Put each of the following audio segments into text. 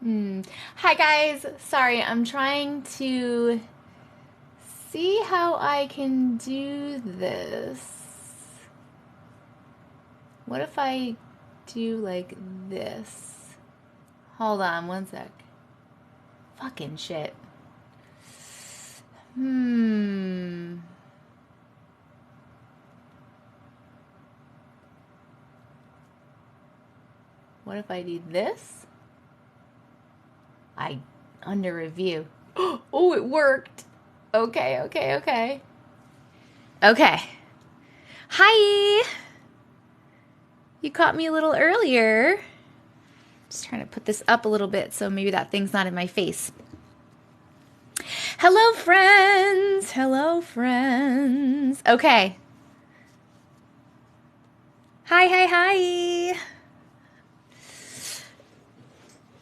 Hi guys, sorry, I'm trying to see how I can do this. What if I do like this? Hold on one sec. Fucking shit. What if I do this? Under review. Oh, it worked. Okay. Okay. Hi. You caught me a little earlier. Just trying to put this up a little bit so maybe that thing's not in my face. Hello, friends. Hello, friends. Okay. Hi.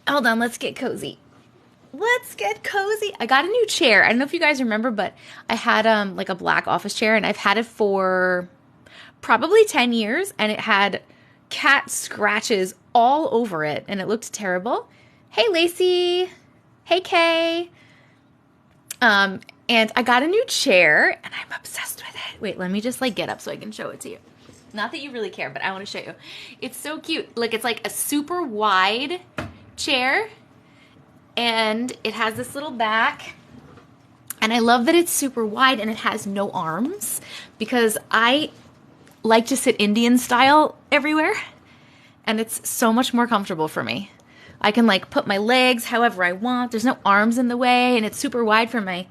Hold on, let's get cozy. I got a new chair. I don't know if you guys remember, but I had like a black office chair, and I've had it for probably 10 years, and it had cat scratches all over it, and it looked terrible. Hey, Lacey. Hey, Kay. And I got a new chair, and I'm obsessed with it. Wait, let me just like get up so I can show it to you. Not that you really care, but I want to show you. It's so cute. Like, it's like a super wide chair, and it has this little back, and I love that it's super wide and it has no arms, because I like to sit Indian style everywhere, and it's so much more comfortable for me. I can like put my legs however I want. There's no arms in the way, and it's super wide for my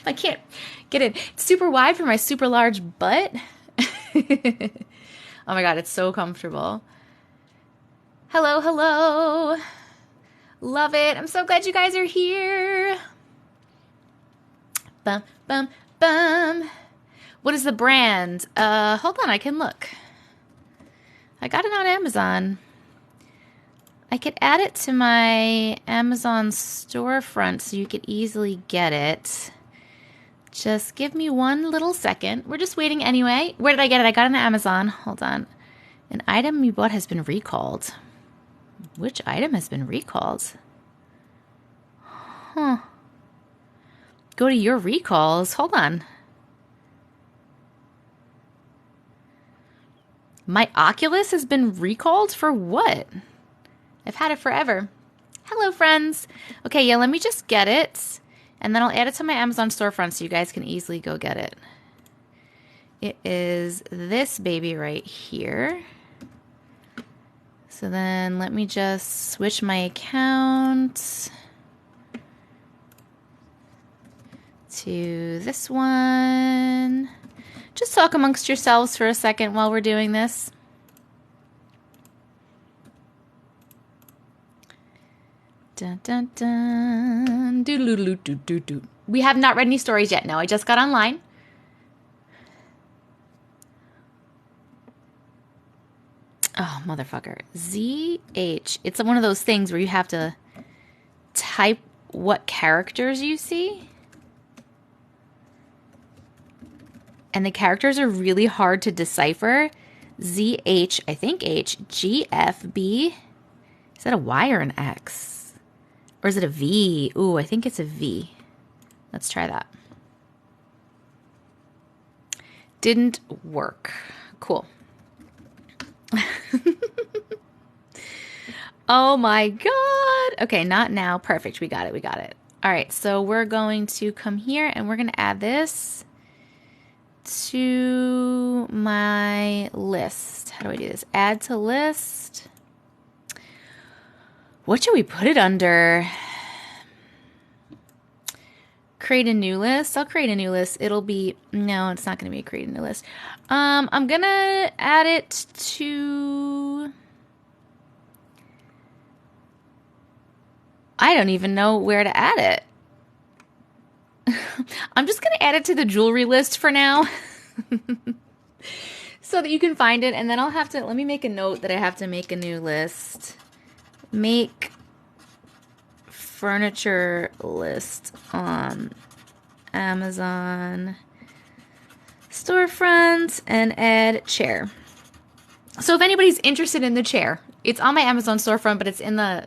I can't get it. It's super wide for my super large butt. Oh my god, it's so comfortable. Hello. Love it. I'm so glad you guys are here. Bum. What is the brand? Hold on, I can look. I got it on Amazon. I could add it to my Amazon storefront so you could easily get it. Just give me one little second. We're just waiting anyway. Where did I get it? I got it on Amazon. Hold on. An item you bought has been recalled. Which item has been recalled? Huh. Go to your recalls. Hold on. My Oculus has been recalled for what? I've had it forever. Hello, friends. Okay, yeah, let me just get it, and then I'll add it to my Amazon storefront so you guys can easily go get it. It is this baby right here. So then let me just switch my account to this one. Just talk amongst yourselves for a second while we're doing this. Dun dun dun. Doo-doo-doo-doo-doo-doo. We have not read any stories yet. No, I just got online. Oh, motherfucker. ZH. It's one of those things where you have to type what characters you see. And the characters are really hard to decipher. ZH, I think H, GFB. Is that a Y or an X? Or is it a V? Ooh, I think it's a V. Let's try that. Didn't work. Cool. Oh my god. Okay, not now. Perfect. We got it. All right, so we're going to come here and we're going to add this to my list. How do I do this? Add to list. What should we put it under? Create a new list. I'll create a new list. It'll be, no, it's not going to be a create a new list. I'm going to add it to, I don't even know where to add it. I'm just going to add it to the jewelry list for now so that you can find it. And then I'll have to, let me make a note that I have to make a new list. Make furniture list on Amazon storefront and add chair. So if anybody's interested in the chair, it's on my Amazon storefront, but it's in the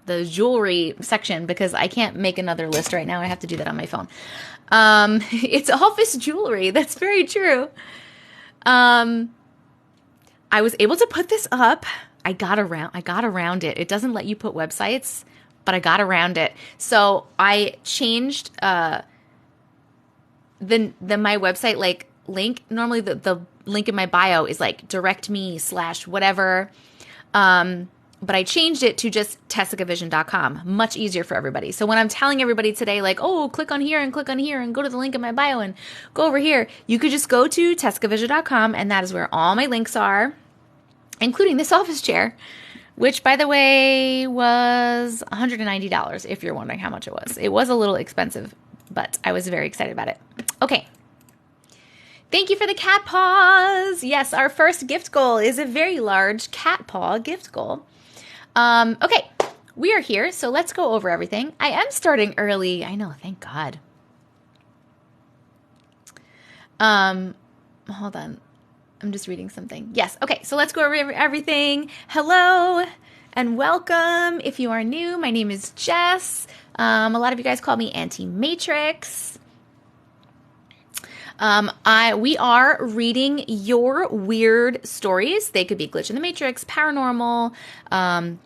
the jewelry section because I can't make another list right now. I have to do that on my phone. It's office jewelry. That's very true. I was able to put this up. I got around it. It doesn't let you put websites, but I got around it. So I changed my website link. Normally the link in my bio is direct me / whatever. But I changed it to just TessicaVision.com. Much easier for everybody. So when I'm telling everybody today, click on here and click on here and go to the link in my bio and go over here, you could just go to TessicaVision.com, and that is where all my links are, including this office chair, which, by the way, was $190, if you're wondering how much it was. It was a little expensive, but I was very excited about it. Okay. Thank you for the cat paws. Yes, our first gift goal is a very large cat paw gift goal. Okay, we are here, so let's go over everything. I am starting early. I know, thank God. Hold on. I'm just reading something. Yes, okay, so let's go over everything. Hello and welcome. If you are new, my name is Jess. A lot of you guys call me Auntie Matrix. We are reading your weird stories. They could be glitch in the matrix, paranormal,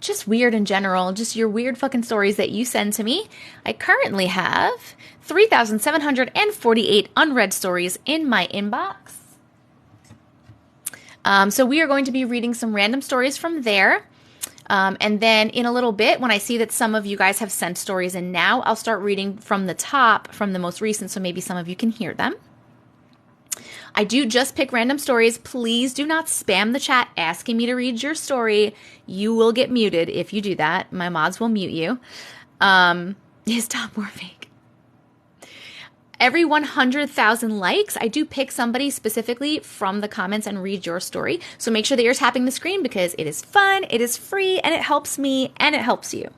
just weird in general, just your weird fucking stories that you send to me. I currently have 3,748 unread stories in my inbox. So we are going to be reading some random stories from there. And then in a little bit, when I see that some of you guys have sent stories in now, I'll start reading from the top, from the most recent, so maybe some of you can hear them. I do just pick random stories. Please do not spam the chat asking me to read your story. You will get muted if you do that. My mods will mute you. Is Tom more fake? Every 100,000 likes, I do pick somebody specifically from the comments and read your story. So make sure that you're tapping the screen because it is fun, it is free, and it helps me and it helps you.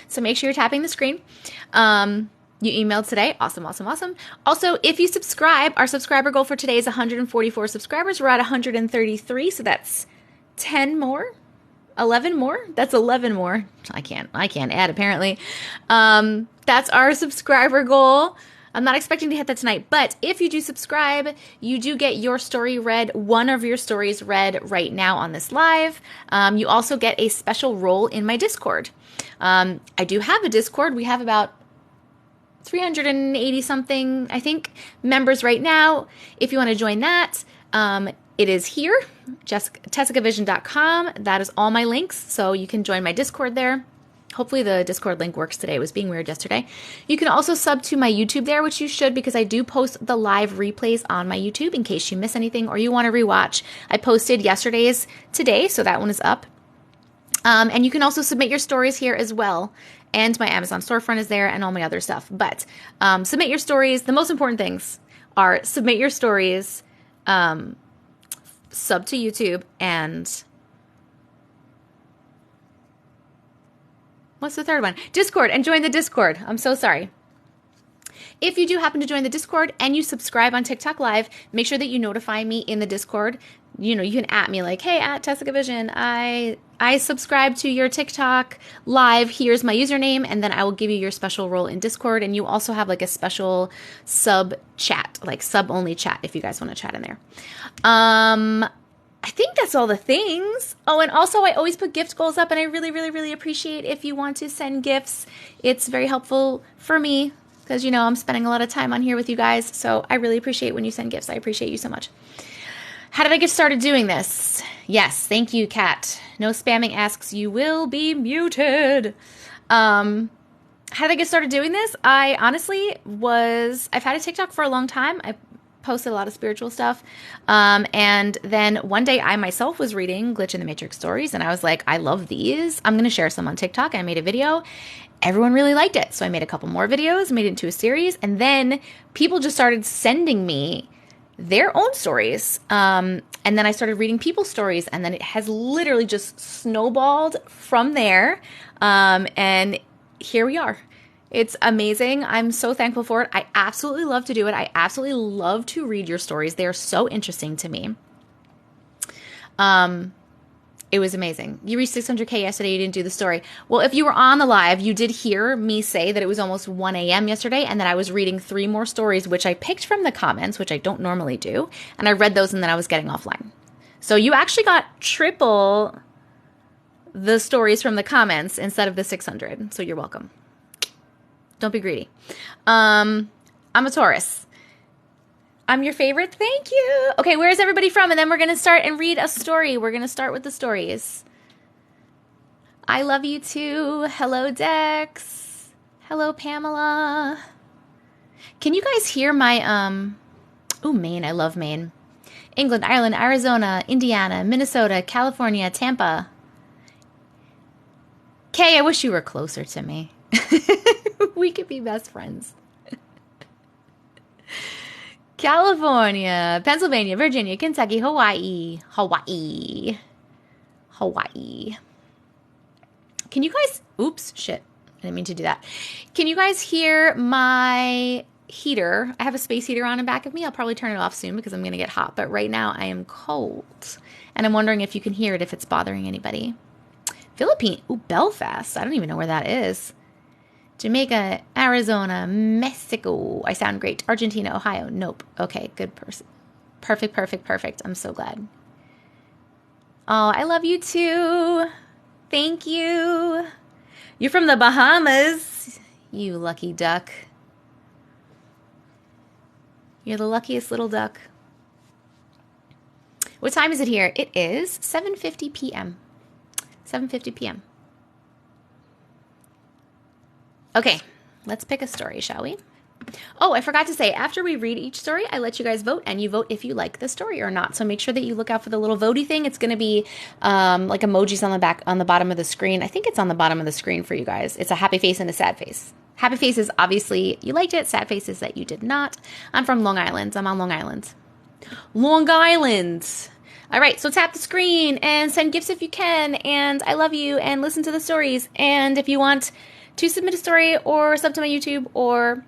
So make sure you're tapping the screen. You emailed today. Awesome, awesome, awesome. Also, if you subscribe, our subscriber goal for today is 144 subscribers. We're at 133, so that's 10 more, 11 more. That's 11 more. I can't add apparently. That's our subscriber goal. I'm not expecting to hit that tonight, but if you do subscribe, you do get your story read, one of your stories read right now on this live. You also get a special role in my Discord. I do have a Discord. We have about 380 something, I think, members right now. If you want to join that, it is here, TessicaVision.com. That is all my links, so you can join my Discord there. Hopefully the Discord link works today. It was being weird yesterday. You can also sub to my YouTube there, which you should, because I do post the live replays on my YouTube in case you miss anything or you want to rewatch. I posted yesterday's today, so that one is up. And you can also submit your stories here as well. And my Amazon storefront is there and all my other stuff. But submit your stories. The most important things are submit your stories, sub to YouTube, and what's the third one? Discord, and join the Discord. I'm so sorry. If you do happen to join the Discord and you subscribe on TikTok Live, make sure that you notify me in the Discord. You know, you can at me like, hey, at TessicaVision, I subscribe to your TikTok Live. Here's my username, and then I will give you your special role in Discord. And you also have like a special sub chat, like sub only chat, if you guys want to chat in there. I think that's all the things. Oh, and also I always put gift goals up, and I really, really, really appreciate if you want to send gifts. It's very helpful for me because, you know, I'm spending a lot of time on here with you guys. So I really appreciate when you send gifts. I appreciate you so much. How did I get started doing this? Yes, thank you, Kat. No spamming asks, you will be muted. How did I get started doing this? I honestly I've had a TikTok for a long time. I posted a lot of spiritual stuff. And then one day I myself was reading Glitch in the Matrix stories, and I was like, I love these. I'm going to share some on TikTok. I made a video. Everyone really liked it. So I made a couple more videos, made it into a series, and then people just started sending me their own stories. And then I started reading people's stories, and then it has literally just snowballed from there. And here we are. It's amazing. I'm so thankful for it. I absolutely love to do it. I absolutely love to read your stories. They are so interesting to me. It was amazing. You reached 600K yesterday. You didn't do the story. Well, if you were on the live, you did hear me say that it was almost 1 a.m. yesterday and that I was reading 3 more stories, which I picked from the comments, which I don't normally do. And I read those and then I was getting offline. So you actually got triple the stories from the comments instead of the 600. So you're welcome. Don't be greedy. I'm a Taurus. I'm your favorite. Thank you. Okay, where is everybody from? And then we're going to start and read a story. We're going to start with the stories. I love you too. Hello, Dex. Hello, Pamela. Can you guys hear my, Maine. I love Maine. England, Ireland, Arizona, Indiana, Minnesota, California, Tampa. Kay, I wish you were closer to me. We could be best friends. California, Pennsylvania, Virginia, Kentucky, Hawaii. Can you guys, oops, shit. I didn't mean to do that. Can you guys hear my heater? I have a space heater on in back of me. I'll probably turn it off soon because I'm going to get hot. But right now I am cold. And I'm wondering if you can hear it, if it's bothering anybody. Philippines, Belfast. I don't even know where that is. Jamaica, Arizona, Mexico. I sound great. Argentina, Ohio. Nope. Okay, good person. Perfect. I'm so glad. Oh, I love you too. Thank you. You're from the Bahamas. You lucky duck. You're the luckiest little duck. What time is it here? It is 7:50 p.m. 7:50 p.m. Okay, let's pick a story, shall we? Oh, I forgot to say, after we read each story, I let you guys vote, and you vote if you like the story or not. So make sure that you look out for the little votey thing. It's going to be like emojis on the bottom of the screen. I think it's on the bottom of the screen for you guys. It's a happy face and a sad face. Happy face is obviously you liked it. Sad face is that you did not. I'm from Long Island. I'm on Long Island. Long Island. All right, so tap the screen and send gifts if you can. And I love you, and listen to the stories. And if you want to submit a story or sub to my YouTube or...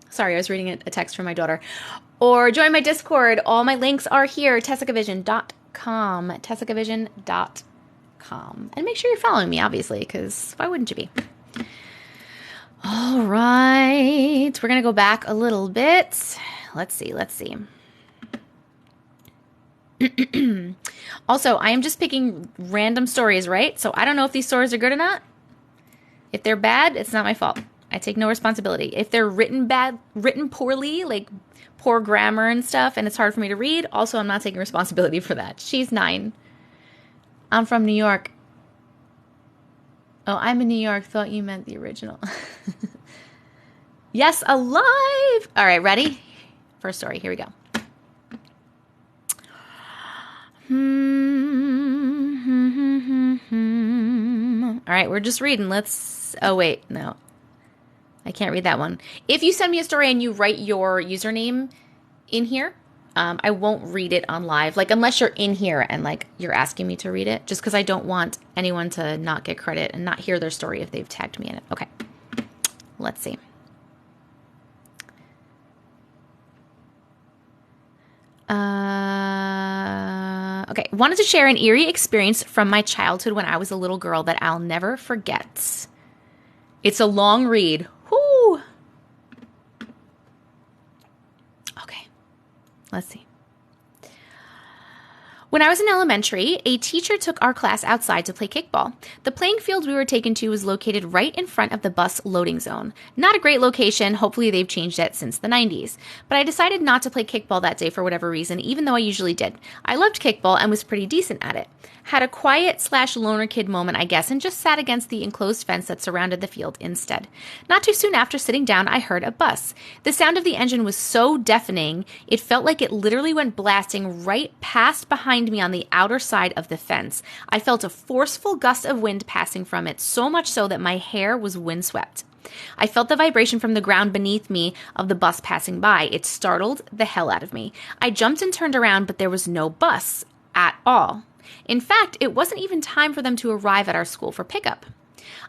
Sorry, I was reading a text from my daughter. Or join my Discord. All my links are here, TessicaVision.com. TessicaVision.com. And make sure you're following me, obviously, because why wouldn't you be? All right. We're going to go back a little bit. Let's see. Also, I am just picking random stories, right? So I don't know if these stories are good or not. If they're bad, it's not my fault. I take no responsibility. If they're written poorly, like poor grammar and stuff, and it's hard for me to read, also I'm not taking responsibility for that. She's 9. I'm from New York. Oh, I'm in New York. Thought you meant the original. Yes, alive. All right, ready? First story. Here we go. All right, we're just reading. Oh, wait. No. I can't read that one. If you send me a story and you write your username in here, I won't read it on live. Like, unless you're in here and, like, you're asking me to read it. Just because I don't want anyone to not get credit and not hear their story if they've tagged me in it. Okay. Let's see. Okay. Wanted to share an eerie experience from my childhood when I was a little girl that I'll never forget. It's a long read. Whoo! Okay. Let's see. When I was in elementary, a teacher took our class outside to play kickball. The playing field we were taken to was located right in front of the bus loading zone. Not a great location. Hopefully they've changed it since the 90s. But I decided not to play kickball that day for whatever reason, even though I usually did. I loved kickball and was pretty decent at it. Had a quiet/loner kid moment, I guess, and just sat against the enclosed fence that surrounded the field instead. Not too soon after sitting down, I heard a bus. The sound of the engine was so deafening, it felt like it literally went blasting right past behind me on the outer side of the fence. I felt a forceful gust of wind passing from it, so much so that my hair was windswept. I felt the vibration from the ground beneath me of the bus passing by. It startled the hell out of me. I jumped and turned around, but there was no bus at all. In fact, it wasn't even time for them to arrive at our school for pickup.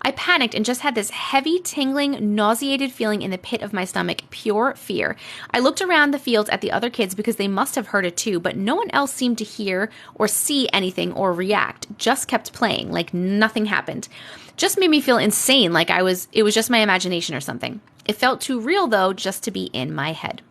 I panicked and just had this heavy, tingling, nauseated feeling in the pit of my stomach, pure fear. I looked around the field at the other kids because they must have heard it too, but no one else seemed to hear or see anything or react, just kept playing like nothing happened. Just made me feel insane, like it was just my imagination or something. It felt too real though, just to be in my head.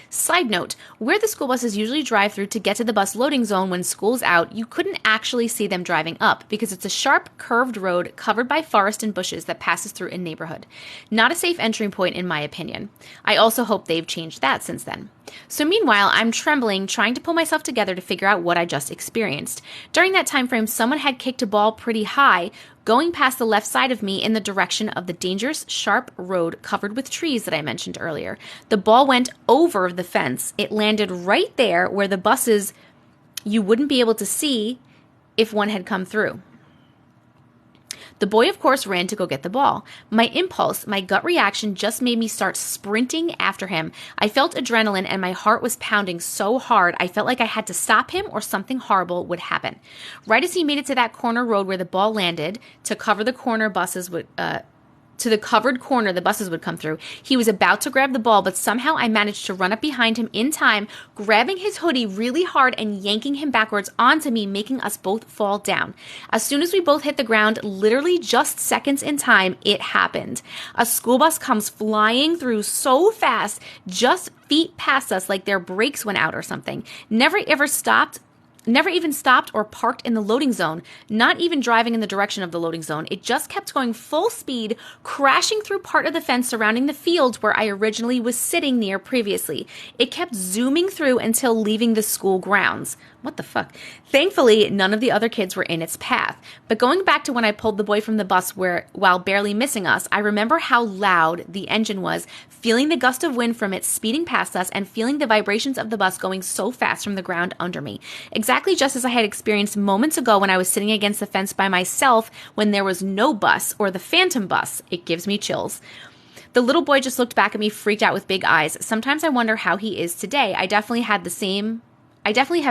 Side note, where the school buses usually drive through to get to the bus loading zone when school's out, you couldn't actually see them driving up because it's a sharp, curved road covered by forest and bushes that passes through a neighborhood. Not a safe entry point in my opinion. I also hope they've changed that since then. So meanwhile, I'm trembling, trying to pull myself together to figure out what I just experienced. During that time frame, someone had kicked a ball pretty high, going past the left side of me in the direction of the dangerous, sharp road covered with trees that I mentioned earlier. The ball went over the fence. It landed right there where the buses you wouldn't be able to see if one had come through. The boy, of course, ran to go get the ball. My impulse, my gut reaction just made me start sprinting after him. I felt adrenaline and my heart was pounding so hard, I felt like I had to stop him or something horrible would happen. Right as he made it to that corner road where the ball landed, to cover the corner to the covered corner the buses would come through, he was about to grab the ball, but somehow I managed to run up behind him in time, grabbing his hoodie really hard and yanking him backwards onto me, making us both fall down. As soon as we both hit the ground, literally just seconds in time, it happened. A school bus comes flying through so fast, just feet past us like their brakes went out or something. Never even stopped or parked in the loading zone, not even driving in the direction of the loading zone. It just kept going full speed, crashing through part of the fence surrounding the field where I originally was sitting near previously. It kept zooming through until leaving the school grounds. What the fuck? Thankfully, none of the other kids were in its path. But going back to when I pulled the boy from the bus while barely missing us, I remember how loud the engine was, feeling the gust of wind from it speeding past us and feeling the vibrations of the bus going so fast from the ground under me. Exactly just as I had experienced moments ago when I was sitting against the fence by myself when there was no bus or the phantom bus. It gives me chills. The little boy just looked back at me, freaked out with big eyes. Sometimes I wonder how he is today. I definitely have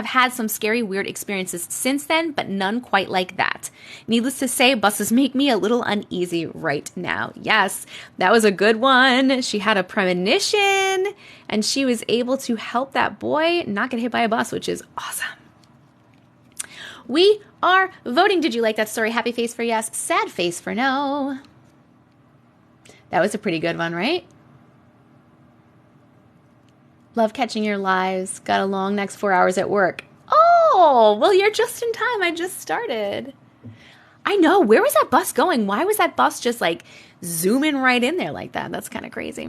had some scary, weird experiences since then, but none quite like that. Needless to say, buses make me a little uneasy right now. Yes, that was a good one. She had a premonition, and she was able to help that boy not get hit by a bus, which is awesome. We are voting. Did you like that story? Happy face for yes, sad face for no. That was a pretty good one, right? Love catching your lives. Got a long next 4 hours at work. Oh, well, you're just in time. I just started. I know. Where was that bus going? Why was that bus just like zooming right in there like that? That's kind of crazy.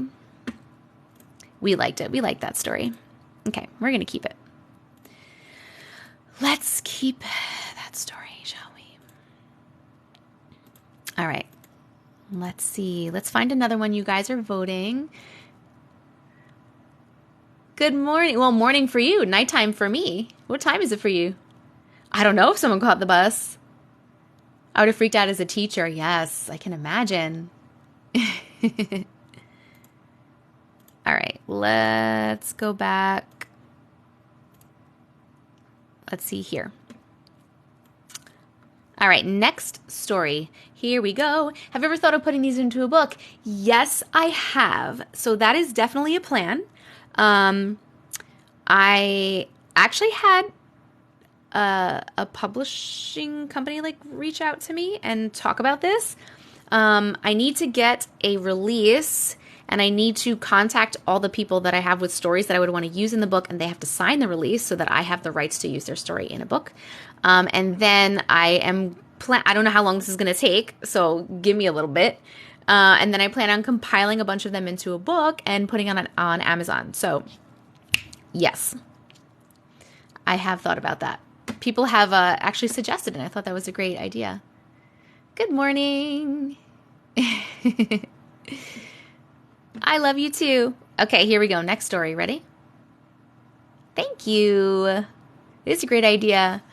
We liked it. We liked that story. Okay, we're going to keep it. Let's keep that story, shall we? All right. Let's see. Let's find another one. You guys are voting. Good morning. Well, morning for you. Nighttime for me. What time is it for you? I don't know if someone caught the bus. I would have freaked out as a teacher. Yes, I can imagine. All right. Let's go back. Let's see here. All right, next story. Here we go. Have you ever thought of putting these into a book? Yes, I have. So that is definitely a plan. I actually had a publishing company reach out to me and talk about this. I need to get a release, and I need to contact all the people that I have with stories that I would want to use in the book, and they have to sign the release so that I have the rights to use their story in a book. And then I don't know how long this is going to take, so give me a little bit. And then I plan on compiling a bunch of them into a book and putting on Amazon. So, yes, I have thought about that. People have actually suggested it, and I thought that was a great idea. Good morning. I love you too. Okay, here we go. Next story. Ready? Thank you. It's a great idea.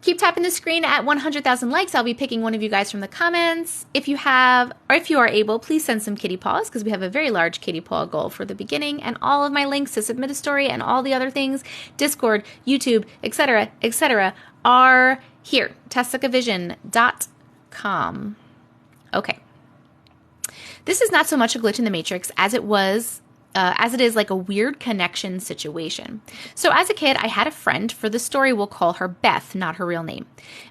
Keep tapping the screen at 100,000 likes. I'll be picking one of you guys from the comments. If you have, or if you are able, please send some kitty paws, because we have a very large kitty paw goal for the beginning. And all of my links to submit a story and all the other things, Discord, YouTube, etc., are here. TessicaVision.com. Okay. This is not so much a glitch in the matrix as it is like a weird connection situation. So as a kid, I had a friend. For the story, we'll call her Beth, not her real name.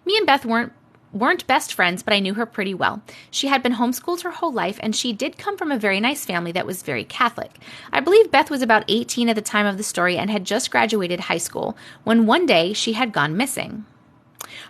Me and Beth weren't best friends, but I knew her pretty well. She had been homeschooled her whole life, and she did come from a very nice family that was very Catholic. I believe Beth was about 18 at the time of the story and had just graduated high school, when one day she had gone missing.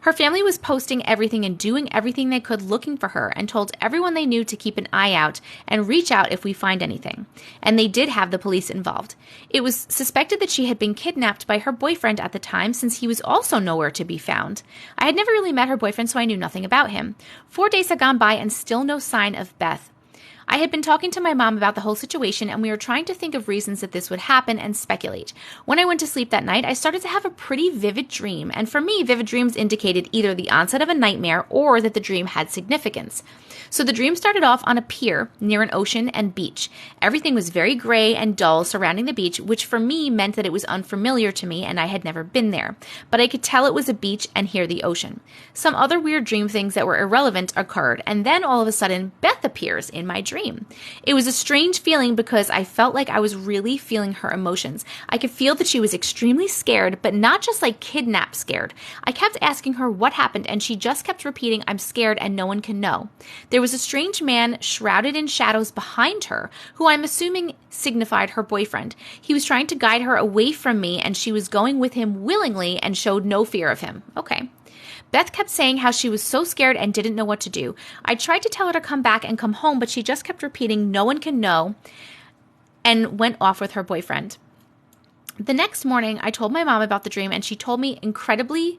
Her family was posting everything and doing everything they could looking for her, and told everyone they knew to keep an eye out and reach out if we find anything. And they did have the police involved. It was suspected that she had been kidnapped by her boyfriend at the time, since he was also nowhere to be found. I had never really met her boyfriend, so I knew nothing about him. 4 days had gone by and still no sign of Beth. I had been talking to my mom about the whole situation, and we were trying to think of reasons that this would happen and speculate. When I went to sleep that night, I started to have a pretty vivid dream, and for me, vivid dreams indicated either the onset of a nightmare or that the dream had significance. So the dream started off on a pier near an ocean and beach. Everything was very gray and dull surrounding the beach, which for me meant that it was unfamiliar to me and I had never been there. But I could tell it was a beach and hear the ocean. Some other weird dream things that were irrelevant occurred, and then all of a sudden, Beth appears in my dream. It was a strange feeling because I felt like I was really feeling her emotions. I could feel that she was extremely scared, but not just like kidnapped scared. I kept asking her what happened, and she just kept repeating, "I'm scared and no one can know." There was a strange man shrouded in shadows behind her, who I'm assuming signified her boyfriend. He was trying to guide her away from me, and she was going with him willingly and showed no fear of him. Okay. Beth kept saying how she was so scared and didn't know what to do. I tried to tell her to come back and come home, but she just kept repeating, "No one can know," and went off with her boyfriend. The next morning, I told my mom about the dream, and she took me incredibly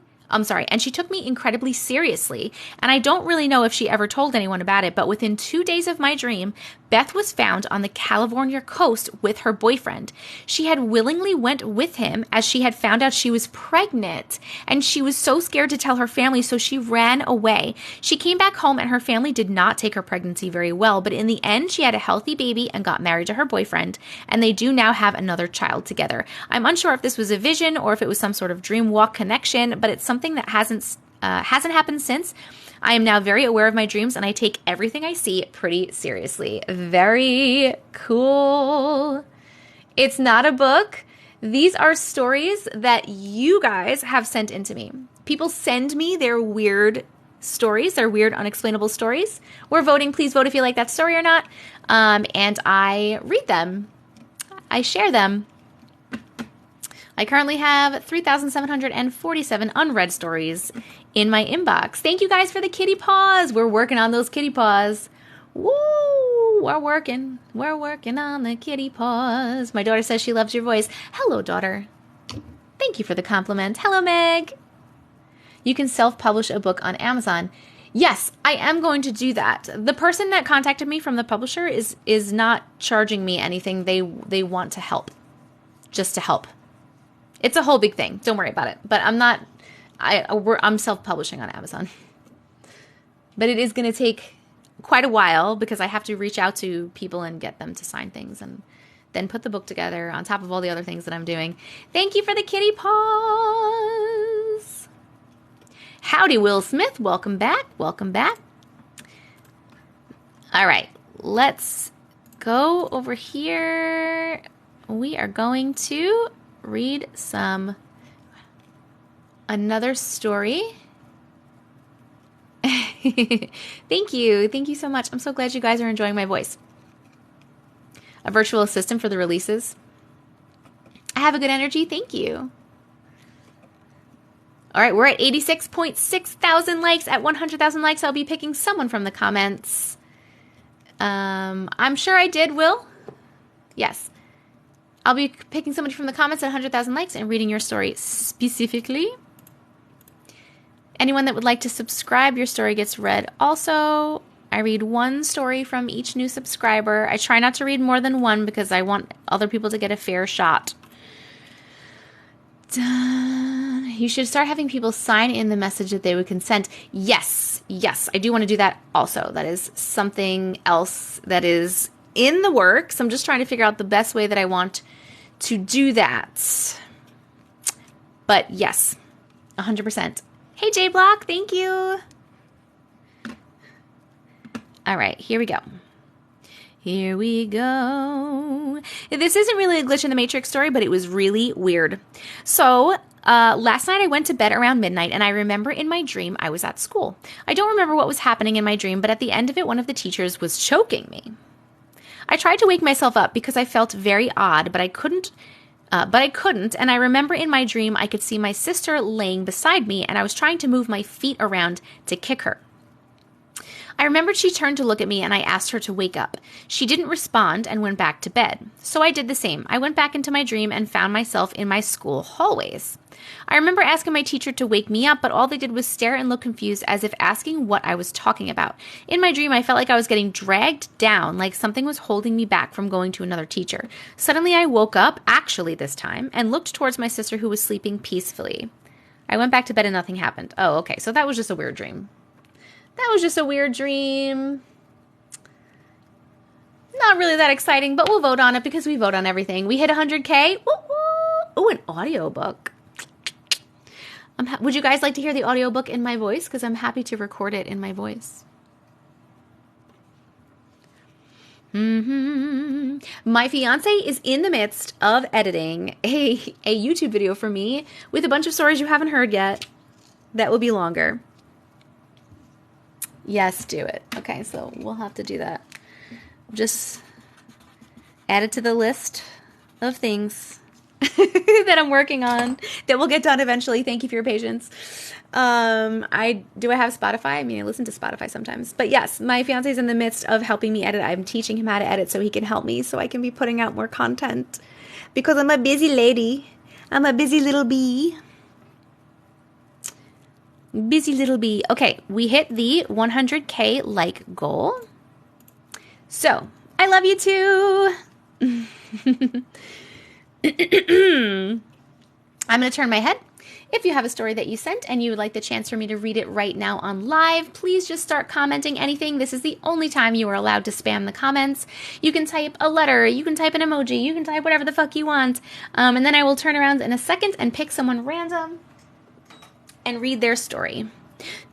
seriously, and I don't really know if she ever told anyone about it, but within 2 days of my dream, Beth was found on the California coast with her boyfriend. She had willingly went with him as she had found out she was pregnant, and she was so scared to tell her family, so she ran away. She came back home, and her family did not take her pregnancy very well, but in the end, she had a healthy baby and got married to her boyfriend, and they do now have another child together. I'm unsure if this was a vision or if it was some sort of dream walk connection, but it's something that hasn't happened since. I am now very aware of my dreams, and I take everything I see pretty seriously. Very cool. It's not a book. These are stories that you guys have sent into me. People send me their weird stories, their weird unexplainable stories. We're voting. Please vote if you like that story or not. And I read them. I share them. I currently have 3,747 unread stories in my inbox. Thank you guys for the kitty paws. We're working on those kitty paws. Woo! We're working on the kitty paws. My daughter says she loves your voice. Hello, daughter. Thank you for the compliment. Hello, Meg. You can self-publish a book on Amazon. Yes, I am going to do that. The person that contacted me from the publisher is not charging me anything. They want to help. Just to help. It's a whole big thing. Don't worry about it. But I'm self-publishing on Amazon. But it is going to take quite a while because I have to reach out to people and get them to sign things and then put the book together on top of all the other things that I'm doing. Thank you for the kitty paws. Howdy, Will Smith. Welcome back. Welcome back. All right. Let's go over here. We are going to read another story. Thank you. Thank you so much. I'm so glad you guys are enjoying my voice. A virtual assistant for the releases. I have a good energy. Thank you. All right, we're at 86.6 thousand likes. At 100,000 likes, I'll be picking someone from the comments. I'm sure I did, Will. Yes. I'll be picking somebody from the comments at 100,000 likes and reading your story specifically. Anyone that would like to subscribe, your story gets read also. I read one story from each new subscriber. I try not to read more than one because I want other people to get a fair shot. Done. You should start having people sign in the message that they would consent. Yes, I do want to do that also. That is something else that is in the works. I'm just trying to figure out the best way that I want to do that. But yes, 100%. Hey, J Block, thank you. All right, here we go. Here we go. This isn't really a glitch in the Matrix story, but it was really weird. So, last night I went to bed around midnight, and I remember in my dream I was at school. I don't remember what was happening in my dream, but at the end of it, one of the teachers was choking me. I tried to wake myself up because I felt very odd, but I couldn't, and I remember in my dream I could see my sister laying beside me, and I was trying to move my feet around to kick her. I remembered she turned to look at me and I asked her to wake up. She didn't respond and went back to bed. So I did the same. I went back into my dream and found myself in my school hallways. I remember asking my teacher to wake me up, but all they did was stare and look confused as if asking what I was talking about. In my dream, I felt like I was getting dragged down, like something was holding me back from going to another teacher. Suddenly I woke up, actually this time, and looked towards my sister who was sleeping peacefully. I went back to bed and nothing happened. Oh, okay. So that was just a weird dream. That was just a weird dream. Not really that exciting, but we'll vote on it because we vote on everything. We hit 100K. Oh, an audiobook. Would you guys like to hear the audiobook in my voice? Because I'm happy to record it in my voice. My fiance is in the midst of editing a YouTube video for me with a bunch of stories you haven't heard yet. That will be longer. Yes, do it. Okay, so we'll have to do that. Just add it to the list of things that I'm working on that will get done eventually. Thank you for your patience. I have Spotify. I mean, I listen to Spotify sometimes. But yes, my fiance is in the midst of helping me edit. I'm teaching him how to edit so he can help me so I can be putting out more content. Because I'm a busy lady. I'm a busy little bee. Busy little bee. Okay, we hit the 100K like goal. So, I love you too. I'm going to turn my head. If you have a story that you sent and you would like the chance for me to read it right now on live, please just start commenting anything. This is the only time you are allowed to spam the comments. You can type a letter, you can type an emoji, you can type whatever the fuck you want. And then I will turn around in a second and pick someone random and read their story.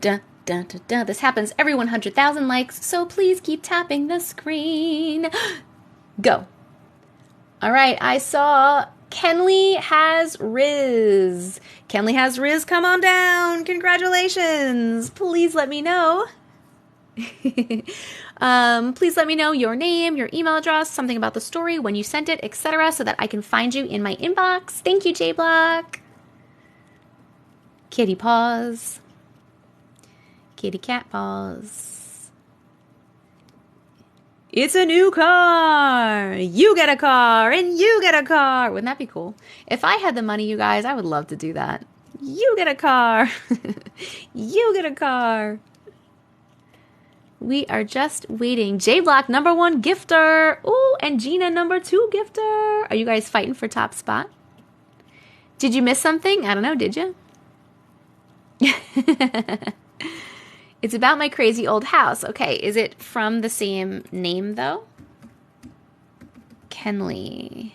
Dun, dun, dun, dun. This happens every 100,000 likes, so please keep tapping the screen. Go. All right, I saw Kenley has Riz. Kenley has Riz, come on down. Congratulations. Please let me know. Please let me know your name, your email address, something about the story, when you sent it, etc., so that I can find you in my inbox. Thank you, J Block. Kitty paws. Kitty cat paws. It's a new car. You get a car and you get a car. Wouldn't that be cool? If I had the money, you guys, I would love to do that. You get a car. You get a car. We are just waiting. J Block, #1 gifter. Ooh, and Gina, #2 gifter. Are you guys fighting for top spot? Did you miss something? I don't know, did you? It's about my crazy old house. Okay, is it from the same name, though? Kenley.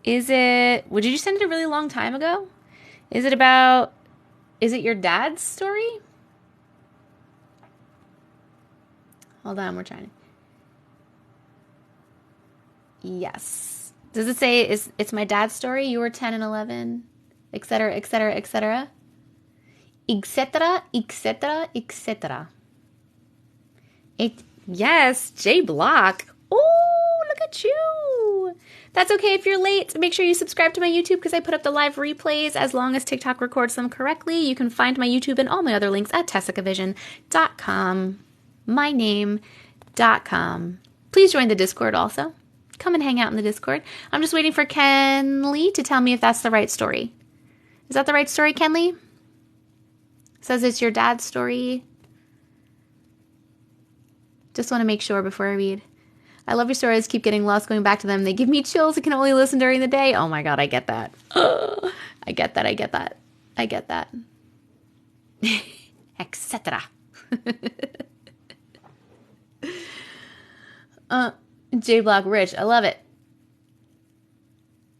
Is it... Did you send it a really long time ago? Is it about... Is it your dad's story? Hold on, we're trying. Yes. Does it say it's my dad's story? You were 10 and 11, etc., etc., etc., etc., etc., etc. Yes, J Block. Oh, look at you. That's okay if you're late. Make sure you subscribe to my YouTube because I put up the live replays as long as TikTok records them correctly. You can find my YouTube and all my other links at TessicaVision.com. myname.com. Please join the Discord also. Come and hang out in the Discord. I'm just waiting for Kenley to tell me if that's the right story. Is that the right story, Kenley? Says it's your dad's story. Just want to make sure before I read. I love your stories. Keep getting lost going back to them. They give me chills. I can only listen during the day. Oh my God, I get that. Oh, I get that. I get that. I get that. Etc. J Block Rich. I love it.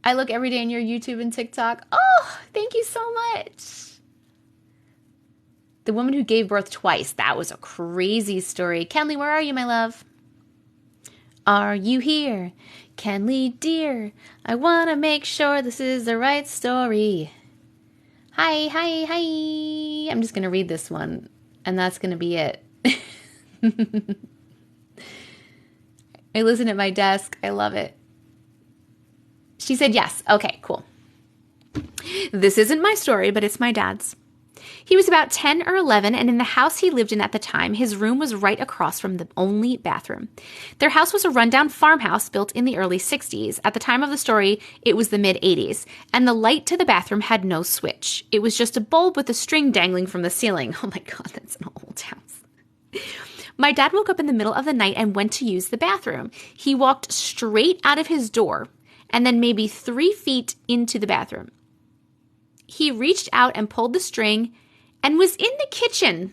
I look every day in your YouTube and TikTok. Oh, thank you so much. The woman who gave birth twice. That was a crazy story. Kenley, where are you, my love? Are you here? Kenley, dear, I want to make sure this is the right story. Hi, hi, hi. I'm just going to read this one, and that's going to be it. I listen at my desk. I love it. She said yes. Okay, cool. This isn't my story, but it's my dad's. He was about 10 or 11, and in the house he lived in at the time, his room was right across from the only bathroom. Their house was a rundown farmhouse built in the early 60s. At the time of the story, it was the mid-80s, and the light to the bathroom had no switch. It was just a bulb with a string dangling from the ceiling. Oh my God, that's an old house. My dad woke up in the middle of the night and went to use the bathroom. He walked straight out of his door and then maybe 3 feet into the bathroom. He reached out and pulled the string and was in the kitchen,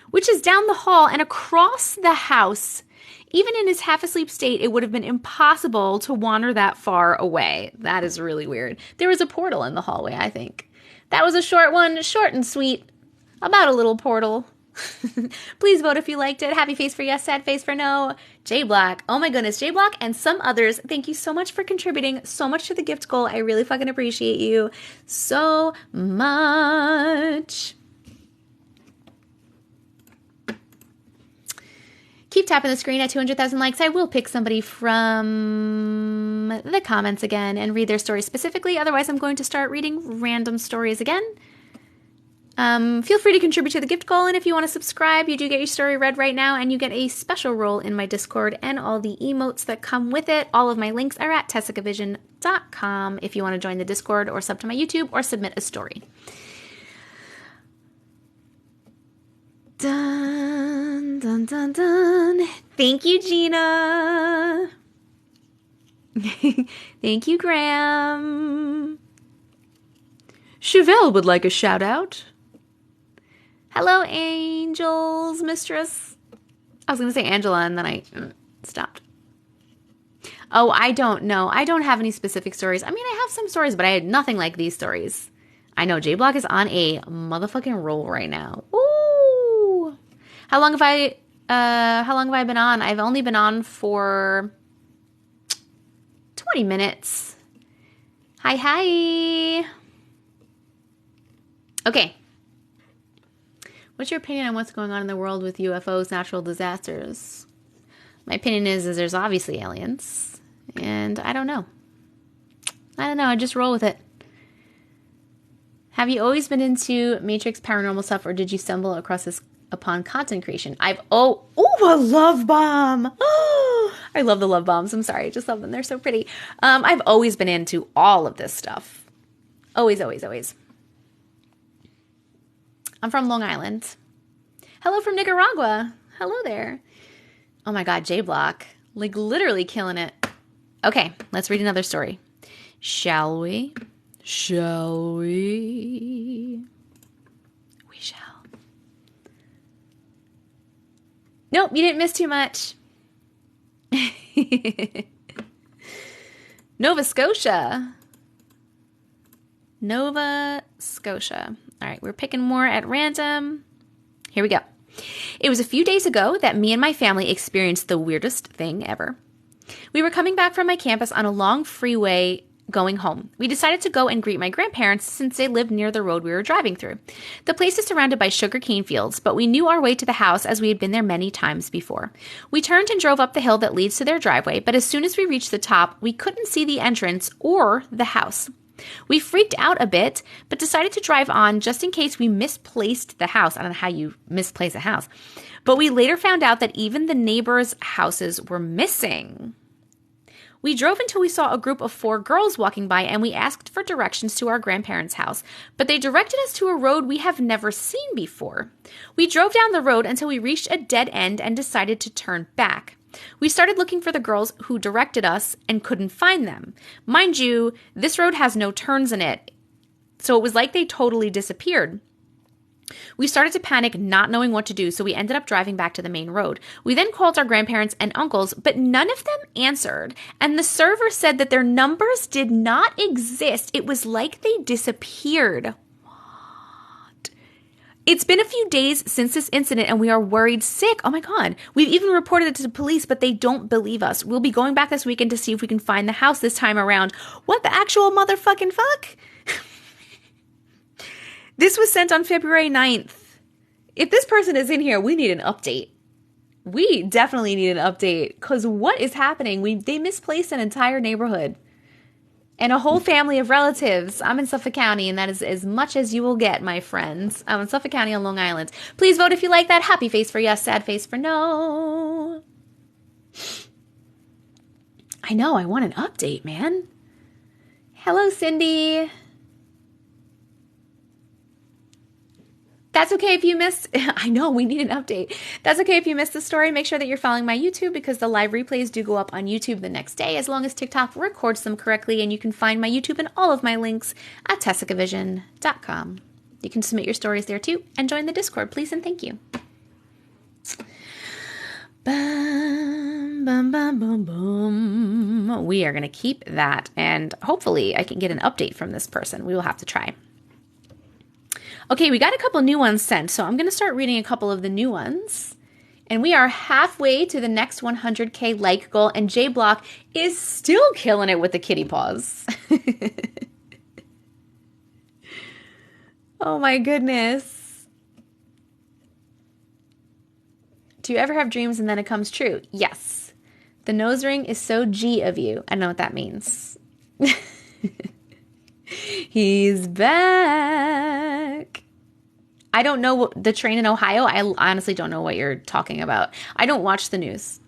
which is down the hall and across the house. Even in his half-asleep state, it would have been impossible to wander that far away. That is really weird. There was a portal in the hallway, I think. That was a short one, short and sweet, about a little portal. Please vote if you liked it. Happy face for yes, sad face for no. J Black. Oh my goodness, J Black and some others. Thank you so much for contributing so much to the gift goal. I really fucking appreciate you so much. Keep tapping the screen at 200,000 likes. I will pick somebody from the comments again and read their story specifically. Otherwise, I'm going to start reading random stories again. Feel free to contribute to the gift goal, and if you want to subscribe, you do get your story read right now, and you get a special role in my Discord and all the emotes that come with it. All of my links are at TessicaVision.com if you want to join the Discord or sub to my YouTube or submit a story. Dun, dun, dun, dun. Thank you, Gina. Thank you, Graham. Chevelle would like a shout out. Hello, angels, mistress. I was going to say Angela, and then I stopped. Oh, I don't know. I don't have any specific stories. I mean, I have some stories, but I had nothing like these stories. I know J Block is on a motherfucking roll right now. Ooh. How long have I been on? I've only been on for 20 minutes. Hi, hi. Okay. What's your opinion on what's going on in the world with UFOs, natural disasters? My opinion is there's obviously aliens, and I don't know. I just roll with it. Have you always been into Matrix paranormal stuff, or did you stumble across this upon content creation? A love bomb. Oh, I love the love bombs. I'm sorry. I just love them. They're so pretty. I've always been into all of this stuff. Always, always, always. I'm from Long Island. Hello from Nicaragua. Hello there. Oh my God, J Block. Like literally killing it. Okay, let's read another story. Shall we? Shall we? We shall. Nope, you didn't miss too much. Nova Scotia. Nova Scotia. All right, we're picking more at random. Here we go. It was a few days ago that me and my family experienced the weirdest thing ever. We were coming back from my campus on a long freeway going home. We decided to go and greet my grandparents since they lived near the road we were driving through. The place is surrounded by sugarcane fields, but we knew our way to the house as we had been there many times before. We turned and drove up the hill that leads to their driveway, but as soon as we reached the top, we couldn't see the entrance or the house. We freaked out a bit, but decided to drive on just in case we misplaced the house. I don't know how you misplace a house. But we later found out that even the neighbors' houses were missing. We drove until we saw a group of 4 girls walking by, and we asked for directions to our grandparents' house. But they directed us to a road we have never seen before. We drove down the road until we reached a dead end and decided to turn back. We started looking for the girls who directed us and couldn't find them. Mind you, this road has no turns in it, so it was like they totally disappeared. We started to panic, not knowing what to do, so we ended up driving back to the main road. We then called our grandparents and uncles, but none of them answered, and the server said that their numbers did not exist. It was like they disappeared. What? It's been a few days since this incident and we are worried sick. Oh my God. We've even reported it to the police, but they don't believe us. We'll be going back this weekend to see if we can find the house this time around. What the actual motherfucking fuck? This was sent on February 9th. If this person is in here, we need an update. We definitely need an update because what is happening? They misplaced an entire neighborhood and a whole family of relatives. I'm in Suffolk County, and that is as much as you will get, my friends. I'm in Suffolk County on Long Island. Please vote if you like that. Happy face for yes, sad face for no. I know, I want an update, man. Hello, Cindy. That's okay if you missed. I know, we need an update. That's okay if you missed the story. Make sure that you're following my YouTube because the live replays do go up on YouTube the next day as long as TikTok records them correctly. And you can find my YouTube and all of my links at TessicaVision.com. You can submit your stories there too and join the Discord, please and thank you. Bum, bum, bum, bum, bum. We are going to keep that and hopefully I can get an update from this person. We will have to try. Okay, we got a couple new ones sent, so I'm going to start reading a couple of the new ones. And we are halfway to the next 100K like goal, and J Block is still killing it with the kitty paws. Oh my goodness. Do you ever have dreams and then it comes true? Yes. The nose ring is so G of you. I know what that means. He's back. I don't know the train in Ohio. I honestly don't know what you're talking about. I don't watch the news.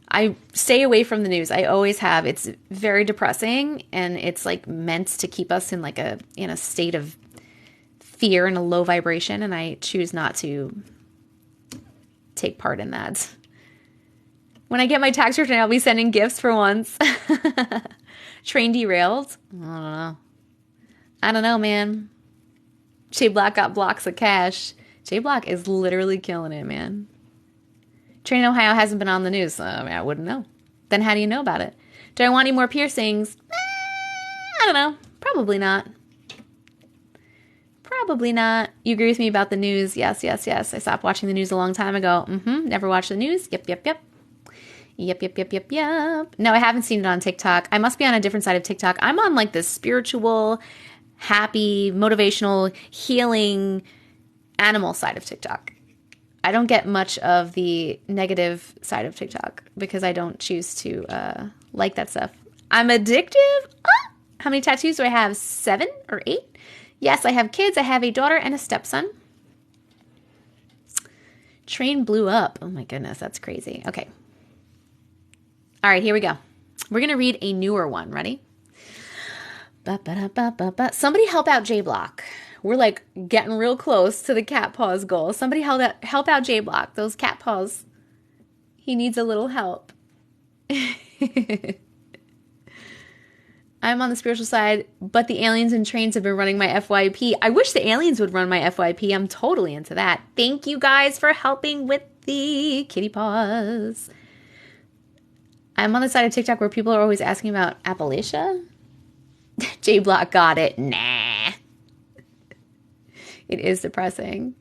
I stay away from the news. I always have. It's very depressing and it's like meant to keep us in like in a state of fear and a low vibration, and I choose not to take part in that. When I get my tax return, I'll be sending gifts for once. Train derailed? I don't know, man. J Block got blocks of cash. J Block is literally killing it, man. Train in Ohio hasn't been on the news. I wouldn't know. Then how do you know about it? Do I want any more piercings? I don't know. Probably not. Probably not. You agree with me about the news? Yes, yes, yes. I stopped watching the news a long time ago. Never watched the news. Yep, yep, yep. Yep, yep, yep, yep, yep. No, I haven't seen it on TikTok. I must be on a different side of TikTok. I'm on like the spiritual, happy, motivational, healing, animal side of TikTok. I don't get much of the negative side of TikTok because I don't choose to like that stuff. I'm addictive. How many tattoos do I have? 7 or 8? Yes, I have kids. I have a daughter and a stepson. Train blew up. Oh my goodness, that's crazy. Okay. All right, here we go. We're going to read a newer one. Ready? Somebody help out J Block. We're like getting real close to the cat paws goal. Somebody help out J Block. Those cat paws. He needs a little help. I'm on the spiritual side, but the aliens and trains have been running my FYP. I wish the aliens would run my FYP. I'm totally into that. Thank you guys for helping with the kitty paws. I'm on the side of TikTok where people are always asking about Appalachia. J Block got it. Nah. It is depressing.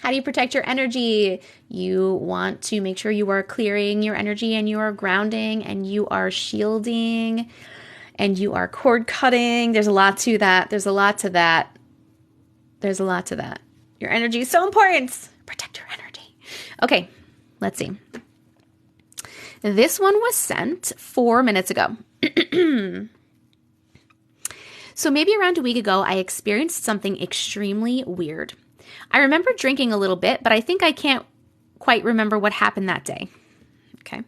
How do you protect your energy? You want to make sure you are clearing your energy and you are grounding and you are shielding and you are cord cutting. There's a lot to that. There's a lot to that. There's a lot to that. Your energy is so important. Protect your energy. Okay, let's see. This one was sent 4 minutes ago. So maybe around a week ago, I experienced something extremely weird. I remember drinking a little bit, but I think I can't quite remember what happened that day. Okay.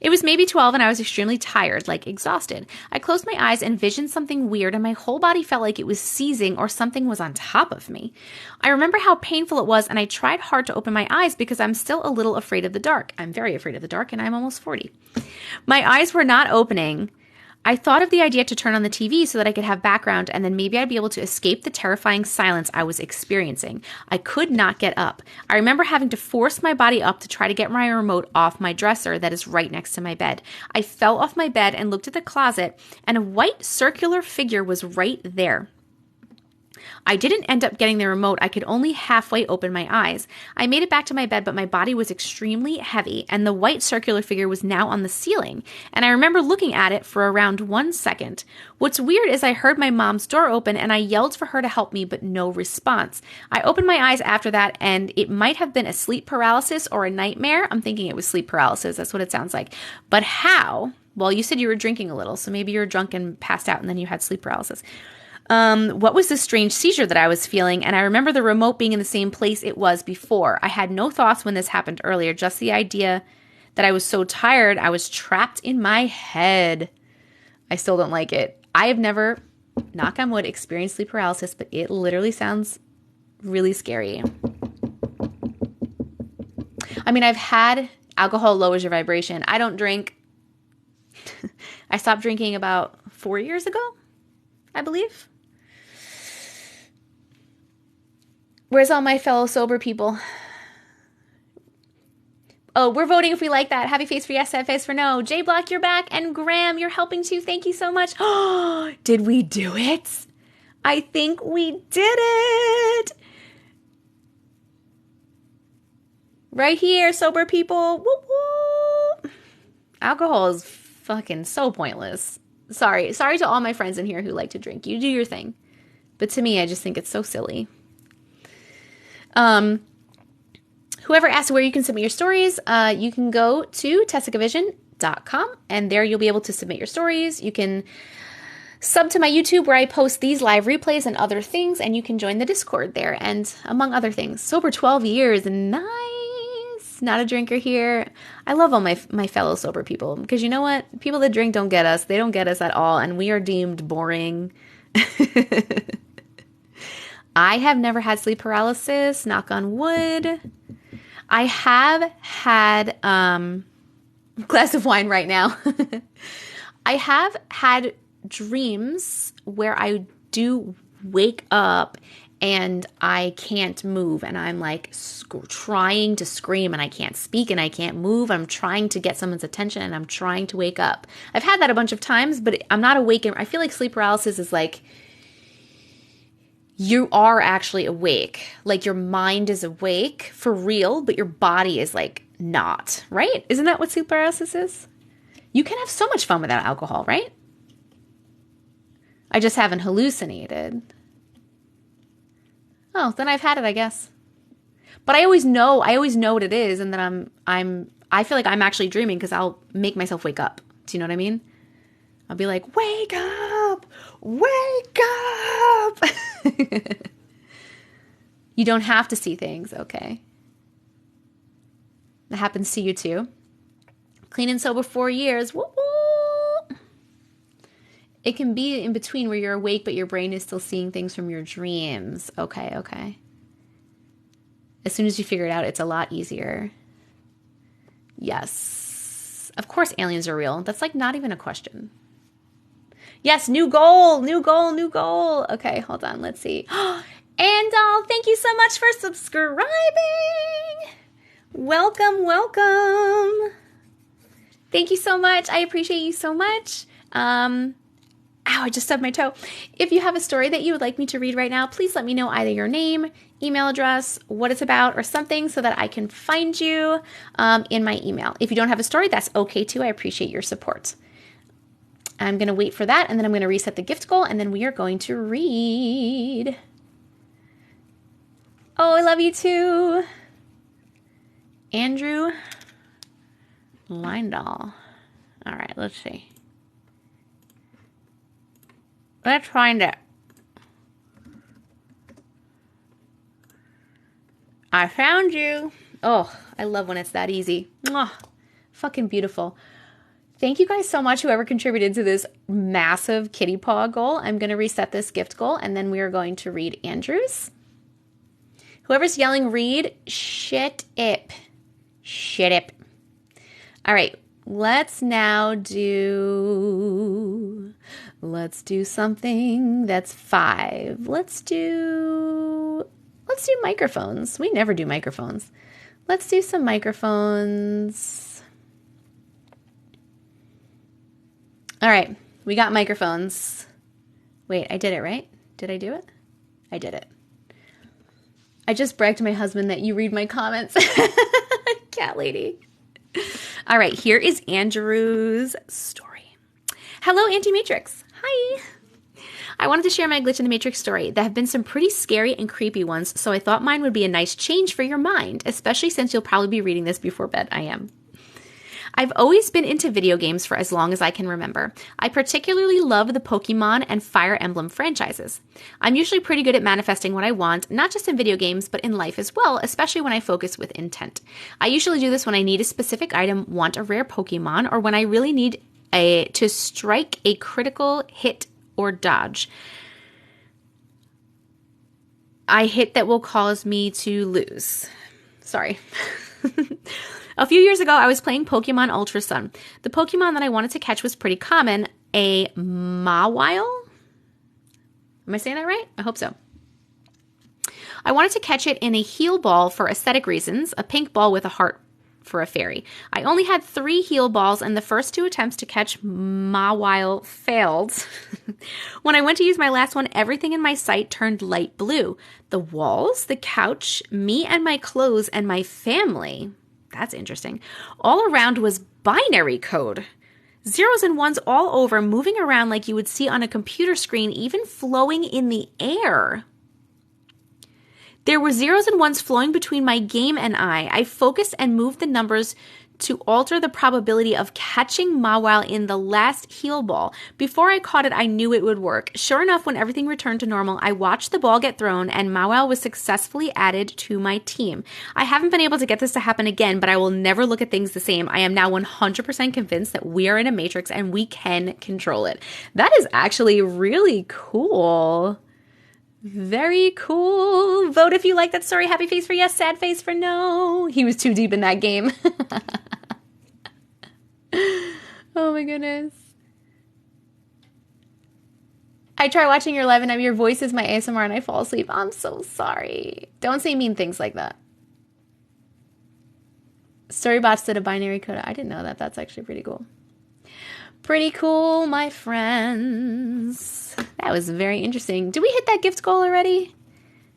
It was maybe 12 and I was extremely tired, like exhausted. I closed my eyes and visioned something weird and my whole body felt like it was seizing or something was on top of me. I remember how painful it was and I tried hard to open my eyes because I'm still a little afraid of the dark. I'm very afraid of the dark and I'm almost 40. My eyes were not opening. I thought of the idea to turn on the TV so that I could have background and then maybe I'd be able to escape the terrifying silence I was experiencing. I could not get up. I remember having to force my body up to try to get my remote off my dresser that is right next to my bed. I fell off my bed and looked at the closet and a white circular figure was right there. I didn't end up getting the remote. I could only halfway open my eyes. I made it back to my bed, but my body was extremely heavy, and the white circular figure was now on the ceiling, and I remember looking at it for around 1 second. What's weird is I heard my mom's door open, and I yelled for her to help me, but no response. I opened my eyes after that, and it might have been a sleep paralysis or a nightmare. I'm thinking it was sleep paralysis. That's what it sounds like. But how? Well, you said you were drinking a little, so maybe you were drunk and passed out and then you had sleep paralysis. What was this strange seizure that I was feeling? And I remember the remote being in the same place it was before. I had no thoughts when this happened earlier, just the idea that I was so tired, I was trapped in my head. I still don't like it. I have never, knock on wood, experienced sleep paralysis, but it literally sounds really scary. I mean, I've had alcohol lowers your vibration. I don't drink. I stopped drinking about 4 years ago, I believe. Where's all my fellow sober people? Oh, we're voting if we like that. Happy face for yes, sad face for no. J Block, you're back. And Graham, you're helping too. Thank you so much. Oh, did we do it? I think we did it. Right here, sober people. Whoop, whoop. Alcohol is fucking so pointless. Sorry to all my friends in here who like to drink. You do your thing. But to me, I just think it's so silly. Whoever asked where you can submit your stories, you can go to TessicaVision.com, and there you'll be able to submit your stories. You can sub to my YouTube where I post these live replays and other things, and you can join the Discord there, and among other things. Sober 12 years, nice. Not a drinker here. I love all my fellow sober people, because you know what? People that drink don't get us. They don't get us at all, and we are deemed boring. I have never had sleep paralysis, knock on wood. I have had glass of wine right now. I have had dreams where I do wake up and I can't move, and I'm like trying to scream, and I can't speak, and I can't move. I'm trying to get someone's attention, and I'm trying to wake up. I've had that a bunch of times, but I'm not awake. I feel like sleep paralysis is like you are actually awake. Like your mind is awake for real, but your body is like not, right? Isn't that what sleep paralysis is? You can have so much fun without alcohol, right? I just haven't hallucinated. Oh, then I've had it, I guess. But I always know what it is, and then I feel like I'm actually dreaming because I'll make myself wake up. Do you know what I mean? I'll be like, wake up! Wake up! You don't have to see things, okay? That happens to you too. Clean and sober 4 years. Woo woo! It can be in between where you're awake, but your brain is still seeing things from your dreams. Okay. As soon as you figure it out, it's a lot easier. Yes. Of course aliens are real. That's like not even a question. Yes, new goal. Okay, hold on. Let's see. Andal, thank you so much for subscribing. Welcome. Thank you so much. I appreciate you so much. Ow, I just stubbed my toe. If you have a story that you would like me to read right now, please let me know either your name, email address, what it's about, or something so that I can find you in my email. If you don't have a story, that's okay too. I appreciate your support. I'm going to wait for that, and then I'm going to reset the gift goal, and then we are going to read. Oh, I love you too. Andrew Lindahl. All right, let's see. Let's find it. I found you. Oh, I love when it's that easy. Mwah. Fucking beautiful. Thank you guys so much, whoever contributed to this massive kitty paw goal. I'm going to reset this gift goal, and then we are going to read Andrew's. Whoever's yelling read, shit it. All right, let's do something that's 5. Let's do microphones. We never do microphones. Let's do some microphones. All right, we got microphones. Wait, I did it, right? Did I do it? I did it. I just bragged to my husband that you read my comments. Cat lady. All right, here is Andrew's story. Hello, Auntie Matrix. Hi. I wanted to share my glitch in the Matrix story. There have been some pretty scary and creepy ones, so I thought mine would be a nice change for your mind, especially since you'll probably be reading this before bed. I am. I've always been into video games for as long as I can remember. I particularly love the Pokemon and Fire Emblem franchises. I'm usually pretty good at manifesting what I want, not just in video games, but in life as well, especially when I focus with intent. I usually do this when I need a specific item, want a rare Pokemon, or when I really need to strike a critical hit or dodge. I hit that will cause me to lose. Sorry. A few years ago, I was playing Pokemon Ultra Sun. The Pokemon that I wanted to catch was pretty common, a Mawile? Am I saying that right? I hope so. I wanted to catch it in a heal ball for aesthetic reasons, a pink ball with a heart for a fairy. I only had 3 heal balls, and the first 2 attempts to catch Mawile failed. When I went to use my last one, everything in my sight turned light blue. The walls, the couch, me and my clothes, and my family. That's interesting. All around was binary code. Zeros and ones all over, moving around like you would see on a computer screen, even flowing in the air. There were zeros and ones flowing between my game and I. I focused and moved the numbers to alter the probability of catching Mawile in the last heal ball. Before I caught it, I knew it would work. Sure enough, when everything returned to normal, I watched the ball get thrown and Mawile was successfully added to my team. I haven't been able to get this to happen again, but I will never look at things the same. I am now 100% convinced that we are in a matrix and we can control it. That is actually really cool. Very cool. Vote if you like that story. Happy face for yes, sad face for no. He was too deep in that game. Oh my goodness. I try watching your live and your voice is my ASMR and I fall asleep. I'm so sorry. Don't say mean things like that. Storybots did a binary code. I didn't know that. That's actually pretty cool. Pretty cool, my friends. That was very interesting. Did we hit that gift goal already?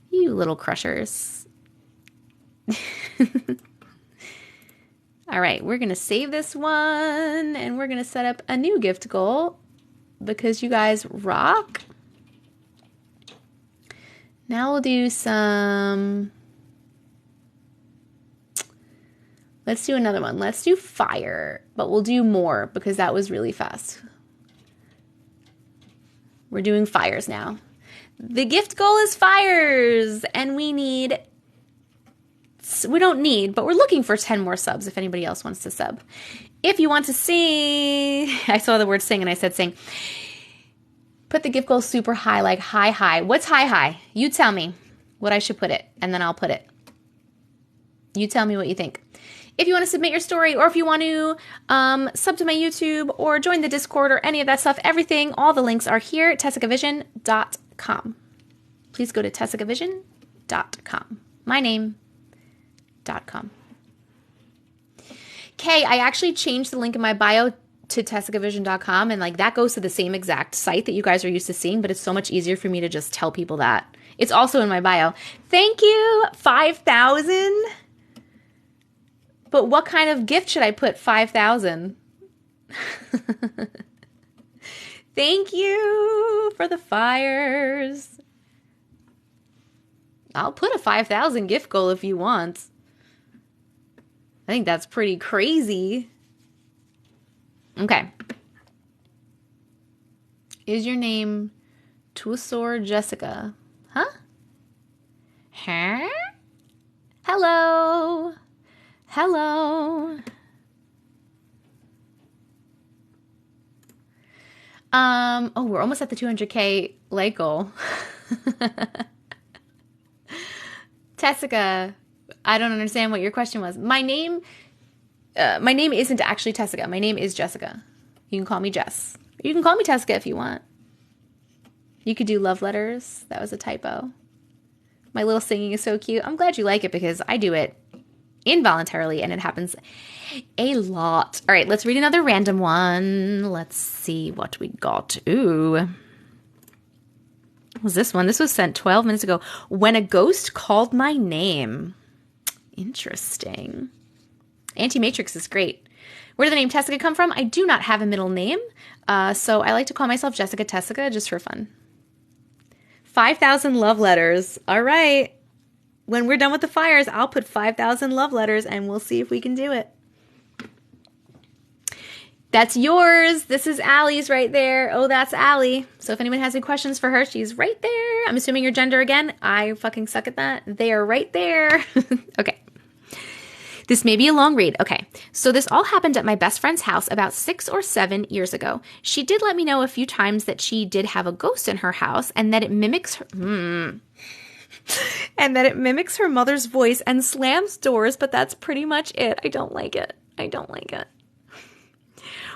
You little crushers. All right, we're going to save this one and we're going to set up a new gift goal because you guys rock. Now we'll do some... Let's do another one. Let's do fire, but we'll do more because that was really fast. We're doing fires now. The gift goal is fires, and we don't need, but we're looking for 10 more subs if anybody else wants to sub. If you want to sing, I saw the word sing and I said sing. Put the gift goal super high, like high. What's high? You tell me what I should put it, and then I'll put it. You tell me what you think. If you want to submit your story or if you want to sub to my YouTube or join the Discord or any of that stuff, everything, all the links are here at TessicaVision.com. Please go to TessicaVision.com. My name.com. Okay, I actually changed the link in my bio to TessicaVision.com and like that goes to the same exact site that you guys are used to seeing, but it's so much easier for me to just tell people that. It's also in my bio. Thank you, 5,000. But what kind of gift should I put 5,000? Thank you for the fires. I'll put a 5,000 gift goal if you want. I think that's pretty crazy. Okay. Is your name Tuasor Jessica? Huh? Hello. Hello. Oh, we're almost at the 200K like goal. Tessica, I don't understand what your question was. My name isn't actually Tessica. My name is Jessica. You can call me Jess. You can call me Tessica if you want. You could do love letters. That was a typo. My little singing is so cute. I'm glad you like it because I do it involuntarily and it happens a lot. All right, let's read another random one. Let's see what we got. Ooh. What was this one? This was sent 12 minutes ago. When a ghost called my name. Interesting. Auntie Matrix is great. Where did the name Tessica come from? I do not have a middle name, so I like to call myself Jessica Tessica just for fun. 5,000 love letters. All right. When we're done with the fires, I'll put 5,000 love letters and we'll see if we can do it. That's yours. This is Allie's right there. Oh, that's Allie. So if anyone has any questions for her, she's right there. I'm assuming your gender again. I fucking suck at that. They are right there. Okay. This may be a long read. Okay. So this all happened at my best friend's house about 6 or 7 years ago. She did let me know a few times that she did have a ghost in her house and that it mimics her... and that it mimics her mother's voice and slams doors, but that's pretty much it. I don't like it. I don't like it.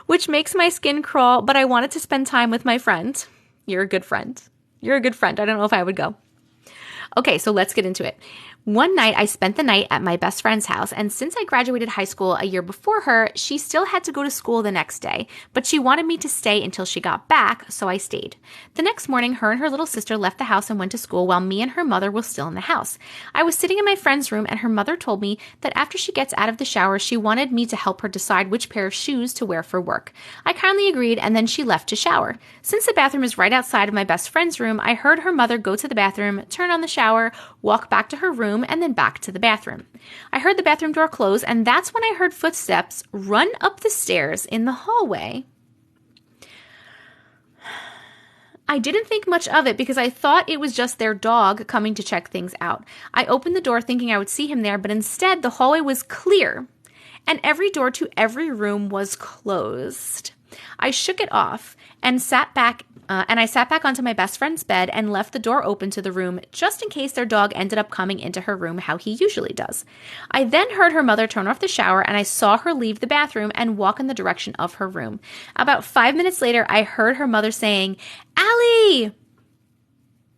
Which makes my skin crawl, but I wanted to spend time with my friend. You're a good friend. You're a good friend. I don't know if I would go. Okay, so let's get into it. One night, I spent the night at my best friend's house, and since I graduated high school a year before her, she still had to go to school the next day, but she wanted me to stay until she got back, so I stayed. The next morning, her and her little sister left the house and went to school while me and her mother were still in the house. I was sitting in my friend's room, and her mother told me that after she gets out of the shower, she wanted me to help her decide which pair of shoes to wear for work. I kindly agreed, and then she left to shower. Since the bathroom is right outside of my best friend's room, I heard her mother go to the bathroom, turn on the shower, walk back to her room, and then back to the bathroom. I heard the bathroom door close, and that's when I heard footsteps run up the stairs in the hallway. I didn't think much of it because I thought it was just their dog coming to check things out. I opened the door thinking I would see him there, but instead the hallway was clear, and every door to every room was closed. I shook it off and sat back onto my best friend's bed and left the door open to the room just in case their dog ended up coming into her room how he usually does. I then heard her mother turn off the shower and I saw her leave the bathroom and walk in the direction of her room. About 5 minutes later, I heard her mother saying, "Allie!"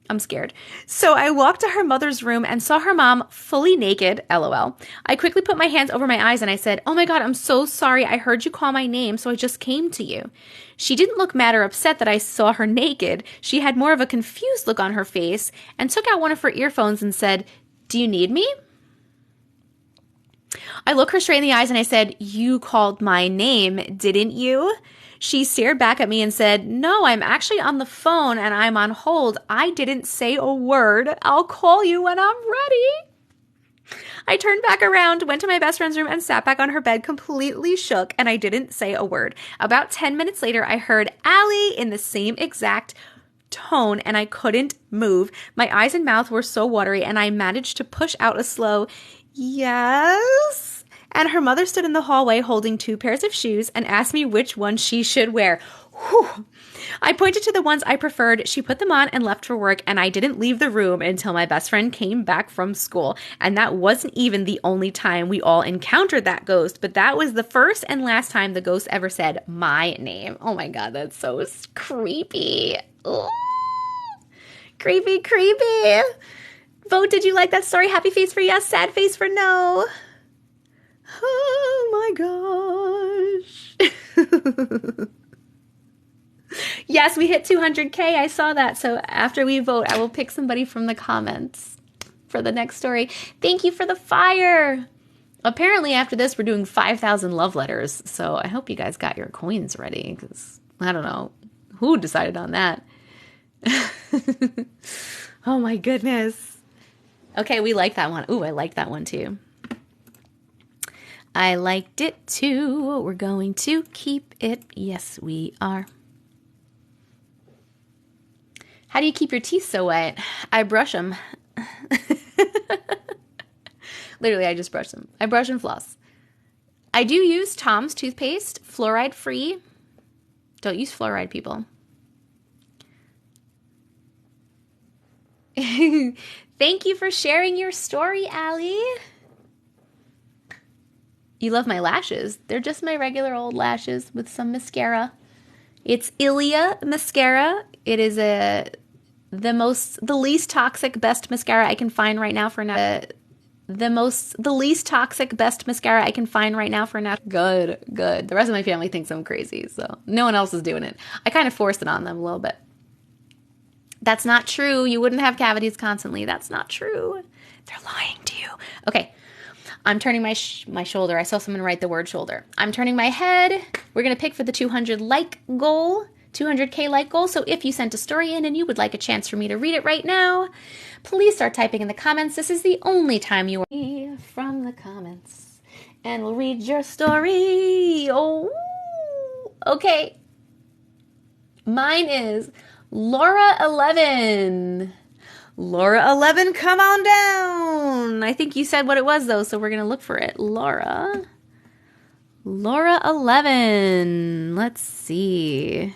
I'm scared. So I walked to her mother's room and saw her mom fully naked, LOL. I quickly put my hands over my eyes and I said, "Oh my God, I'm so sorry. I heard you call my name, so I just came to you." She didn't look mad or upset that I saw her naked. She had more of a confused look on her face and took out one of her earphones and said, "Do you need me?" I looked her straight in the eyes and I said, "You called my name, didn't you?" She stared back at me and said, "No, I'm actually on the phone and I'm on hold. I didn't say a word. I'll call you when I'm ready." I turned back around, went to my best friend's room and sat back on her bed completely shook, and I didn't say a word. About 10 minutes later, I heard "Allie" in the same exact tone and I couldn't move. My eyes and mouth were so watery and I managed to push out a slow "Yes." And her mother stood in the hallway holding 2 pairs of shoes and asked me which one she should wear. Whew. I pointed to the ones I preferred. She put them on and left for work, and I didn't leave the room until my best friend came back from school. And that wasn't even the only time we all encountered that ghost, but that was the first and last time the ghost ever said my name. Oh my God, that's so creepy. Ugh. Creepy, creepy. Vote, did you like that story? Happy face for yes, sad face for no. Oh my gosh. Yes, we hit 200K. I saw that. So after we vote, I will pick somebody from the comments for the next story. Thank you for the fire. Apparently after this, we're doing 5,000 love letters. So I hope you guys got your coins ready because I don't know who decided on that. Oh my goodness. Okay, we like that one. Ooh, I like that one too. I liked it too. We're going to keep it. Yes, we are. How do you keep your teeth so white? I brush them. Literally, I just brush them. I brush and floss. I do use Tom's toothpaste, fluoride free. Don't use fluoride, people. Thank you for sharing your story, Allie. You love my lashes. They're just my regular old lashes with some mascara. It's Ilia mascara. It is the least toxic, best mascara I can find right now for now. The least toxic, best mascara I can find right now for now. Good. The rest of my family thinks I'm crazy, so no one else is doing it. I kind of forced it on them a little bit. That's not true. You wouldn't have cavities constantly. That's not true. They're lying to you. Okay. I'm turning my shoulder. I saw someone write the word shoulder. I'm turning my head. We're going to pick for the 200 like goal, 200K like goal. So if you sent a story in and you would like a chance for me to read it right now, please start typing in the comments. This is the only time you are from the comments, and we'll read your story. Oh, okay. Mine is Laura 11. Laura 11, come on down. I think you said what it was, though, so we're going to look for it. Laura 11. Let's see.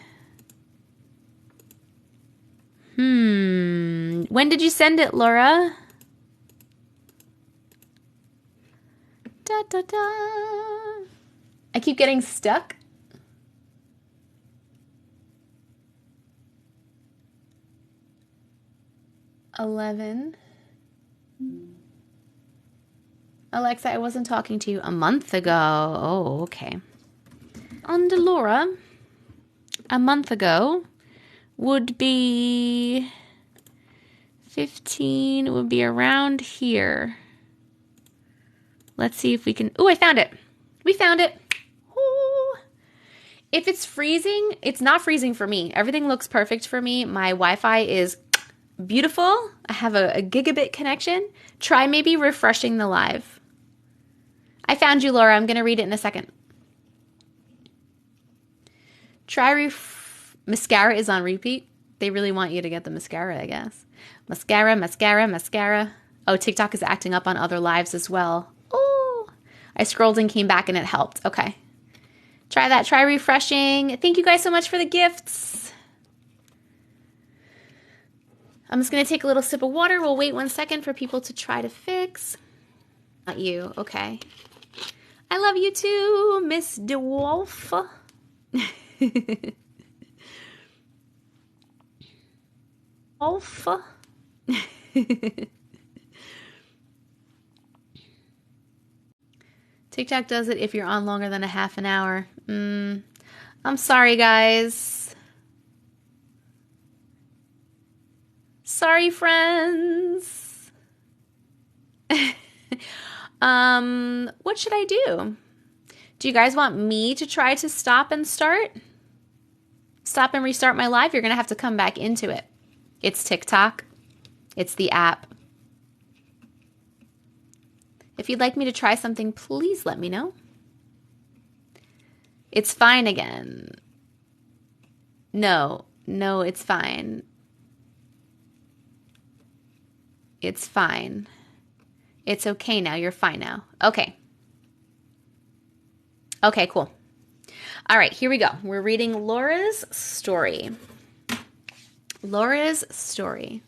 When did you send it, Laura? Da, da, da. I keep getting stuck. Alexa, I wasn't talking to you a month ago. Oh, okay. Under Laura, a month ago would be 15. It would be around here. Let's see if we can. Oh, I found it. We found it. Ooh. If it's freezing, it's not freezing for me. Everything looks perfect for me. My Wi-Fi is beautiful. I have a gigabit connection. Try maybe refreshing the live. I found you, Laura. I'm going to read it in a second. Try mascara is on repeat. They really want you to get the mascara, I guess. Mascara, mascara, mascara. Oh, TikTok is acting up on other lives as well. Oh, I scrolled and came back and it helped. Okay. Try that. Try refreshing. Thank you guys so much for the gifts. I'm just going to take a little sip of water. We'll wait 1 second for people to try to fix. Not you. Okay. I love you too, Miss DeWolf. Wolf. TikTok does it if you're on longer than a half an hour. I'm sorry, guys. Sorry, friends. What should I do? Do you guys want me to try to stop and start? Stop and restart my live? You're going to have to come back into it. It's TikTok. It's the app. If you'd like me to try something, please let me know. It's fine again. No, it's fine. It's fine. It's okay now. You're fine now. Okay. Okay, cool. All right, here we go. We're reading Laura's story. Laura's story.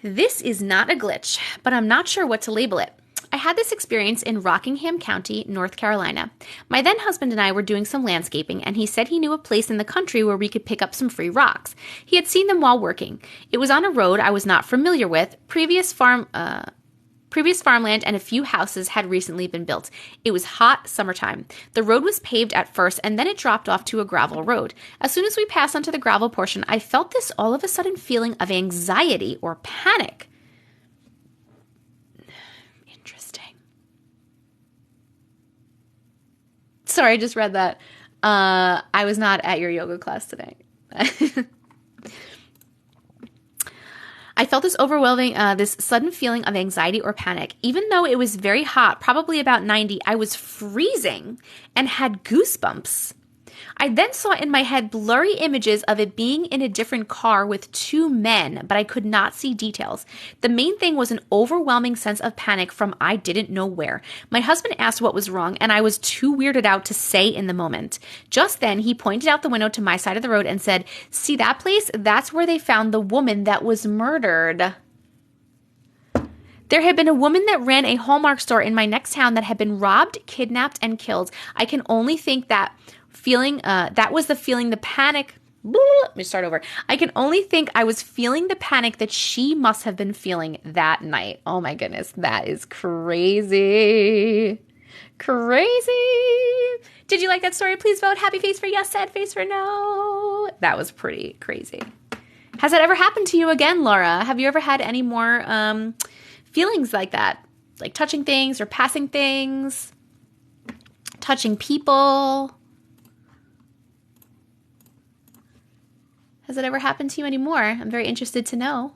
This is not a glitch, but I'm not sure what to label it. I had this experience in Rockingham County, North Carolina. My then husband and I were doing some landscaping, and he said he knew a place in the country where we could pick up some free rocks. He had seen them while working. It was on a road I was not familiar with. Previous farmland and a few houses had recently been built. It was hot summertime. The road was paved at first, and then it dropped off to a gravel road. As soon as we passed onto the gravel portion, I felt this all of a sudden feeling of anxiety or panic. Interesting. Sorry, I just read that. I was not at your yoga class today. I felt this overwhelming, this sudden feeling of anxiety or panic. Even though it was very hot, probably about 90, I was freezing and had goosebumps. I then saw in my head blurry images of it being in a different car with two men, but I could not see details. The main thing was an overwhelming sense of panic from I didn't know where. My husband asked what was wrong, and I was too weirded out to say in the moment. Just then, he pointed out the window to my side of the road and said, "See that place? That's where they found the woman that was murdered." There had been a woman that ran a Hallmark store in my next town that had been robbed, kidnapped, and killed. I can only think that that was the feeling, the panic. Let me start over. I can only think I was feeling the panic that she must have been feeling that night. Oh my goodness, that is crazy. Crazy. Did you like that story? Please vote happy face for yes, sad face for no. That was pretty crazy. Has that ever happened to you again, Laura? Have you ever had any more feelings like that? Like touching things or passing things? Touching people? Has it ever happened to you anymore? I'm very interested to know.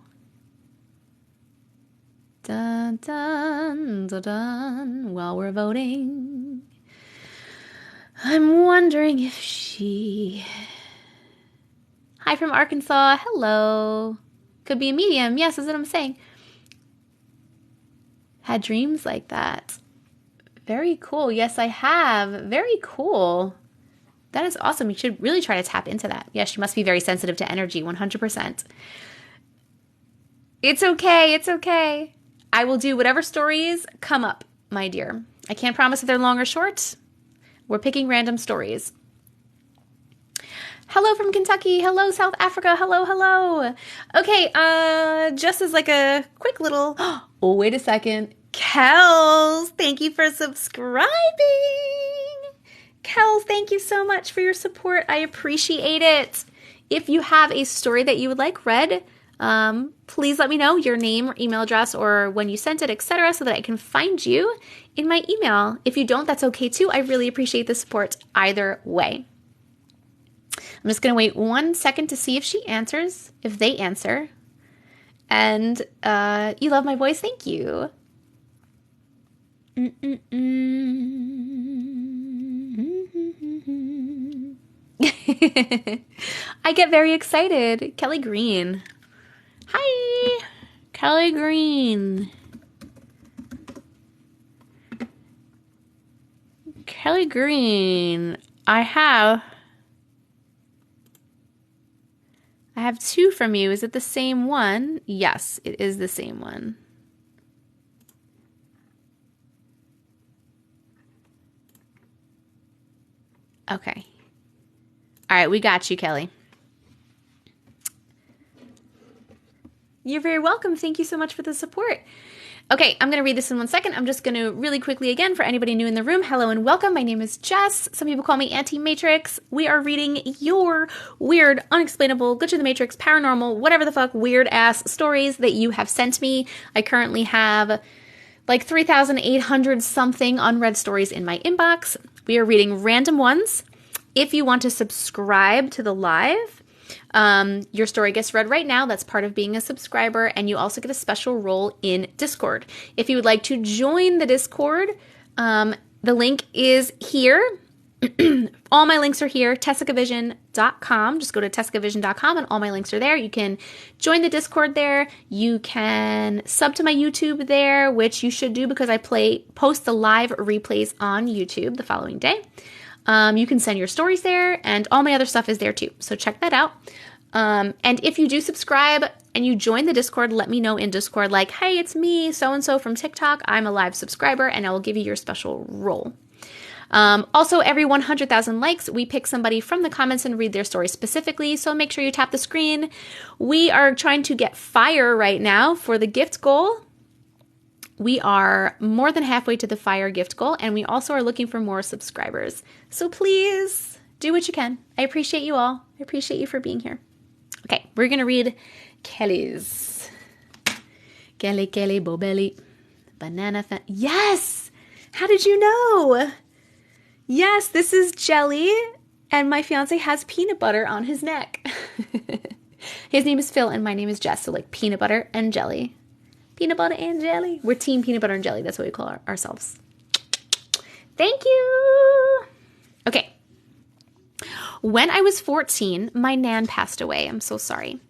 Dun, dun, dun, dun. While we're voting, I'm wondering if she... Hi from Arkansas. Hello. Could be a medium. Yes, that's what I'm saying. Had dreams like that. Very cool. Yes, I have. Very cool. That is awesome. You should really try to tap into that. Yes, you must be very sensitive to energy, 100%. It's okay. It's okay. I will do whatever stories come up, my dear. I can't promise if they're long or short. We're picking random stories. Hello from Kentucky. Hello, South Africa. Hello, hello. Okay, just as like a quick little... Oh, wait a second. Kels, thank you for subscribing. Kels, thank you so much for your support. I appreciate it. If you have a story that you would like read, please let me know your name or email address or when you sent it, etc., so that I can find you in my email. If you don't, that's okay too. I really appreciate the support either way. I'm just going to wait 1 second to see if she answers, if they answer. And you love my voice. Thank you. I get very excited. Kelly Green. Hi, Kelly Green. Kelly Green. I have 2 from you. Is it the same one? Yes, it is the same one. Okay. All right, we got you, Kelly. You're very welcome. Thank you so much for the support. Okay, I'm going to read this in 1 second. I'm just going to really quickly again, for anybody new in the room, hello and welcome. My name is Jess. Some people call me Auntie Matrix. We are reading your weird, unexplainable, glitch in the matrix, paranormal, whatever the fuck, weird ass stories that you have sent me. I currently have like 3,800 something unread stories in my inbox. We are reading random ones. If you want to subscribe to the live, your story gets read right now. That's part of being a subscriber. And you also get a special role in Discord. If you would like to join the Discord, the link is here. All my links are here, TessicaVision.com. Just go to TessicaVision.com and all my links are there. You can join the Discord there. You can sub to my YouTube there, which you should do because I post the live replays on YouTube the following day. You can send your stories there, and all my other stuff is there too. So check that out. And if you do subscribe and you join the Discord, let me know in Discord, like, hey, it's me, so-and-so from TikTok. I'm a live subscriber, and I will give you your special role. Also, every 100,000 likes, we pick somebody from the comments and read their story specifically. So make sure you tap the screen. We are trying to get fire right now for the gift goal. We are more than halfway to the fire gift goal, and we also are looking for more subscribers. So please do what you can. I appreciate you all. I appreciate you for being here. Okay, we're going to read Kelly's. Kelly, Bobelli, banana. Yes! How did you know? Yes, this is Jelly, and my fiance has peanut butter on his neck. His name is Phil, and my name is Jess, so like peanut butter and jelly. Peanut butter and jelly. We're team peanut butter and jelly. That's what we call ourselves. Thank you. Okay. When I was 14, my nan passed away. I'm so sorry.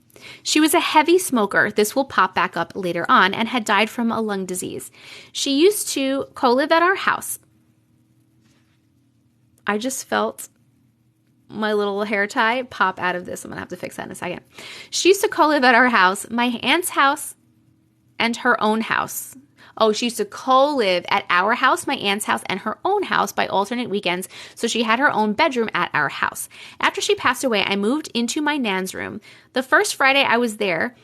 She was a heavy smoker. This will pop back up later on, and had died from a lung disease. She used to co-live at our house. I just felt my little hair tie pop out of this. I'm going to have to fix that in a second. She used to co-live at our house, my aunt's house, and her own house. Oh, she used to co-live at our house, my aunt's house, and her own house by alternate weekends, so she had her own bedroom at our house. After she passed away, I moved into my nan's room. The first Friday I was there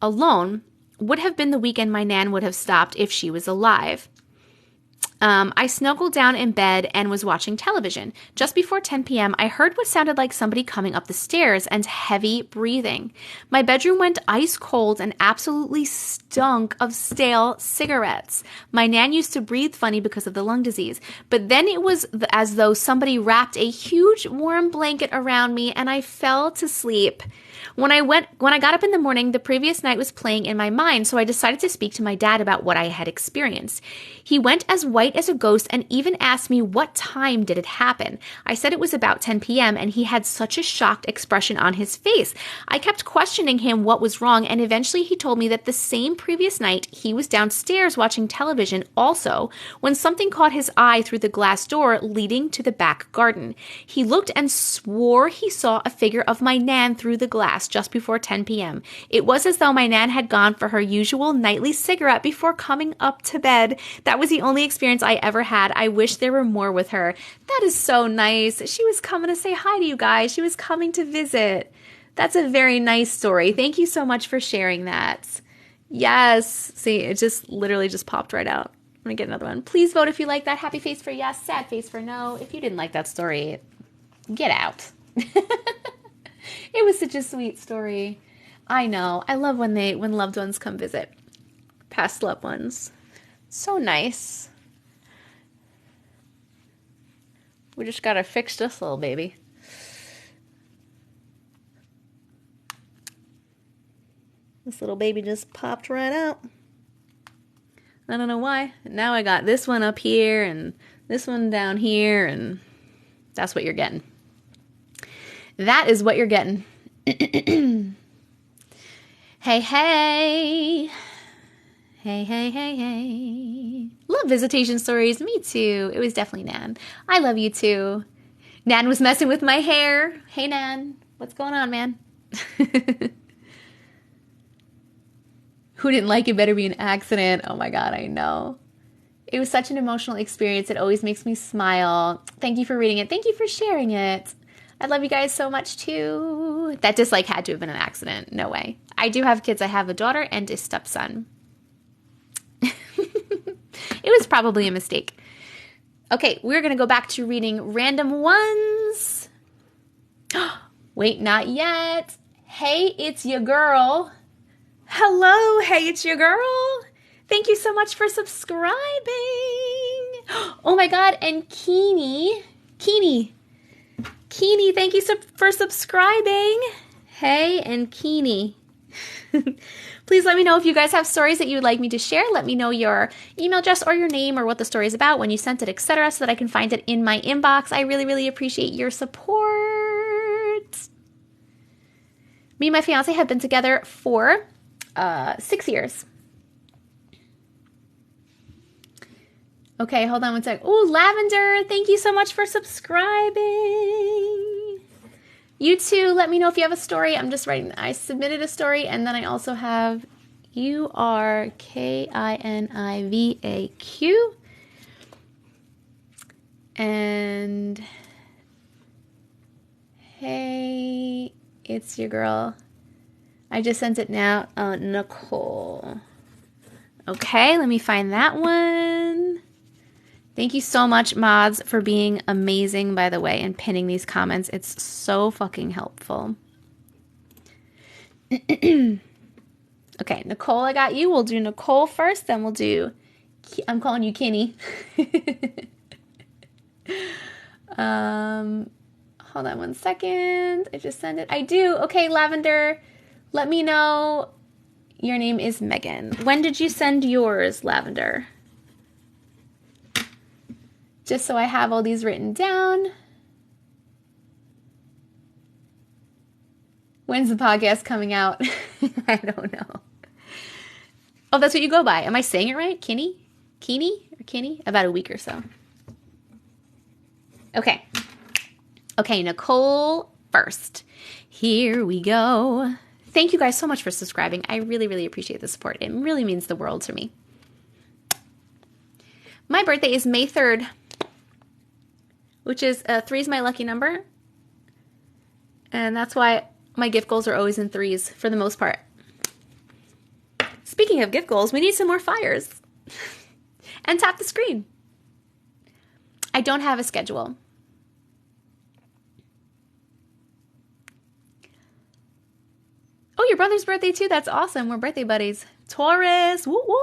alone would have been the weekend my nan would have stopped if she was alive. I snuggled down in bed and was watching television. Just before 10 p.m., I heard what sounded like somebody coming up the stairs and heavy breathing. My bedroom went ice cold and absolutely stunk of stale cigarettes. My nan used to breathe funny because of the lung disease, but then it was as though somebody wrapped a huge warm blanket around me and I fell to sleep. When I got up in the morning, the previous night was playing in my mind, so I decided to speak to my dad about what I had experienced. He went as white as a ghost and even asked me what time did it happen. I said it was about 10 p.m. and he had such a shocked expression on his face. I kept questioning him what was wrong, and eventually he told me that the same previous night he was downstairs watching television also when something caught his eye through the glass door leading to the back garden. He looked and swore he saw a figure of my nan through the glass just before 10 p.m. It was as though my nan had gone for her usual nightly cigarette before coming up to bed. That was the only experience I ever had. I wish there were more with her. That is so nice. She was coming to say hi to you guys. She was coming to visit. That's a very nice story. Thank you so much for sharing that. Yes. See, it just literally just popped right out. I'm going to get another one. Please vote if you like that. Happy face for yes, sad face for no. If you didn't like that story, get out. It was such a sweet story. I know. I love when loved ones come visit. Past loved ones. So nice. We just gotta fix this little baby. This little baby just popped right out. I don't know why. Now I got this one up here and this one down here, and that's what you're getting. That is what you're getting. Hey, hey. Hey, hey, hey, hey. Love visitation stories. Me too. It was definitely Nan. I love you too. Nan was messing with my hair. Hey, Nan. What's going on, man? Who didn't like it better be an accident? Oh my God, I know. It was such an emotional experience. It always makes me smile. Thank you for reading it. Thank you for sharing it. I love you guys so much too. That dislike had to have been an accident. No way. I do have kids. I have a daughter and a stepson. It was probably a mistake. Okay, we're going to go back to reading random ones. Wait, not yet. Hey, it's your girl. Hello, hey, it's your girl. Thank you so much for subscribing. Oh my God, and Keeney, thank you for subscribing. Hey, and Keeney. Please let me know if you guys have stories that you would like me to share. Let me know your email address or your name or what the story is about, when you sent it, etc., so that I can find it in my inbox. I really, really appreciate your support. Me and my fiance have been together for 6 years. Okay, hold on one sec. Oh, Lavender, thank you so much for subscribing. You too, let me know if you have a story. I'm just writing, I submitted a story, and then I also have URKINIVAQ. And hey, it's your girl. I just sent it now. Nicole. Okay, let me find that one. Thank you so much, mods, for being amazing, by the way, and pinning these comments. It's so fucking helpful. Okay, Nicole, I got you. We'll do Nicole first, then we'll do... I'm calling you Kenny. Hold on one second. I just sent it. I do. Okay, Lavender, let me know. Your name is Megan. When did you send yours, Lavender? Just so I have all these written down. When's the podcast coming out? I don't know. Oh, that's what you go by. Am I saying it right? Kinney? Keeney or Kinney? About a week or so. Okay. Okay, Nicole first. Here we go. Thank you guys so much for subscribing. I really, really appreciate the support. It really means the world to me. My birthday is May 3rd. Which is 3 is my lucky number. And that's why my gift goals are always in 3s for the most part. Speaking of gift goals, we need some more fires. And tap the screen. I don't have a schedule. Oh, your brother's birthday too? That's awesome. We're birthday buddies. Taurus. Woo woo.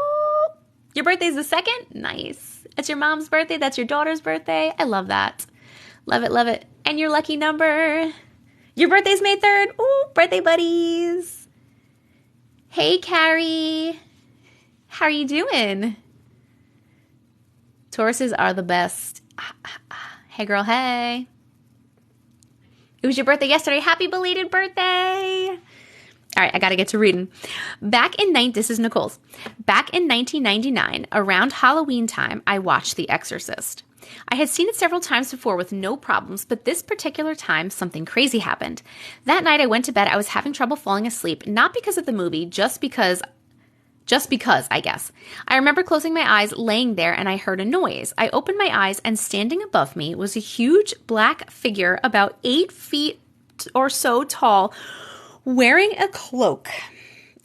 Your birthday's the 2nd? Nice. That's your mom's birthday. That's your daughter's birthday. I love that. Love it, love it. And your lucky number. Your birthday's May 3rd. Ooh, birthday buddies. Hey, Carrie. How are you doing? Tauruses are the best. Hey, girl, hey. It was your birthday yesterday. Happy belated birthday. All right, I got to get to reading. This is Nicole's. Back in 1999, around Halloween time, I watched The Exorcist. I had seen it several times before with no problems, but this particular time, something crazy happened. That night I went to bed, I was having trouble falling asleep, not because of the movie, just because, I guess. I remember closing my eyes, laying there, and I heard a noise. I opened my eyes, and standing above me was a huge black figure about 8 feet or so tall, wearing a cloak.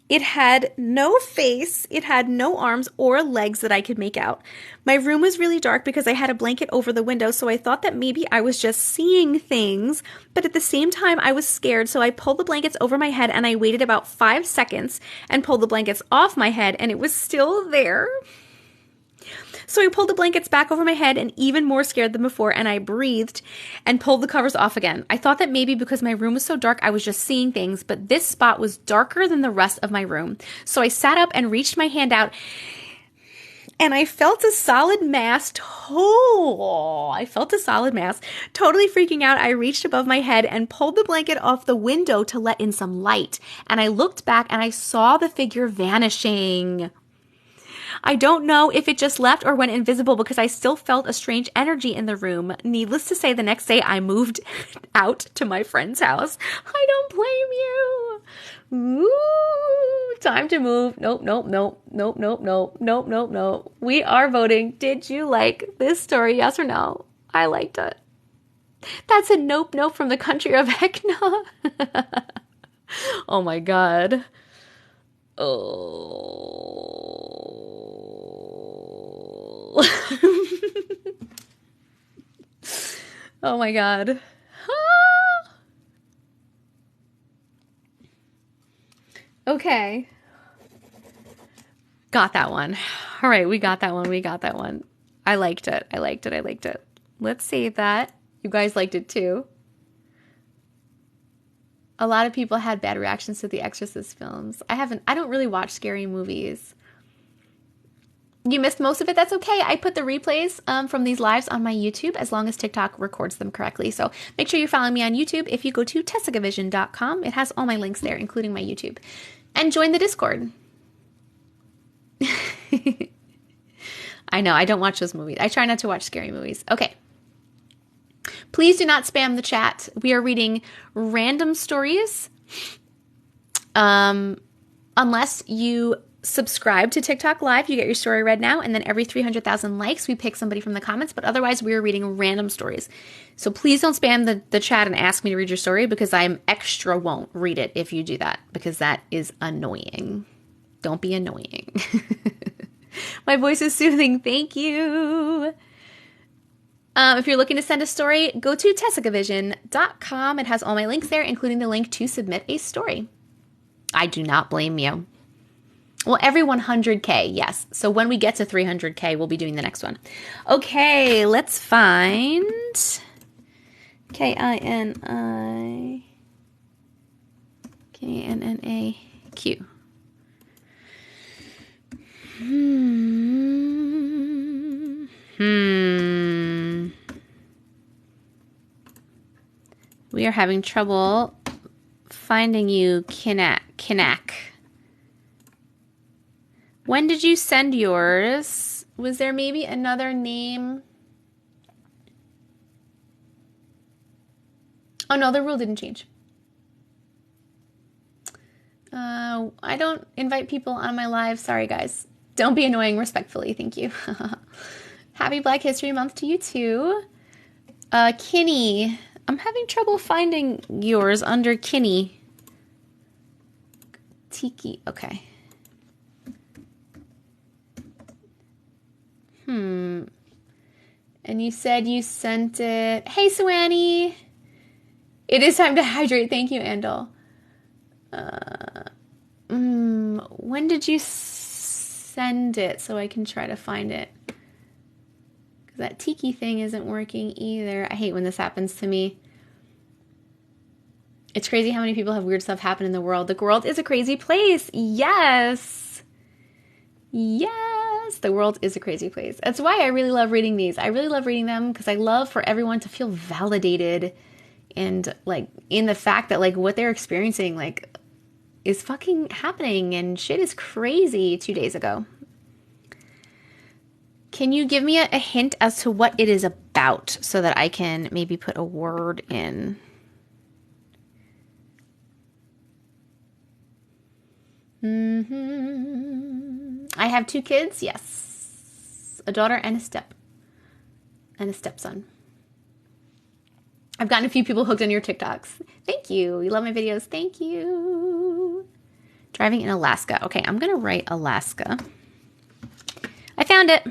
It had no face, it had no arms or legs that I could make out. My room was really dark because I had a blanket over the window, so I thought that maybe I was just seeing things, but at the same time I was scared, so I pulled the blankets over my head and I waited about 5 seconds and pulled the blankets off my head and it was still there. So I pulled the blankets back over my head and even more scared than before, and I breathed and pulled the covers off again. I thought that maybe because my room was so dark, I was just seeing things, but this spot was darker than the rest of my room. So I sat up and reached my hand out, and I felt a solid mass. Totally freaking out. I reached above my head and pulled the blanket off the window to let in some light. And I looked back and I saw the figure vanishing. I don't know if it just left or went invisible because I still felt a strange energy in the room. Needless to say, the next day I moved out to my friend's house. I don't blame you. Ooh, time to move. Nope. We are voting. Did you like this story? Yes or no? I liked it. That's a nope from the country of heck no. Oh my God. Oh. Oh my God. Okay. Got that one. All right, we got that one. I liked it. Let's save that. You guys liked it too. A lot of people had bad reactions to the Exorcist films. I don't really watch scary movies. You missed most of it. That's okay. I put the replays from these lives on my YouTube as long as TikTok records them correctly. So make sure you follow me on YouTube. If you go to TessicaVision.com, it has all my links there, including my YouTube. And join the Discord. I know, I don't watch those movies. I try not to watch scary movies. Okay. Please do not spam the chat. We are reading random stories. Unless you subscribe to TikTok Live, you get your story read now, and then every 300,000 likes, we pick somebody from the comments, but otherwise we are reading random stories. So please don't spam the chat and ask me to read your story because I'm extra won't read it if you do that, because that is annoying. Don't be annoying. My voice is soothing. Thank you. If you're looking to send a story, go to TessicaVision.com. It has all my links there, including the link to submit a story. I do not blame you. Well, every 100K, yes. So when we get to 300K, we'll be doing the next one. Okay, let's find K-I-N-I-K-N-N-A-Q. We are having trouble finding you, Kinak. When did you send yours? Was there maybe another name? Oh no, the rule didn't change. I don't invite people on my live. Sorry, guys. Don't be annoying, respectfully. Thank you. Happy Black History Month to you, too. Kinney. I'm having trouble finding yours under Kinney. Tiki. Okay. And you said you sent it. Hey, Swanee. It is time to hydrate. Thank you, Andal. When did you send it so I can try to find it? Because that tiki thing isn't working either. I hate when this happens to me. It's crazy how many people have weird stuff happen in the world. The world is a crazy place. Yes. Yes. The world is a crazy place. That's why I really love reading these. I really love reading them because I love for everyone to feel validated and like in the fact that like what they're experiencing like is fucking happening and shit is crazy 2 days ago. Can you give me a hint as to what it is about so that I can maybe put a word in? I have 2 kids. Yes. A daughter and a stepson. I've gotten a few people hooked on your TikToks. Thank you. You love my videos. Thank you. Driving in Alaska. Okay, I'm going to write Alaska. I found it.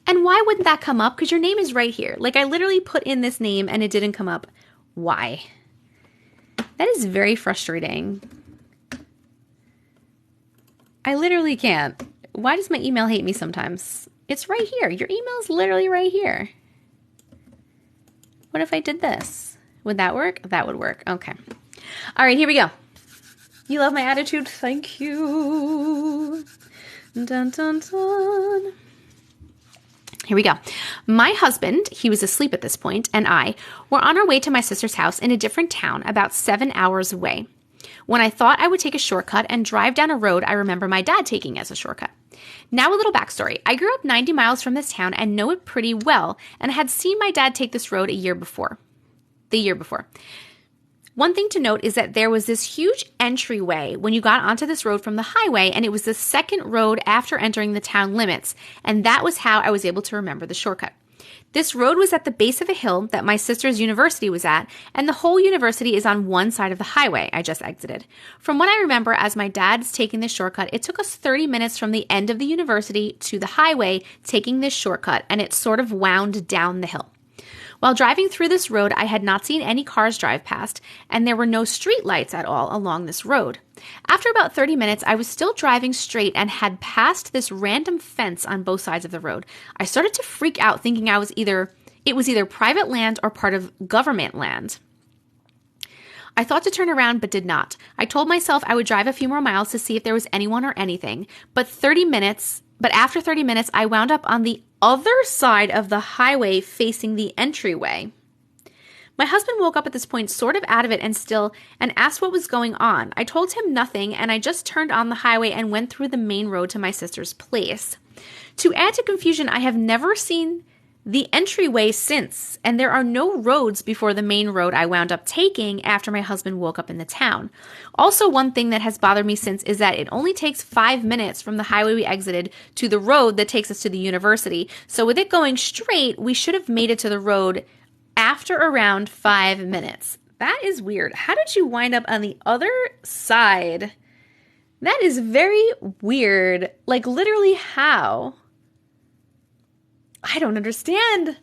And why wouldn't that come up? Because your name is right here. Like I literally put in this name and it didn't come up. Why? That is very frustrating. I literally can't. Why does my email hate me sometimes? It's right here. Your email is literally right here. What if I did this? Would that work? That would work. Okay. All right, here we go. You love my attitude? Thank you. Dun, dun, dun. Here we go. My husband, he was asleep at this point, and I were on our way to my sister's house in a different town about 7 hours away. When I thought I would take a shortcut and drive down a road I remember my dad taking as a shortcut. Now a little backstory. I grew up 90 miles from this town and know it pretty well and had seen my dad take this road the year before. One thing to note is that there was this huge entryway when you got onto this road from the highway, and it was the second road after entering the town limits, and that was how I was able to remember the shortcut. This road was at the base of a hill that my sister's university was at, and the whole university is on one side of the highway I just exited. From what I remember, as my dad's taking this shortcut, it took us 30 minutes from the end of the university to the highway taking this shortcut, and it sort of wound down the hill. While driving through this road, I had not seen any cars drive past, and there were no street lights at all along this road. After about 30 minutes, I was still driving straight and had passed this random fence on both sides of the road. I started to freak out, thinking it was either private land or part of government land. I thought to turn around, but did not. I told myself I would drive a few more miles to see if there was anyone or anything, but after 30 minutes, I wound up on the other side of the highway facing the entryway. My husband woke up at this point sort of out of it and asked what was going on. I told him nothing, and I just turned on the highway and went through the main road to my sister's place. To add to confusion, I have never seen the entryway since, and there are no roads before the main road I wound up taking after my husband woke up in the town. Also, one thing that has bothered me since is that it only takes 5 minutes from the highway we exited to the road that takes us to the university. So with it going straight, we should have made it to the road after around 5 minutes. That is weird. How did you wind up on the other side? That is very weird. Like literally how? I don't understand.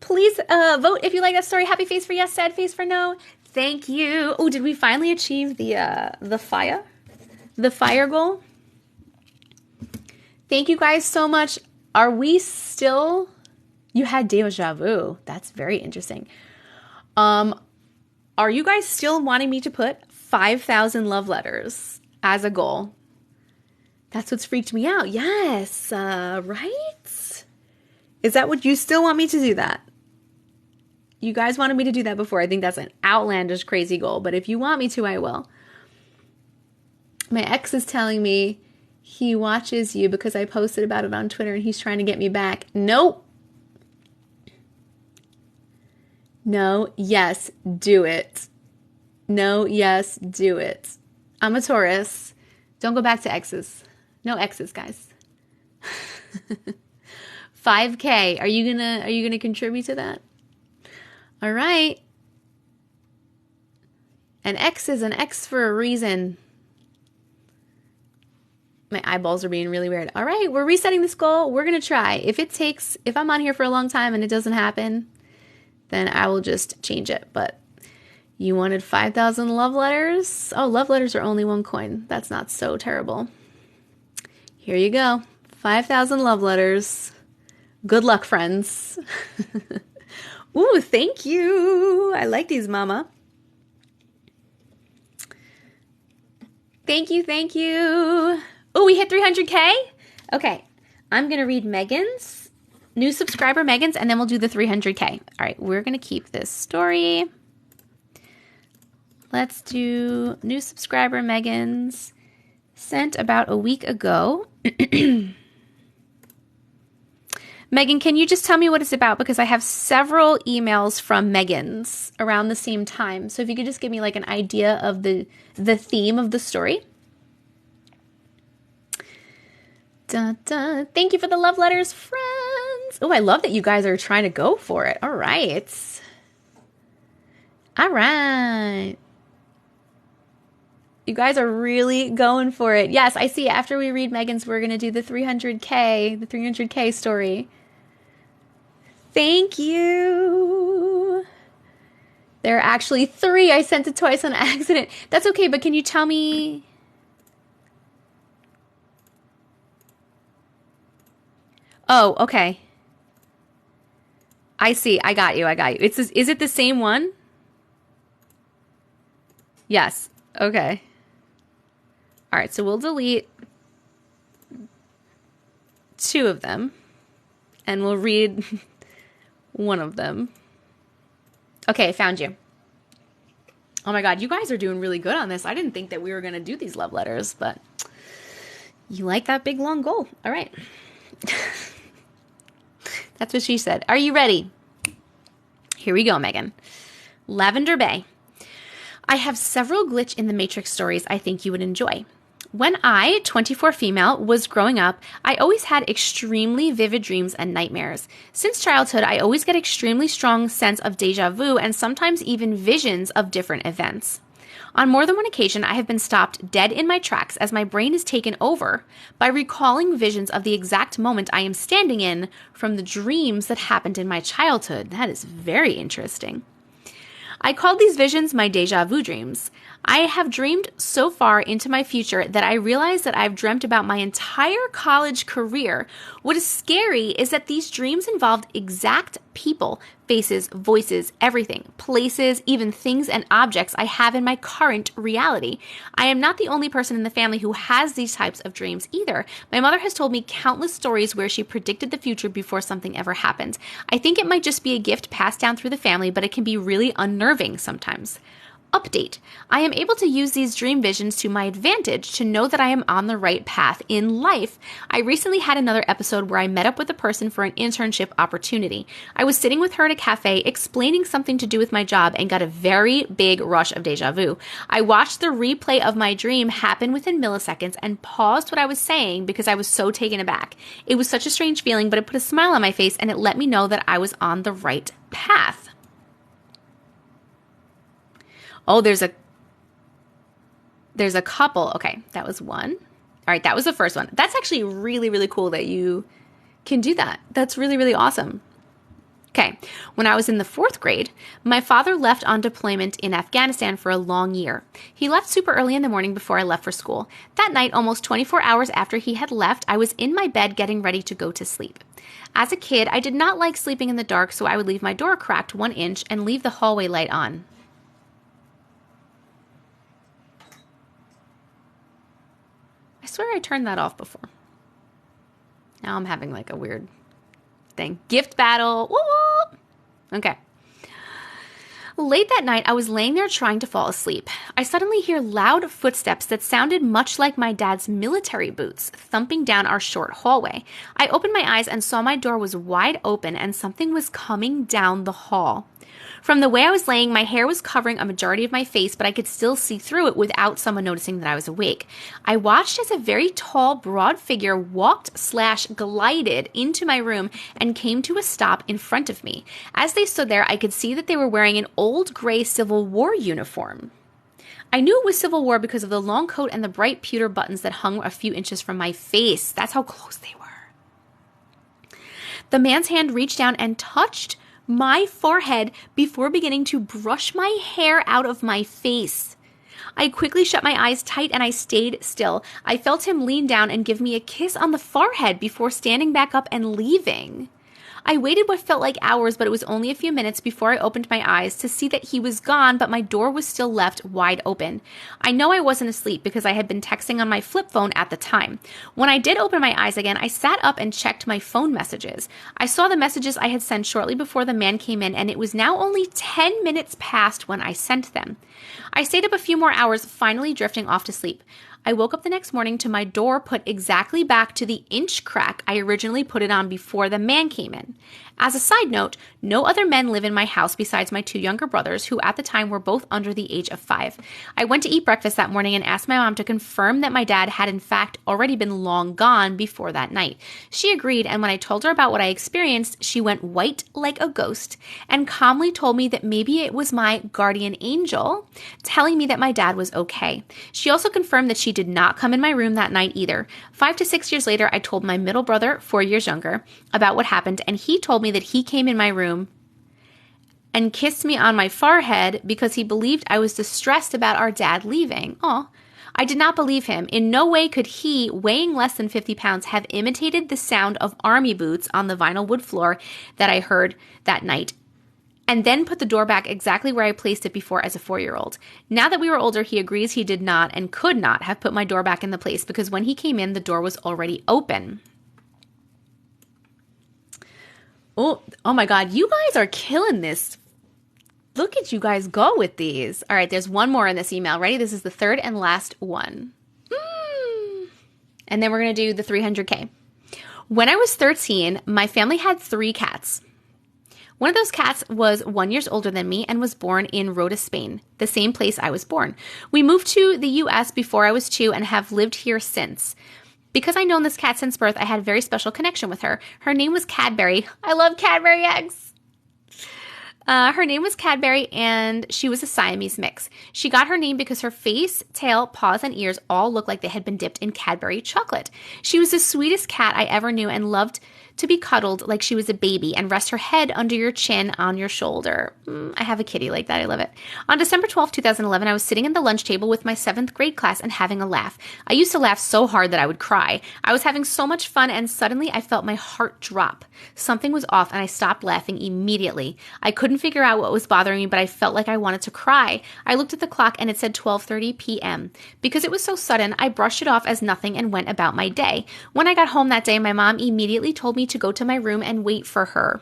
Please vote if you like that story. Happy face for yes, sad face for no. Thank you. Oh, did we finally achieve the fire goal? Thank you guys so much. Are we still? You had deja vu. That's very interesting. Are you guys still wanting me to put 5,000 love letters as a goal? That's what's freaked me out. Yes, right? Is that what you still want me to do that? You guys wanted me to do that before. I think that's an outlandish, crazy goal. But if you want me to, I will. My ex is telling me he watches you because I posted about it on Twitter and he's trying to get me back. Nope. No, yes, do it. No, yes, do it. I'm a Taurus. Don't go back to exes. No exes, guys. 5K. Are you gonna contribute to that? All right. An X is an X for a reason. My eyeballs are being really weird. All right, we're resetting this goal. We're going to try. If I'm on here for a long time and it doesn't happen, then I will just change it. But you wanted 5,000 love letters? Oh, love letters are only 1 coin. That's not so terrible. Here you go. 5,000 love letters. Good luck, friends. Ooh, thank you. I like these, Mama. Thank you, thank you. Oh, we hit 300K? Okay, I'm going to read Megan's, new subscriber Megan's, and then we'll do the 300K. All right, we're going to keep this story. Let's do new subscriber Megan's, sent about a week ago. Megan, can you just tell me what it's about? Because I have several emails from Megan's around the same time. So if you could just give me like an idea of the theme of the story. Dun, dun. Thank you for the love letters, friends. Oh, I love that you guys are trying to go for it. All right. All right. You guys are really going for it. Yes, I see. After we read Megan's, we're going to do the 300K story. Thank you. There are actually 3. I sent it twice on accident. That's okay, but can you tell me... Oh, okay. I see. I got you. Is it the same one? Yes. Okay. All right, so we'll delete 2 of them, and we'll read 1 of them. Okay, I found you. Oh my God, you guys are doing really good on this. I didn't think that we were going to do these love letters, but you like that big, long goal. All right. That's what she said. Are you ready? Here we go, Megan. Lavender Bay. I have several glitch in the Matrix stories I think you would enjoy. When I, 24 female, was growing up, I always had extremely vivid dreams and nightmares. Since childhood, I always get extremely strong sense of deja vu and sometimes even visions of different events. On more than one occasion, I have been stopped dead in my tracks as my brain is taken over by recalling visions of the exact moment I am standing in from the dreams that happened in my childhood. That is very interesting. I called these visions my deja vu dreams. I have dreamed so far into my future that I realize that I've dreamt about my entire college career. What is scary is that these dreams involved exact people, faces, voices, everything, places, even things and objects I have in my current reality. I am not the only person in the family who has these types of dreams either. My mother has told me countless stories where she predicted the future before something ever happened. I think it might just be a gift passed down through the family, but it can be really unnerving sometimes. Update. I am able to use these dream visions to my advantage to know that I am on the right path in life. I recently had another episode where I met up with a person for an internship opportunity. I was sitting with her at a cafe explaining something to do with my job and got a very big rush of deja vu. I watched the replay of my dream happen within milliseconds and paused what I was saying because I was so taken aback. It was such a strange feeling, but it put a smile on my face and it let me know that I was on the right path. Oh, there's a couple. Okay, that was one. All right, that was the first one. That's actually really, really cool that you can do that. That's really, really awesome. Okay, when I was in the 4th grade, my father left on deployment in Afghanistan for a long year. He left super early in the morning before I left for school. That night, almost 24 hours after he had left, I was in my bed getting ready to go to sleep. As a kid, I did not like sleeping in the dark, so I would leave my door cracked 1 inch and leave the hallway light on. I swear I turned that off before. Now I'm having like a weird thing. Gift battle. Woo! Okay. Late that night, I was laying there trying to fall asleep. I suddenly hear loud footsteps that sounded much like my dad's military boots thumping down our short hallway. I opened my eyes and saw my door was wide open and something was coming down the hall. From the way I was laying, my hair was covering a majority of my face, but I could still see through it without someone noticing that I was awake. I watched as a very tall, broad figure walked/glided into my room and came to a stop in front of me. As they stood there, I could see that they were wearing an old gray Civil War uniform. I knew it was Civil War because of the long coat and the bright pewter buttons that hung a few inches from my face. That's how close they were. The man's hand reached down and touched my forehead before beginning to brush my hair out of my face. I quickly shut my eyes tight and I stayed still. I felt him lean down and give me a kiss on the forehead before standing back up and leaving. I waited what felt like hours, but it was only a few minutes before I opened my eyes to see that he was gone, but my door was still left wide open. I know I wasn't asleep because I had been texting on my flip phone at the time. When I did open my eyes again, I sat up and checked my phone messages. I saw the messages I had sent shortly before the man came in, and it was now only 10 minutes past when I sent them. I stayed up a few more hours, finally drifting off to sleep. I woke up the next morning to my door put exactly back to the inch crack I originally put it on before the man came in. As a side note, no other men live in my house besides my 2 younger brothers, who at the time were both under the age of 5. I went to eat breakfast that morning and asked my mom to confirm that my dad had in fact already been long gone before that night. She agreed, and when I told her about what I experienced, she went white like a ghost and calmly told me that maybe it was my guardian angel telling me that my dad was okay. She also confirmed that she did not come in my room that night either. 5 to 6 years later, I told my middle brother, 4 years younger, about what happened, and he told me that he came in my room and kissed me on my forehead because he believed I was distressed about our dad leaving. Aw. I did not believe him. In no way could he, weighing less than 50 pounds, have imitated the sound of army boots on the vinyl wood floor that I heard that night, and then put the door back exactly where I placed it before as a 4-year-old. Now that we were older, he agrees he did not and could not have put my door back in the place because when he came in, the door was already open. Oh my God, you guys are killing this. Look at you guys go with these. All right, there's one more in this email. Ready? This is the third and last one. And then we're going to do the 300K. When I was 13, my family had 3 cats. One of those cats was 1 year older than me and was born in Rota, Spain, the same place I was born. We moved to the U.S. before I was 2 and have lived here since. Because I've known this cat since birth, I had a very special connection with her. Her name was Cadbury. I love Cadbury eggs. Her name was Cadbury, and she was a Siamese mix. She got her name because her face, tail, paws, and ears all looked like they had been dipped in Cadbury chocolate. She was the sweetest cat I ever knew and loved to be cuddled like she was a baby and rest her head under your chin on your shoulder. I have a kitty like that. I love it. On December 12, 2011, I was sitting at the lunch table with my 7th grade class and having a laugh. I used to laugh so hard that I would cry. I was having so much fun, and suddenly I felt my heart drop. Something was off, and I stopped laughing immediately. I couldn't figure out what was bothering me, but I felt like I wanted to cry. I looked at the clock, and it said 12:30 p.m. Because it was so sudden, I brushed it off as nothing and went about my day. When I got home that day, my mom immediately told me to go to my room and wait for her.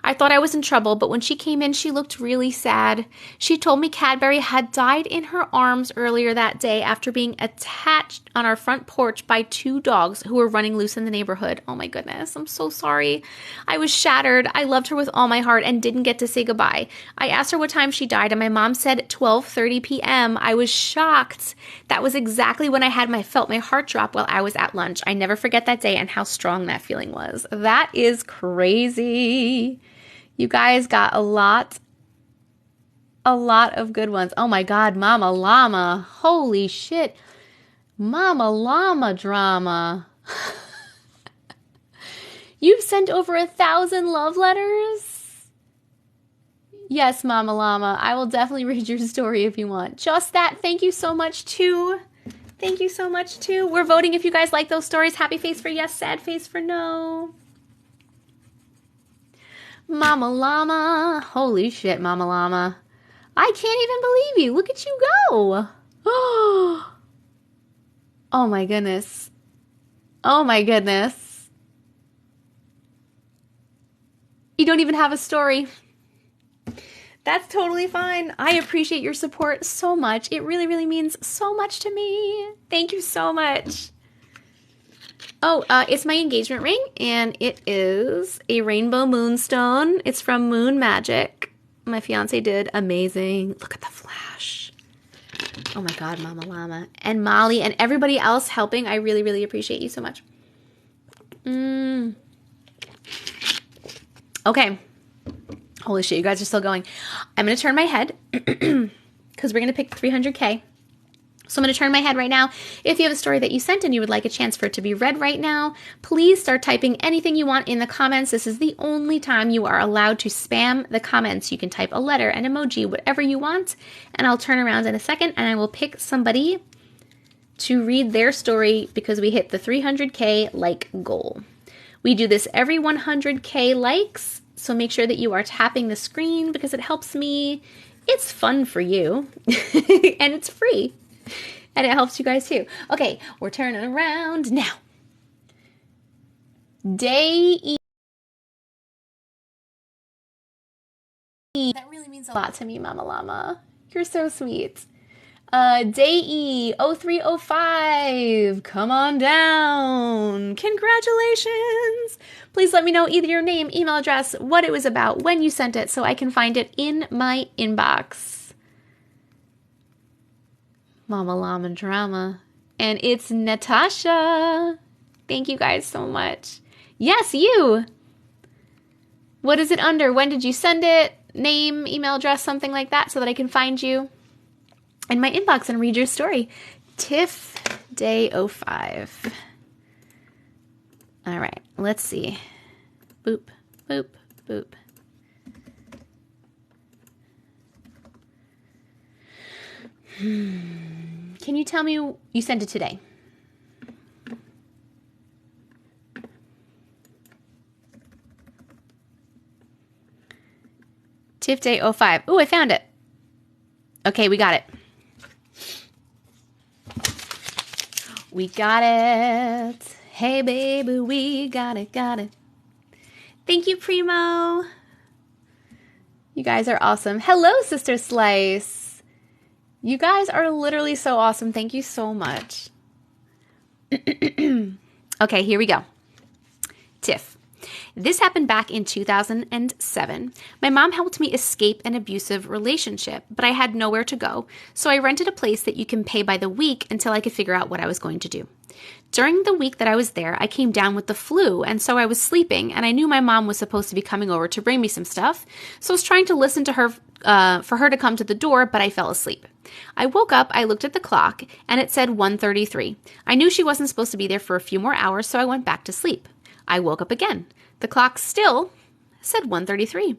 I thought I was in trouble, but when she came in, she looked really sad. She told me Cadbury had died in her arms earlier that day after being attacked on our front porch by 2 dogs who were running loose in the neighborhood. Oh my goodness, I'm so sorry. I was shattered. I loved her with all my heart and didn't get to say goodbye. I asked her what time she died, and my mom said 12:30 p.m. I was shocked. That was exactly when I felt my heart drop while I was at lunch. I never forget that day and how strong that feeling was. That is crazy. You guys got a lot of good ones. Oh my God, Mama Llama. Holy shit. Mama Llama drama. You've sent over 1,000 love letters? Yes, Mama Llama. I will definitely read your story if you want. Just that. Thank you so much, too. Thank you so much, too. We're voting if you guys like those stories. Happy face for yes, sad face for no. Mama Llama. Holy shit, Mama Llama. I can't even believe you. Look at you go. Oh my goodness. Oh my goodness. You don't even have a story. That's totally fine. I appreciate your support so much. It really, really means so much to me. Thank you so much. Oh, it's my engagement ring, and it is a rainbow moonstone. It's from Moon Magic. My fiance did amazing. Look at the flash. Oh my God, Mama Llama. And Molly and everybody else helping. I really, really appreciate you so much. Okay. Holy shit, you guys are still going. I'm going to turn my head because we're going to pick 300K. So I'm going to turn my head right now. If you have a story that you sent and you would like a chance for it to be read right now, please start typing anything you want in the comments. This is the only time you are allowed to spam the comments. You can type a letter, an emoji, whatever you want, and I'll turn around in a second and I will pick somebody to read their story because we hit the 300K like goal. We do this every 100K likes, so make sure that you are tapping the screen because it helps me. It's fun for you and it's free. And it helps you guys too. Okay, we're turning around now. Day E. That really means a lot to me, Mama Llama. You're so sweet. Day E 0305. Come on down. Congratulations. Please let me know either your name, email address, what it was about, when you sent it, so I can find it in my inbox. Mama Llama drama. And it's Natasha. Thank you guys so much. Yes, you. What is it under? When did you send it? Name, email address, something like that, so that I can find you in my inbox and read your story. Tiff Day 05. All right, let's see. Boop, boop, boop. Can you tell me you sent it today? Tiff Day 05. Oh, I found it. Okay, we got it. We got it. Hey, baby, we got it, got it. Thank you, Primo. You guys are awesome. Hello, Sister Slice. You guys are literally so awesome. Thank you so much. Okay, here we go. Tiff. This happened back in 2007. My mom helped me escape an abusive relationship, but I had nowhere to go, so I rented a place that you can pay by the week until I could figure out what I was going to do. During the week that I was there, I came down with the flu, and so I was sleeping, and I knew my mom was supposed to be coming over to bring me some stuff, so I was trying to listen to her for her to come to the door, but I fell asleep. I woke up, I looked at the clock, and it said 1:33. I knew she wasn't supposed to be there for a few more hours, so I went back to sleep. I woke up again. The clock still said 1:33.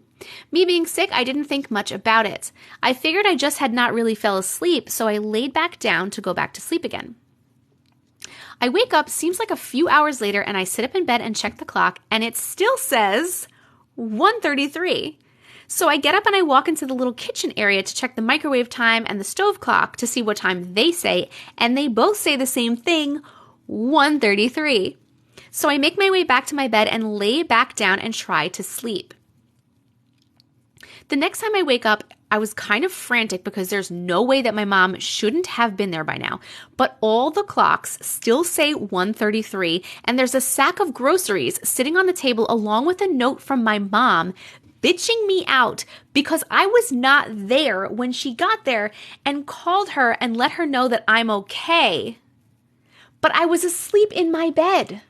Me being sick, I didn't think much about it. I figured I just had not really fell asleep, so I laid back down to go back to sleep again. I wake up, seems like a few hours later, and I sit up in bed and check the clock, and it still says 1:33. So I get up and I walk into the little kitchen area to check the microwave time and the stove clock to see what time they say, and they both say the same thing, 1:33. So I make my way back to my bed and lay back down and try to sleep. The next time I wake up, I was kind of frantic because there's no way that my mom shouldn't have been there by now. But all the clocks still say 1:33, and there's a sack of groceries sitting on the table along with a note from my mom bitching me out because I was not there when she got there, and called her and let her know that I'm okay. But I was asleep in my bed.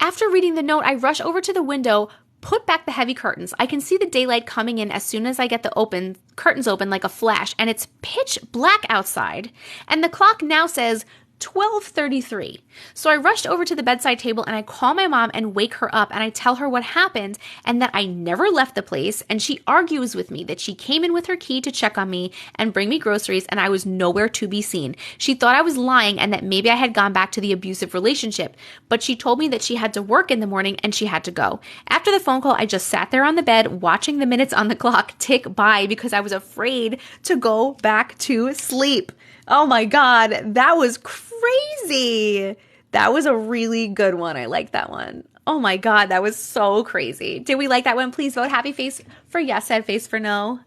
After reading the note, I rush over to the window, put back the heavy curtains. I can see the daylight coming in as soon as I get the curtains open like a flash, and it's pitch black outside, and the clock now says 12:33. So I rushed over to the bedside table and I call my mom and wake her up, and I tell her what happened and that I never left the place, and she argues with me that she came in with her key to check on me and bring me groceries, and I was nowhere to be seen. She thought I was lying and that maybe I had gone back to the abusive relationship, but she told me that she had to work in the morning and she had to go. After the phone call, I just sat there on the bed watching the minutes on the clock tick by because I was afraid to go back to sleep. Oh my God, that was crazy. That was a really good one. I like that one. Oh my God, that was so crazy. Did we like that one? Please vote happy face for yes, sad face for no.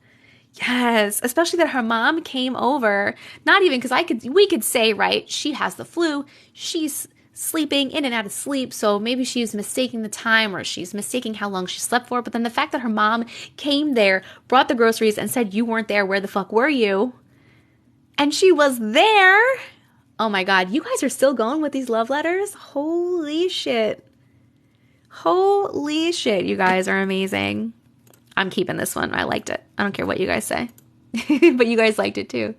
Yes, especially that her mom came over. Not even because we could say, right, she has the flu. She's sleeping in and out of sleep, so maybe she's mistaking the time or she's mistaking how long she slept for. But then the fact that her mom came there, brought the groceries, and said, you weren't there, where the fuck were you? And she was there. Oh my God, you guys are still going with these love letters? Holy shit. Holy shit, you guys are amazing. I'm keeping this one. I liked it. I don't care what you guys say. But you guys liked it too.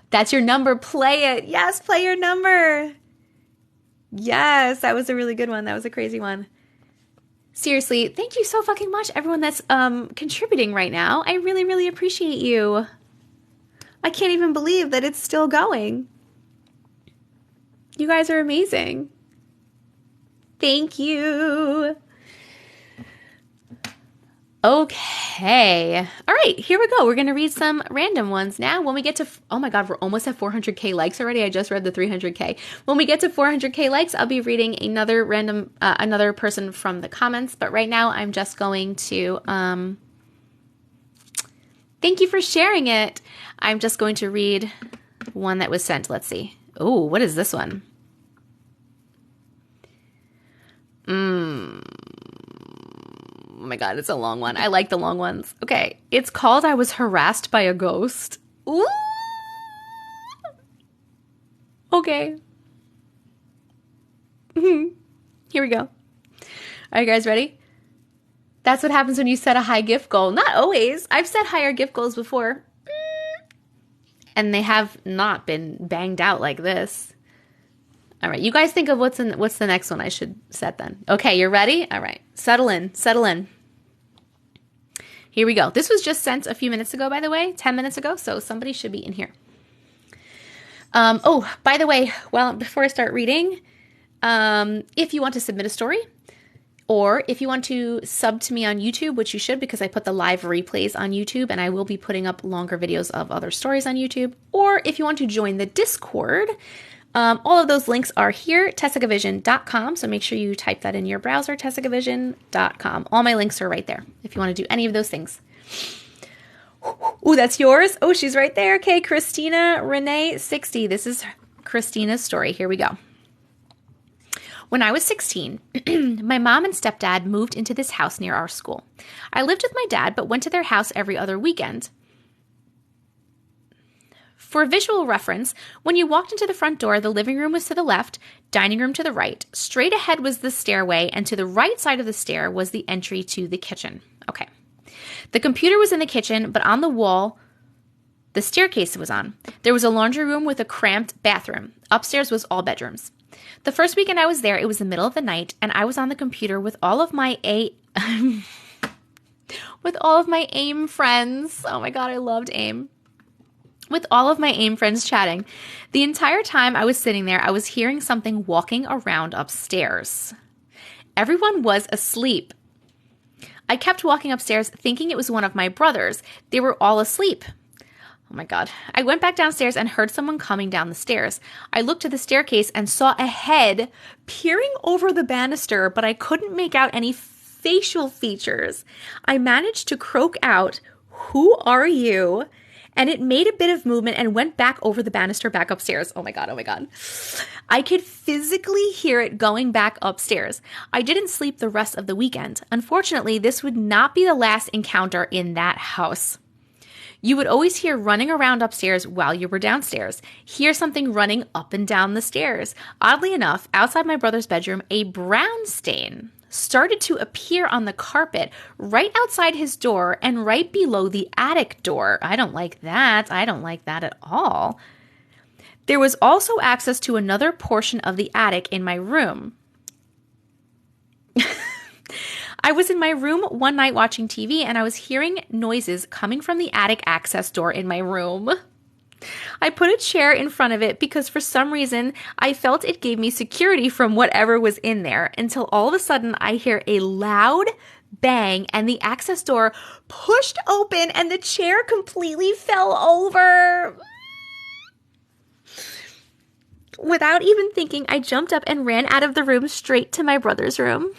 That's your number. Play it. Yes, play your number. Yes, that was a really good one. That was a crazy one. Seriously, thank you so fucking much, everyone that's contributing right now. I really, really appreciate you. I can't even believe that it's still going. You guys are amazing. Thank you. Okay. All right, here we go. We're going to read some random ones now. When we get to, oh my God, we're almost at 400K likes already. I just read the 300K. When we get to 400K likes, I'll be reading another random, another person from the comments. But right now, I'm just going to, thank you for sharing it. I'm just going to read one that was sent. Let's see. Oh, what is this one? Oh my God, it's a long one. I like the long ones. Okay. It's called I Was Harassed by a Ghost. Ooh. Okay. Here we go. Are you guys ready? That's what happens when you set a high gift goal. Not always. I've set higher gift goals before. And they have not been banged out like this. All right, you guys think of what's the next one I should set then. Okay, you're ready? All right, settle in. Here we go. This was just sent a few minutes ago, by the way, 10 minutes ago, so somebody should be in here. Oh, by the way, before I start reading, if you want to submit a story, or if you want to sub to me on YouTube, which you should because I put the live replays on YouTube and I will be putting up longer videos of other stories on YouTube, or if you want to join the Discord, all of those links are here, TessicaVision.com. So make sure you type that in your browser, TessicaVision.com. All my links are right there if you want to do any of those things. Ooh, that's yours? Oh, she's right there. Okay, Christina Renee 60. This is Christina's story. Here we go. When I was 16, my mom and stepdad moved into this house near our school. I lived with my dad, but went to their house every other weekend. For visual reference, when you walked into the front door, the living room was to the left, dining room to the right. Straight ahead was the stairway, and to the right side of the stair was the entry to the kitchen. Okay. The computer was in the kitchen, but on the wall, the staircase was on. There was a laundry room with a cramped bathroom. Upstairs was all bedrooms. The first weekend I was there, it was the middle of the night, and I was on the computer with all of my AIM friends. Oh my God, I loved AIM. With all of my AIM friends chatting. The entire time I was sitting there, I was hearing something walking around upstairs. Everyone was asleep. I kept walking upstairs thinking it was one of my brothers. They were all asleep. Oh my God. I went back downstairs and heard someone coming down the stairs. I looked to the staircase and saw a head peering over the banister, but I couldn't make out any facial features. I managed to croak out, "Who are you?" And it made a bit of movement and went back over the banister back upstairs. Oh my God, oh my God. I could physically hear it going back upstairs. I didn't sleep the rest of the weekend. Unfortunately, this would not be the last encounter in that house. You would always hear running around upstairs while you were downstairs. Hear something running up and down the stairs. Oddly enough, outside my brother's bedroom, a brown stain started to appear on the carpet right outside his door and right below the attic door. I don't like that. I don't like that at all. There was also access to another portion of the attic in my room. I was in my room one night watching TV and I was hearing noises coming from the attic access door in my room. I put a chair in front of it because for some reason I felt it gave me security from whatever was in there until all of a sudden I hear a loud bang and the access door pushed open and the chair completely fell over. Without even thinking, I jumped up and ran out of the room straight to my brother's room.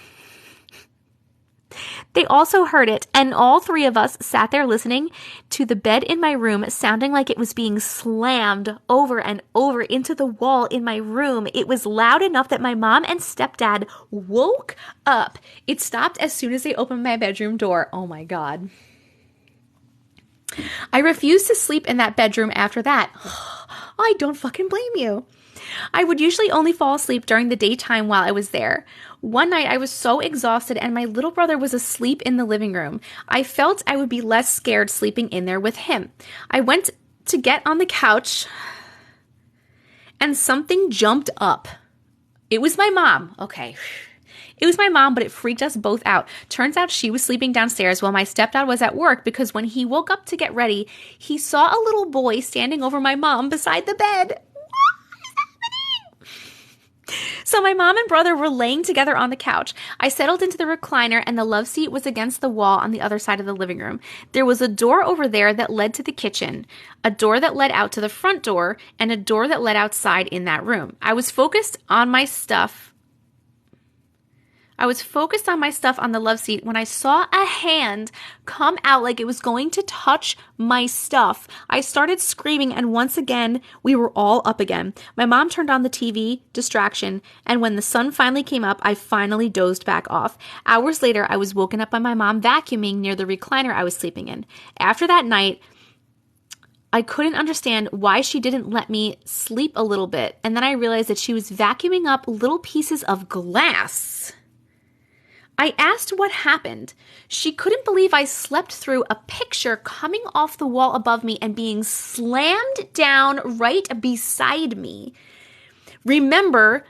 They also heard it, and all three of us sat there listening to the bed in my room sounding like it was being slammed over and over into the wall in my room. It was loud enough that my mom and stepdad woke up. It stopped as soon as they opened my bedroom door. Oh my God. I refused to sleep in that bedroom after that. I don't fucking blame you. I would usually only fall asleep during the daytime while I was there. One night I was so exhausted and my little brother was asleep in the living room. I felt I would be less scared sleeping in there with him. I went to get on the couch. and something jumped up. It was my mom. Okay. It was my mom, but it freaked us both out. Turns out she was sleeping downstairs while my stepdad was at work because when he woke up to get ready, he saw a little boy standing over my mom beside the bed. So my mom and brother were laying together on the couch. I settled into the recliner and the love seat was against the wall on the other side of the living room. There was a door over there that led to the kitchen, a door that led out to the front door, and a door that led outside in that room. I was focused on my stuff on the love seat when I saw a hand come out like it was going to touch my stuff. I started screaming, and once again, we were all up again. My mom turned on the TV, distraction, and when the sun finally came up, I finally dozed back off. Hours later, I was woken up by my mom vacuuming near the recliner I was sleeping in. After that night, I couldn't understand why she didn't let me sleep a little bit, and then I realized that she was vacuuming up little pieces of glass. I asked what happened. She couldn't believe I slept through a picture coming off the wall above me and being slammed down right beside me. Remember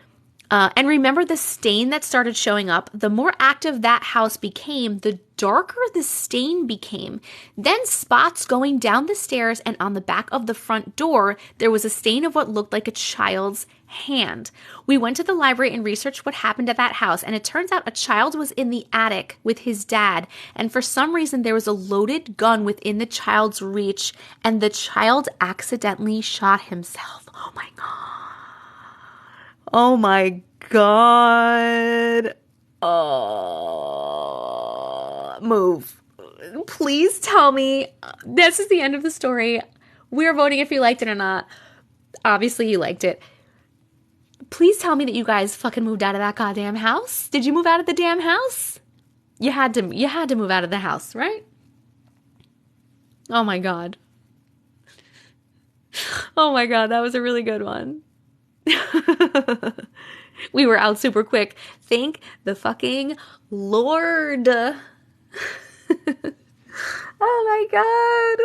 the stain that started showing up. The more active that house became, the darker the stain became. Then spots going down the stairs and on the back of the front door, there was a stain of what looked like a child's hand. We went to the library and researched what happened at that house, and it turns out a child was in the attic with his dad, and for some reason there was a loaded gun within the child's reach, and the child accidentally shot himself. Oh my God. Oh my God. Oh, move. Please tell me. This is the end of the story. We're voting if you liked it or not. Obviously you liked it. Please tell me that you guys fucking moved out of that goddamn house. Did you move out of the damn house? You had to move out of the house, right? Oh my God. Oh my God, that was a really good one. We were out super quick. Thank the fucking Lord. Oh my God.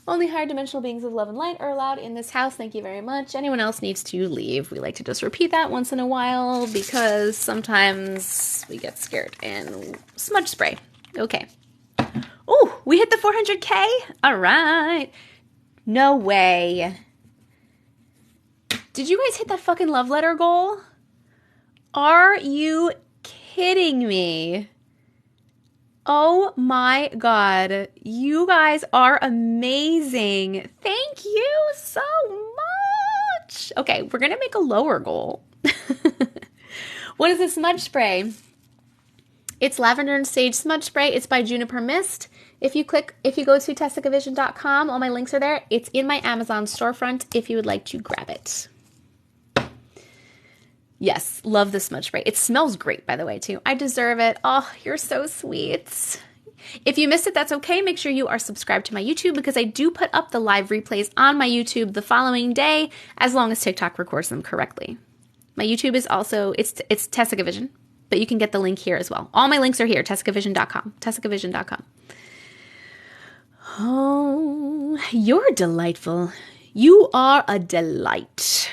Only higher dimensional beings of love and light are allowed in this house. Thank you very much. Anyone else needs to leave. We like to just repeat that once in a while because sometimes we get scared. And smudge spray. Okay. Oh, we hit the 400K. All right. No way. Did you guys hit that fucking love letter goal? Are you kidding me? Oh my God. You guys are amazing. Thank you so much. Okay, we're going to make a lower goal. What is this smudge spray? It's lavender and sage smudge spray. It's by Juniper Mist. If you go to TessicaVision.com, all my links are there. It's in my Amazon storefront if you would like to grab it. Yes, love the smudge spray. It smells great, by the way, too. I deserve it. Oh, you're so sweet. If you missed it, that's okay. Make sure you are subscribed to my YouTube because I do put up the live replays on my YouTube the following day, as long as TikTok records them correctly. My YouTube is also, it's TessicaVision, but you can get the link here as well. All my links are here, TessicaVision.com, TessicaVision.com. Oh, you're delightful. You are a delight.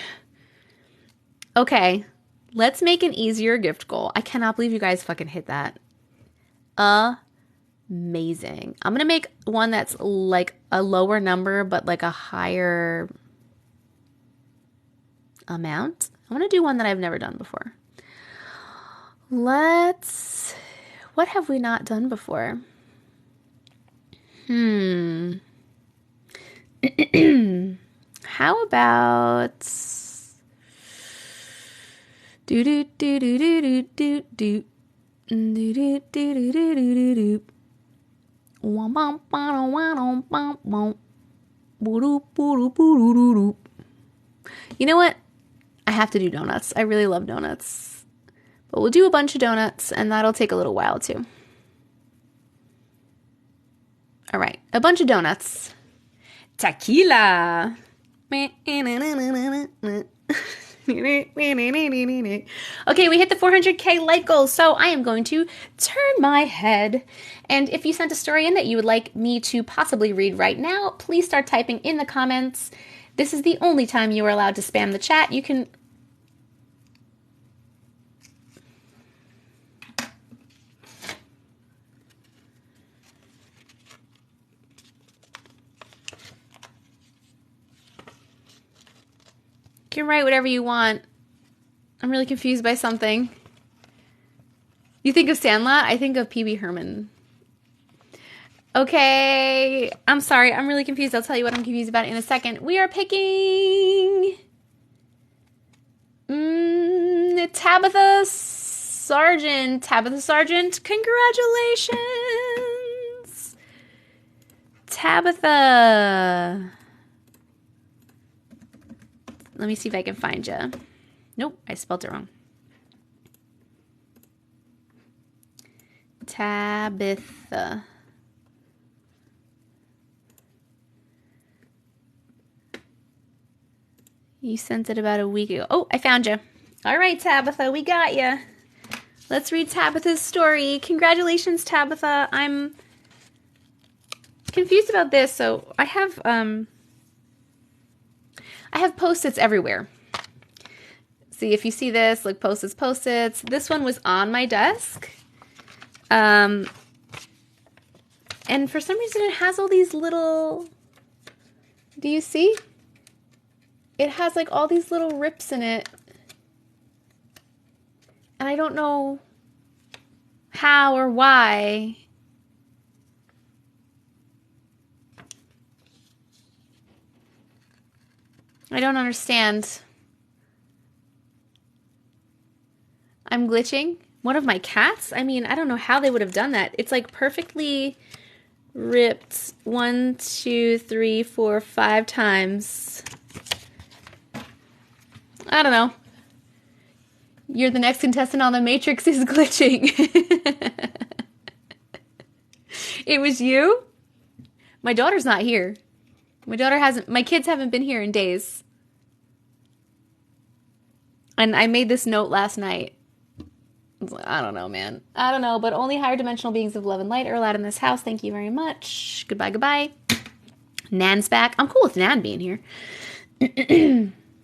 Okay. Let's make an easier gift goal. I cannot believe you guys fucking hit that. Amazing. I'm going to make one that's like a lower number, but like a higher amount. I want to do one that I've never done before. What have we not done before? How about... Do do do do do do do do do do do do do do. You know what? I have to do donuts. I really love donuts. But we'll do a bunch of donuts, and that'll take a little while, too. All right. A bunch of donuts. Tequila. Okay, we hit the 400K like goal, so I am going to turn my head. And if you sent a story in that you would like me to possibly read right now, please start typing in the comments. This is the only time you are allowed to spam the chat. You can... You can write whatever you want. I'm really confused by something. You think of Sandlot? I think of P.B. Herman. Okay, I'm sorry. I'm really confused. I'll tell you what I'm confused about in a second. We are picking Tabitha Sargent. Tabitha Sargent, congratulations. Tabitha. Let me see if I can find you. Nope, I spelled it wrong. Tabitha. You sent it about a week ago. Oh, I found you. All right, Tabitha, we got you. Let's read Tabitha's story. Congratulations, Tabitha. I'm confused about this. So I have Post-its everywhere. See, if you see this, like Post-its, Post-its. This one was on my desk. And for some reason it has all these little, do you see? It has like all these little rips in it. And I don't know how or why. I don't understand. I'm glitching. One of my cats? I mean, I don't know how they would have done that. It's like perfectly ripped 1, 2, 3, 4, 5 times. I don't know. You're the next contestant on The Matrix is glitching. It was you? My daughter's not here. My kids haven't been here in days. And I made this note last night. I don't know, man. I don't know, but only higher dimensional beings of love and light are allowed in this house. Thank you very much. Goodbye, goodbye. Nan's back. I'm cool with Nan being here.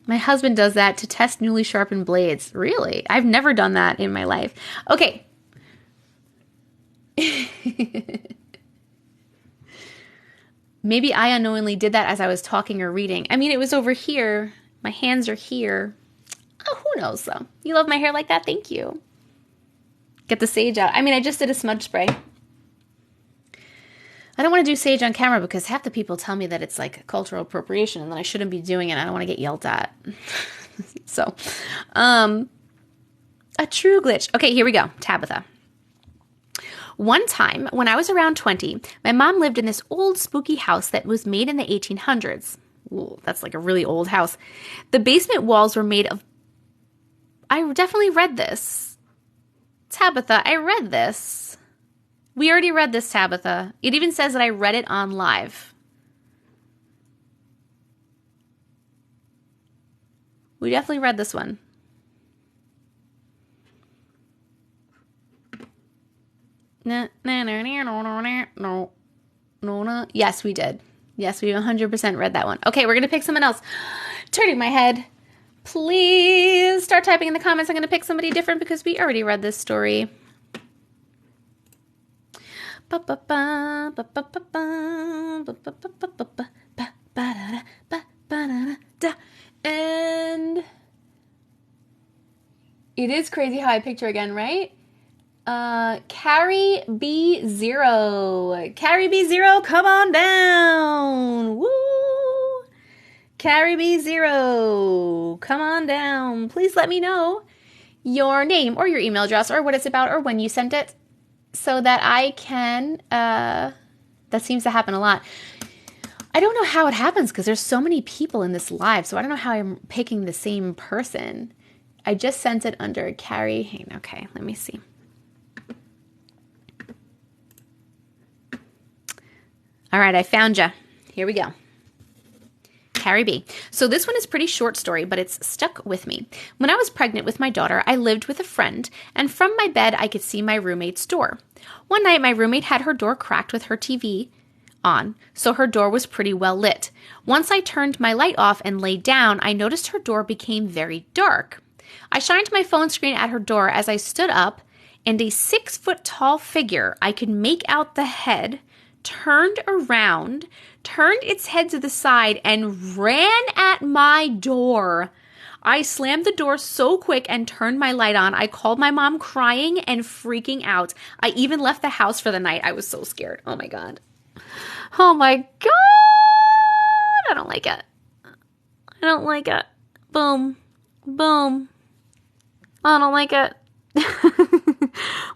My husband does that to test newly sharpened blades. Really? I've never done that in my life. Okay. Maybe I unknowingly did that as I was talking or reading. I mean, it was over here. My hands are here. Oh, who knows, though? You love my hair like that? Thank you. Get the sage out. I mean, I just did a smudge spray. I don't want to do sage on camera because half the people tell me that it's like cultural appropriation and that I shouldn't be doing it. I don't want to get yelled at. So, a true glitch. Okay, here we go. Tabitha. One time, when I was around 20, my mom lived in this old spooky house that was made in the 1800s. Ooh, that's like a really old house. The basement walls were made of... I definitely read this. Tabitha, I read this. We already read this, Tabitha. It even says that I read it on live. We definitely read this one. No. Yes, we did. Yes, we 100% read that one. Okay, we're going to pick someone else. Turning my head. Please start typing in the comments. I'm going to pick somebody different because we already read this story. And it is crazy how I picked her again, right? Carrie B0. Carrie B0, come on down. Woo! Carrie B0, come on down. Please let me know your name or your email address or what it's about or when you sent it so that I can, that seems to happen a lot. I don't know how it happens because there's so many people in this live, so I don't know how I'm picking the same person. I just sent it under Carrie. Okay, let me see. All right, I found you. Here we go. Carrie B. So this one is a pretty short story, but it's stuck with me. When I was pregnant with my daughter, I lived with a friend, and from my bed, I could see my roommate's door. One night, my roommate had her door cracked with her TV on, so her door was pretty well lit. Once I turned my light off and laid down, I noticed her door became very dark. I shined my phone screen at her door as I stood up, and a 6-foot-tall figure, I could make out the head, turned around, turned its head to the side, and ran at my door. I slammed the door so quick and turned my light on. I called my mom crying and freaking out. I even left the house for the night. I was so scared. Oh my God. Oh my God. I don't like it. I don't like it. Boom. Boom. I don't like it.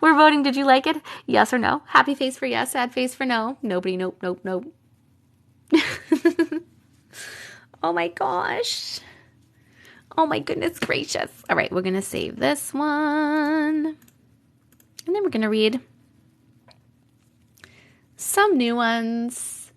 We're voting. Did you like it? Yes or no? Happy face for yes, sad face for no. Nobody, nope, nope, nope. Oh my gosh. Oh my goodness gracious. All right, we're going to save this one. And then we're going to read some new ones.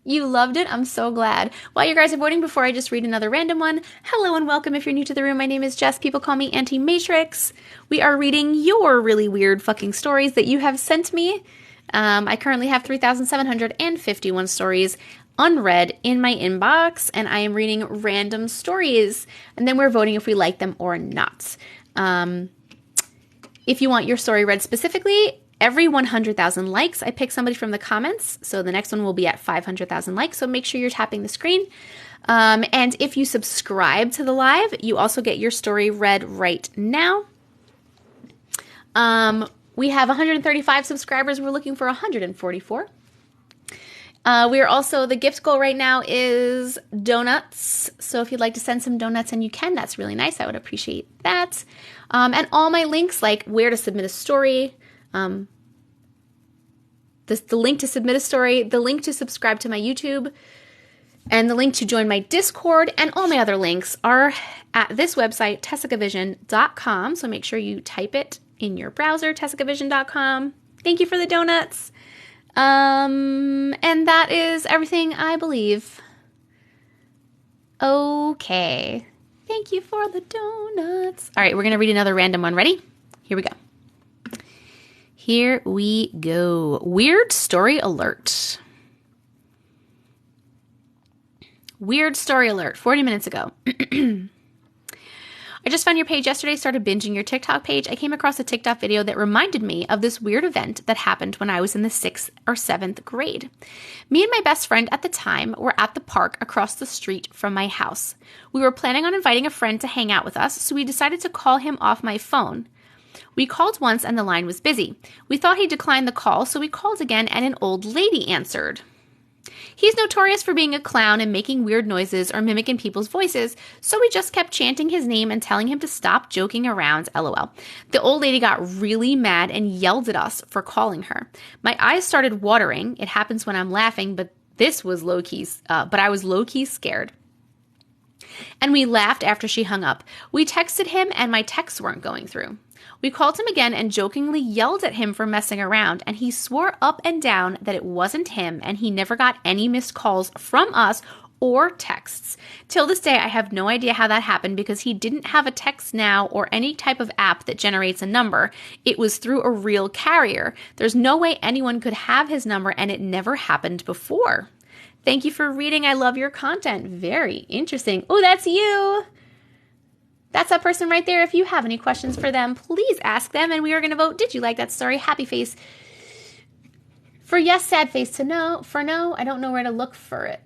You loved it. I'm so glad. While you guys are voting, before I just read another random one, hello and welcome if you're new to the room. My name is Jess. People call me Auntie Matrix. We are reading your really weird fucking stories that you have sent me. I currently have 3,751 stories unread in my inbox, and I am reading random stories, and then we're voting if we like them or not. If you want your story read specifically, every 100,000 likes, I pick somebody from the comments, so the next one will be at 500,000 likes, so make sure you're tapping the screen. And if you subscribe to the live, you also get your story read right now. We have 135 subscribers. We're looking for 144. We are also, the gift goal right now is donuts. So if you'd like to send some donuts and you can, that's really nice. I would appreciate that. And all my links, like where to submit a story, the link to submit a story, the link to subscribe to my YouTube, and the link to join my Discord, and all my other links are at this website, TessicaVision.com. So make sure you type it in your browser, TessicaVision.com. Thank you for the donuts. And that is everything, I believe. Okay. Thank you for the donuts. All right, we're going to read another random one. Ready? Here we go. Here we go. Weird story alert. Weird story alert. 40 minutes ago. I just found your page yesterday, started binging your TikTok page. I came across a TikTok video that reminded me of this weird event that happened when I was in the 6th or 7th grade. Me and my best friend at the time were at the park across the street from my house. We were planning on inviting a friend to hang out with us, so we decided to call him off my phone. We called once and the line was busy. We thought he declined the call, so we called again and an old lady answered. He's notorious for being a clown and making weird noises or mimicking people's voices, so we just kept chanting his name and telling him to stop joking around, LOL. The old lady got really mad and yelled at us for calling her. My eyes started watering. It happens when I'm laughing, but this was low-key, but I was low-key scared. And we laughed after she hung up. We texted him and my texts weren't going through. We called him again and jokingly yelled at him for messing around, and he swore up and down that it wasn't him and he never got any missed calls from us or texts. Till this day, I have no idea how that happened because he didn't have a text now or any type of app that generates a number. It was through a real carrier. There's no way anyone could have his number, and it never happened before. Thank you for reading. I love your content. Very interesting. Oh, that's you. That's that person right there. If you have any questions for them, please ask them. And we are going to vote. Did you like that story? Happy face for yes, sad face to no. For no, I don't know where to look for it.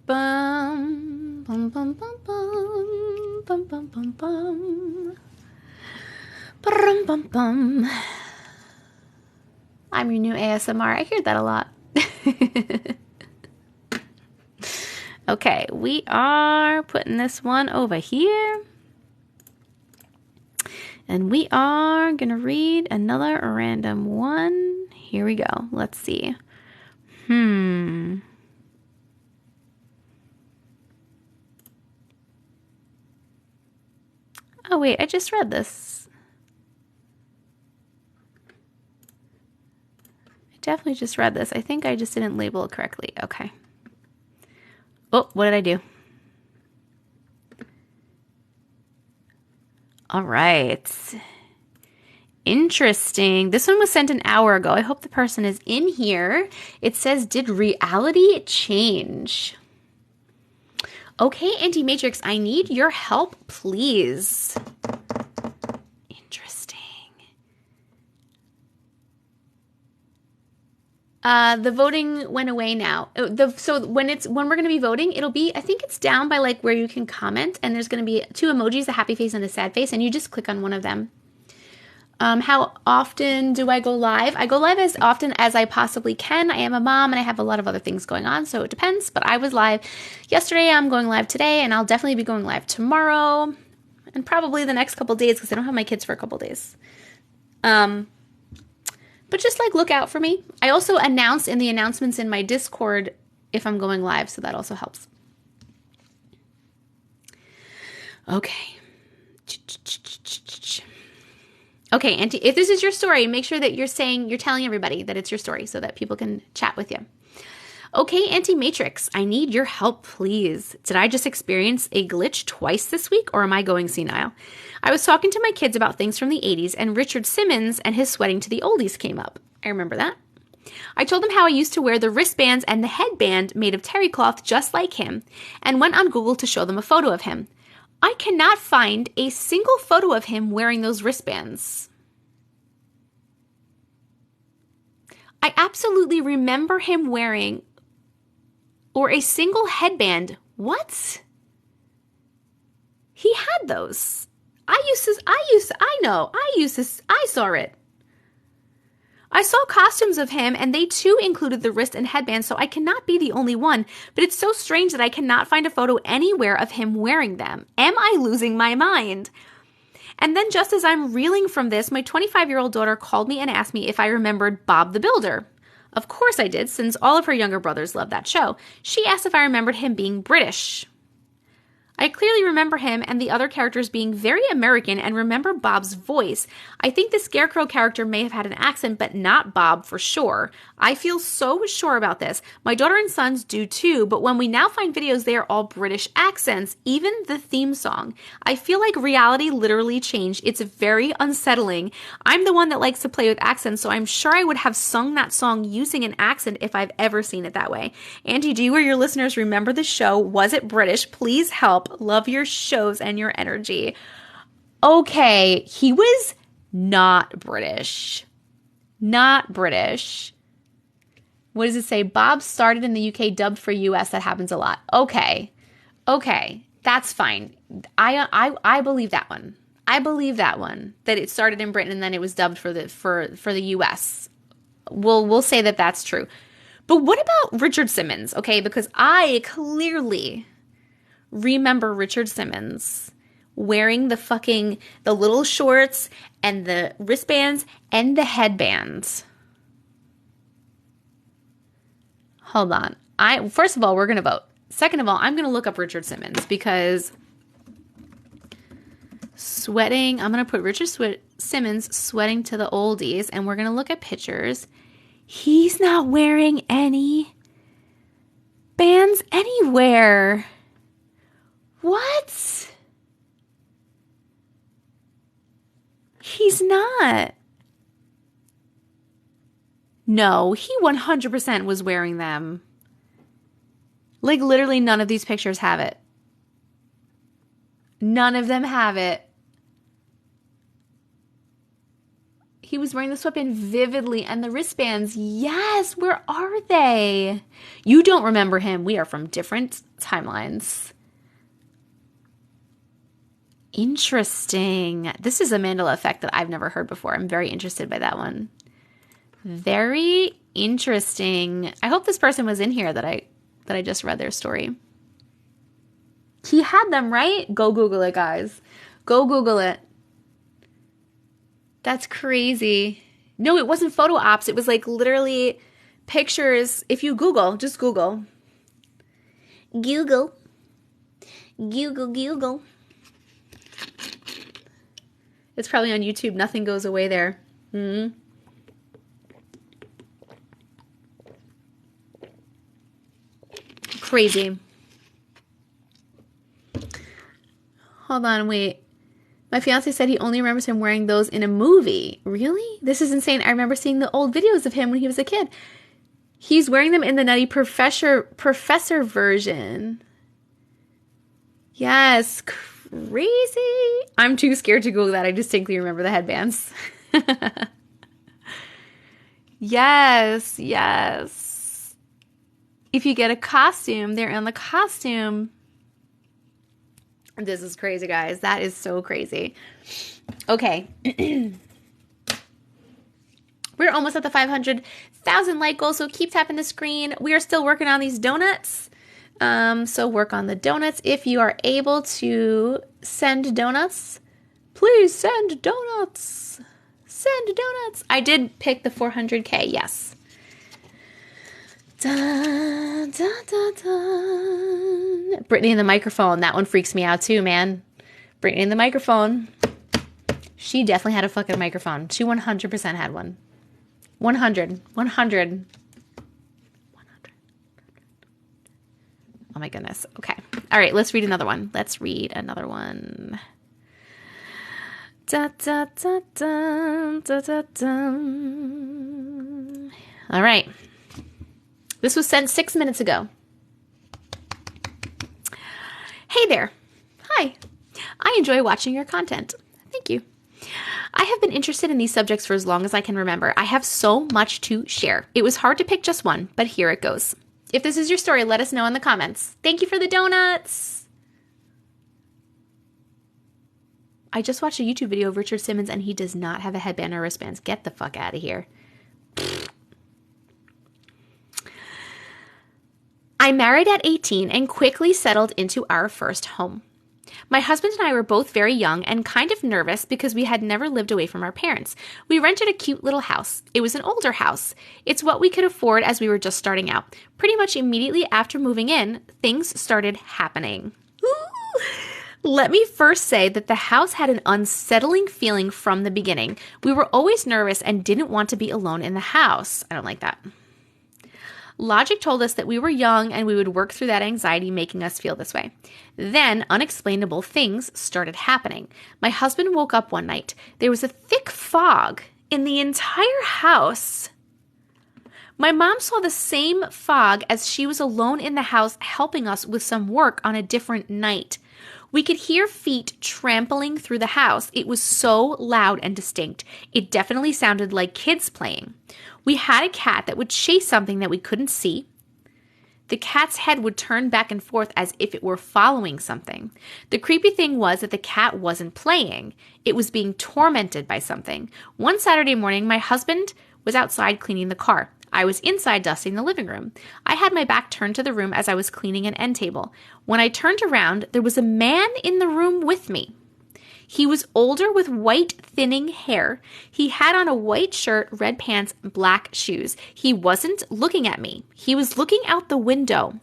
Bum, bum, bum, bum, bum, bum, bum, bum, bum. Bum, bum, bum. I'm your new ASMR. I hear that a lot. Okay, we are putting this one over here. And we are going to read another random one. Here we go. Let's see. Oh, wait, I just read this. I definitely just read this. I think I just didn't label it correctly. Okay. Oh, what did I do? All right. Interesting. This one was sent an hour ago. I hope the person is in here. It says, did reality change? Okay, Auntie Matrix, I need your help, please. Interesting. The voting went away now. So when we're going to be voting, it'll be, I think it's down by like where you can comment, and there's going to be 2 emojis, a happy face and a sad face, and you just click on one of them. How often do I go live? I go live as often as I possibly can. I am a mom and I have a lot of other things going on, so it depends. But I was live yesterday. I'm going live today, and I'll definitely be going live tomorrow and probably the next couple days because I don't have my kids for a couple days. But just like look out for me. I also announce in the announcements in my Discord if I'm going live, so that also helps. Okay. Okay, Auntie, if this is your story, make sure that you're telling everybody that it's your story so that people can chat with you. Okay, Auntie Matrix, I need your help, please. Did I just experience a glitch twice this week, or am I going senile? I was talking to my kids about things from the 80s, and Richard Simmons and his sweating to the oldies came up. I remember that. I told them how I used to wear the wristbands and the headband made of terry cloth just like him, and went on Google to show them a photo of him. I cannot find a single photo of him wearing those wristbands. I absolutely remember him wearing or a single headband. What? He had those. I saw it. I saw costumes of him, and they too included the wrist and headband, so I cannot be the only one. But it's so strange that I cannot find a photo anywhere of him wearing them. Am I losing my mind? And then just as I'm reeling from this, my 25-year-old daughter called me and asked me if I remembered Bob the Builder. Of course I did, since all of her younger brothers loved that show. She asked if I remembered him being British. I clearly remember him and the other characters being very American and remember Bob's voice. I think the Scarecrow character may have had an accent, but not Bob for sure. I feel so sure about this. My daughter and sons do too, but when we now find videos, they are all British accents, even the theme song. I feel like reality literally changed. It's very unsettling. I'm the one that likes to play with accents, so I'm sure I would have sung that song using an accent if I've ever seen it that way. Auntie, do you or your listeners remember the show? Was it British? Please help. Love your shows and your energy. Okay, he was not British. Not British. What does it say? Bob started in the UK, dubbed for US. That happens a lot. Okay, that's fine. I believe that one. I believe that one. That it started in Britain and then it was dubbed for the US. We'll say that that's true. But what about Richard Simmons? Okay, because I clearly remember Richard Simmons wearing the little shorts and the wristbands and the headbands. Hold on. First of all, we're going to vote. Second of all, I'm going to look up Richard Simmons because sweating, I'm going to put Richard Simmons sweating to the oldies, and we're going to look at pictures. He's not wearing any bands anywhere. What? He's not. No, he 100% was wearing them. Like, literally none of these pictures have it. None of them have it. He was wearing the sweatband vividly, and the wristbands, yes, where are they? You don't remember him. We are from different timelines. Interesting. This is a Mandela effect that I've never heard before. I'm very interested by that one. Very interesting. I hope this person was in here that I just read their story. He had them, right? Go Google it, guys. Go Google it. That's crazy. No, it wasn't photo ops. It was like literally pictures. If you Google, just Google. Google. It's probably on YouTube. Nothing goes away there. Crazy. Hold on, wait. My fiance said he only remembers him wearing those in a movie. Really? This is insane. I remember seeing the old videos of him when he was a kid. He's wearing them in the Nutty Professor version. Yes, crazy. I'm too scared to Google that. I distinctly remember the headbands. Yes, yes. If you get a costume, they're in the costume. This is crazy, guys. That is so crazy. Okay. We're almost at the 500,000 like goal, so keep tapping the screen. We are still working on these donuts. So work on the donuts. If you are able to send donuts, please send donuts. Send donuts. I did pick the 400K, yes. Dun, dun, dun, dun. Brittany and the microphone. That one freaks me out too, man. Brittany and the microphone. She definitely had a fucking microphone. She 100% had one. 100. Oh my goodness. Okay. All right, let's read another one. Da, da, da, da, da, da, da. All right. This was sent 6 minutes ago. Hey there. Hi. I enjoy watching your content. Thank you. I have been interested in these subjects for as long as I can remember. I have so much to share. It was hard to pick just one, but here it goes. If this is your story, let us know in the comments. Thank you for the donuts. I just watched a YouTube video of Richard Simmons and he does not have a headband or wristbands. Get the fuck out of here. I married at 18 and quickly settled into our first home. My husband and I were both very young and kind of nervous because we had never lived away from our parents. We rented a cute little house. It was an older house. It's what we could afford as we were just starting out. Pretty much immediately after moving in, things started happening. Ooh. Let me first say that the house had an unsettling feeling from the beginning. We were always nervous and didn't want to be alone in the house. I don't like that. Logic told us that we were young and we would work through that anxiety making us feel this way. Then unexplainable things started happening. My husband woke up one night. There was a thick fog in the entire house. My mom saw the same fog as she was alone in the house helping us with some work on a different night. We could hear feet trampling through the house. It was so loud and distinct. It definitely sounded like kids playing. We had a cat that would chase something that we couldn't see. The cat's head would turn back and forth as if it were following something. The creepy thing was that the cat wasn't playing. It was being tormented by something. One Saturday morning, my husband was outside cleaning the car. I was inside dusting the living room. I had my back turned to the room as I was cleaning an end table. When I turned around, there was a man in the room with me. He was older with white, thinning hair. He had on a white shirt, red pants, black shoes. He wasn't looking at me. He was looking out the window.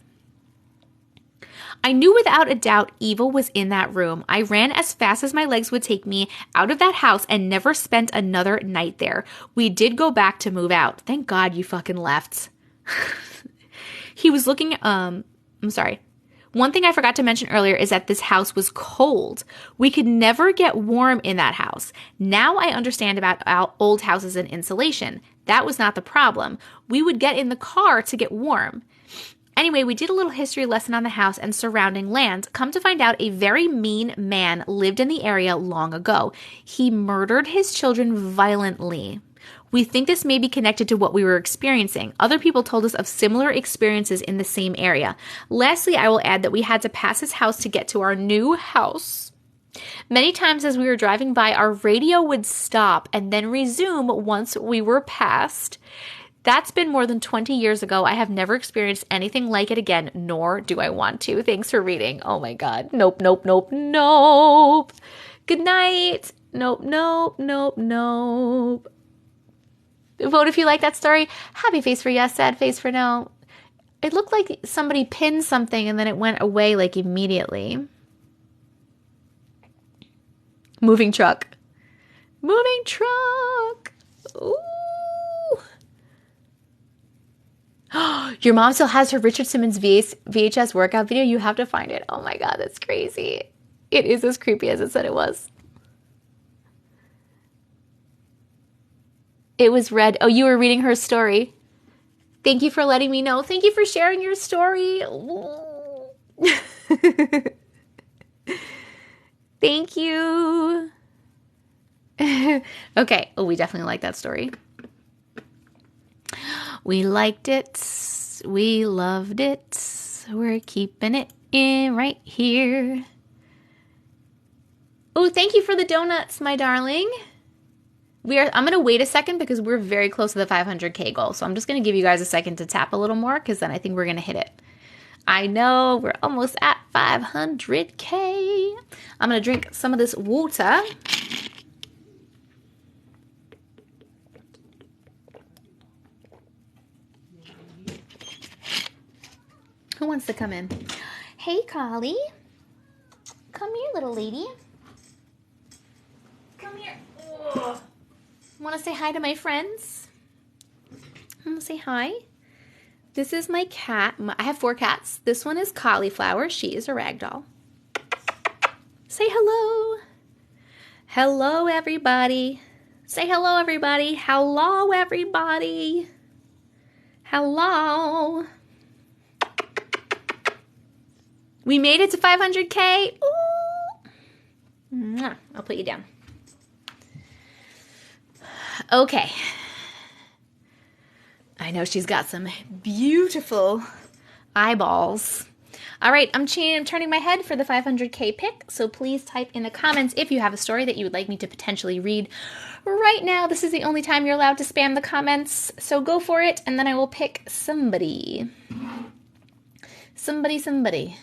I knew without a doubt evil was in that room. I ran as fast as my legs would take me out of that house and never spent another night there. We did go back to move out. Thank God you fucking left. He was looking, I'm sorry. One thing I forgot to mention earlier is that this house was cold. We could never get warm in that house. Now I understand about old houses and insulation. That was not the problem. We would get in the car to get warm. Anyway, we did a little history lesson on the house and surrounding land. Come to find out, a very mean man lived in the area long ago. He murdered his children violently. We think this may be connected to what we were experiencing. Other people told us of similar experiences in the same area. Lastly, I will add that we had to pass his house to get to our new house. Many times as we were driving by, our radio would stop and then resume once we were past. That's been more than 20 years ago. I have never experienced anything like it again, nor do I want to. Thanks for reading. Oh my God. Nope, nope, nope, nope. Good night. Nope, nope, nope, nope. Vote if you like that story. Happy face for yes, sad face for no. It looked like somebody pinned something and then it went away like immediately. Moving truck. Moving truck. Ooh. Your mom still has her Richard Simmons VHS workout video. You have to find it. Oh my God, that's crazy. It is as creepy as it said it was. It was read. Oh, you were reading her story. Thank you for letting me know. Thank you for sharing your story. Thank you. Okay. Oh, we definitely like that story. We liked it. We loved it. We're keeping it in right here. Oh, thank you for the donuts, my darling. I'm going to wait a second because we're very close to the 500K goal. So I'm just going to give you guys a second to tap a little more because then I think we're going to hit it. I know we're almost at 500K. I'm going to drink some of this water. Who wants to come in? Hey, Collie. Come here, little lady. Come here. Want to say hi to my friends? Want to say hi? This is my cat. I have 4 cats. This one is Cauliflower. She is a ragdoll. Say hello. Hello, everybody. Say hello, everybody. Hello, everybody. Hello. We made it to 500K. Ooh. I'll put you down. Okay. I know she's got some beautiful eyeballs. All right, I'm turning my head for the 500K pick, so please type in the comments if you have a story that you would like me to potentially read. Right now, this is the only time you're allowed to spam the comments, so go for it, and then I will pick somebody. Somebody.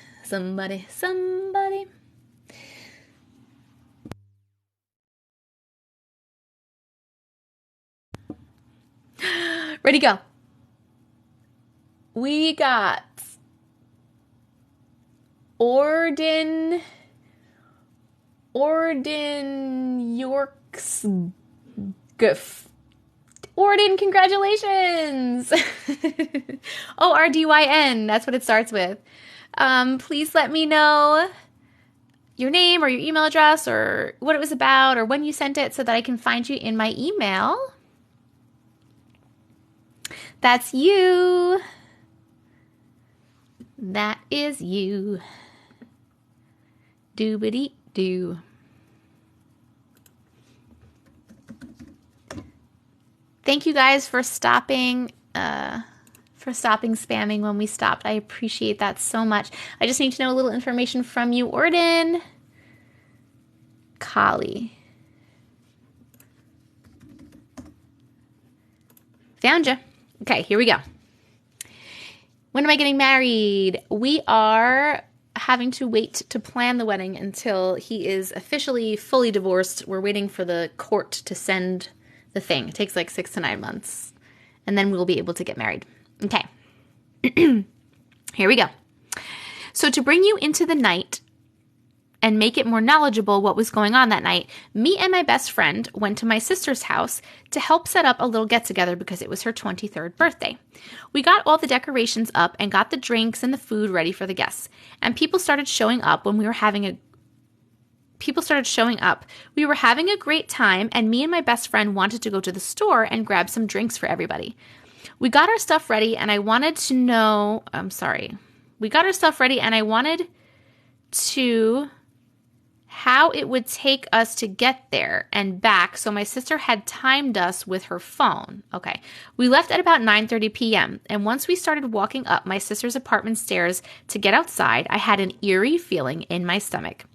Ready, go. We got Orden York's Goof. Orden, congratulations. ORDYN, that's what it starts with. Please let me know your name or your email address or what it was about or when you sent it so that I can find you in my email. That's you. That is you. Doobity-doo. Thank you guys for stopping spamming when we stopped. I appreciate that so much. I just need to know a little information from you, Orden. Collie. Found you. Okay, here we go. When am I getting married? We are having to wait to plan the wedding until he is officially fully divorced. We're waiting for the court to send the thing. It takes like 6 to 9 months. And then we'll be able to get married. Okay. Here we go. So to bring you into the night and make it more knowledgeable what was going on that night, me and my best friend went to my sister's house to help set up a little get-together because it was her 23rd birthday. We got all the decorations up and got the drinks and the food ready for the guests. And people started showing up when we were having a great time, and me and my best friend wanted to go to the store and grab some drinks for everybody. We got our stuff ready, and I wanted to how it would take us to get there and back, so my sister had timed us with her phone. Okay. We left at about 9:30 p.m., and once we started walking up my sister's apartment stairs to get outside, I had an eerie feeling in my stomach.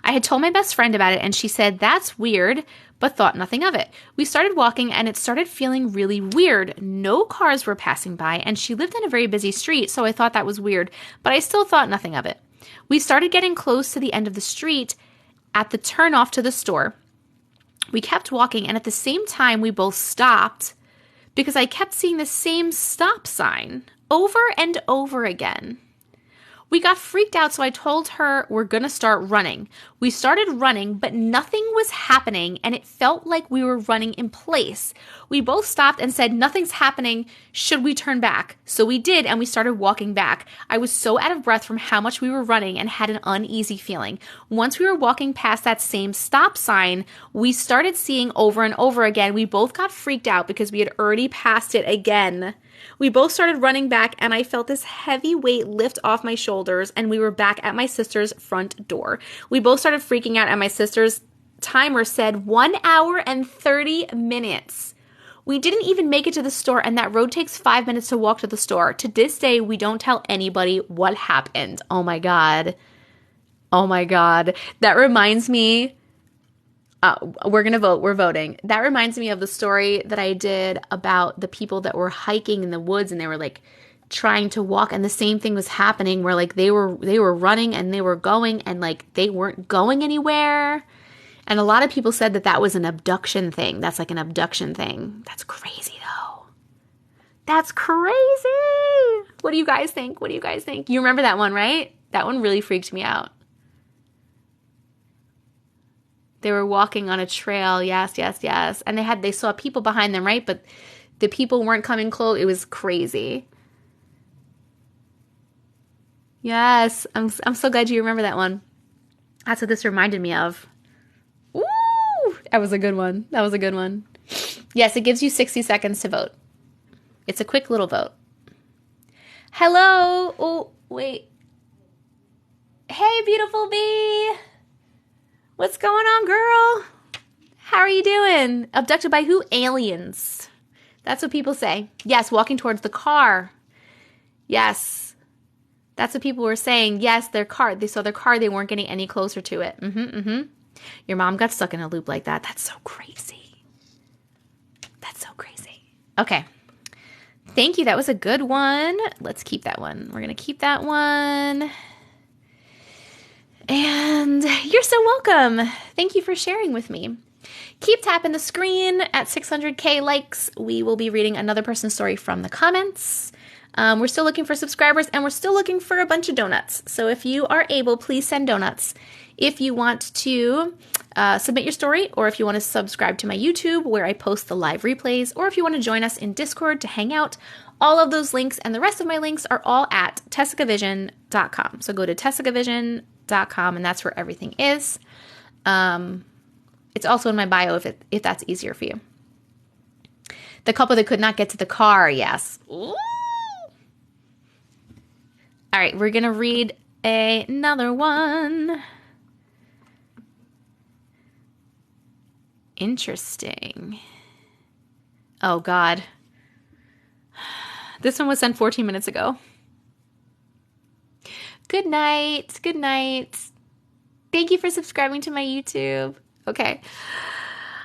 I had told my best friend about it, and she said, "That's weird," but thought nothing of it. We started walking, and it started feeling really weird. No cars were passing by, and she lived in a very busy street, so I thought that was weird, but I still thought nothing of it. We started getting close to the end of the street at the turnoff to the store. We kept walking, and at the same time, we both stopped because I kept seeing the same stop sign over and over again. We got freaked out, so I told her we're going to start running. We started running, but nothing was happening, and it felt like we were running in place. We both stopped and said, nothing's happening. Should we turn back? So we did, and we started walking back. I was so out of breath from how much we were running and had an uneasy feeling. Once we were walking past that same stop sign, we started seeing over and over again. We both got freaked out because we had already passed it again. We both started running back, and I felt this heavy weight lift off my shoulders, and we were back at my sister's front door. We both started freaking out, and my sister's timer said 1 hour and 30 minutes. We didn't even make it to the store, and that road takes 5 minutes to walk to the store. To this day, we don't tell anybody what happened. Oh my God. Oh my God. That reminds me... we're going to vote. We're voting. That reminds me of the story that I did about the people that were hiking in the woods and they were like trying to walk, and the same thing was happening where like they were running and they were going and like they weren't going anywhere. And a lot of people said that was an abduction thing. That's like an abduction thing. That's crazy though. That's crazy. What do you guys think? What do you guys think? You remember that one, right? That one really freaked me out. They were walking on a trail. Yes, yes, yes. And they saw people behind them, right? But the people weren't coming close. It was crazy. Yes. I'm so glad you remember that one. That's what this reminded me of. Woo! That was a good one. That was a good one. Yes, it gives you 60 seconds to vote. It's a quick little vote. Hello. Oh, wait. Hey, beautiful bee. What's going on, girl? How are you doing? Abducted by who? Aliens. That's what people say. Yes, walking towards the car. Yes. That's what people were saying. Yes, their car. They saw their car. They weren't getting any closer to it. Your mom got stuck in a loop like that. That's so crazy. That's so crazy. Okay. Thank you. That was a good one. Let's keep that one. We're going to keep that one. And you're so welcome. Thank you for sharing with me. Keep tapping the screen at 600K likes. We will be reading another person's story from the comments. We're still looking for subscribers, and we're still looking for a bunch of donuts. So if you are able, please send donuts. If you want to submit your story, or if you want to subscribe to my YouTube where I post the live replays, or if you want to join us in Discord to hang out, all of those links and the rest of my links are all at TessicaVision.com. So go to TessicaVision.com, and that's where everything is. It's also in my bio if that's easier for you. The couple that could not get to the car, yes. Ooh. All right, we're going to read another one. Interesting. Oh, God. This one was sent 14 minutes ago. Good night. Good night. Thank you for subscribing to my YouTube. Okay.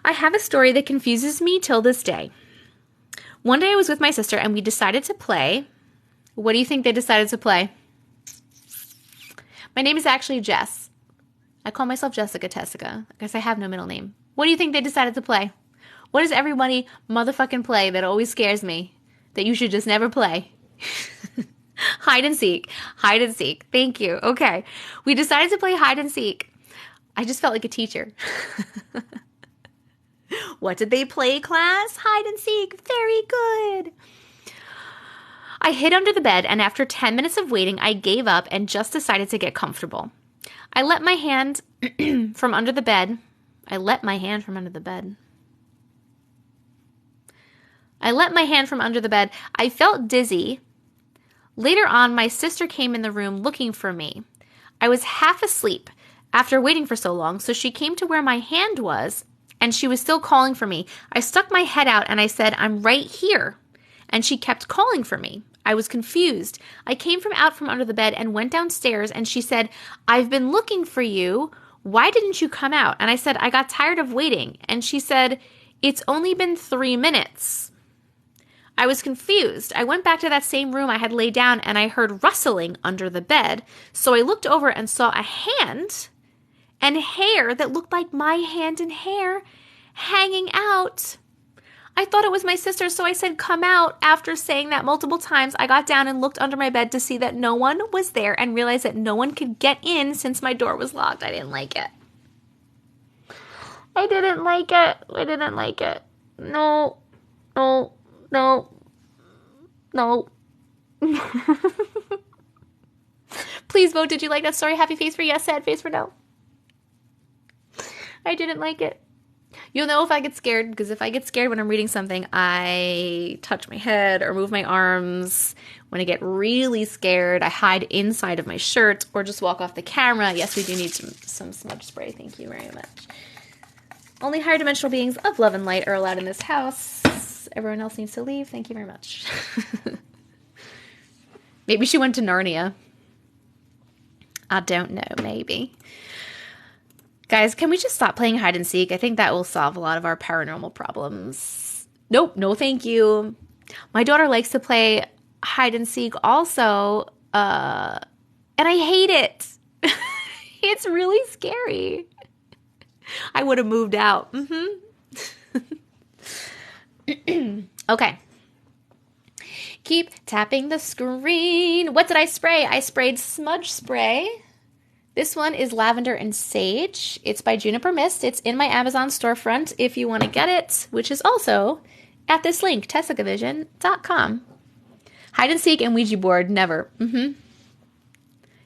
I have a story that confuses me till this day. One day I was with my sister and we decided to play. What do you think they decided to play? My name is actually Jess. I call myself Jessica Tessica. I guess I have no middle name. What do you think they decided to play? What does everybody motherfucking play that always scares me? That you should just never play? Hide and seek. Hide and seek. Thank you. Okay. We decided to play hide and seek. I just felt like a teacher. What did they play, class? Hide and seek. Very good. I hid under the bed, and after 10 minutes of waiting, I gave up and just decided to get comfortable. I let my hand from under the bed. I let my hand from under the bed. I felt dizzy. Later on, my sister came in the room looking for me. I was half asleep after waiting for so long, so she came to where my hand was, and she was still calling for me. I stuck my head out, and I said, "I'm right here." And she kept calling for me. I was confused. I came out from under the bed and went downstairs, and she said, "I've been looking for you. Why didn't you come out?" And I said, "I got tired of waiting." And she said, "It's only been 3 minutes." I was confused. I went back to that same room I had laid down, and I heard rustling under the bed. So I looked over and saw a hand and hair that looked like my hand and hair hanging out. I thought it was my sister, so I said, come out. After saying that multiple times, I got down and looked under my bed to see that no one was there and realized that no one could get in since my door was locked. I didn't like it. I didn't like it. I didn't like it. No. No. No. No. Please vote. Did you like that story? Happy face for yes, sad face for no. I didn't like it. You'll know if I get scared, because if I get scared when I'm reading something, I touch my head or move my arms. When I get really scared, I hide inside of my shirt or just walk off the camera. Yes, we do need some smudge spray. Thank you very much. Only higher dimensional beings of love and light are allowed in this house. Everyone else needs to leave. Thank you very much. Maybe she went to Narnia. I don't know. Maybe. Guys, can we just stop playing hide and seek? I think that will solve a lot of our paranormal problems. Nope, no thank you. My daughter likes to play hide and seek also, and I hate it. It's really scary. I would have moved out. Okay. Keep tapping the screen. What did I spray? I sprayed smudge spray. This one is lavender and sage. It's by Juniper Mist. It's in my Amazon storefront if you want to get it, which is also at this link, TessicaVision.com. Hide and seek and Ouija board, never.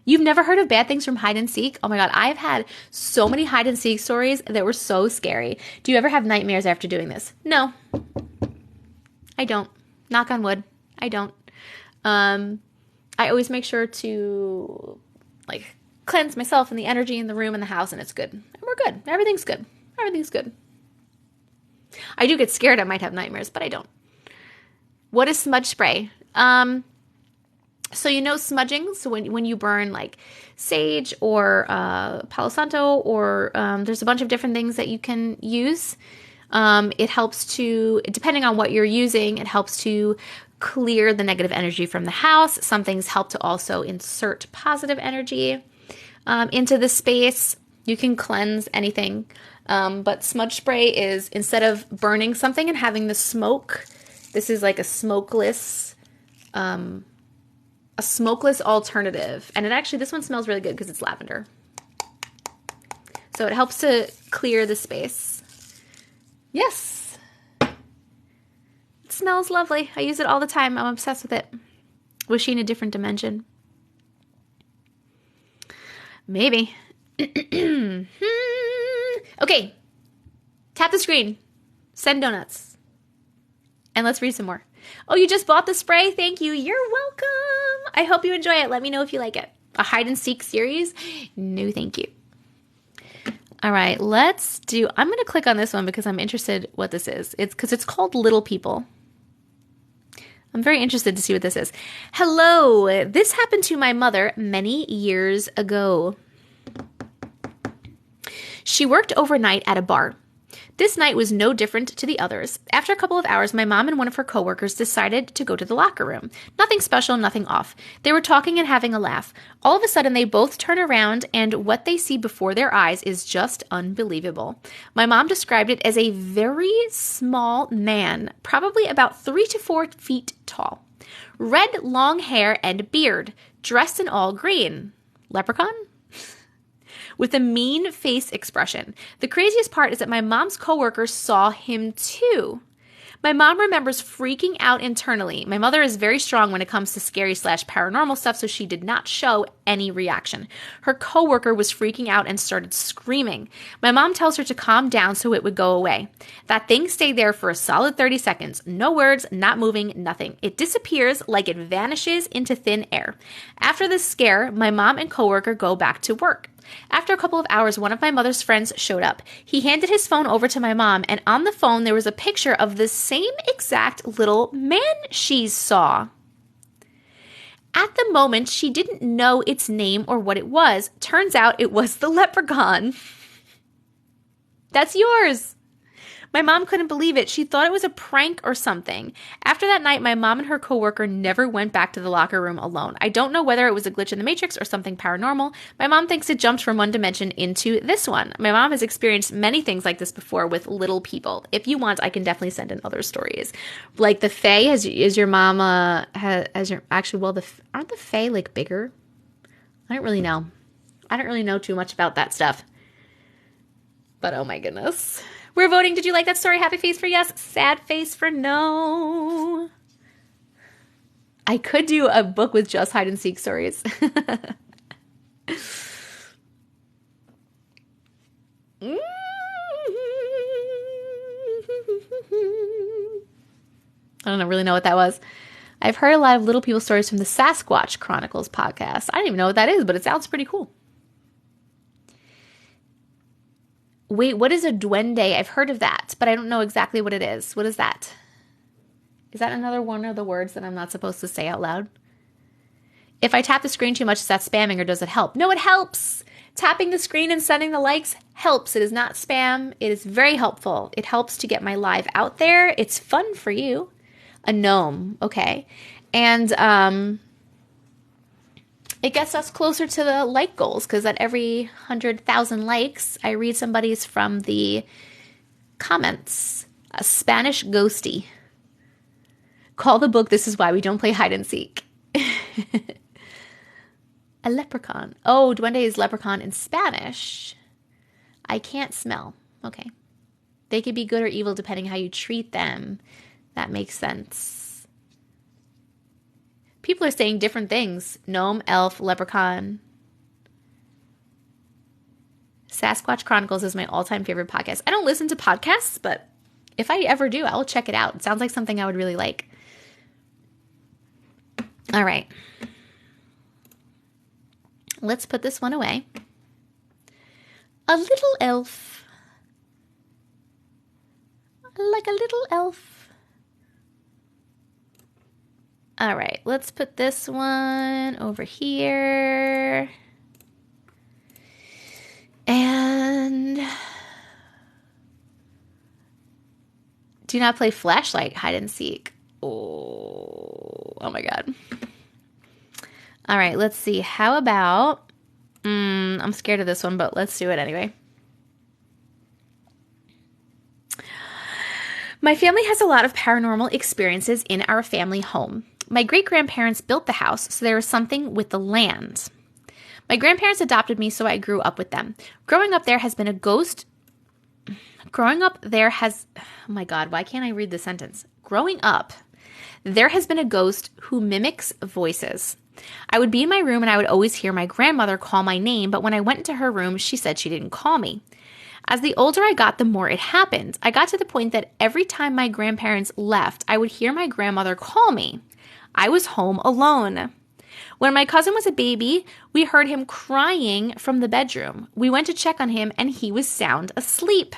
You've never heard of bad things from hide and seek? Oh my God, I've had so many hide and seek stories that were so scary. Do you ever have nightmares after doing this? No, I don't. Knock on wood, I don't. I always make sure to cleanse myself and the energy in the room and the house, and it's good. And we're good. Everything's good. Everything's good. I do get scared I might have nightmares, but I don't. What is smudge spray? So you know smudging, so when you burn sage or Palo Santo or there's a bunch of different things that you can use. It helps to, depending on what you're using, it helps to clear the negative energy from the house. Some things help to also insert positive energy into the space. You can cleanse anything. But smudge spray is, instead of burning something and having the smoke, this is like a smokeless alternative. And this one smells really good because it's lavender. So it helps to clear the space. Yes. It smells lovely. I use it all the time. I'm obsessed with it. Was she in a different dimension? Maybe. Okay. Tap the screen. Send donuts. And let's read some more. Oh, you just bought the spray? Thank you. You're welcome. I hope you enjoy it. Let me know if you like it. A hide and seek series? No, thank you. All right, I'm going to click on this one because I'm interested what this is. It's called Little People. I'm very interested to see what this is. Hello, this happened to my mother many years ago. She worked overnight at a bar. This night was no different to the others. After a couple of hours, my mom and one of her coworkers decided to go to the locker room. Nothing special, nothing off. They were talking and having a laugh. All of a sudden, they both turn around, and what they see before their eyes is just unbelievable. My mom described it as a very small man, probably about 3 to 4 feet tall. Red, long hair and beard, dressed in all green. Leprechaun? With a mean face expression. The craziest part is that my mom's coworker saw him too. My mom remembers freaking out internally. My mother is very strong when it comes to scary/paranormal stuff, so she did not show any reaction. Her coworker was freaking out and started screaming. My mom tells her to calm down so it would go away. That thing stayed there for a solid 30 seconds. No words, not moving, nothing. It disappears like it vanishes into thin air. After this scare, my mom and coworker go back to work. After a couple of hours, one of my mother's friends showed up. He handed his phone over to my mom, and on the phone there was a picture of the same exact little man she saw. At the moment, she didn't know its name or what it was. Turns out it was the leprechaun. That's yours. My mom couldn't believe it. She thought it was a prank or something. After that night, my mom and her coworker never went back to the locker room alone. I don't know whether it was a glitch in the Matrix or something paranormal. My mom thinks it jumped from one dimension into this one. My mom has experienced many things like this before with little people. If you want, I can definitely send in other stories. Like the Fae, is your mama, aren't the Fae like bigger? I don't really know. I don't really know too much about that stuff. But oh my goodness. We're voting. Did you like that story? Happy face for yes. Sad face for no. I could do a book with just hide and seek stories. I don't really know what that was. I've heard a lot of little people stories from the Sasquatch Chronicles podcast. I don't even know what that is, but it sounds pretty cool. Wait, what is a duende? I've heard of that, but I don't know exactly what it is. What is that? Is that another one of the words that I'm not supposed to say out loud? If I tap the screen too much, is that spamming or does it help? No, it helps. Tapping the screen and sending the likes helps. It is not spam. It is very helpful. It helps to get my live out there. It's fun for you. A gnome, okay. And it gets us closer to the like goals because at every 100,000 likes, I read somebody's from the comments. A Spanish ghosty. Call the book This Is Why We Don't Play Hide and Seek. A leprechaun. Oh, duende is leprechaun in Spanish. I can't smell. Okay. They could be good or evil depending how you treat them. That makes sense. People are saying different things. Gnome, elf, leprechaun. Sasquatch Chronicles is my all-time favorite podcast. I don't listen to podcasts, but if I ever do, I will check it out. It sounds like something I would really like. All right. Let's put this one away. A little elf. Like a little elf. All right, let's put this one over here. And do not play flashlight hide and seek. Oh my God. All right, let's see. How about, I'm scared of this one, but let's do it anyway. My family has a lot of paranormal experiences in our family home. My great-grandparents built the house, so there was something with the land. My grandparents adopted me, so I grew up with them. Growing up there has... Oh my God, why can't I read the sentence? Growing up, there has been a ghost who mimics voices. I would be in my room and I would always hear my grandmother call my name, but when I went into her room, she said she didn't call me. As the older I got, the more it happened. I got to the point that every time my grandparents left, I would hear my grandmother call me. I was home alone. When my cousin was a baby, we heard him crying from the bedroom. We went to check on him and he was sound asleep.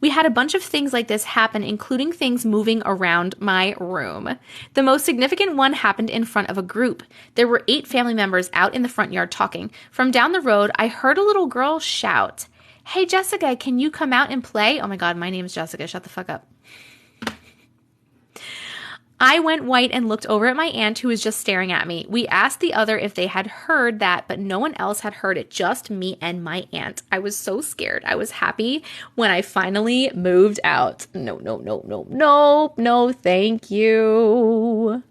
We had a bunch of things like this happen, including things moving around my room. The most significant one happened in front of a group. There were 8 family members out in the front yard talking. From down the road, I heard a little girl shout, "Hey, Jessica, can you come out and play?" Oh my God, my name is Jessica. Shut the fuck up. I went white and looked over at my aunt who was just staring at me. We asked the other if they had heard that, but no one else had heard it, just me and my aunt. I was so scared. I was happy when I finally moved out. No, thank you.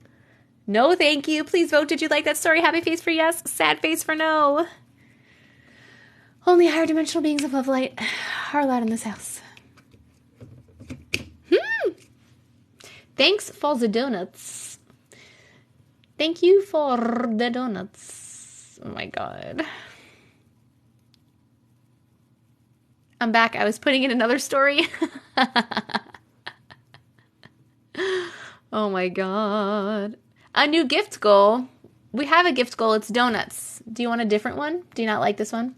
No, thank you. Please vote. Did you like that story? Happy face for yes, sad face for no. Only higher dimensional beings of love light are allowed in this house. Thanks for the donuts. Thank you for the donuts. Oh my God. I'm back. I was putting in another story. Oh my God. A new gift goal. We have a gift goal. It's donuts. Do you want a different one? Do you not like this one?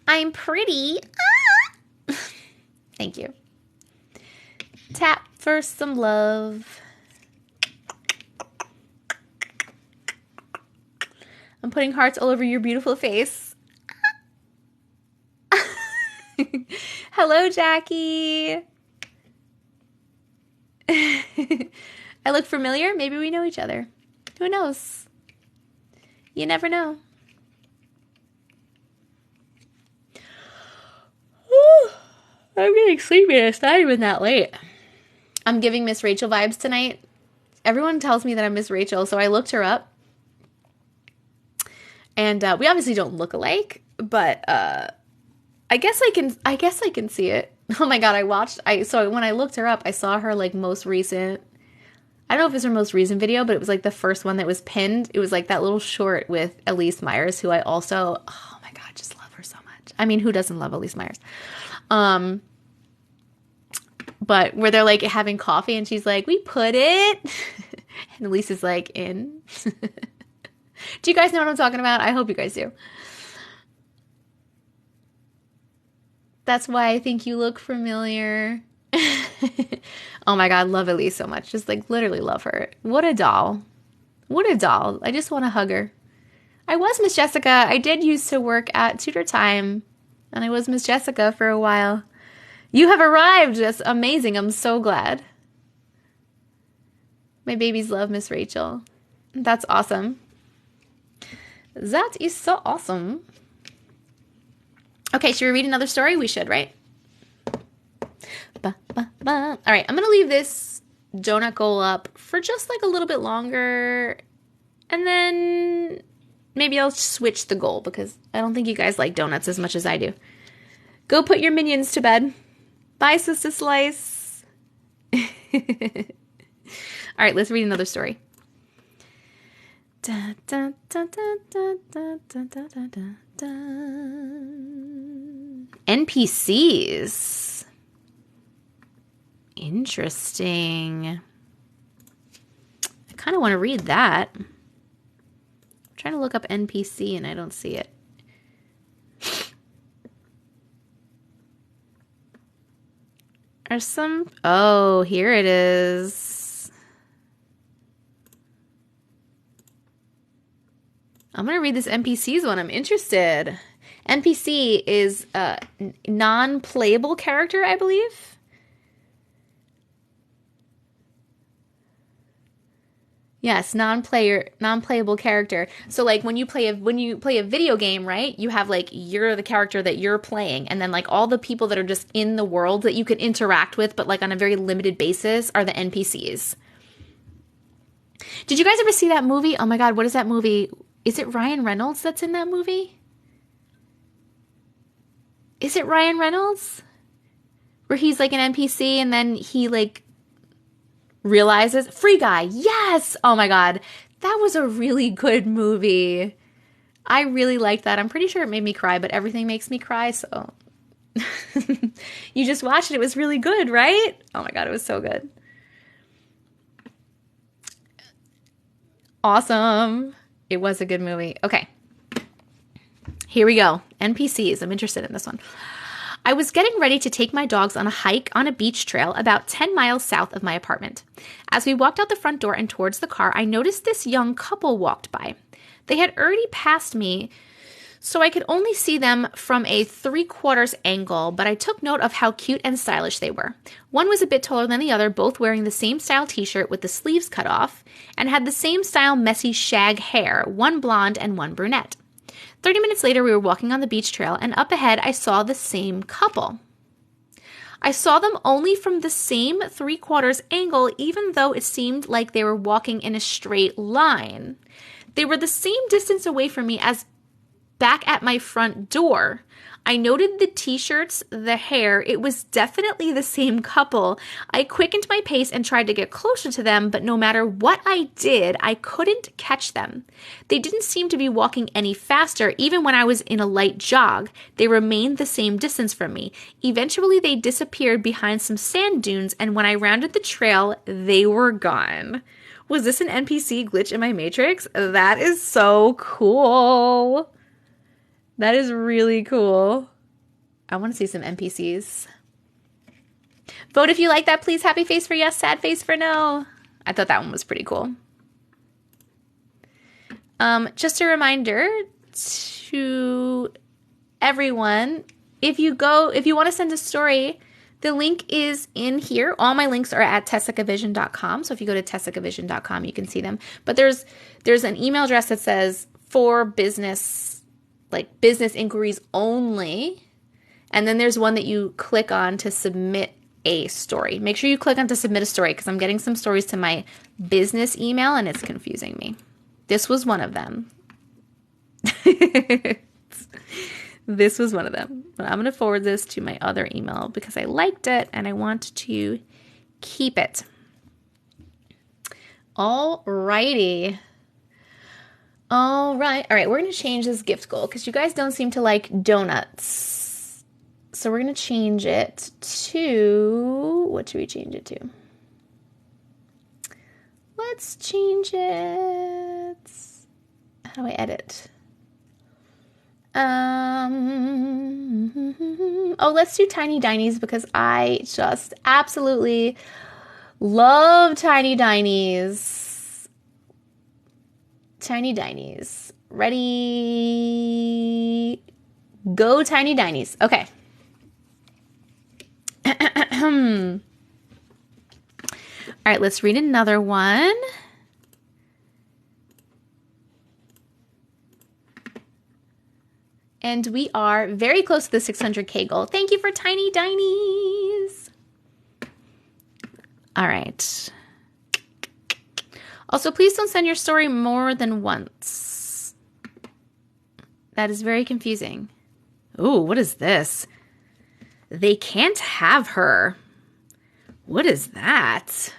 I'm pretty. Ah! Thank you. Tap for some love. I'm putting hearts all over your beautiful face. Hello, Jackie. I look familiar. Maybe we know each other. Who knows? You never know. I'm getting sleepy. It's not even that late. I'm giving Miss Rachel vibes tonight. Everyone tells me that I'm Miss Rachel, so I looked her up. And we obviously don't look alike, but I guess I can see it. Oh my god, so when I looked her up, I saw her like most recent. I don't know if it's her most recent video, but it was like the first one that was pinned. It was like that little short with Elise Myers, who I also, oh my god, just love her so much. I mean, who doesn't love Elise Myers? But where they're like having coffee and she's like, we put it. And Elise is like, in. Do you guys know what I'm talking about? I hope you guys do. That's why I think you look familiar. Oh my god, love Elise so much. Just like literally love her. What a doll. What a doll. I just want to hug her. I was Miss Jessica. I did used to work at Tutor Time. And I was Miss Jessica for a while. You have arrived. That's amazing. I'm so glad. My babies love Miss Rachel. That's awesome. That is so awesome. Okay, should we read another story? We should, right? All right, I'm going to leave this donut goal up for just like a little bit longer. And then maybe I'll switch the goal because I don't think you guys like donuts as much as I do. Go put your minions to bed. Bye, Sister Slice. All right, let's read another story. Da, da, da, da, da, da, da, da, da, da. NPCs. Interesting. I kind of want to read that. I'm trying to look up NPC and I don't see it. There's some... Oh, here it is. I'm going to read this NPC's one. I'm interested. NPC is a non-playable character, I believe. Yes, non-playable character. So like when you play a video game, right? You have like you're the character that you're playing, and then like all the people that are just in the world that you can interact with, but like on a very limited basis, are the NPCs. Did you guys ever see that movie? Oh my god, what is that movie? Is it Ryan Reynolds that's in that movie? Is it Ryan Reynolds? Where he's like an NPC and then he like realizes, Free Guy, yes! Oh my god, that was a really good movie. I really liked that. I'm pretty sure it made me cry, but everything makes me cry, so. You just watched it. It was really good, right? Oh my god, it was so good. Awesome. It was a good movie. Okay. Here we go. NPCs. I'm interested in this one. I was getting ready to take my dogs on a hike on a beach trail about 10 miles south of my apartment. As we walked out the front door and towards the car, I noticed this young couple walked by. They had already passed me, so I could only see them from a 3/4 angle, but I took note of how cute and stylish they were. One was a bit taller than the other, both wearing the same style t-shirt with the sleeves cut off, and had the same style messy shag hair, one blonde and one brunette. 30 minutes later, we were walking on the beach trail, and up ahead, I saw the same couple. I saw them only from the same 3/4 angle, even though it seemed like they were walking in a straight line. They were the same distance away from me as back at my front door. I noted the t-shirts, the hair. It was definitely the same couple. I quickened my pace and tried to get closer to them, but no matter what I did, I couldn't catch them. They didn't seem to be walking any faster, even when I was in a light jog. They remained the same distance from me. Eventually, they disappeared behind some sand dunes, and when I rounded the trail, they were gone. Was this an NPC glitch in my Matrix? That is so cool. That is really cool. I want to see some NPCs. Vote if you like that, please. Happy face for yes, sad face for no. I thought that one was pretty cool. Just a reminder to everyone, if you want to send a story, the link is in here. All my links are at TessicaVision.com. So if you go to TessicaVision.com, you can see them. But there's an email address that says for business, like business inquiries only. And then there's one that you click on to submit a story. Make sure you click on to submit a story because I'm getting some stories to my business email and it's confusing me. This was one of them. This was one of them. But I'm going to forward this to my other email because I liked it and I want to keep it. Alrighty. All right. All right. We're going to change this gift goal because you guys don't seem to like donuts. So we're going to change it to, what should we change it to? Let's change it. How do I edit? Let's do Tiny Dinies because I just absolutely love Tiny Dinies. Tiny Dinies. Ready? Go Tiny Dinies. Okay. All right, let's read another one. And we are very close to the 600K goal. Thank you for Tiny Dinies. All right. Also, please don't send your story more than once. That is very confusing. Ooh, what is this? They can't have her. What is that?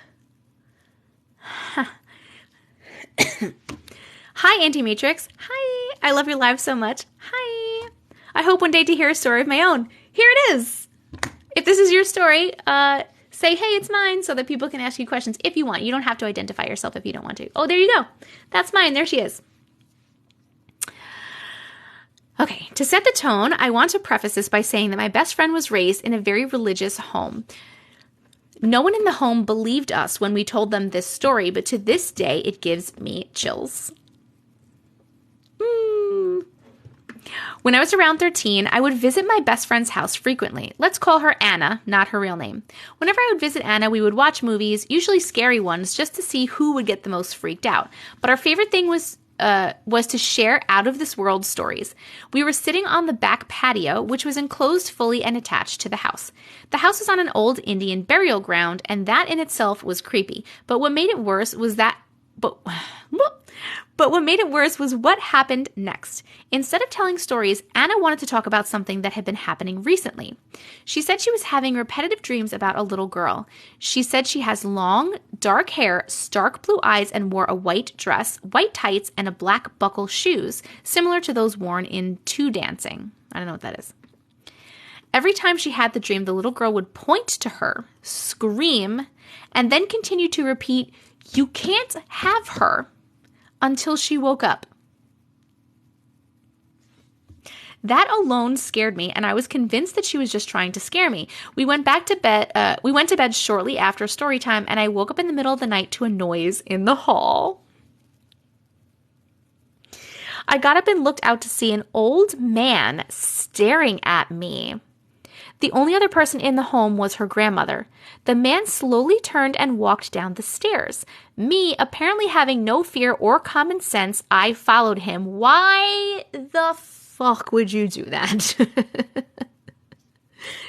Hi, Auntie Matrix. Hi. I love your live so much. Hi. I hope one day to hear a story of my own. Here it is. If this is your story, say, hey, it's mine, so that people can ask you questions if you want. You don't have to identify yourself if you don't want to. Oh, there you go. That's mine. There she is. Okay, to set the tone, I want to preface this by saying that my best friend was raised in a very religious home. No one in the home believed us when we told them this story, but to this day, it gives me chills. When I was around 13, I would visit my best friend's house frequently. Let's call her Anna, not her real name. Whenever I would visit Anna, we would watch movies, usually scary ones, just to see who would get the most freaked out. But our favorite thing was to share out-of-this-world stories. We were sitting on the back patio, which was enclosed fully and attached to the house. The house was on an old Indian burial ground, and that in itself was creepy. But what made it worse was what happened next. Instead of telling stories, Anna wanted to talk about something that had been happening recently. She said she was having repetitive dreams about a little girl. She said she has long, dark hair, stark blue eyes, and wore a white dress, white tights, and a black buckle shoes, similar to those worn in two dancing. I don't know what that is. Every time she had the dream, the little girl would point to her, scream, and then continue to repeat, "You can't have her," until she woke up. That alone scared me, and I was convinced that she was just trying to scare me. We went to bed shortly after story time, and I woke up in the middle of the night to a noise in the hall. I got up and looked out to see an old man staring at me. The only other person in the home was her grandmother. The man slowly turned and walked down the stairs. Me, apparently having no fear or common sense, I followed him. Why the fuck would you do that?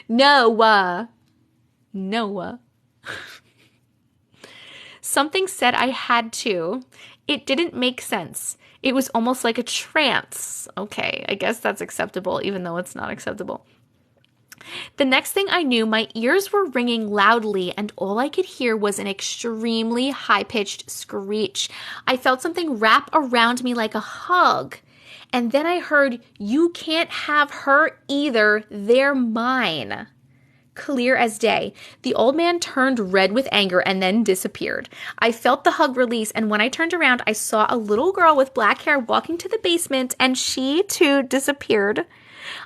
Noah. Something said I had to. It didn't make sense. It was almost like a trance. Okay, I guess that's acceptable, even though it's not acceptable. The next thing I knew, my ears were ringing loudly, and all I could hear was an extremely high-pitched screech. I felt something wrap around me like a hug. And then I heard, "You can't have her either. They're mine." Clear as day. The old man turned red with anger and then disappeared. I felt the hug release, and when I turned around, I saw a little girl with black hair walking to the basement, and she too disappeared.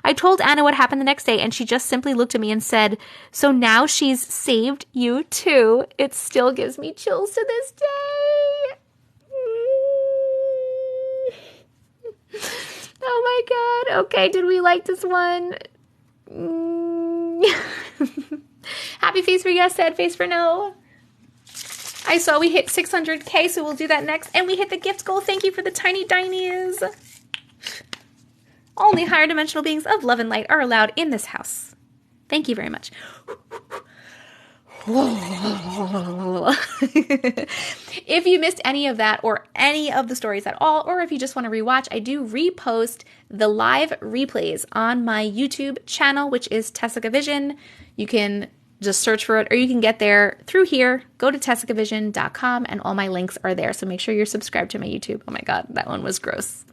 I told Anna what happened the next day, and she just simply looked at me and said, "So now she's saved you too." It still gives me chills to this day. Oh my God. Okay, did we like this one? Happy face for yes, sad face for no. I saw we hit 600K, so we'll do that next. And we hit the gift goal. Thank you for the tiny dinies. Only higher dimensional beings of love and light are allowed in this house. Thank you very much. If you missed any of that or any of the stories at all, or if you just want to rewatch, I do repost the live replays on my YouTube channel, which is TessicaVision. You can just search for it, or you can get there through here. Go to TessicaVision.com, and all my links are there. So make sure you're subscribed to my YouTube. Oh my God, that one was gross.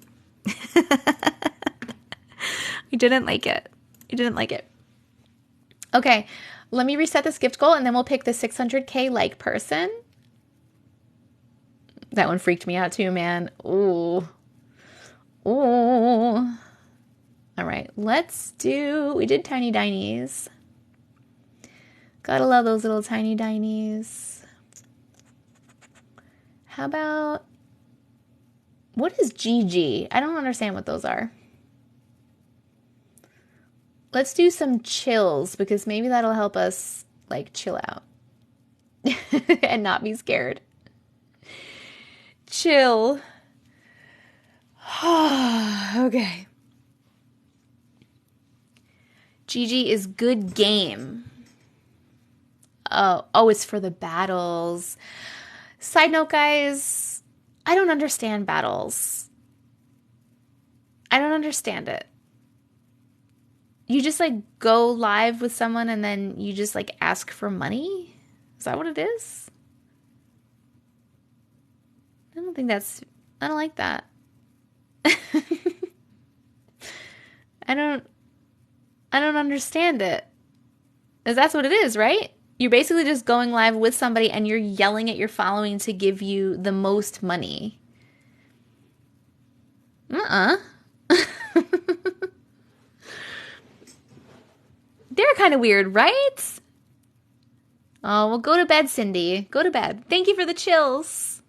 I didn't like it. I didn't like it. Okay, let me reset this gift goal, and then we'll pick the 600K like person. That one freaked me out too, man. Ooh. Ooh. All right, we did tiny dinies. Gotta love those little tiny dinies. How about, what is GG? I don't understand what those are. Let's do some chills, because maybe that'll help us like chill out and not be scared. Chill. Okay. GG is good game. Oh, it's for the battles. Side note, guys, I don't understand battles. I don't understand it. You just like go live with someone and then you just like ask for money? Is that what it is? I don't like that. I don't understand it. 'Cause that's what it is, right? You're basically just going live with somebody and you're yelling at your following to give you the most money. They're kind of weird, right? Oh, well, go to bed, Cindy. Go to bed. Thank you for the chills.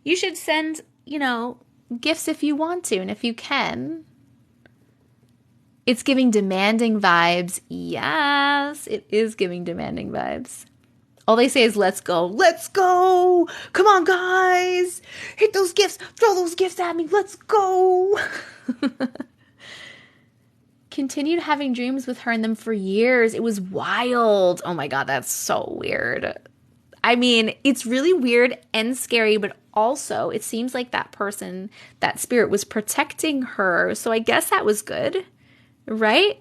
You should send, gifts if you want to and if you can. It's giving demanding vibes. Yes, it is giving demanding vibes. All they say is, let's go. Let's go. Come on, guys. Hit those gifts. Throw those gifts at me. Let's go. Continued having dreams with her in them for years. It was wild. Oh my God, that's so weird. I mean, it's really weird and scary, but also it seems like that person, that spirit was protecting her. So I guess that was good. Right?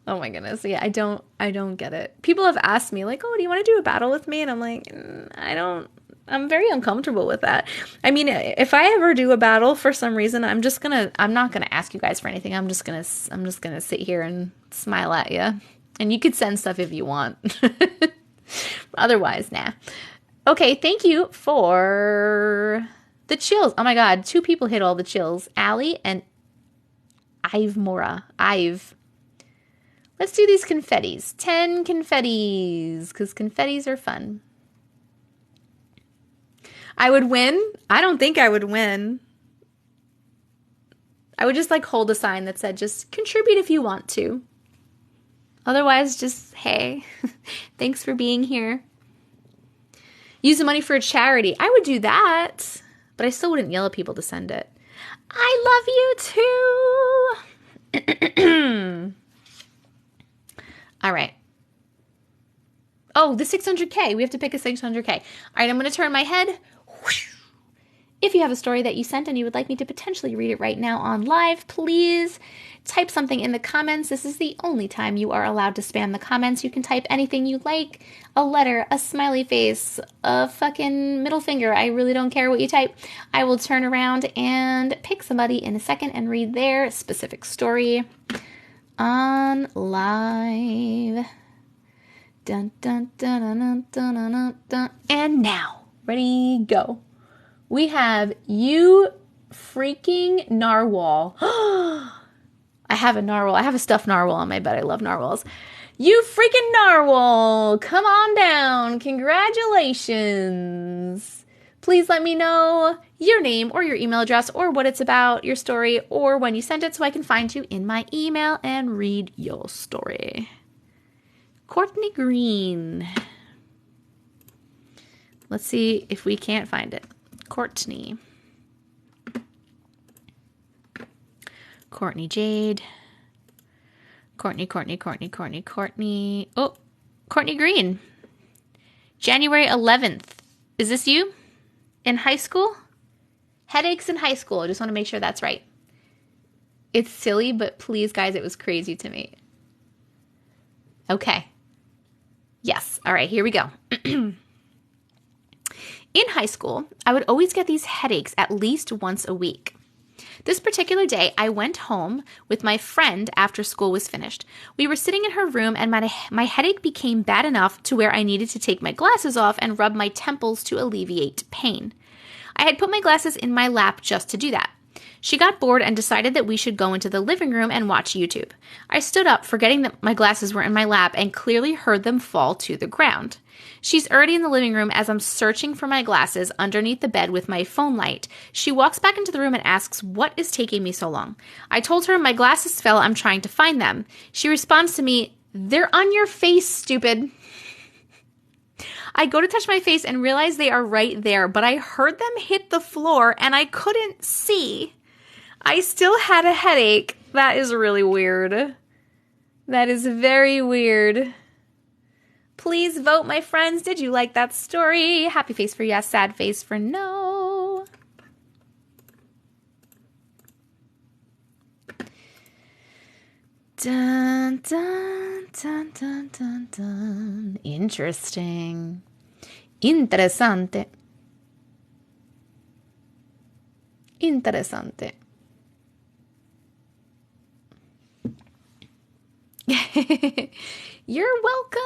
Oh my goodness. Yeah, I don't get it. People have asked me like, "Oh, do you want to do a battle with me?" And I'm like, I'm very uncomfortable with that. I mean, if I ever do a battle for some reason, I'm not going to ask you guys for anything. I'm just going to sit here and smile at you. And you could send stuff if you want. Otherwise, nah. Okay, thank you for the chills. Oh my God, 2 people hit all the chills. Allie and Ive Mora. Ive. Let's do these confettis. 10 confettis, because confettis are fun. I would win? I don't think I would win. I would just like hold a sign that said, just contribute if you want to. Otherwise, just, hey, thanks for being here. Use the money for a charity. I would do that, but I still wouldn't yell at people to send it. I love you too. All right. Oh, the 600K. We have to pick a 600K. All right, I'm going to turn my head. If you have a story that you sent and you would like me to potentially read it right now on live, please type something in the comments. This is the only time you are allowed to spam the comments. You can type anything you like, a letter, a smiley face, a fucking middle finger. I really don't care what you type. I will turn around and pick somebody in a second and read their specific story on live. Dun, dun, dun, dun, dun, dun, dun, dun. And now, ready, go. We have you freaking narwhal. I have a narwhal. I have a stuffed narwhal on my bed. I love narwhals. You freaking narwhal. Come on down. Congratulations. Please let me know your name or your email address or what it's about, your story, or when you sent it so I can find you in my email and read your story. Courtney Green. Let's see if we can't find it. Courtney. Courtney Jade. Courtney. Oh, Courtney Green. January 11th. Is this you? In high school? Headaches in high school. I just want to make sure that's right. It's silly, but please, guys, it was crazy to me. Okay. Yes. All right, here we go. In high school, I would always get these headaches at least once a week. This particular day, I went home with my friend after school was finished. We were sitting in her room and my headache became bad enough to where I needed to take my glasses off and rub my temples to alleviate pain. I had put my glasses in my lap just to do that. She got bored and decided that we should go into the living room and watch YouTube. I stood up, forgetting that my glasses were in my lap, and clearly heard them fall to the ground. She's already in the living room as I'm searching for my glasses underneath the bed with my phone light. She walks back into the room and asks, "What is taking me so long?" I told her my glasses fell, I'm trying to find them. She responds to me, "They're on your face, stupid." I go to touch my face and realize they are right there, but I heard them hit the floor and I couldn't see. I still had a headache. That is really weird. That is very weird. Please vote, my friends. Did you like that story? Happy face for yes, sad face for no. Dun, dun, dun, dun, dun, dun. Interesting. Interessante. Interessante. You're welcome.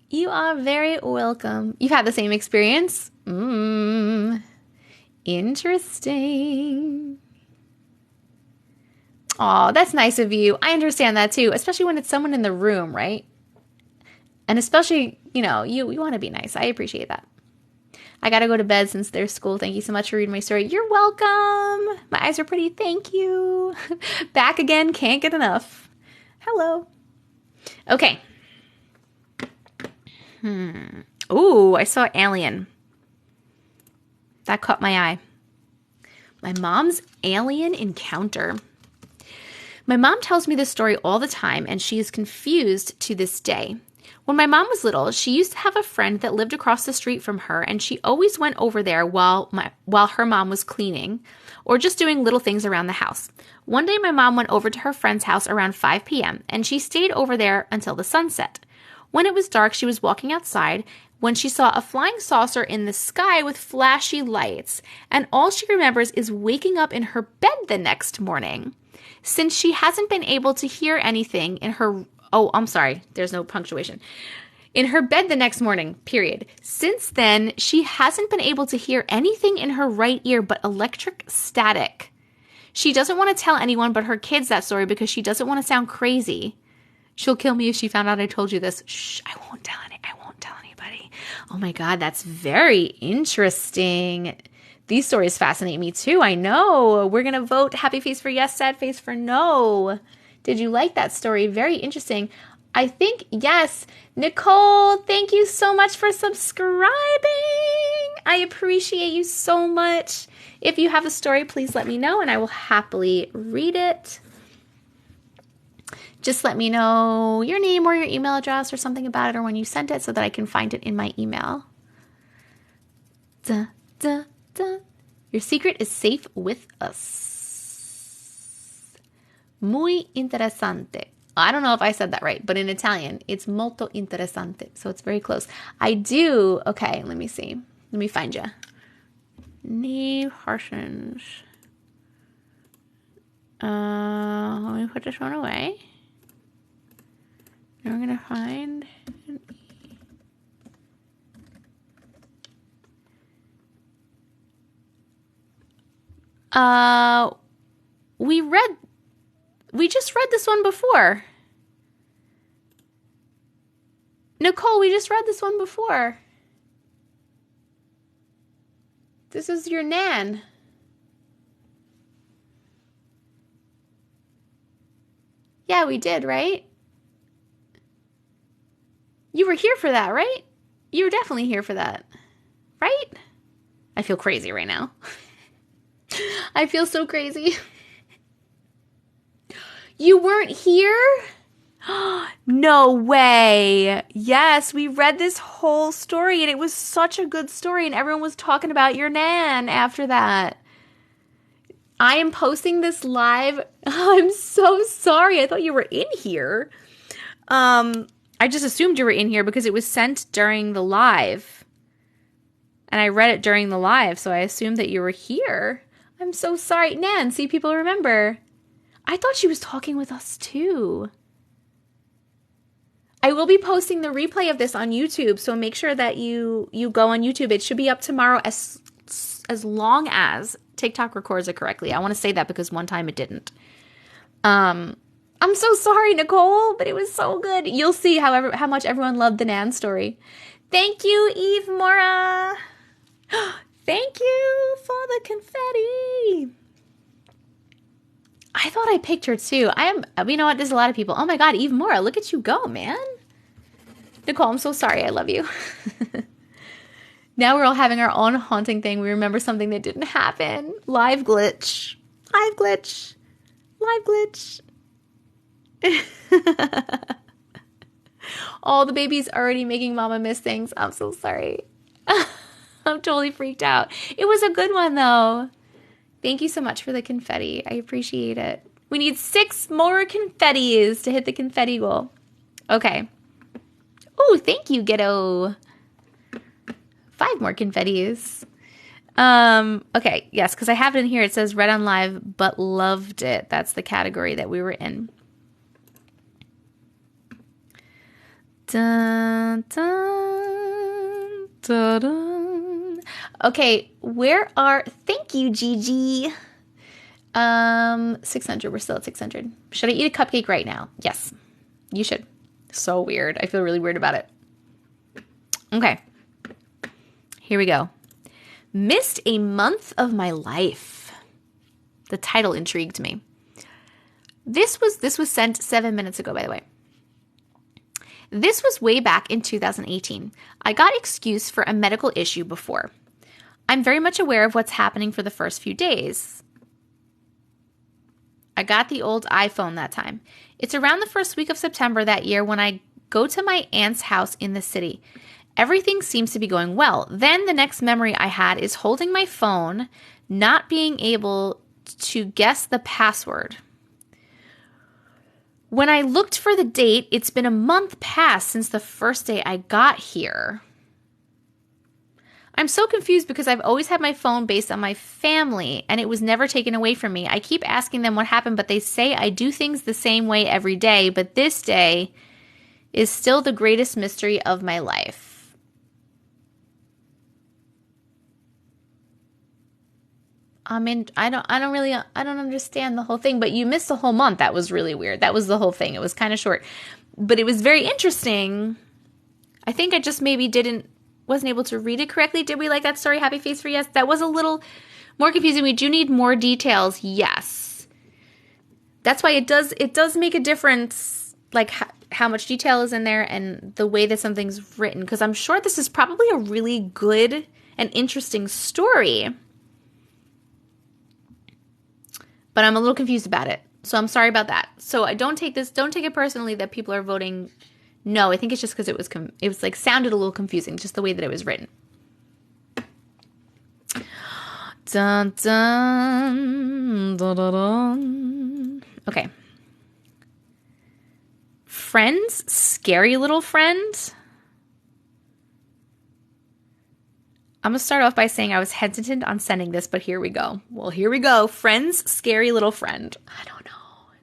You are very welcome. You've had the same experience? Interesting. Oh, that's nice of you. I understand that too, especially when it's someone in the room, right? And especially, you want to be nice. I appreciate that. I got to go to bed since there's school. Thank you so much for reading my story. You're welcome. My eyes are pretty. Thank you. Back again. Can't get enough. Hello. Okay. Ooh, I saw Alien. That caught my eye. My mom's alien encounter. My mom tells me this story all the time, and she is confused to this day. When my mom was little, she used to have a friend that lived across the street from her, and she always went over there while her mom was cleaning or just doing little things around the house. One day, my mom went over to her friend's house around 5 p.m., and she stayed over there until the sun set. When it was dark, she was walking outside when she saw a flying saucer in the sky with flashy lights, and all she remembers is waking up in her bed the next morning. Since she hasn't been able to hear anything in her... Oh, I'm sorry. There's no punctuation. In her bed the next morning, period. Since then, she hasn't been able to hear anything in her right ear but electric static. She doesn't want to tell anyone but her kids that story because she doesn't want to sound crazy. She'll kill me if she found out I told you this. Shh, I won't tell anybody. Oh my God, that's very interesting. These stories fascinate me too. I know. We're going to vote happy face for yes, sad face for no. Did you like that story? Very interesting. I think yes. Nicole, thank you so much for subscribing. I appreciate you so much. If you have a story, please let me know and I will happily read it. Just let me know your name or your email address or something about it or when you sent it so that I can find it in my email. Duh, duh, duh. Your secret is safe with us. Muy interesante. I don't know if I said that right, but in Italian, it's molto interessante. So it's very close. I do. Okay, let me see. Let me find you. Neve Harsons. Let me put this one away. And we're going to find an we just read this one before. Nicole, we just read this one before. This is your Nan. Yeah, we did, right? You were here for that, right? You were definitely here for that, right? I feel crazy right now. I feel so crazy. You weren't here? No way. Yes, we read this whole story and it was such a good story and everyone was talking about your Nan after that. I am posting this live. I'm so sorry. I thought you were in here. I just assumed you were in here because it was sent during the live. And I read it during the live, so I assumed that you were here. I'm so sorry. Nan, see, people remember. I thought she was talking with us too. I will be posting the replay of this on YouTube, so make sure that you go on YouTube. It should be up tomorrow as long as TikTok records it correctly. I want to say that because one time it didn't. I'm so sorry, Nicole, but it was so good. You'll see how much everyone loved the Nan story. Thank you, Eve Mora. Thank you for the confetti. I thought I picked her too. You know what? There's a lot of people. Oh my God, Eve Mora, look at you go, man. Nicole, I'm so sorry. I love you. Now we're all having our own haunting thing. We remember something that didn't happen. Live glitch. Live glitch. Live glitch. Oh, the baby's already making Mama miss things. I'm so sorry. I'm totally freaked out. It was a good one, though. Thank you so much for the confetti. I appreciate it. We need 6 more confettis to hit the confetti goal. Okay. Oh, thank you, Ghetto. 5 more confettis. Okay, yes, because I have it in here. It says read on live, but loved it. That's the category that we were in. Dun, dun, dun, dun. Okay, thank you, Gigi. 600, we're still at 600. Should I eat a cupcake right now? Yes, you should. So weird. I feel really weird about it. Okay, here we go. Missed a month of my life. The title intrigued me. This was sent 7 minutes ago, by the way. This was way back in 2018. I got excused for a medical issue before. I'm very much aware of what's happening for the first few days. I got the old iPhone that time. It's around the first week of September that year when I go to my aunt's house in the city. Everything seems to be going well. Then the next memory I had is holding my phone, not being able to guess the password. When I looked for the date, it's been a month past since the first day I got here. I'm so confused because I've always had my phone based on my family and it was never taken away from me. I keep asking them what happened, but they say I do things the same way every day, but this day is still the greatest mystery of my life. I don't understand the whole thing, but you missed the whole month. That was really weird. That was the whole thing. It was kind of short, but it was very interesting. I think I just maybe wasn't able to read it correctly. Did we like that story? Happy face for yes. That was a little more confusing. We do need more details. Yes. That's why it does make a difference, like how much detail is in there and the way that something's written. Because I'm sure this is probably a really good and interesting story. But I'm a little confused about it. So I'm sorry about that. So I don't take it personally that people are voting no. I think it's just because it was like sounded a little confusing, just the way that it was written. Dun, dun, dun, dun, dun. Okay. Friends, scary little friend. I'm going to start off by saying I was hesitant on sending this, but here we go. Well, here we go. Friends, scary little friend. I don't know.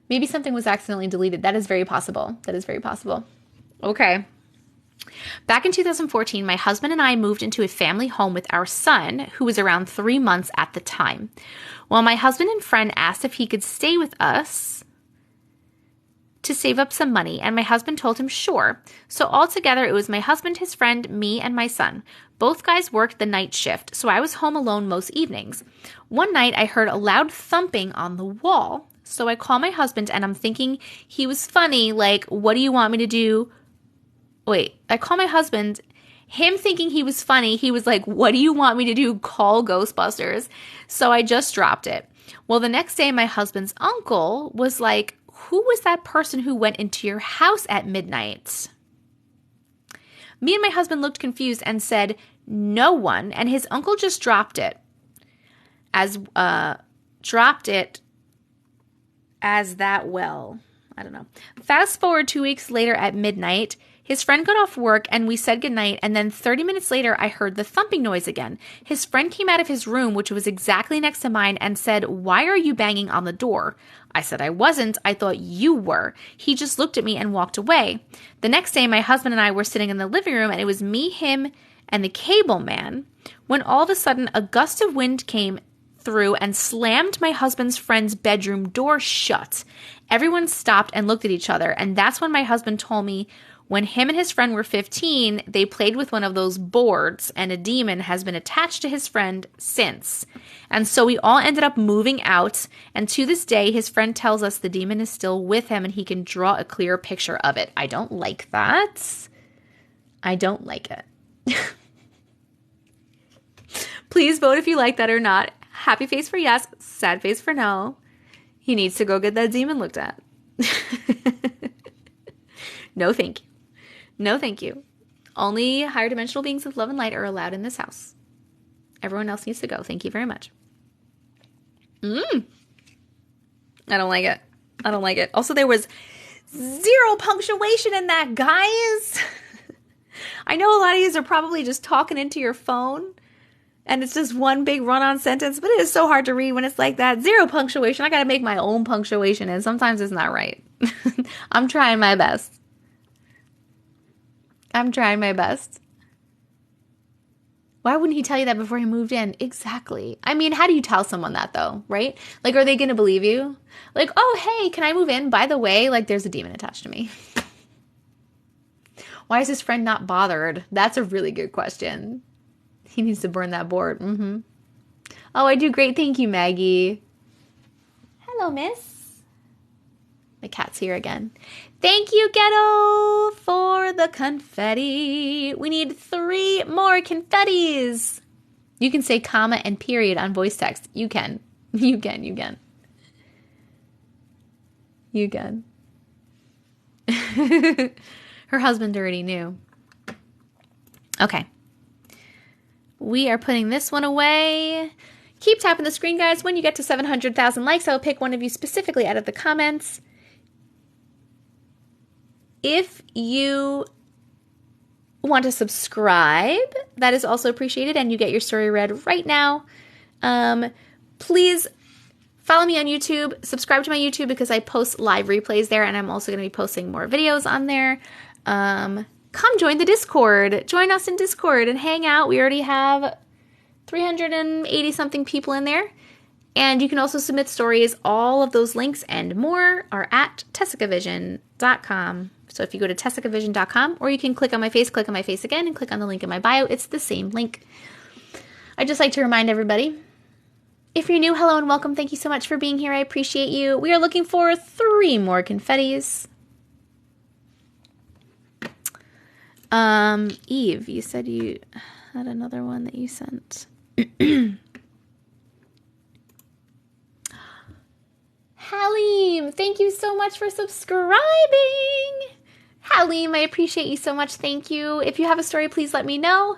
Maybe something was accidentally deleted. That is very possible. Okay. Back in 2014, my husband and I moved into a family home with our son, who was around 3 months at the time. Well, my husband and friend asked if he could stay with us to save up some money, and my husband told him sure. So altogether, it was my husband, his friend, me, and my son. Both guys worked the night shift, so I was home alone most evenings. One night, I heard a loud thumping on the wall. So I call my husband, and I'm thinking he was funny, like, what do you want me to do? Wait, I call my husband, him thinking he was funny, he was like, what do you want me to do? Call Ghostbusters. So I just dropped it. Well, the next day, my husband's uncle was like, who was that person who went into your house at midnight? Me and my husband looked confused and said, no one. And his uncle just dropped it as that well. I don't know. Fast forward 2 weeks later at midnight, his friend got off work and we said goodnight, and then 30 minutes later, I heard the thumping noise again. His friend came out of his room, which was exactly next to mine, and said, why are you banging on the door? I said I wasn't. I thought you were. He just looked at me and walked away. The next day, my husband and I were sitting in the living room, and it was me, him, and the cable man, when all of a sudden a gust of wind came through and slammed my husband's friend's bedroom door shut. Everyone stopped and looked at each other, and that's when my husband told me when him and his friend were 15, they played with one of those boards, and a demon has been attached to his friend since. And so we all ended up moving out, and to this day, his friend tells us the demon is still with him and he can draw a clear picture of it. I don't like that. I don't like it. Please vote if you like that or not. Happy face for yes, sad face for no. He needs to go get that demon looked at. No, thank you. No, thank you. Only higher dimensional beings of love and light are allowed in this house. Everyone else needs to go. Thank you very much. I don't like it. I don't like it. Also, there was 0 punctuation in that, guys. I know a lot of you are probably just talking into your phone, and it's just one big run-on sentence, but it is so hard to read when it's like that. 0 punctuation. I got to make my own punctuation, and sometimes it's not right. I'm trying my best. I'm trying my best. Why wouldn't he tell you that before he moved in? Exactly. I mean, how do you tell someone that, though, right? Like, are they going to believe you? Like, oh, hey, can I move in? By the way, like, there's a demon attached to me. Why is his friend not bothered? That's a really good question. He needs to burn that board. Oh, I do great. Thank you, Maggie. Hello, miss. My cat's here again. Thank you, Ghetto, for the confetti. We need 3 more confettis. You can say comma and period on voice text. You can. You can. You can. You can. Her husband already knew. Okay. We are putting this one away. Keep tapping the screen, guys. When you get to 700,000 likes, I will pick one of you specifically out of the comments. If you want to subscribe, that is also appreciated, and you get your story read right now. Please follow me on YouTube. Subscribe to my YouTube because I post live replays there, and I'm also going to be posting more videos on there. Come join the Discord. Join us in Discord and hang out. We already have 380-something people in there. And you can also submit stories. All of those links and more are at TessicaVision.com. So if you go to TessicaVision.com, or you can click on my face again, and click on the link in my bio. It's the same link. I'd just like to remind everybody, if you're new, hello and welcome. Thank you so much for being here. I appreciate you. We are looking for 3 more confettis. Eve, you said you had another one that you sent. Halim, thank you so much for subscribing. Halim, I appreciate you so much. Thank you. If you have a story, please let me know.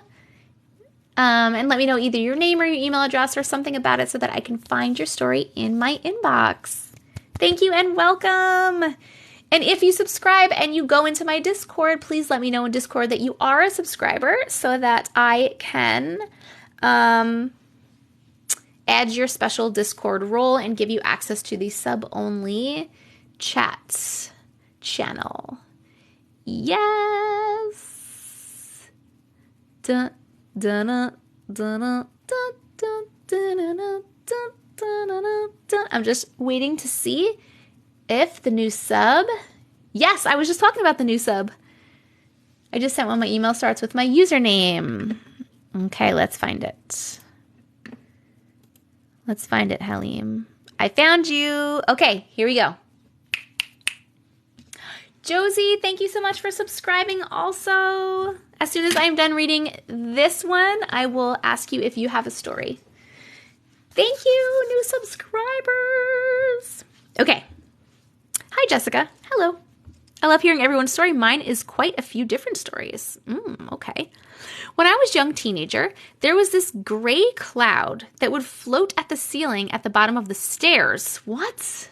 And let me know either your name or your email address or something about it so that I can find your story in my inbox. Thank you and welcome. And if you subscribe and you go into my Discord, please let me know in Discord that you are a subscriber so that I can add your special Discord role and give you access to the sub-only chat channel. Yes. Dun, dun, dun, dun, dun, dun, dun, dun, dun, dun, dun. I'm just waiting to see if the new sub Yes, I was just talking about the new sub. I just sent one. My email starts with my username. Okay, let's find it. Let's find it, Halim. I found you. Okay, here we go. Josie, thank you so much for subscribing also. As soon as I'm done reading this one, I will ask you if you have a story. Thank you, new subscribers. Okay. Hi, Jessica. Hello. I love hearing everyone's story. Mine is quite a few different stories. Okay. When I was a young teenager, there was this gray cloud that would float at the ceiling at the bottom of the stairs. What?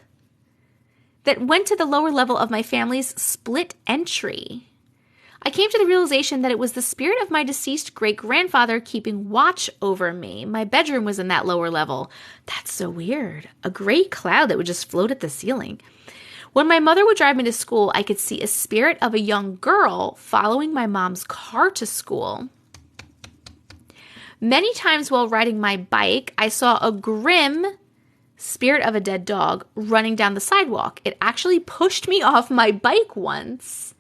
That went to the lower level of my family's split entry. I came to the realization that it was the spirit of my deceased great-grandfather keeping watch over me. My bedroom was in that lower level. That's so weird. A gray cloud that would just float at the ceiling. When my mother would drive me to school, I could see a spirit of a young girl following my mom's car to school. Many times while riding my bike, I saw a grim spirit of a dead dog running down the sidewalk. It actually pushed me off my bike once.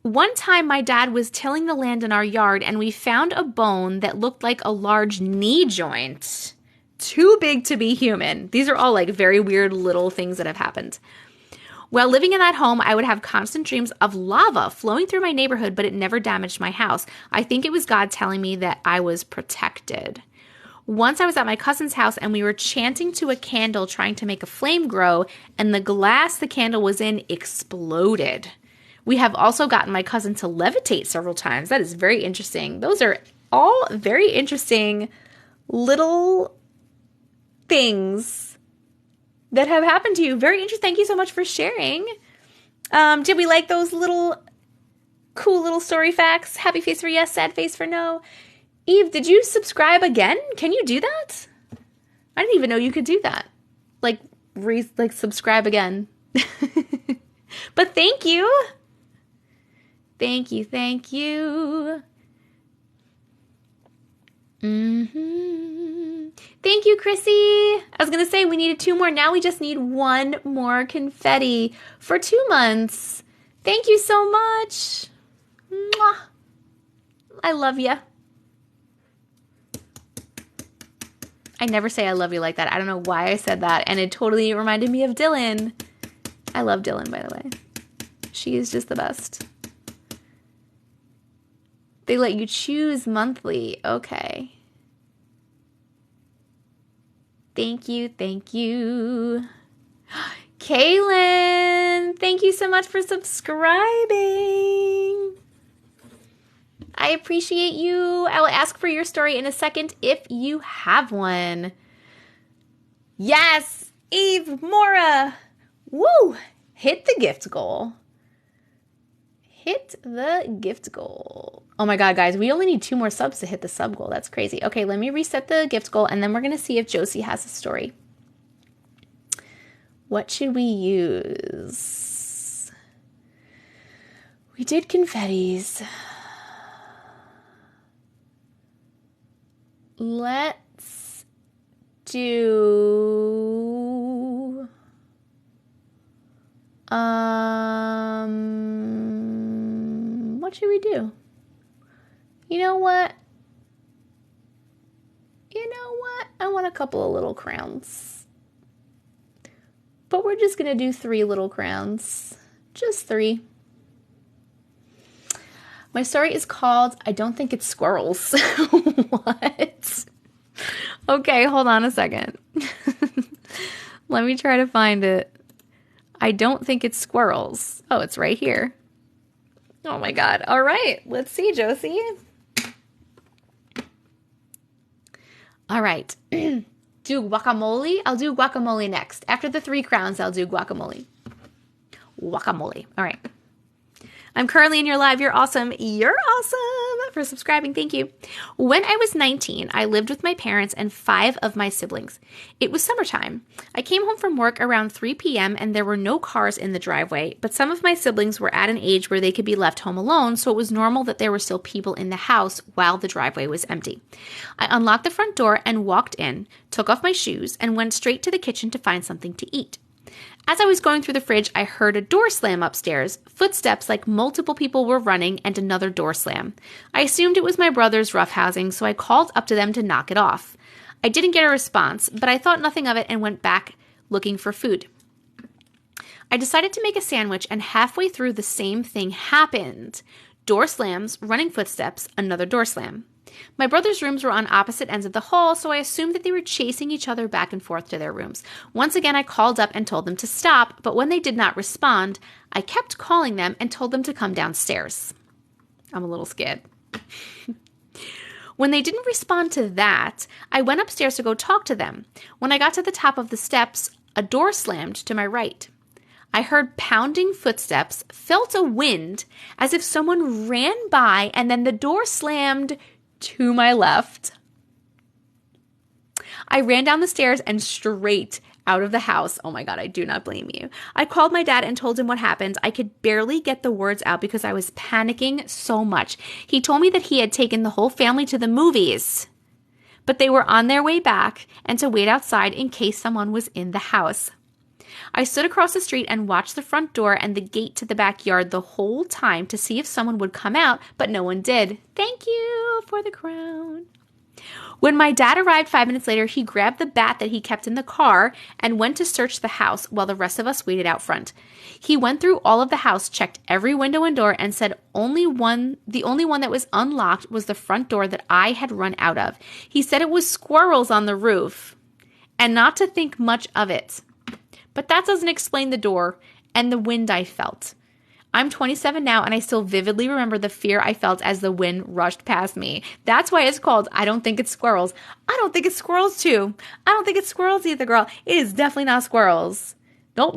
One time my dad was tilling the land in our yard and we found a bone that looked like a large knee joint. Too big to be human. These are all like very weird little things that have happened. While living in that home, I would have constant dreams of lava flowing through my neighborhood, but it never damaged my house. I think it was God telling me that I was protected. Once I was at my cousin's house and we were chanting to a candle trying to make a flame grow, and the glass the candle was in exploded. We have also gotten my cousin to levitate several times. That is very interesting. Those are all very interesting little things that have happened to you. Very interesting. Thank you so much for sharing. Did we like those little cool little story facts? Happy face for yes, sad face for no. Eve, did you subscribe again? Can you do that? I didn't even know you could do that. Like subscribe again. But thank you. Thank you. Thank you. Thank you, Chrissy. I was going to say we needed 2 more. Now we just need 1 more confetti for 2 months. Thank you so much. Mwah. I love you. I never say I love you like that. I don't know why I said that. And it totally reminded me of Dylan. I love Dylan, by the way. She is just the best. They let you choose monthly. Okay. Thank you. Thank you. Kaylin, thank you so much for subscribing. I appreciate you. I will ask for your story in a second if you have one. Yes, Eve Mora. Woo! Hit the gift goal. Hit the gift goal. Oh my God, guys, we only need 2 more subs to hit the sub goal. That's crazy. Okay, let me reset the gift goal, and then we're going to see if Josie has a story. What should we use? We did confettis. Let's do... what should we do? You know what? I want a couple of little crowns. But we're just going to do 3 little crowns. Just 3. My story is called, I Don't Think It's Squirrels. What? Okay, hold on a second. Let me try to find it. I don't think it's squirrels. Oh, it's right here. Oh my God. All right. Let's see, Josie. All right. Do guacamole? I'll do guacamole next. After the 3 crowns, I'll do guacamole. Guacamole. All right. I'm currently in your live. You're awesome. You're awesome. for subscribing. Thank you. When I was 19, I lived with my parents and 5 of my siblings. It was summertime. I came home from work around 3 p.m. and there were no cars in the driveway, but some of my siblings were at an age where they could be left home alone, so it was normal that there were still people in the house while the driveway was empty. I unlocked the front door and walked in, took off my shoes, and went straight to the kitchen to find something to eat. As I was going through the fridge, I heard a door slam upstairs, footsteps like multiple people were running, and another door slam. I assumed it was my brother's roughhousing, so I called up to them to knock it off. I didn't get a response, but I thought nothing of it and went back looking for food. I decided to make a sandwich, and halfway through, the same thing happened. Door slams, running footsteps, another door slam. My brother's rooms were on opposite ends of the hall, so I assumed that they were chasing each other back and forth to their rooms. Once again, I called up and told them to stop, but when they did not respond, I kept calling them and told them to come downstairs. I'm a little scared. When they didn't respond to that, I went upstairs to go talk to them. When I got to the top of the steps, a door slammed to my right. I heard pounding footsteps, felt a wind, as if someone ran by, and then the door slammed to my left. I ran down the stairs and straight out of the house. Oh my God, I do not blame you. I called my dad and told him what happened. I could barely get the words out because I was panicking so much. He told me that he had taken the whole family to the movies, but they were on their way back and to wait outside in case someone was in the house. I stood across the street and watched the front door and the gate to the backyard the whole time to see if someone would come out, but no one did. Thank you for the crown. When my dad arrived 5 minutes later, he grabbed the bat that he kept in the car and went to search the house while the rest of us waited out front. He went through all of the house, checked every window and door, and said the only one that was unlocked was the front door that I had run out of. He said it was squirrels on the roof and not to think much of it. But that doesn't explain the door and the wind I felt. I'm 27 now, and I still vividly remember the fear I felt as the wind rushed past me. That's why it's called I Don't Think It's Squirrels. I don't think it's squirrels, too. I don't think it's squirrels either, girl. It is definitely not squirrels. Nope.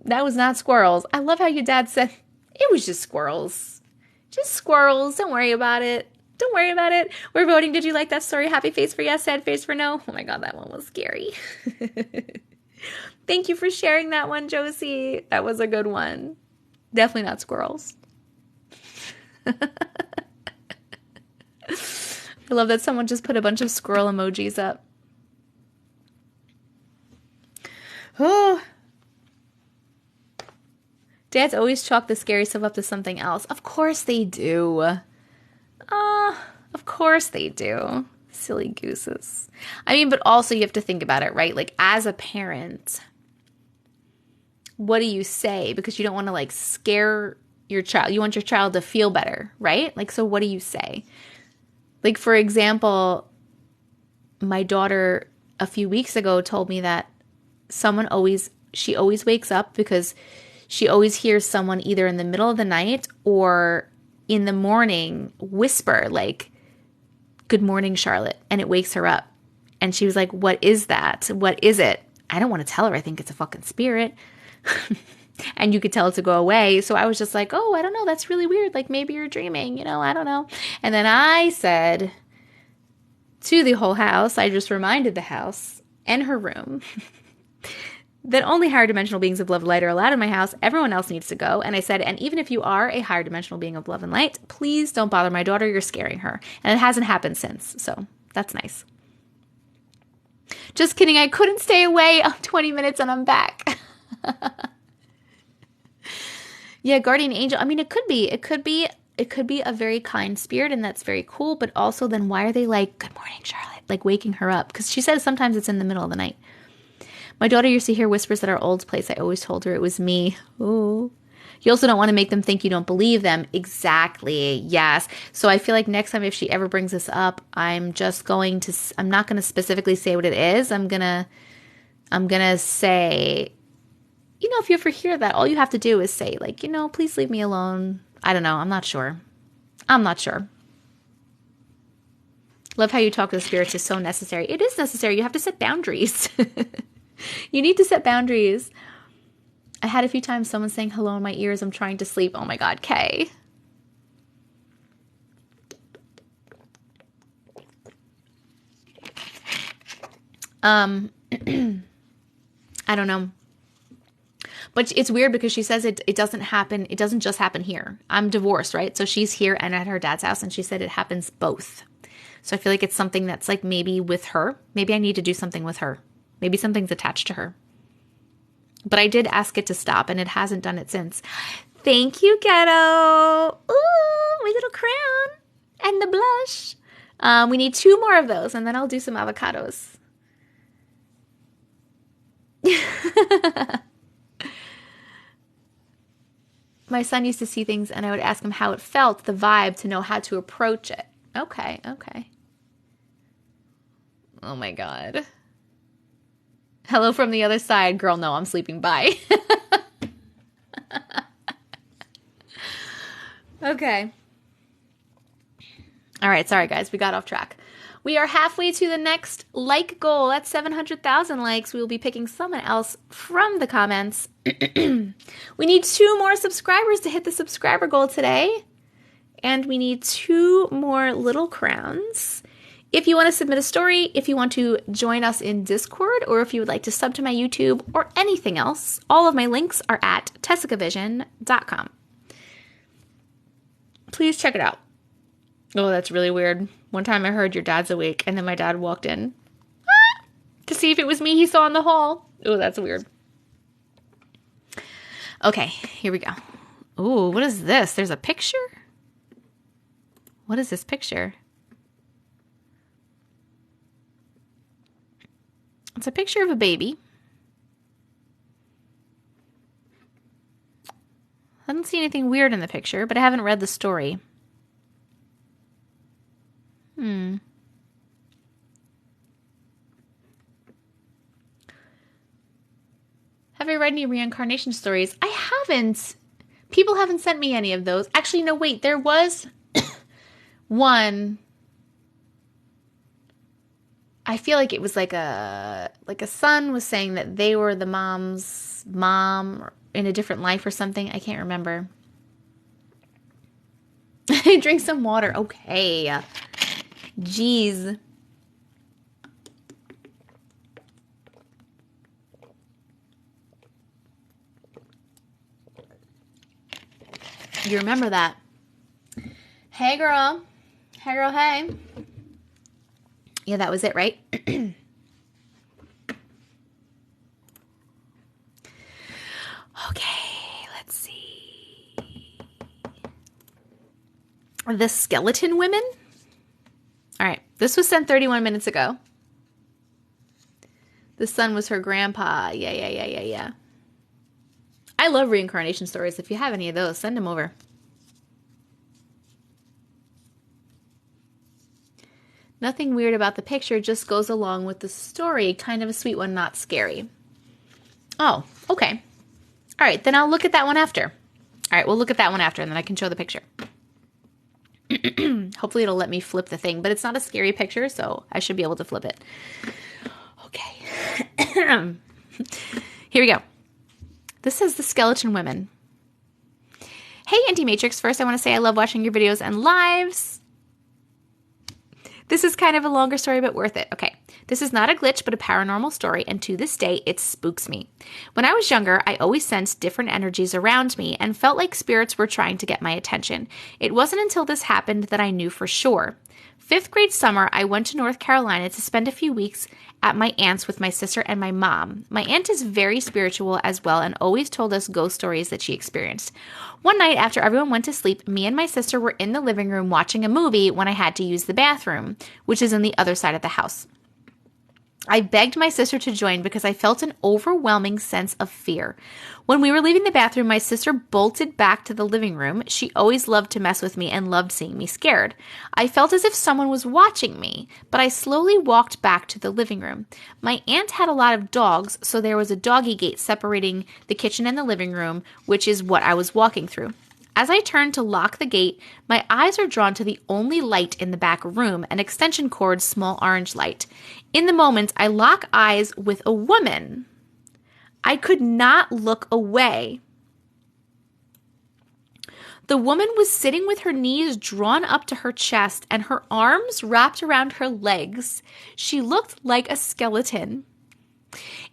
That was not squirrels. I love how your dad said, it was just squirrels. Just squirrels. Don't worry about it. Don't worry about it. We're voting. Did you like that story? Happy face for yes, sad face for no. Oh my God, that one was scary. Thank you for sharing that one, Josie. That was a good one. Definitely not squirrels. I love that someone just put a bunch of squirrel emojis up. Oh. Dads always chalk the scary stuff up to something else. Of course they do. Of course they do. Silly gooses. I mean, but also you have to think about it, right? Like, as a parent, what do you say? Because you don't want to like scare your child. You want your child to feel better, right? Like, so what do you say? Like, for example, my daughter a few weeks ago told me that she always wakes up because she always hears someone either in the middle of the night or in the morning whisper like, "Good morning, Charlotte," and it wakes her up. And she was like, "What is that? What is it?" I don't want to tell her. I think it's a fucking spirit. And you could tell it to go away. So I was just like, oh, I don't know. That's really weird. Like, maybe you're dreaming, I don't know. And then I said to the whole house, I just reminded the house and her room that only higher dimensional beings of love and light are allowed in my house. Everyone else needs to go. And I said, and even if you are a higher dimensional being of love and light, please don't bother my daughter. You're scaring her. And it hasn't happened since. So that's nice. Just kidding. I couldn't stay away 20 minutes and I'm back. Yeah, guardian angel. I mean, it could be a very kind spirit, and that's very cool. But also, then why are they like, "Good morning, Charlotte," like waking her up? Because she says sometimes it's in the middle of the night. My daughter used to hear whispers at our old place. I always told her it was me. Ooh. You also don't want to make them think you don't believe them. Exactly. Yes. So I feel like next time if she ever brings this up, I'm not going to specifically say what it is. I'm going to say, if you ever hear that, all you have to do is say like, please leave me alone. I don't know. I'm not sure. Love how you talk to the spirits is so necessary. It is necessary. You have to set boundaries. You need to set boundaries. I had a few times someone saying hello in my ears. I'm trying to sleep. Oh my God, Kay. I don't know. But it's weird because she says it doesn't happen. It doesn't just happen here. I'm divorced, right? So she's here and at her dad's house, and she said it happens both. So I feel like it's something that's like maybe with her. Maybe I need to do something with her. Maybe something's attached to her. But I did ask it to stop, and it hasn't done it since. Thank you, Ghetto. Ooh, my little crown. And the blush. We need 2 more of those, and then I'll do some avocados. My son used to see things, and I would ask him how it felt, the vibe, to know how to approach it. Okay. Oh, my God. Hello from the other side. Girl, no, I'm sleeping. Bye. Okay. All right. Sorry, guys. We got off track. We are halfway to the next like goal. That's 700,000 likes. We will be picking someone else from the comments. We need 2 more subscribers to hit the subscriber goal today. And we need 2 more little crowns. If you want to submit a story, if you want to join us in Discord, or if you would like to sub to my YouTube or anything else, all of my links are at TessicaVision.com. Please check it out. Oh, that's really weird. One time I heard your dad's awake, and then my dad walked in to see if it was me he saw in the hall. Oh, that's weird. Okay, here we go. Oh, what is this? There's a picture? What is this picture? It's a picture of a baby. I don't see anything weird in the picture, but I haven't read the story. Have I read any reincarnation stories? I haven't. People haven't sent me any of those. Actually, no, wait. There was one. I feel like it was like a son was saying that they were the mom's mom in a different life or something. I can't remember. Drink some water. Okay. Jeez. You remember that? Hey, girl. Hey, girl, hey. Yeah, that was it, right? Okay, let's see. The skeleton women? All right, this was sent 31 minutes ago. The son was her grandpa. Yeah. I love reincarnation stories. If you have any of those, send them over. Nothing weird about the picture, just goes along with the story. Kind of a sweet one, not scary. Oh, okay. All right, then I'll look at that one after. All right, we'll look at that one after, and then I can show the picture. Hopefully it'll let me flip the thing, but it's not a scary picture, so I should be able to flip it. Okay. Here we go. This says the skeleton women. Hey, Auntie Matrix. First, I want to say I love watching your videos and lives. This is kind of a longer story, but worth it. Okay. This is not a glitch, but a paranormal story, and to this day, it spooks me. When I was younger, I always sensed different energies around me and felt like spirits were trying to get my attention. It wasn't until this happened that I knew for sure. 5th grade summer, I went to North Carolina to spend a few weeks at my aunt's with my sister and my mom. My aunt is very spiritual as well and always told us ghost stories that she experienced. One night after everyone went to sleep, me and my sister were in the living room watching a movie when I had to use the bathroom, which is on the other side of the house. I begged my sister to join because I felt an overwhelming sense of fear. When we were leaving the bathroom, my sister bolted back to the living room. She always loved to mess with me and loved seeing me scared. I felt as if someone was watching me, but I slowly walked back to the living room. My aunt had a lot of dogs, so there was a doggy gate separating the kitchen and the living room, which is what I was walking through. As I turned to lock the gate, my eyes are drawn to the only light in the back room, an extension cord small orange light. In the moment, I lock eyes with a woman. I could not look away. The woman was sitting with her knees drawn up to her chest and her arms wrapped around her legs. She looked like a skeleton.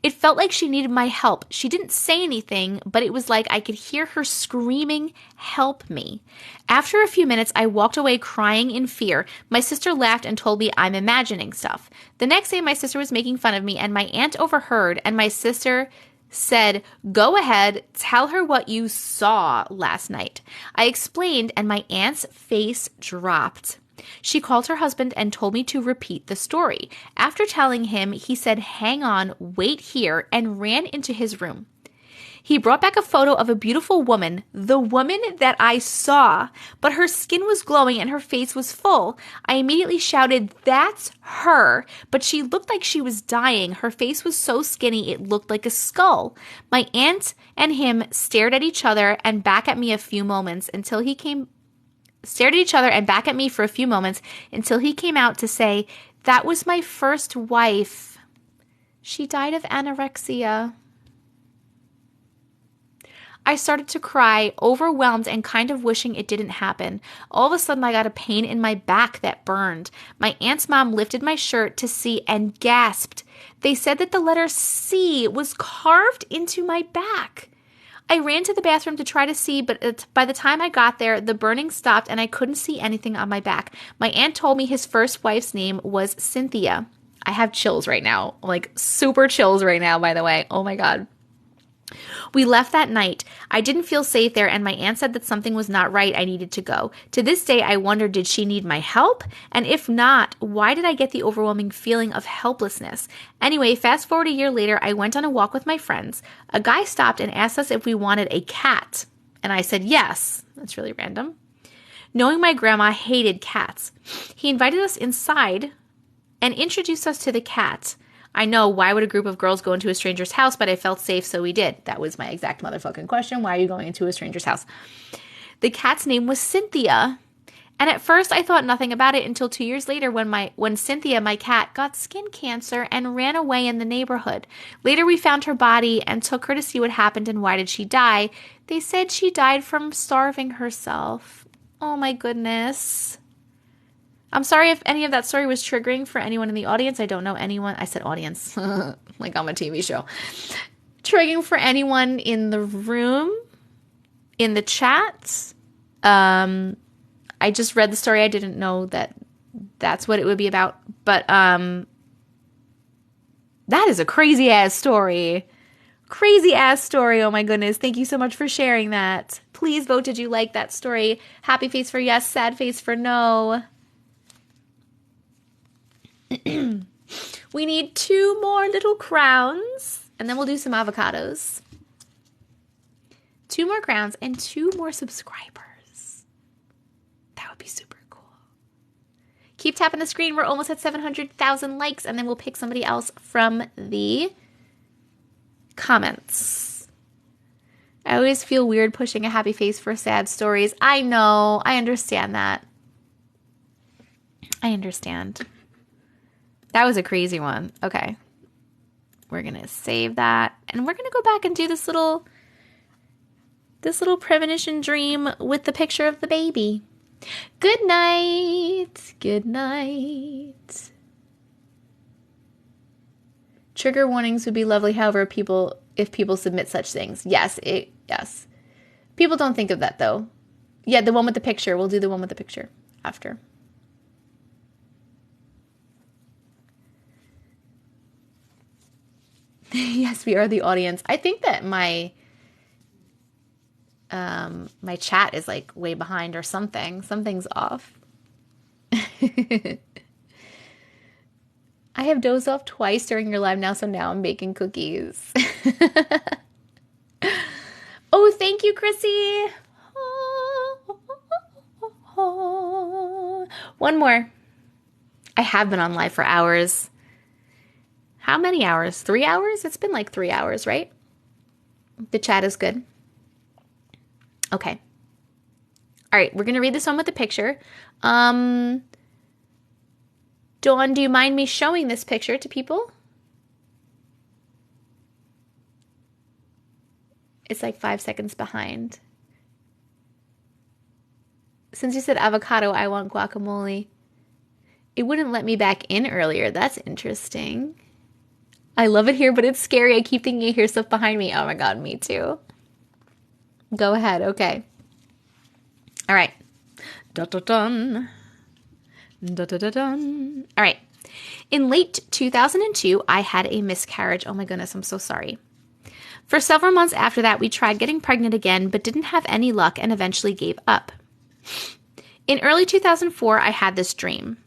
It felt like she needed my help. She didn't say anything, but it was like I could hear her screaming, "Help me." After a few minutes, I walked away crying in fear. My sister laughed and told me I'm imagining stuff. The next day, my sister was making fun of me, and my aunt overheard, and my sister said, "Go ahead, tell her what you saw last night." I explained, and my aunt's face dropped. She called her husband and told me to repeat the story. After telling him, he said, "Hang on, wait here," and ran into his room. He brought back a photo of a beautiful woman, the woman that I saw, but her skin was glowing and her face was full. I immediately shouted, "That's her," but she looked like she was dying. Her face was so skinny it looked like a skull. My aunt and him stared at each other and back at me for a few moments until he came out to say, "That was my first wife. She died of anorexia." I started to cry, overwhelmed and kind of wishing it didn't happen. All of a sudden, I got a pain in my back that burned. My aunt's mom lifted my shirt to see and gasped. They said that the letter C was carved into my back. I ran to the bathroom to try to see, but by the time I got there, the burning stopped and I couldn't see anything on my back. My aunt told me his first wife's name was Cynthia. I have chills right now, like super chills right now, by the way. Oh my God. We left that night. I didn't feel safe there, and my aunt said that something was not right. I needed to go. To this day, I wonder, did she need my help? And if not, why did I get the overwhelming feeling of helplessness? Anyway, fast forward a year later, I went on a walk with my friends. A guy stopped and asked us if we wanted a cat. And I said yes. That's really random. Knowing my grandma hated cats, he invited us inside and introduced us to the cat. I know, why would a group of girls go into a stranger's house, but I felt safe, so we did. That was my exact motherfucking question. Why are you going into a stranger's house? The cat's name was Cynthia. And at first I thought nothing about it until 2 years later when Cynthia, my cat, got skin cancer and ran away in the neighborhood. Later we found her body and took her to see what happened and why did she die. They said she died from starving herself. Oh my goodness. I'm sorry if any of that story was triggering for anyone in the audience. I don't know anyone. I said audience, like I'm a TV show. Triggering for anyone in the room, in the chat. I just read the story. I didn't know that that's what it would be about. But that is a crazy ass story. Crazy ass story. Oh my goodness. Thank you so much for sharing that. Please vote. Did you like that story? Happy face for yes. Sad face for no. We need 2 more little crowns, and then we'll do some avocados. 2 more crowns and 2 more subscribers. That would be super cool. Keep tapping the screen. We're almost at 700,000 likes, and then we'll pick somebody else from the comments. I always feel weird pushing a happy face for sad stories. I know. I understand that. I understand. That was a crazy one. Okay. We're going to save that. And we're going to go back and do this little premonition dream with the picture of the baby. Good night. Good night. Trigger warnings would be lovely, however, if people submit such things. Yes. People don't think of that, though. Yeah, the one with the picture. We'll do the one with the picture after. Yes, we are the audience. I think that my chat is like way behind or something. Something's off. I have dozed off twice during your live now, so now I'm baking cookies. Oh, thank you, Chrissy. One more. I have been on live for hours. How many hours? 3 hours? It's been like 3 hours, right? The chat is good. Okay. All right, we're going to read this one with the picture. Dawn, do you mind me showing this picture to people? It's like 5 seconds behind. Since you said avocado, I want guacamole. It wouldn't let me back in earlier. That's interesting. I love it here, but it's scary. I keep thinking I hear stuff behind me. Oh my God, me too. Go ahead. Okay. All right. Dun, dun, dun. Dun, dun, dun, dun. All right. In late 2002, I had a miscarriage. Oh my goodness, I'm so sorry. For several months after that, we tried getting pregnant again, but didn't have any luck and eventually gave up. In early 2004, I had this dream.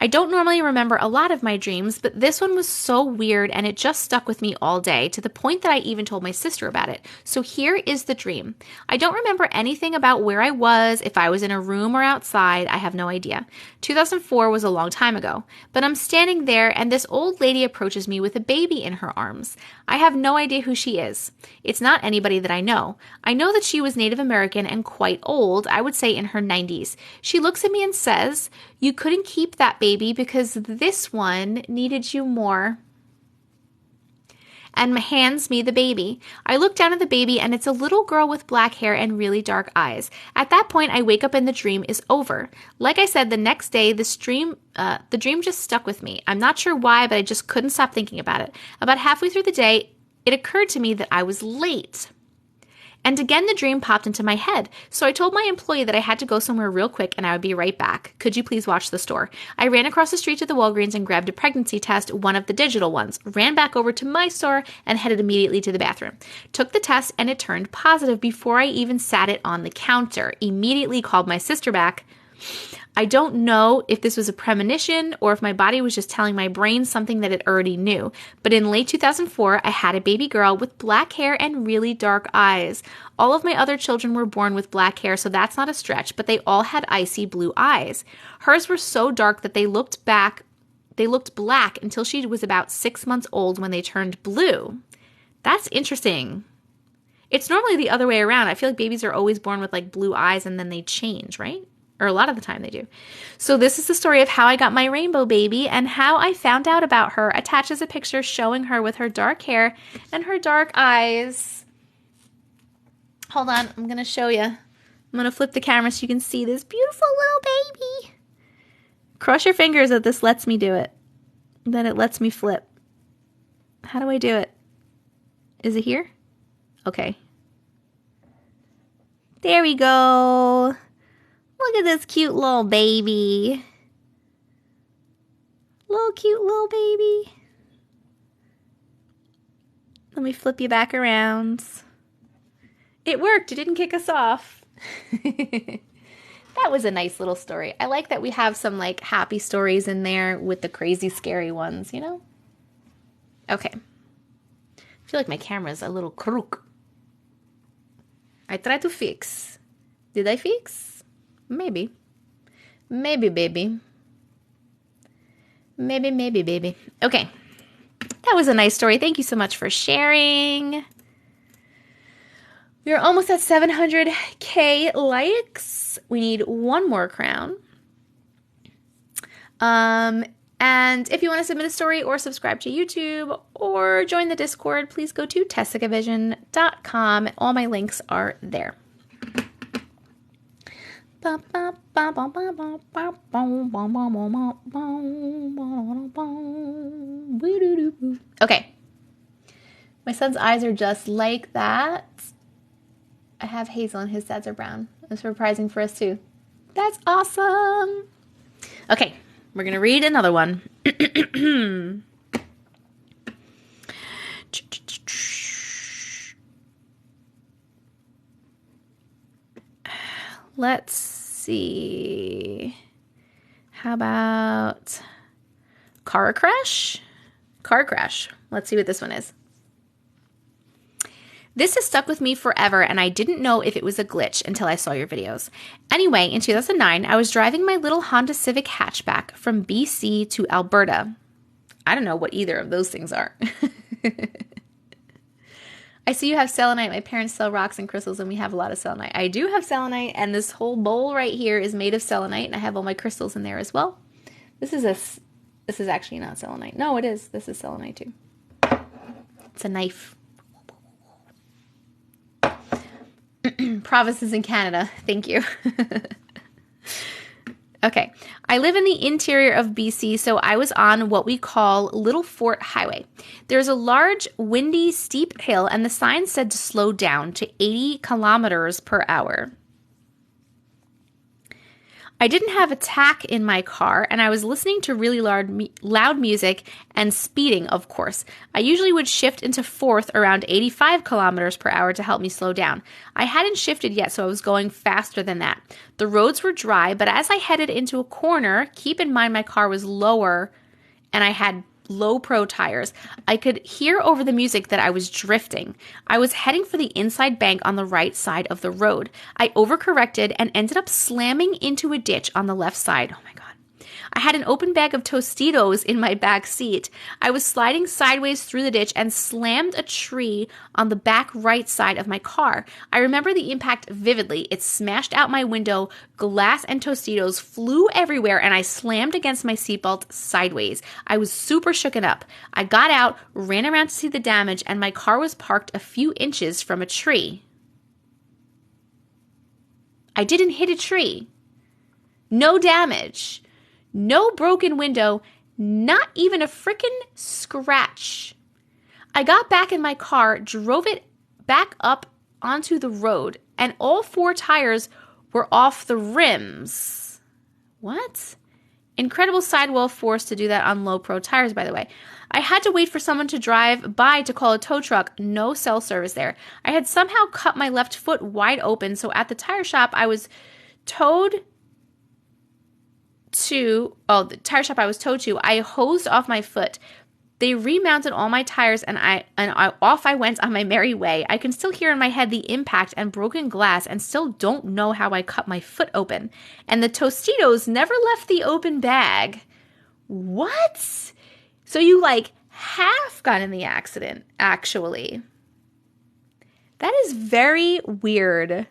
I don't normally remember a lot of my dreams, but this one was so weird and it just stuck with me all day to the point that I even told my sister about it. So here is the dream. I don't remember anything about where I was, if I was in a room or outside. I have no idea. 2004 was a long time ago, but I'm standing there and this old lady approaches me with a baby in her arms. I have no idea who she is. It's not anybody that I know. I know that she was Native American and quite old, I would say in her 90s. She looks at me and says, "You couldn't keep that baby because this one needed you more," and hands me the baby. I look down at the baby and it's a little girl with black hair and really dark eyes. At that point, I wake up and the dream is over. Like I said, the next day, the dream just stuck with me. I'm not sure why, but I just couldn't stop thinking about it. About halfway through the day, it occurred to me that I was late. And again, the dream popped into my head. So I told my employee that I had to go somewhere real quick and I would be right back. Could you please watch the store? I ran across the street to the Walgreens and grabbed a pregnancy test, one of the digital ones, ran back over to my store and headed immediately to the bathroom. Took the test and it turned positive before I even sat it on the counter. Immediately called my sister back. I don't know if this was a premonition or if my body was just telling my brain something that it already knew. But in late 2004, I had a baby girl with black hair and really dark eyes. All of my other children were born with black hair, so that's not a stretch, but they all had icy blue eyes. Hers were so dark that they looked black until she was about 6 months old when they turned blue. That's interesting. It's normally the other way around. I feel like babies are always born with like blue eyes and then they change, right? Or a lot of the time they do. So this is the story of how I got my rainbow baby and how I found out about her. Attaches a picture showing her with her dark hair and her dark eyes. Hold on, I'm going to show you. I'm going to flip the camera so you can see this beautiful little baby. Cross your fingers that this lets me do it. Then it lets me flip. How do I do it? Is it here? Okay. There we go. Look at this cute little baby. Cute little baby. Let me flip you back around. It worked. It didn't kick us off. That was a nice little story. I like that we have some like happy stories in there with the crazy scary ones, you know? Okay. I feel like my camera's a little crook. I try to fix. Did I fix? Maybe. Maybe, baby. Maybe, baby. Okay. That was a nice story. Thank you so much for sharing. We're almost at 700K likes. We need one more crown. And if you want to submit a story or subscribe to YouTube or join the Discord, please go to TessicaVision.com. All my links are there. Okay. My son's eyes are just like that. I have hazel and his dad's are brown. It's surprising for us too. That's awesome. Okay, we're going to read another one. Let's see. How about car crash? Car crash. Let's see what this one is. This has stuck with me forever, and I didn't know if it was a glitch until I saw your videos. Anyway, in 2009, I was driving my little Honda Civic hatchback from BC to Alberta. I don't know what either of those things are. I see you have selenite. My parents sell rocks and crystals, and we have a lot of selenite. I do have selenite, and this whole bowl right here is made of selenite, and I have all my crystals in there as well. This is actually not selenite. No, it is. This is selenite too. It's a knife. Provinces in Canada. Thank you. Okay. I live in the interior of BC, so I was on what we call Little Fort Highway. There's a large, windy, steep hill, and the sign said to slow down to 80 kilometers per hour. I didn't have a tack in my car, and I was listening to really loud music and speeding, of course. I usually would shift into fourth around 85 kilometers per hour to help me slow down. I hadn't shifted yet, so I was going faster than that. The roads were dry, but as I headed into a corner, keep in mind my car was lower and I had low pro tires, I could hear over the music that I was drifting. I was heading for the inside bank on the right side of the road. I overcorrected and ended up slamming into a ditch on the left side. Oh my God. I had an open bag of Tostitos in my back seat. I was sliding sideways through the ditch and slammed a tree on the back right side of my car. I remember the impact vividly. It smashed out my window, glass and Tostitos flew everywhere, and I slammed against my seatbelt sideways. I was super shooken up. I got out, ran around to see the damage, and my car was parked a few inches from a tree. I didn't hit a tree. No damage. No broken window, not even a frickin' scratch. I got back in my car, drove it back up onto the road, and all 4 tires were off the rims. What? Incredible sidewall force to do that on low pro tires, by the way. I had to wait for someone to drive by to call a tow truck. No cell service there. I had somehow cut my left foot wide open, so at the tire shop I was towed to, I hosed off my foot. They remounted all my tires and off I went on my merry way. I can still hear in my head the impact and broken glass and still don't know how I cut my foot open. And the Tostitos never left the open bag. What? So you half got in the accident, actually. That is very weird.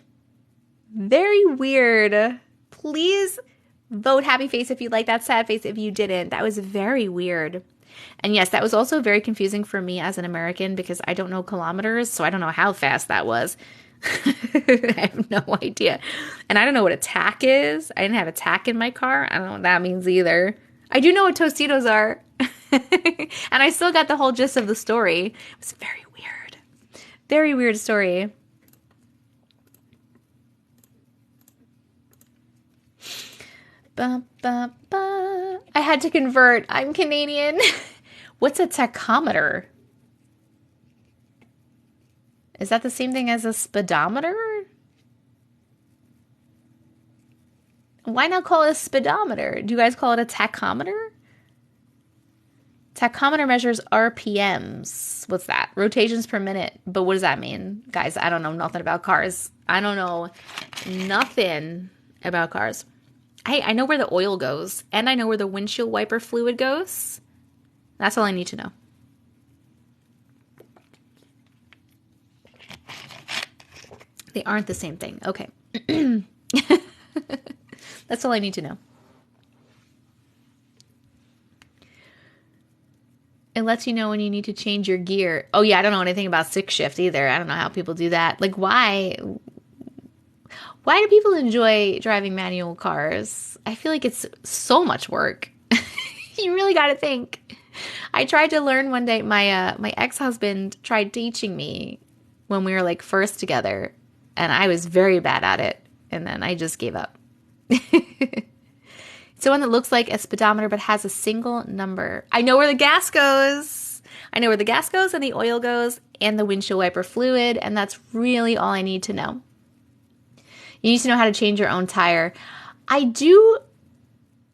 Very weird. Please vote happy face if you like that, sad face if you didn't. That was very weird. And yes, that was also very confusing for me as an American because I don't know kilometers, so I don't know how fast that was. I have no idea. And I don't know what a tack is. I didn't have a tack in my car. I don't know what that means either. I do know what Tostitos are. And I still got the whole gist of the story. It was very weird. Very weird story. Ba, ba, ba. I had to convert. I'm Canadian. What's a tachometer? Is that the same thing as a speedometer? Why not call it a speedometer? Do you guys call it a tachometer? Tachometer measures RPMs. What's that? Rotations per minute. But what does that mean? Guys, I don't know nothing about cars. I don't know nothing about cars. I know where the oil goes, and I know where the windshield wiper fluid goes. That's all I need to know. They aren't the same thing. Okay. That's all I need to know. It lets you know when you need to change your gear. Oh, yeah, I don't know anything about stick shift either. I don't know how people do that. Why? Why do people enjoy driving manual cars? I feel like it's so much work. You really got to think. I tried to learn one day. My ex-husband tried teaching me when we were first together, and I was very bad at it, and then I just gave up. It's the one that looks like a speedometer but has a single number. I know where the gas goes. I know where the gas goes and the oil goes and the windshield wiper fluid, and that's really all I need to know. You need to know how to change your own tire. I do.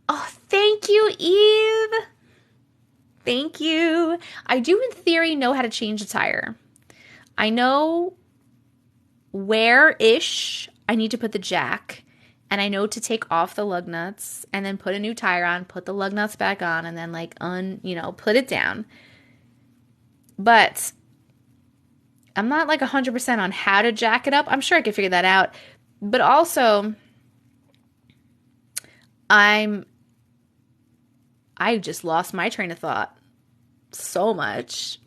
Oh, thank you, Eve. Thank you. I do, in theory, know how to change a tire. I know where-ish I need to put the jack, and I know to take off the lug nuts and then put a new tire on, put the lug nuts back on, and then put it down. But I'm not 100% on how to jack it up. I'm sure I could figure that out. But also, I just lost my train of thought so much.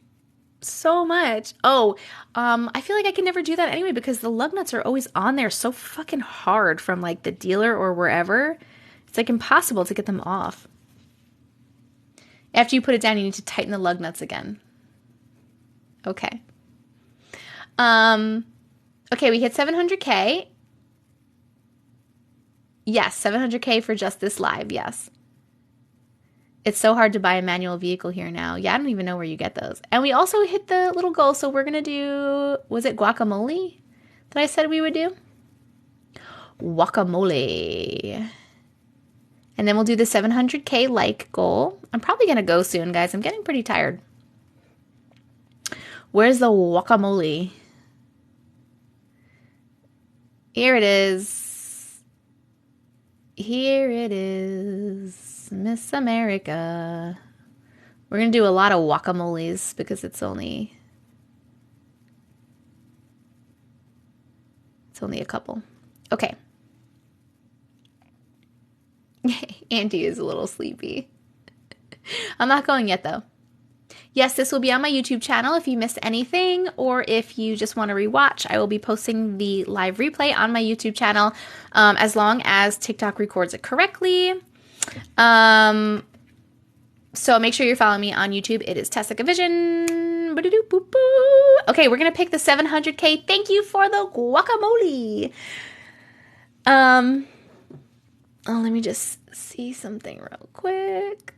Oh, I feel like I can never do that anyway because the lug nuts are always on there so fucking hard from the dealer or wherever. It's like impossible to get them off. After you put it down, you need to tighten the lug nuts again. Okay. Okay, we hit 700K. Yes, 700K for just this live, yes. It's so hard to buy a manual vehicle here now. Yeah, I don't even know where you get those. And we also hit the little goal, so we're going to do, was it guacamole that I said we would do? Guacamole. And then we'll do the 700K like goal. I'm probably going to go soon, guys. I'm getting pretty tired. Where's the guacamole? Here it is. Here it is. Miss America. We're going to do a lot of guacamoles because it's only a couple. Okay. Auntie is a little sleepy. I'm not going yet, though. Yes, this will be on my YouTube channel if you missed anything, or if you just want to rewatch. I will be posting the live replay on my YouTube channel as long as TikTok records it correctly. So make sure you're following me on YouTube. It is TessicaVision. Okay, we're going to pick the 700K. Thank you for the guacamole. Oh, let me just see something real quick.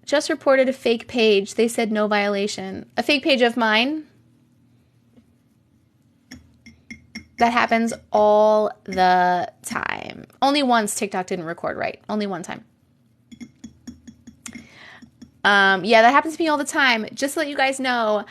Just reported a fake page. They said no violation. A fake page of mine? That happens all the time. Only once TikTok didn't record right. Only one time. Yeah, that happens to me all the time. Just to let you guys know,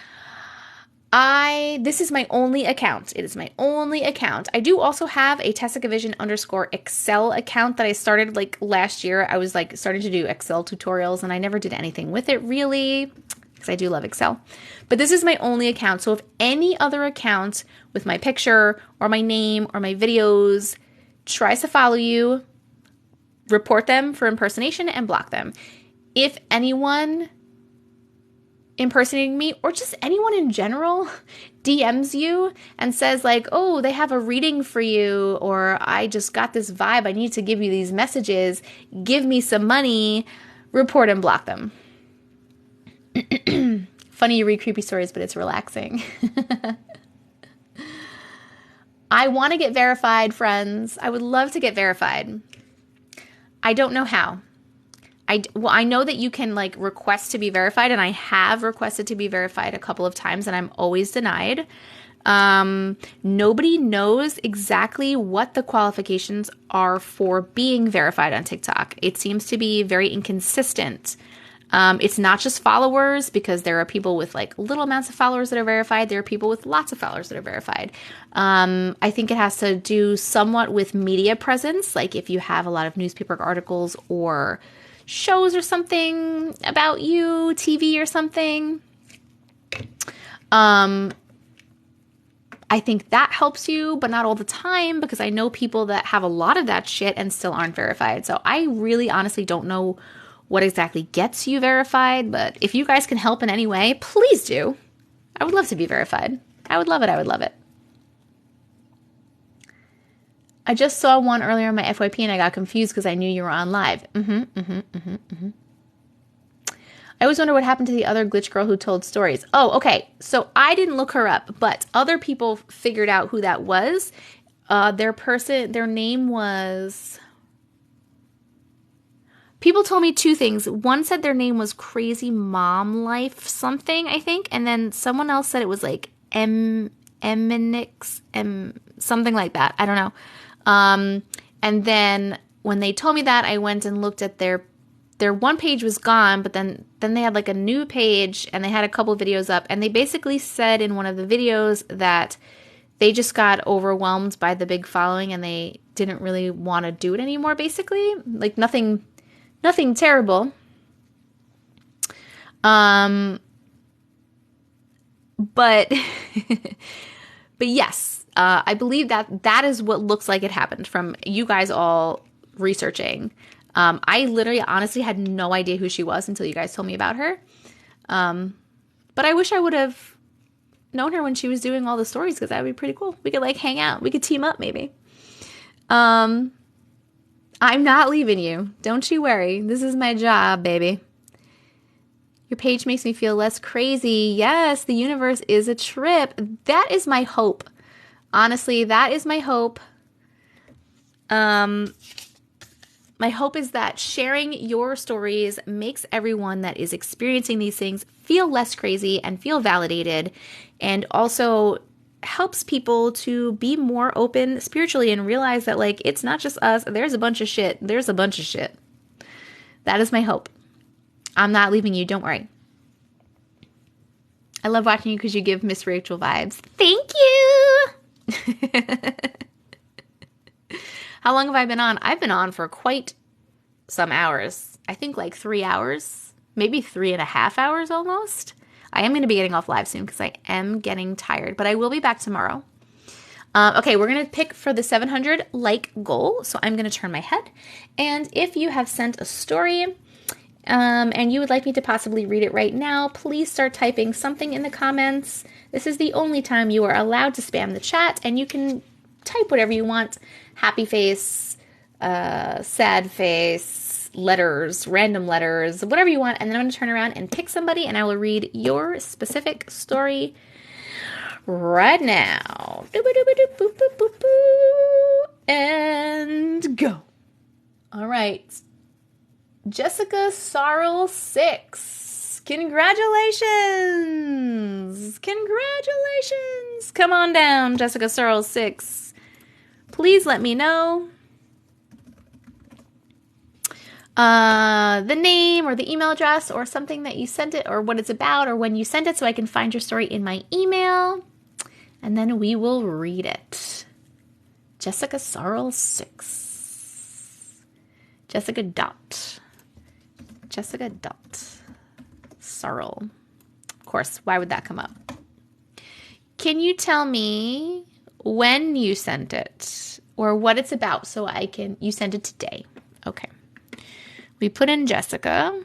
this is my only account. It is my only account. I do also have a TessicaVision _Excel account that I started like last year. I was like starting to do Excel tutorials and I never did anything with it really because I do love Excel. But this is my only account. So if any other account with my picture or my name or my videos tries to follow you, report them for impersonation and block them. If anyone impersonating me or just anyone in general DMs you and says like, oh, they have a reading for you, or I just got this vibe, I need to give you these messages, give me some money, report and block them. Funny you read creepy stories, but it's relaxing. I want to get verified, friends. I would love to get verified. I don't know how. I know that you can like request to be verified, and I have requested to be verified a couple of times and I'm always denied. Nobody knows exactly what the qualifications are for being verified on TikTok. It seems to be very inconsistent. It's not just followers, because there are people with like little amounts of followers that are verified. There are people with lots of followers that are verified. I think it has to do somewhat with media presence. Like if you have a lot of newspaper articles or shows or something about you, TV or something. I think that helps you, but not all the time, because I know people that have a lot of that shit and still aren't verified. So I really honestly don't know what exactly gets you verified, but if you guys can help in any way, please do. I would love to be verified. I would love it. I would love it. I just saw one earlier on my FYP and I got confused because I knew you were on live. I always wonder what happened to the other glitch girl who told stories. Oh, okay. So I didn't look her up, but other people figured out who that was. Their name was... People told me two things. One said their name was Crazy Mom Life something, I think. And then someone else said it was like Eminix, something like that. I don't know. And then when they told me that, I went and looked at their one page was gone, but then they had like a new page and they had a couple videos up, and they basically said in one of the videos that they just got overwhelmed by the big following and they didn't really want to do it anymore, basically. Like nothing terrible. But yes, I believe that is what looks like it happened from you guys all researching. I literally honestly had no idea who she was until you guys told me about her. But I wish I would have known her when she was doing all the stories, because that would be pretty cool. We could like hang out. We could team up maybe. I'm not leaving you. Don't you worry. This is my job, baby. Your page makes me feel less crazy. Yes, the universe is a trip. That is my hope. Honestly, that is my hope. My hope is that sharing your stories makes everyone that is experiencing these things feel less crazy and feel validated, and also helps people to be more open spiritually and realize that, like, it's not just us. There's a bunch of shit. There's a bunch of shit. That is my hope. I'm not leaving you. Don't worry. I love watching you because you give Miss Rachel vibes. Thank you. How long have I been on? I've been on for quite some hours. I think like 3 hours, maybe 3.5 hours almost. I am going to be getting off live soon because I am getting tired, but I will be back tomorrow. Okay, we're going to pick for the 700 like goal. So I'm going to turn my head. And if you have sent a story and you would like me to possibly read it right now, please start typing something in the comments. This is the only time you are allowed to spam the chat, and you can type whatever you want. Happy face, sad face, letters, random letters, whatever you want. And then I'm going to turn around and pick somebody, and I will read your specific story right now. And go. All right. Jessica Sorrel 6. Congratulations. Congratulations. Come on down, Jessica Sorrel 6. Please let me know the name or the email address or something that you sent it, or what it's about, or when you sent it, so I can find your story in my email, and then we will read it. Jessica Sorrel 6. Jessica dot Sorrel. Of course, why would that come up? Can you tell me when you sent it or what it's about so you sent it today? Okay. We put in Jessica.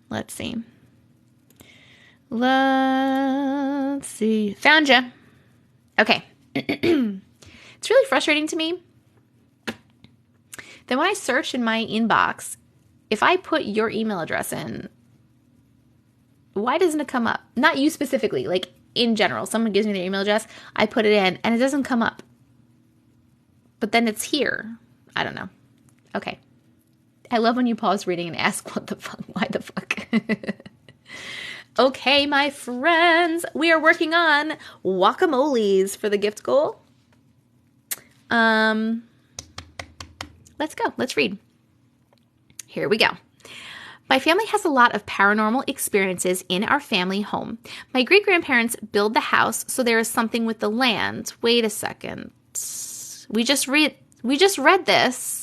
Let's see. Found you. Okay. It's really frustrating to me that when I search in my inbox, if I put your email address in, why doesn't it come up? Not you specifically, like in general. Someone gives me their email address, I put it in, and it doesn't come up. But then it's here. I don't know. Okay. I love when you pause reading and ask, what the fuck? Why the fuck? Okay, my friends. We are working on guacamoles for the gift goal. Let's go. Let's read. Here we go. My family has a lot of paranormal experiences in our family home. My great-grandparents built the house, so there is something with the land. Wait a second. We just read this.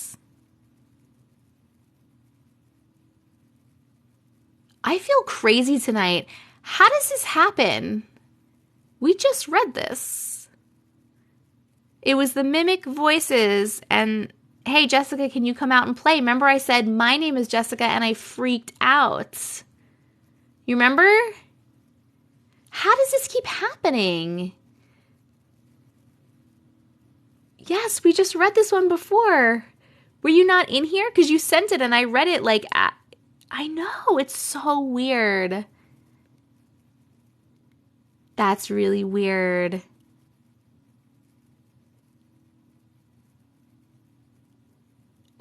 I feel crazy tonight. How does this happen? We just read this. It was the mimic voices and, hey, Jessica, can you come out and play? Remember I said, my name is Jessica, and I freaked out. You remember? How does this keep happening? Yes, we just read this one before. Were you not in here? Because you sent it and I read it like, I know, it's so weird. That's really weird.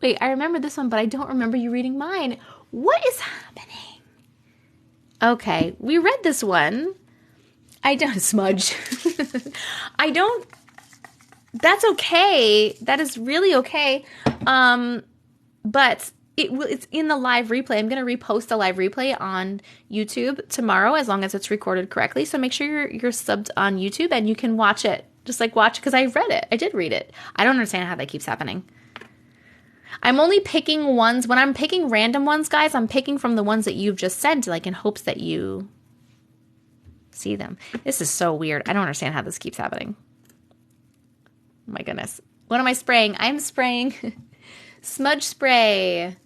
Wait, I remember this one, but I don't remember you reading mine. What is happening? Okay, we read this one. I don't smudge. That's okay. That is really okay. But it's in the live replay. I'm going to repost the live replay on YouTube tomorrow, as long as it's recorded correctly. So make sure you're subbed on YouTube and you can watch it. Just like watch, because I read it. I did read it. I don't understand how that keeps happening. I'm only picking ones. When I'm picking random ones, guys, I'm picking from the ones that you've just sent, like in hopes that you see them. This is so weird. I don't understand how this keeps happening. Oh my goodness. What am I spraying? I'm spraying smudge spray.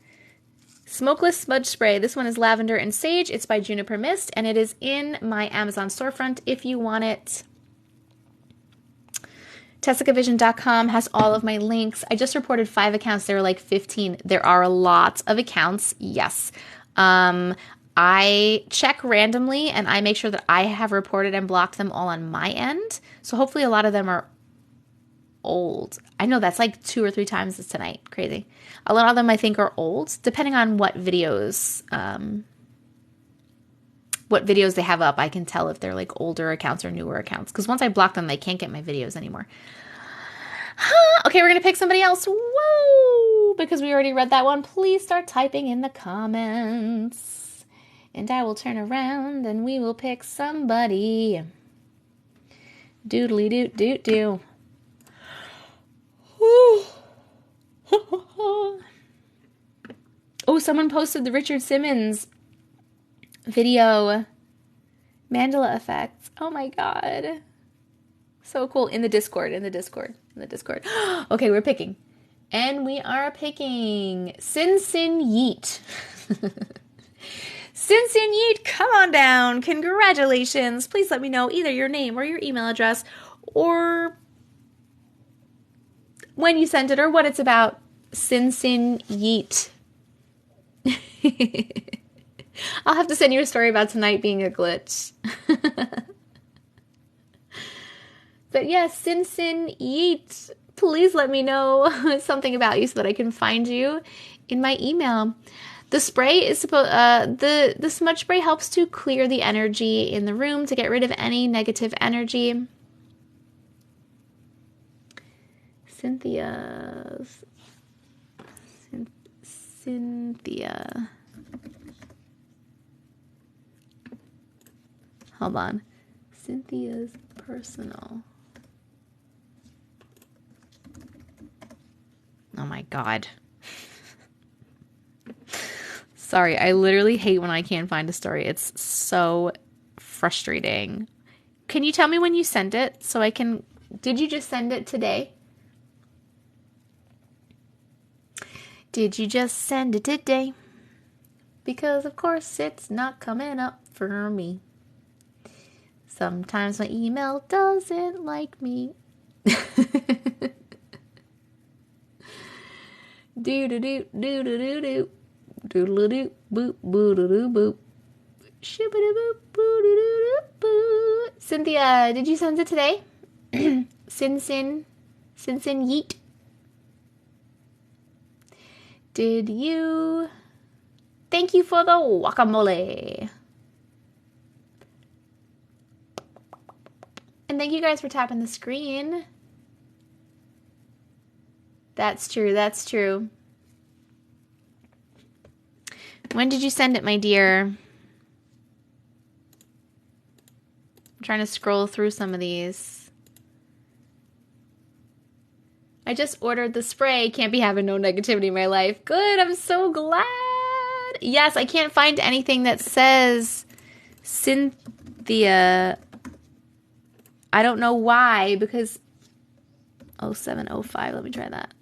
Smokeless smudge spray. This one is lavender and sage. It's by Juniper Mist, and it is in my Amazon storefront if you want it TessicaVision.com has all of my links. I just reported 5 accounts. There were like 15. There are a lot of accounts. Yes. I check randomly and I make sure that I have reported and blocked them all on my end. So hopefully a lot of them are old. I know that's like 2 or 3 times this tonight. Crazy. A lot of them I think are old, depending on what videos they have up. I can tell if they're like older accounts or newer accounts. Because once I block them, they can't get my videos anymore. Okay, we're going to pick somebody else. Woo! Because we already read that one. Please start typing in the comments. And I will turn around and we will pick somebody. Doodly doot doot doo. Oh, someone posted the Richard Simmons video. Mandela effects. Oh my God. So cool. In the Discord. Okay, we're picking. And we are picking Sin Sin Yeet. Sin Sin Yeet, come on down. Congratulations. Please let me know either your name or your email address or when you sent it or what it's about. Sin Sin Yeet. I'll have to send you a story about tonight being a glitch. But yes, Sin Sin Yeet, please let me know something about you so that I can find you in my email. The spray is supposed. The smudge spray helps to clear the energy in the room to get rid of any negative energy. Cynthia. Hold on. Cynthia's personal. Oh my God. Sorry, I literally hate when I can't find a story. It's so frustrating. Can you tell me when you sent it so I can... Did you just send it today? Did you just send it today? Because, of course, it's not coming up for me. Sometimes my email doesn't like me. Do-do-do, do-do-do-do. Doodle-doo, boop, boo-doo-doo, boop. Shoo-ba-doo-boop, boo-doo-doo-doo-boo. Cynthia, did you send it today? Sin Yeet. Did you? Thank you for the guacamole. And thank you guys for tapping the screen. That's true. When did you send it, my dear? I'm trying to scroll through some of these. I just ordered the spray. Can't be having no negativity in my life. Good, I'm so glad. Yes, I can't find anything that says Cynthia. I don't know why, because 0705, let me try that.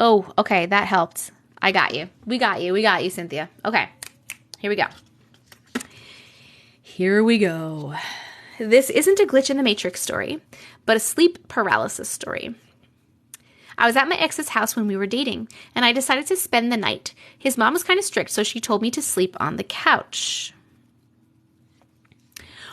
Oh, okay, that helped. I got you. We got you, Cynthia. Okay, here we go. This isn't a glitch in the Matrix story, but a sleep paralysis story. I was at my ex's house when we were dating, and I decided to spend the night. His mom was kind of strict, so she told me to sleep on the couch.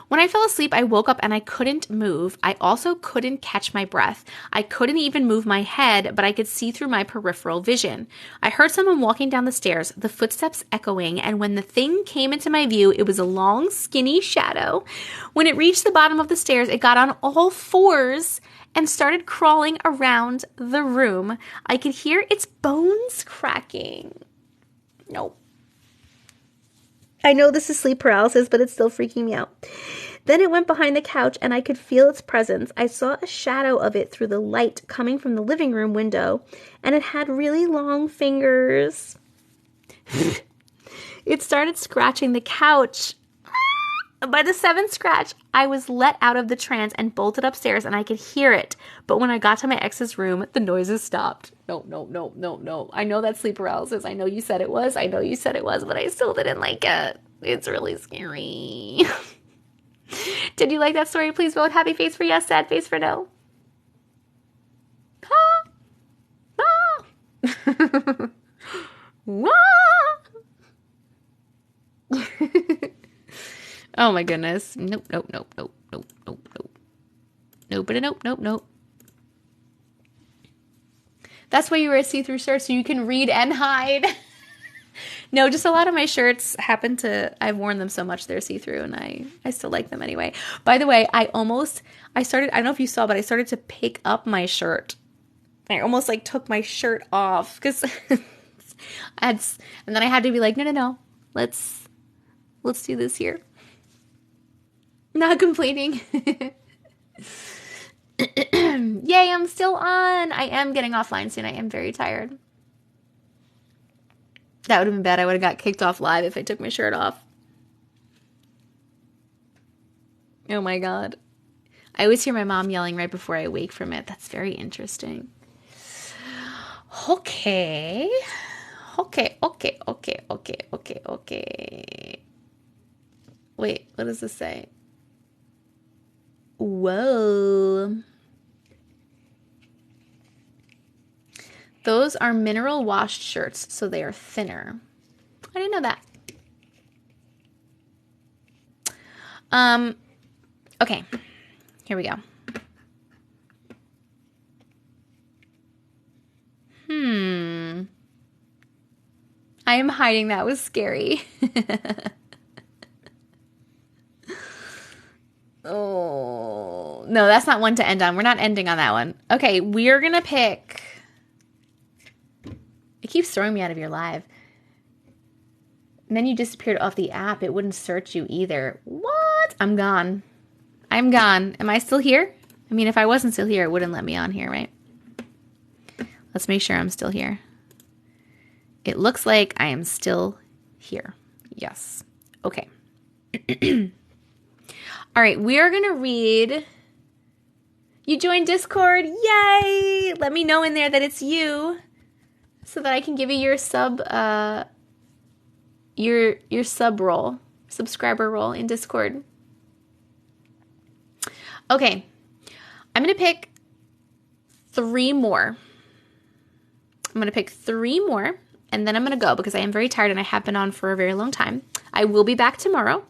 When I fell asleep, I woke up and I couldn't move. I also couldn't catch my breath. I couldn't even move my head, but I could see through my peripheral vision. I heard someone walking down the stairs, the footsteps echoing, and when the thing came into my view, it was a long, skinny shadow. When it reached the bottom of the stairs, it got on all fours and started crawling around the room. I could hear its bones cracking. Nope. I know this is sleep paralysis, but it's still freaking me out. Then it went behind the couch and I could feel its presence. I saw a shadow of it through the light coming from the living room window, and it had really long fingers. It started scratching the couch. By the 7th scratch, I was let out of the trance and bolted upstairs, and I could hear it. But when I got to my ex's room, the noises stopped. No. I know that's sleep paralysis. I know you said it was, but I still didn't like it. It's really scary. Did you like that story? Please vote happy face for yes, sad face for no. Wah! Oh my goodness. Nope, nope, nope, nope, nope, nope, nope. Nope, nope, nope, nope. That's why you wear a see-through shirt, so you can read and hide. No, just a lot of my shirts I've worn them so much they're see-through, and I still like them anyway. By the way, I don't know if you saw, but I started to pick up my shirt. I almost like took my shirt off because and then I had to be like, no, let's do this here. Not complaining. Yay, I'm still on. I am getting offline soon. I am very tired. That would have been bad. I would have got kicked off live if I took my shirt off. Oh my God. I always hear my mom yelling right before I wake from it. That's very interesting. Okay. Wait, what does this say? Whoa. Those are mineral washed shirts, so they are thinner. I didn't know that. Okay. Here we go. I am hiding. That was scary. Oh, no, that's not one to end on. We're not ending on that one. Okay, we're going to pick. It keeps throwing me out of your live. And then you disappeared off the app. It wouldn't search you either. What? I'm gone. I'm gone. Am I still here? I mean, if I wasn't still here, it wouldn't let me on here, right? Let's make sure I'm still here. It looks like I am still here. Yes. Okay. All right, we are going to read. You joined Discord. Yay! Let me know in there that it's you so that I can give you your subscriber role in Discord. Okay. I'm going to pick 3 more. And then I'm going to go because I am very tired and I have been on for a very long time. I will be back tomorrow.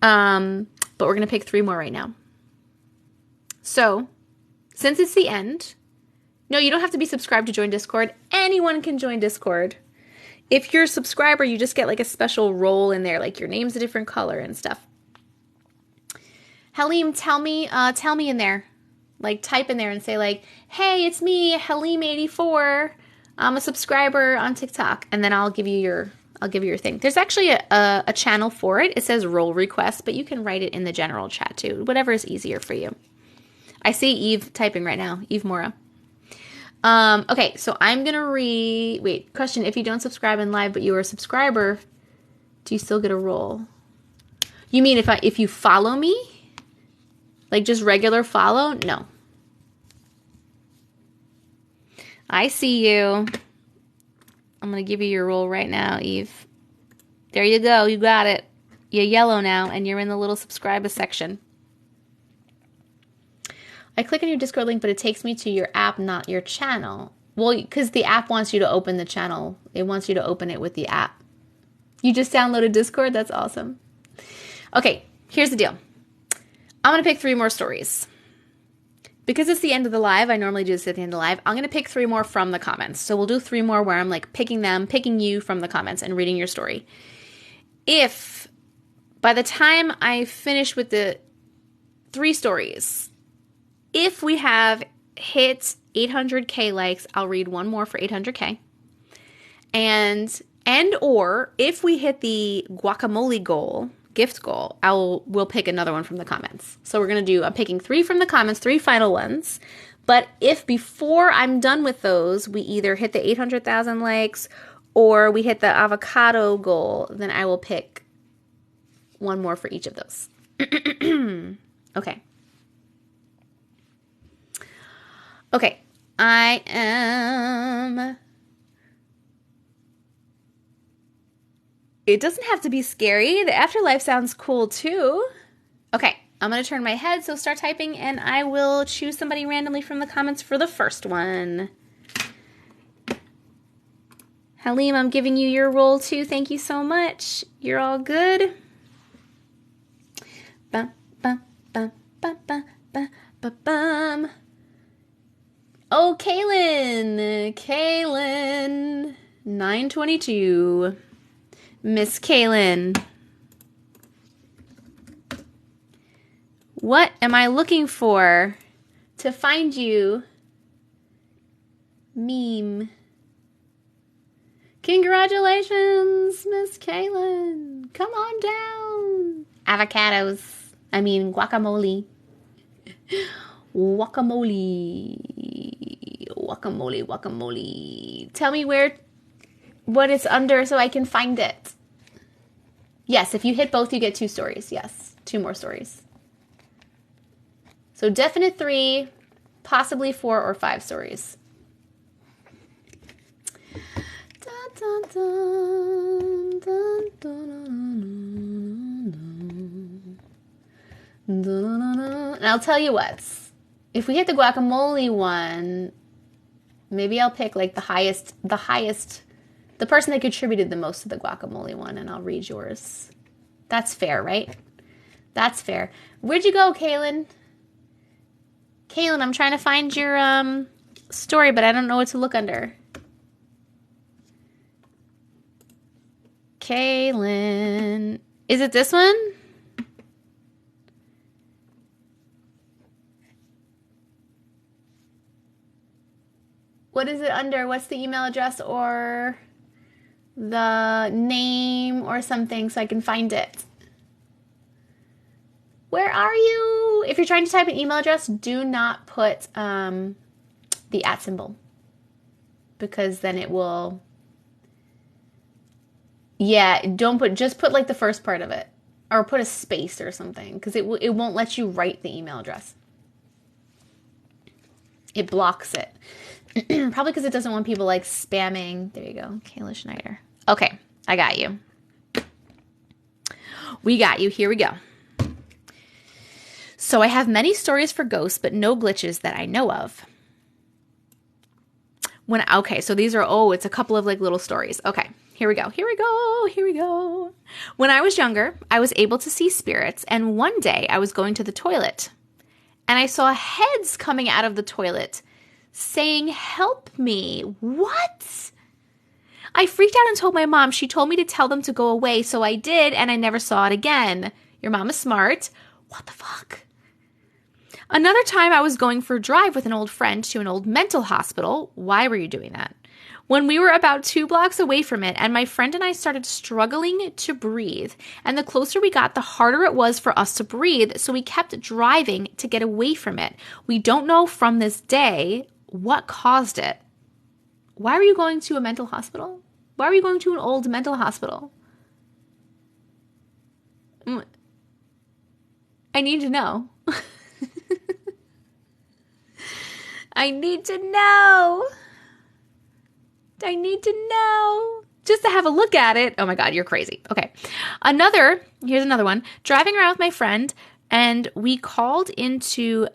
But we're going to pick 3 more right now. So, since it's the end, no, you don't have to be subscribed to join Discord. Anyone can join Discord. If you're a subscriber, you just get like a special role in there, like your name's a different color and stuff. Halim, tell me in there. Like type in there and say like, hey, it's me, Halim84. I'm a subscriber on TikTok. And then I'll give you your thing. There's actually a channel for it. It says role request, but you can write it in the general chat too. Whatever is easier for you. I see Eve typing right now. Eve Mora. Okay, so I'm going to wait, question. If you don't subscribe in live, but you are a subscriber, do you still get a role? You mean if you follow me? Like just regular follow? No. I see you. I'm going to give you your role right now, Eve. There you go. You got it. You're yellow now, and you're in the little subscriber section. I click on your Discord link, but it takes me to your app, not your channel. Well, because the app wants you to open the channel. It wants you to open it with the app. You just downloaded Discord? That's awesome. Okay, here's the deal. I'm going to pick 3 more stories. Because it's the end of the live, I normally do this at the end of the live, I'm going to pick 3 more from the comments. So we'll do 3 more where I'm like picking you from the comments and reading your story. If by the time I finish with the 3 stories, if we have hit 800K likes, I'll read 1 more for 800K. And or if we hit the guacamole gift goal, we'll pick another one from the comments. So I'm picking 3 from the comments, 3 final ones. But if before I'm done with those, we either hit the 800,000 likes or we hit the avocado goal, then I will pick 1 more for each of those. Okay. Okay. I am... It doesn't have to be scary. The afterlife sounds cool too. Okay, I'm going to turn my head, so start typing, and I will choose somebody randomly from the comments for the first one. Halim, I'm giving you your roll too. Thank you so much. You're all good. Bum, bum, bum, bum, bum, bum, bum, bum. Oh, Kaylin, 922. Miss Kaylin. What am I looking for to find you? Meme. Congratulations, Miss Kaylin. Come on down. Avocados. I mean, guacamole. Guacamole. Tell me what it's under so I can find it. Yes, if you hit both, you get 2 stories. Yes, 2 more stories. So definite 3, possibly 4 or 5 stories. Dun, dun, dun, and I'll tell you what, if we hit the guacamole one, maybe I'll pick like the highest, the person that contributed the most to the guacamole one, and I'll read yours. That's fair, right? That's fair. Where'd you go, Kaylin? Kaylin, I'm trying to find your story, but I don't know what to look under. Kaylin. Is it this one? What is it under? What's the email address or the name or something so I can find it? Where are you? If you're trying to type an email address, do not put the @ symbol, because then it will... Yeah, just put like the first part of it, or put a space or something, because it won't let you write the email address. It blocks it. Probably because it doesn't want people like spamming. There you go, Kayla Schneider. Okay, I got you. We got you. Here we go. So I have many stories for ghosts, but no glitches that I know of. Okay, so these are, it's a couple of like little stories. Okay, here we go. When I was younger, I was able to see spirits, and one day I was going to the toilet, and I saw heads coming out of the toilet saying, "Help me." What? I freaked out and told my mom. She told me to tell them to go away, so I did, and I never saw it again. Your mom is smart. What the fuck? Another time I was going for a drive with an old friend to an old mental hospital. Why were you doing that? When we were about 2 blocks away from it, and my friend and I started struggling to breathe. And the closer we got, the harder it was for us to breathe, so we kept driving to get away from it. We don't know from this day what caused it. Why were you going to a mental hospital? Why were you going to an old mental hospital? I need to know. I need to know. Just to have a look at it. Oh my God, you're crazy. Okay. Here's another one. Driving around with my friend, and we called into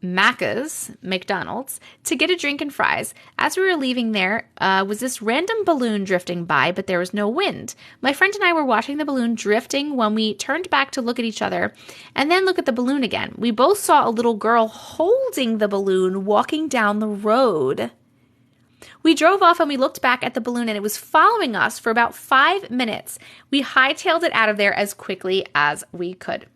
McDonald's, to get a drink and fries. As we were leaving there, was this random balloon drifting by, but there was no wind. My friend and I were watching the balloon drifting when we turned back to look at each other and then look at the balloon again. We both saw a little girl holding the balloon walking down the road. We drove off and we looked back at the balloon, and it was following us for about 5 minutes. We hightailed it out of there as quickly as we could.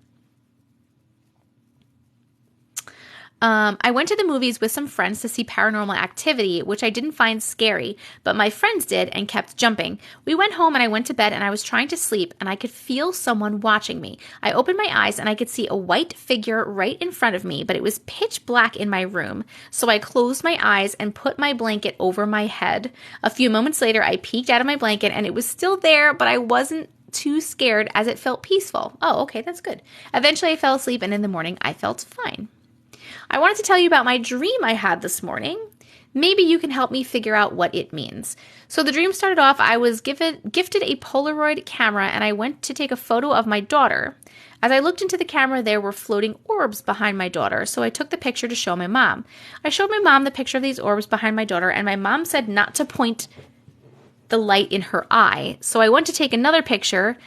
I went to the movies with some friends to see Paranormal Activity, which I didn't find scary, but my friends did and kept jumping. We went home and I went to bed, and I was trying to sleep, and I could feel someone watching me. I opened my eyes and I could see a white figure right in front of me, but it was pitch black in my room. So I closed my eyes and put my blanket over my head. A few moments later, I peeked out of my blanket and it was still there, but I wasn't too scared as it felt peaceful. Oh, okay, that's good. Eventually I fell asleep, and in the morning I felt fine. I wanted to tell you about my dream I had this morning. Maybe you can help me figure out what it means. So the dream started off, I was gifted a Polaroid camera, and I went to take a photo of my daughter. As I looked into the camera, there were floating orbs behind my daughter, so I took the picture to show my mom. I showed my mom the picture of these orbs behind my daughter, and my mom said not to point the light in her eye. So I went to take another picture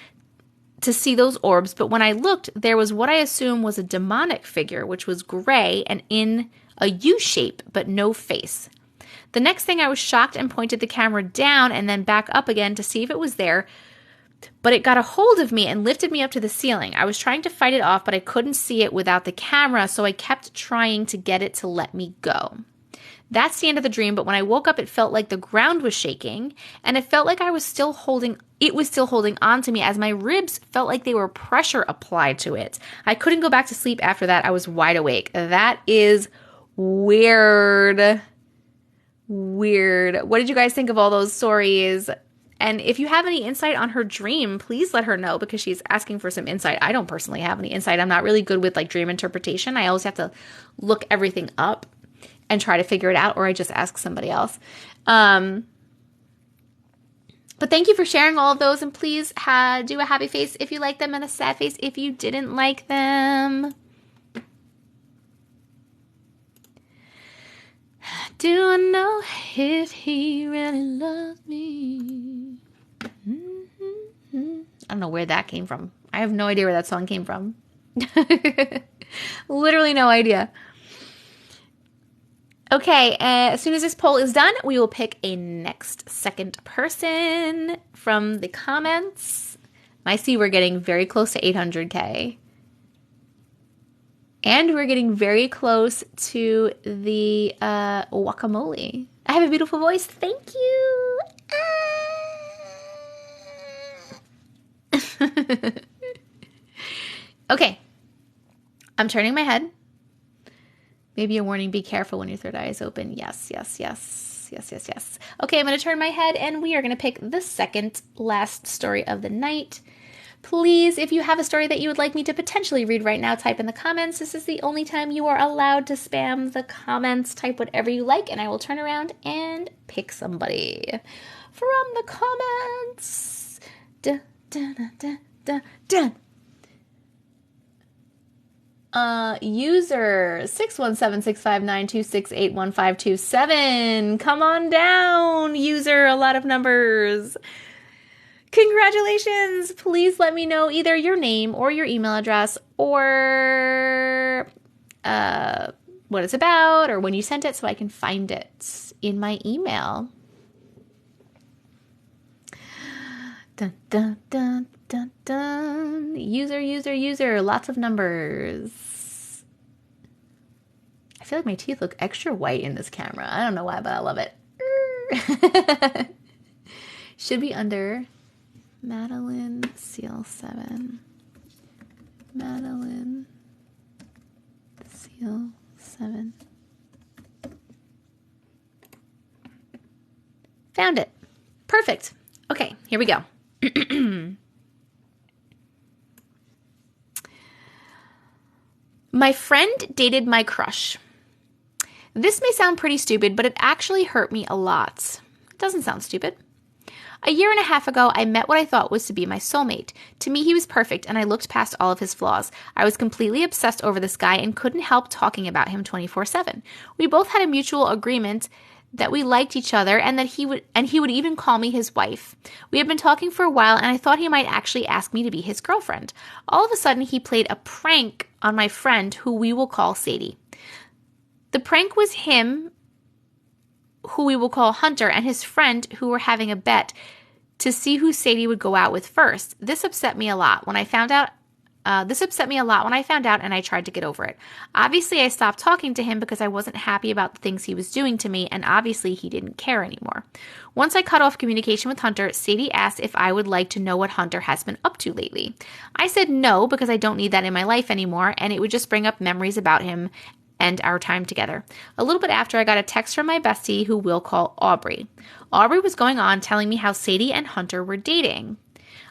to see those orbs, but when I looked, there was what I assume was a demonic figure, which was gray and in a U shape, but no face. The next thing, I was shocked and pointed the camera down and then back up again to see if it was there, but it got a hold of me and lifted me up to the ceiling. I was trying to fight it off, but I couldn't see it without the camera, so I kept trying to get it to let me go. That's the end of the dream, but when I woke up, it felt like the ground was shaking, and it felt like it was still holding on to me as my ribs felt like they were pressure applied to it. I couldn't go back to sleep after that. I was wide awake. That is weird. Weird. What did you guys think of all those stories? And if you have any insight on her dream, please let her know, because she's asking for some insight. I don't personally have any insight. I'm not really good with like dream interpretation. I always have to look everything up and try to figure it out, or I just ask somebody else. But thank you for sharing all of those, and please do a happy face if you like them and a sad face if you didn't like them. Do I know if he really loves me? I don't know where that came from. I have no idea where that song came from. Literally no idea. Okay, as soon as this poll is done, we will pick a next second person from the comments. I see we're getting very close to 800K. And we're getting very close to the guacamole. I have a beautiful voice. Thank you. Okay. I'm turning my head. Maybe a warning, be careful when your third eye is open. Yes. Okay, I'm going to turn my head, and we are going to pick the second last story of the night. Please, if you have a story that you would like me to potentially read right now, type in the comments. This is the only time you are allowed to spam the comments. Type whatever you like, and I will turn around and pick somebody from the comments. Dun, dun, dun, dun, dun, dun. User 617-659-268-1527. Come on down, user. A lot of numbers. Congratulations. Please let me know either your name or your email address, or what it's about, or when you sent it, so I can find it in my email. Dun, dun, dun, dun, dun. User. Lots of numbers. I feel like my teeth look extra white in this camera. I don't know why, but I love it. Should be under Madeline Seal 7. Madeline Seal 7. Found it. Perfect. Okay, here we go. My friend dated my crush. This may sound pretty stupid, but it actually hurt me a lot. It doesn't sound stupid. A year and a half ago, I met what I thought was to be my soulmate. To me, he was perfect, and I looked past all of his flaws. I was completely obsessed over this guy and couldn't help talking about him 24/7. We both had a mutual agreement that we liked each other, and that he would even call me his wife. We had been talking for a while, and I thought he might actually ask me to be his girlfriend. All of a sudden, he played a prank on my friend, who we will call Sadie. The prank was him, who we will call Hunter, and his friend, who were having a bet to see who Sadie would go out with first. This upset me a lot when I found out. And I tried to get over it. Obviously, I stopped talking to him because I wasn't happy about the things he was doing to me, and obviously he didn't care anymore. Once I cut off communication with Hunter, Sadie asked if I would like to know what Hunter has been up to lately. I said no, because I don't need that in my life anymore, and it would just bring up memories about him and our time together. A little bit after, I got a text from my bestie, who we'll call Aubrey. Aubrey was going on telling me how Sadie and Hunter were dating.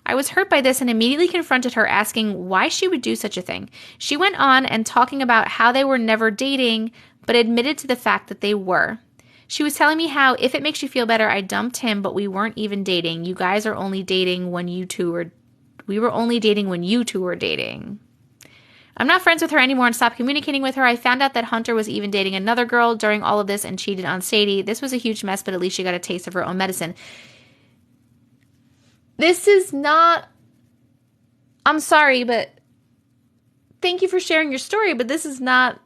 I was hurt by this and immediately confronted her, asking why she would do such a thing. She went on and talking about how they were never dating, but admitted to the fact that they were. She was telling me how, if it makes you feel better, I dumped him, but we weren't even dating. You guys are only dating when you two were... We were only dating when you two were dating. I'm not friends with her anymore and stopped communicating with her. I found out that Hunter was even dating another girl during all of this and cheated on Sadie. This was a huge mess, but at least she got a taste of her own medicine. This is not, I'm sorry, but thank you for sharing your story, but this is not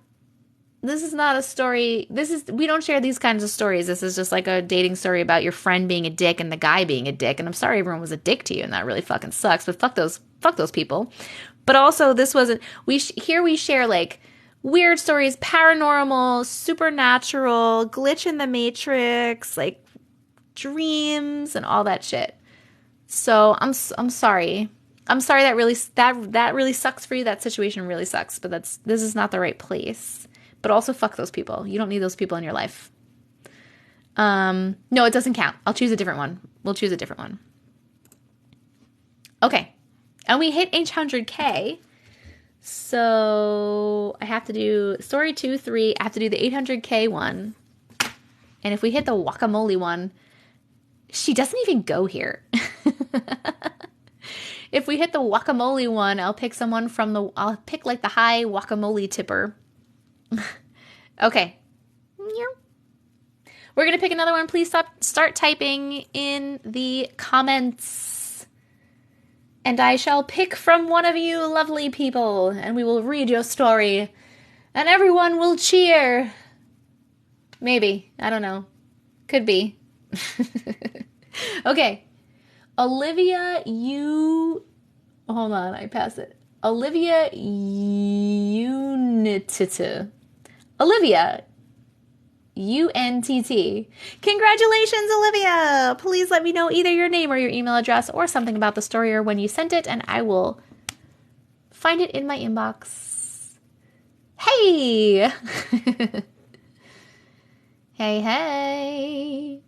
a story. We don't share these kinds of stories. This is just like a dating story about your friend being a dick and the guy being a dick. And I'm sorry everyone was a dick to you, and that really fucking sucks, but fuck those people. But also, this wasn't, here we share like weird stories, paranormal, supernatural, glitch in the matrix, like dreams and all that shit. So I'm sorry. I'm sorry that really sucks for you. That situation really sucks, but this is not the right place. But also fuck those people. You don't need those people in your life. No, it doesn't count. I'll choose a different one. We'll choose a different one. Okay. And we hit 800K. So I have to do story 2, 3. I have to do the 800K one. And if we hit the guacamole one, she doesn't even go here. If we hit the guacamole one, I'll pick like the high guacamole tipper. Okay. We're going to pick another one. Please start typing in the comments. And I shall pick from one of you lovely people, and we will read your story. And everyone will cheer. Maybe. I don't know. Could be. Okay. Olivia, hold on, I passed it. Olivia Unitita. Olivia, UNTT. Congratulations, Olivia! Please let me know either your name or your email address or something about the story or when you sent it, and I will find it in my inbox. Hey! Hey.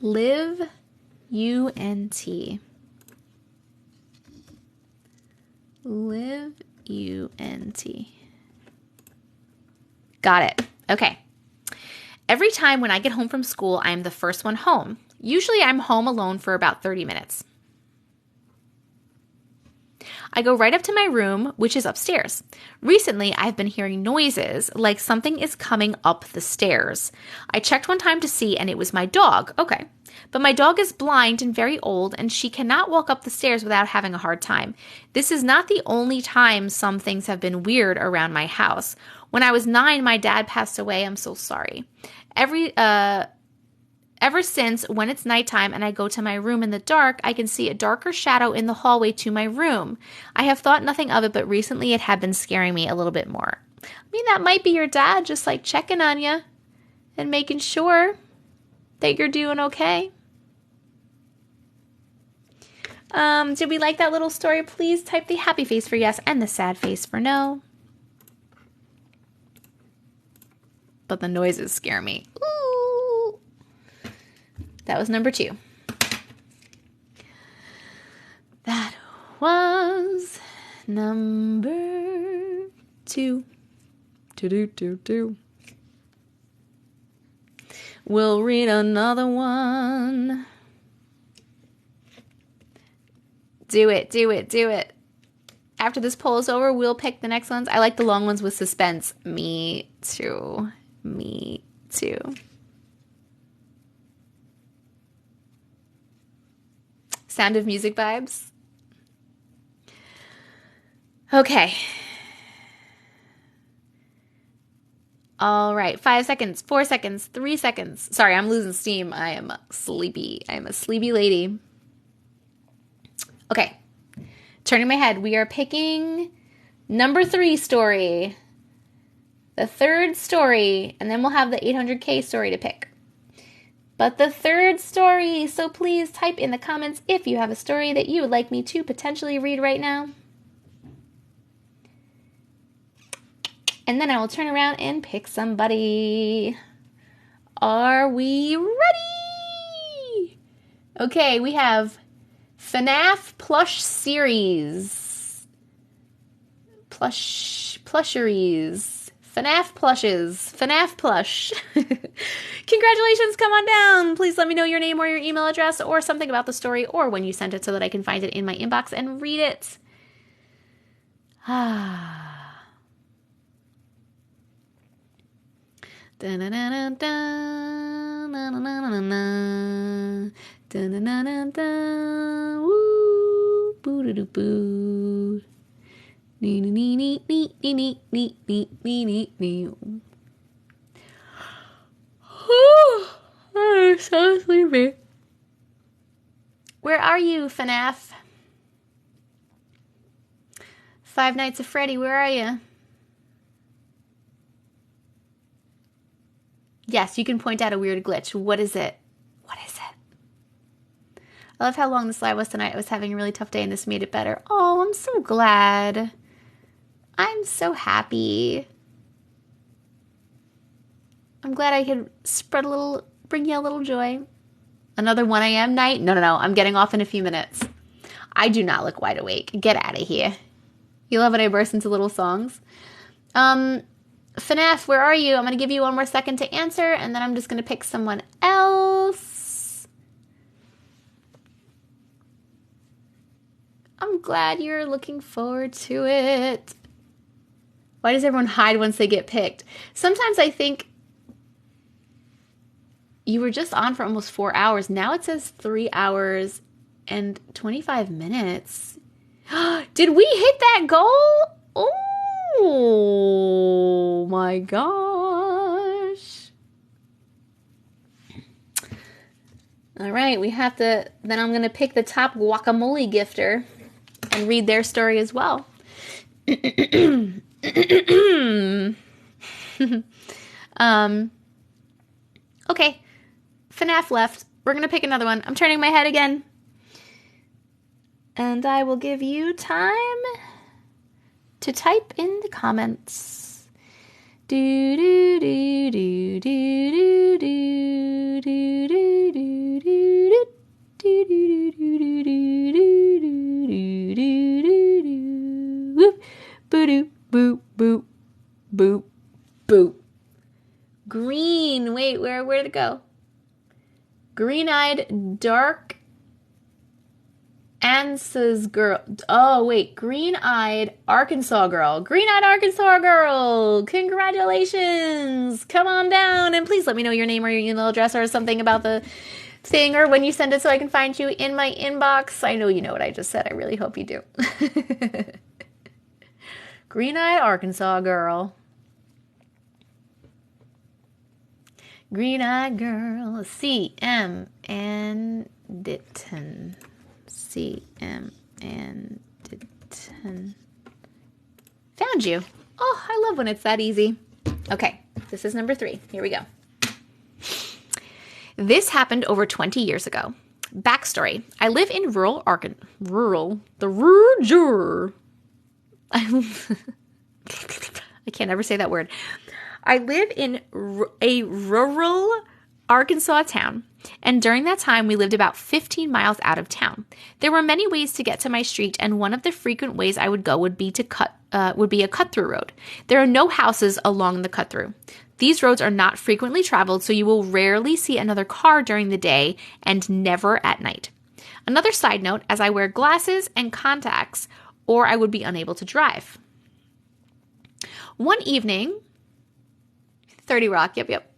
Live UNT. Live UNT. Got it. Okay. Every time when I get home from school, I am the first one home. Usually I'm home alone for about 30 minutes. I go right up to my room, which is upstairs. Recently, I've been hearing noises, like something is coming up the stairs. I checked one time to see, and it was my dog. Okay. But my dog is blind and very old, and she cannot walk up the stairs without having a hard time. This is not the only time some things have been weird around my house. When I was 9, my dad passed away. I'm so sorry. Ever since, when it's nighttime and I go to my room in the dark, I can see a darker shadow in the hallway to my room. I have thought nothing of it, but recently it had been scaring me a little bit more. I mean, that might be your dad just like checking on you and making sure that you're doing okay. Did we like that little story? Please type the happy face for yes and the sad face for no. But the noises scare me. Ooh. That was number 2. That was number 2. We'll read another one. Do it. After this poll is over, we'll pick the next ones. I like the long ones with suspense. Me too. Sound of Music vibes. Okay. All right. 5 seconds, 4 seconds, 3 seconds. Sorry, I'm losing steam. I am sleepy. I'm a sleepy lady. Okay. Turning my head. We are picking number 3 story. The third story. And then we'll have the 800K story to pick. But the third story, so please type in the comments if you have a story that you would like me to potentially read right now. And then I will turn around and pick somebody. Are we ready? Okay, we have FNAF plush series. Plusheries. FNAF plushes. FNAF plush. Congratulations, come on down. Please let me know your name or your email address or something about the story or when you sent it so that I can find it in my inbox and read it. I'm so sleepy. Where are you, FNAF? Five Nights at Freddy, where are you? Yes, you can point out a weird glitch. What is it? What is it? I love how long this live was tonight. I was having a really tough day and this made it better. Oh, I'm so glad. I'm so happy. I'm glad I could bring you a little joy. Another 1 a.m. night? No. I'm getting off in a few minutes. I do not look wide awake. Get out of here. You love when I burst into little songs? FNAF, where are you? I'm going to give you one more second to answer, and then I'm just going to pick someone else. I'm glad you're looking forward to it. Why does everyone hide once they get picked? Sometimes I think you were just on for almost 4 hours. Now it says 3 hours and 25 minutes. Did we hit that goal? Oh my gosh. All right, we have to, then I'm going to pick the top guacamole gifter and read their story as well. Okay. FNAF left. We're going to pick another one. I'm turning my head again. And I will give you time to type in the comments. Do do do do do do do do do do do do do do do. Whoop, boop, boop, boop, boop, boop. Green. Wait, where'd it go? Green-eyed, dark Ansa's girl. Oh, wait. Green-eyed Arkansas girl. Green-eyed Arkansas girl. Congratulations. Come on down and please let me know your name or your email address or something about the thing or when you send it so I can find you in my inbox. I know you know what I just said. I really hope you do. Green-eyed Arkansas girl. Green-eyed girl. C.M. and Ditton. C.M. and Ditton. Found you. Oh, I love when it's that easy. Okay, this is number 3. Here we go. This happened over 20 years ago. Backstory. I live in I can't ever say that word. I live in a rural Arkansas town, and during that time, we lived about 15 miles out of town. There were many ways to get to my street, and one of the frequent ways I would go would be a cut-through road. There are no houses along the cut-through. These roads are not frequently traveled, so you will rarely see another car during the day and never at night. Another side note, as I wear glasses and contacts, or I would be unable to drive. One evening, 30 Rock, yep.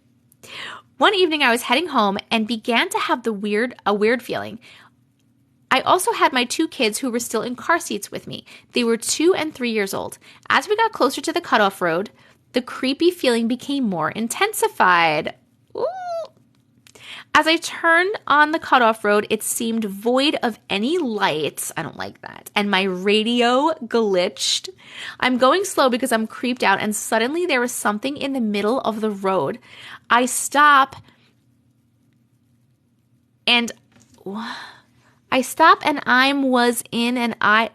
One evening I was heading home and began to have a weird feeling. I also had my 2 kids who were still in car seats with me. They were 2 and 3 years old. As we got closer to the cutoff road, the creepy feeling became more intensified. Ooh. As I turned on the cutoff road, it seemed void of any lights. I don't like that. And my radio glitched. I'm going slow because I'm creeped out, and suddenly there was something in the middle of the road. I stop and I stop and I was in an eye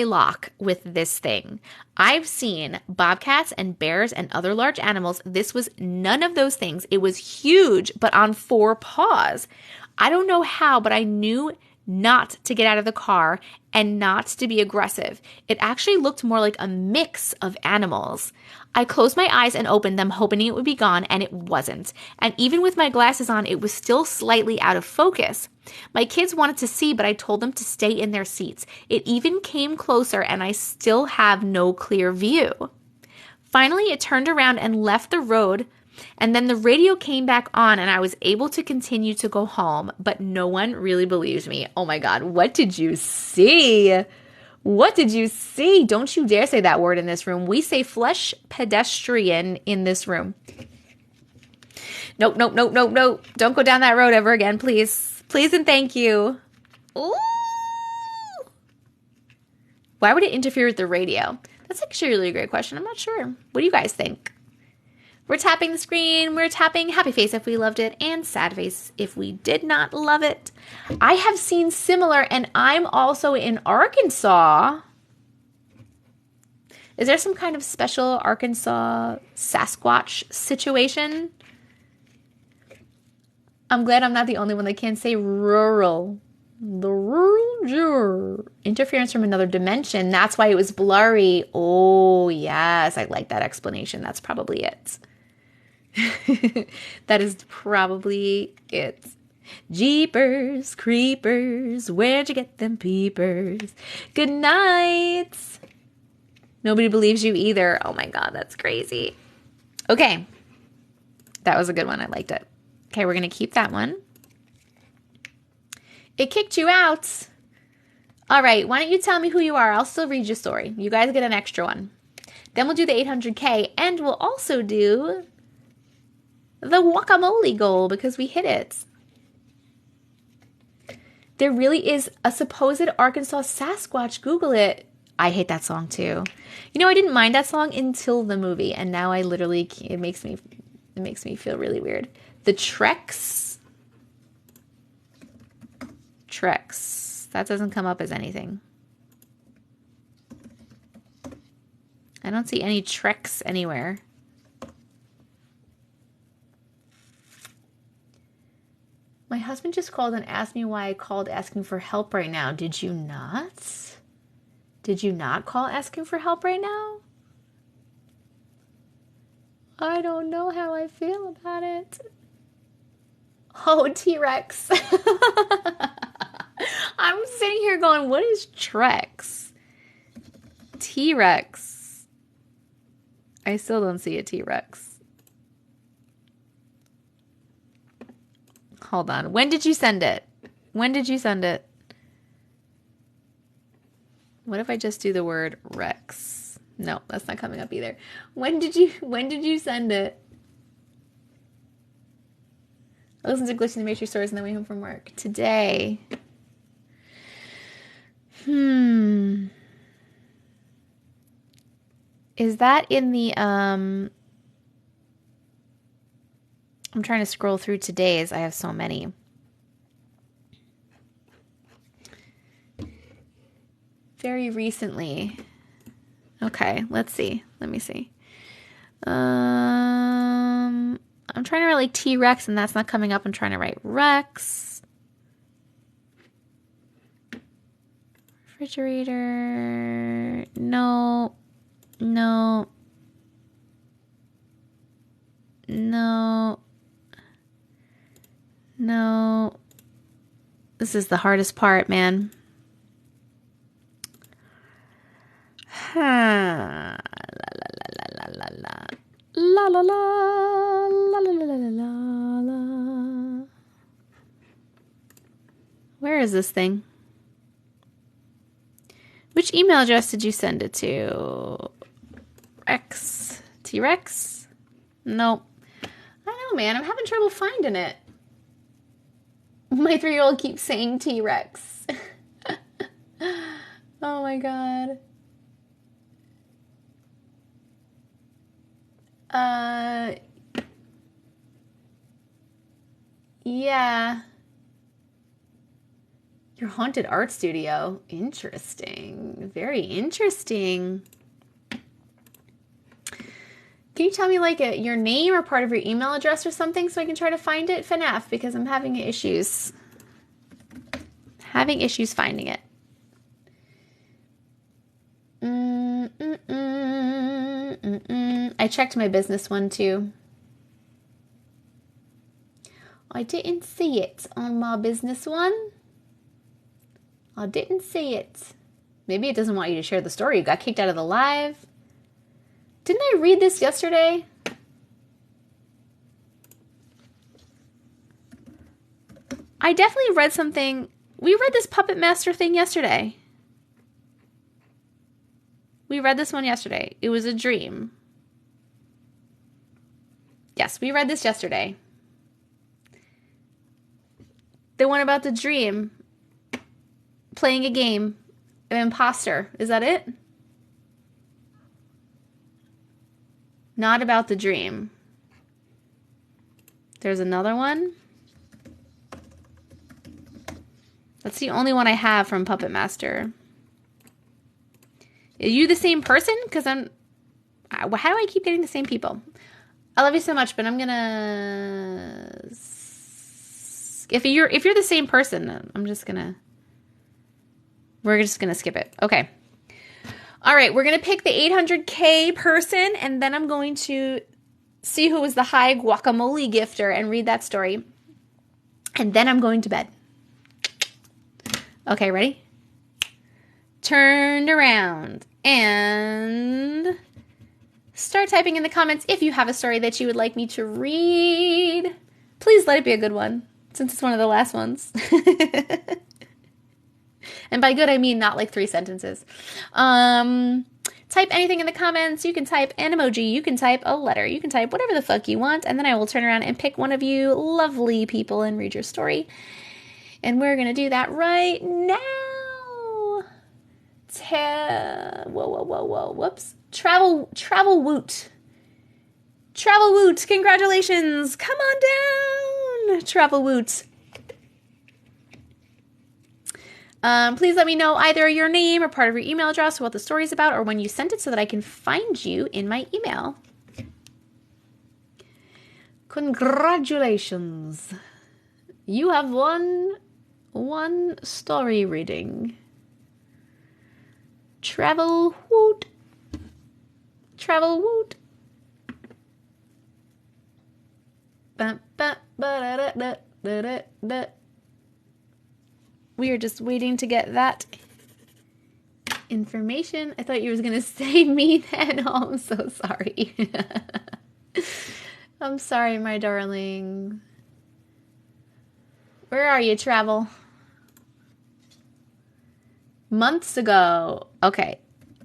lock with this thing. I've seen bobcats and bears and other large animals. This was none of those things. It was huge, but on 4 paws. I don't know how, but I knew not to get out of the car and not to be aggressive. It actually looked more like a mix of animals. I closed my eyes and opened them, hoping it would be gone, and it wasn't. And even with my glasses on, it was still slightly out of focus. My kids wanted to see, but I told them to stay in their seats. It even came closer, and I still have no clear view. Finally, it turned around and left the road And then the radio came back on and I was able to continue to go home, but no one really believed me. Oh my God, what did you see? What did you see? Don't you dare say that word in this room. We say flesh pedestrian in this room. Nope, nope, nope, nope, nope. Don't go down that road ever again, please. Please and thank you. Ooh. Why would it interfere with the radio? That's actually a really great question. I'm not sure. What do you guys think? We're tapping the screen. We're tapping happy face if we loved it and sad face if we did not love it. I have seen similar, and I'm also in Arkansas. Is there some kind of special Arkansas Sasquatch situation? I'm glad I'm not the only one that can't say rural. The rural interference from another dimension. That's why it was blurry. Oh, yes. I like that explanation. That's probably it. That is probably it. Jeepers, creepers, where'd you get them peepers? Good night. Nobody believes you either. Oh my God, that's crazy. Okay. That was a good one. I liked it. Okay, we're going to keep that one. It kicked you out. All right, why don't you tell me who you are? I'll still read your story. You guys get an extra one. Then we'll do the 800K, and we'll also do the guacamole goal because we hit it. There really is a supposed Arkansas Sasquatch. Google it. I hate that song too. You know, I didn't mind that song until the movie, and now I literally can't. It makes me feel really weird. The Treks. That doesn't come up as anything. I don't see any Treks anywhere. My husband just called and asked me why I called asking for help right now. Did you not? Did you not call asking for help right now? I don't know how I feel about it. Oh, T-Rex. I'm sitting here going, what is Trex? T-Rex. I still don't see a T-Rex. Hold on. When did you send it? When did you send it? What if I just do the word Rex? No, that's not coming up either. When did you send it? I listened to Glitch in the Matrix stories on the way home from work. Today. Is that in the, I'm trying to scroll through today's. I have so many. Very recently. Okay, let's see. Let me see. I'm trying to write like T-Rex and that's not coming up. I'm trying to write Rex. Refrigerator. No. No. No. No. This is the hardest part, man. La la la la la la. La la la la la la la la. Where is this thing? Which email address did you send it to? Rex? T-Rex? Nope. I don't know, man. I'm having trouble finding it. My 3-year-old keeps saying T-Rex. Oh my God. Yeah. Your haunted art studio. Interesting. Very interesting. Can you tell me like your name or part of your email address or something so I can try to find it? FNAF, because I'm having issues. Having issues finding it. I checked my business one too. I didn't see it on my business one. I didn't see it. Maybe it doesn't want you to share the story. You got kicked out of the live. Didn't I read this yesterday? I definitely read something. We read this Puppet Master thing yesterday. We read this one yesterday. It was a dream. Yes, we read this yesterday. The one about the dream. Playing a game. An imposter. Is that it? Not about the dream. There's another one. That's the only one I have from Puppet Master. Are you the same person? Because how do I keep getting the same people? I love you so much, but I'm gonna... If you're the same person, I'm just gonna... We're just gonna skip it. Okay. All right, we're gonna pick the 800K person, and then I'm going to see who was the high guacamole gifter and read that story. And then I'm going to bed. Okay, ready? Turned around and start typing in the comments if you have a story that you would like me to read. Please let it be a good one, since it's one of the last ones. And by good, I mean not like 3 sentences. Type anything in the comments. You can type an emoji. You can type a letter. You can type whatever the fuck you want. And then I will turn around and pick one of you lovely people and read your story. And we're going to do that right now. Whoa. Whoops. Travel Woot. Travel Woot. Congratulations. Come on down. Travel Woot. Please let me know either your name or part of your email address, what the story is about, or when you sent it so that I can find you in my email. Congratulations. You have won one story reading. Travel Woot. Travel Woot. We are just waiting to get that information. I thought you was going to say me then. Oh, I'm so sorry. I'm sorry, my darling. Where are you, Travel? Months ago. Okay.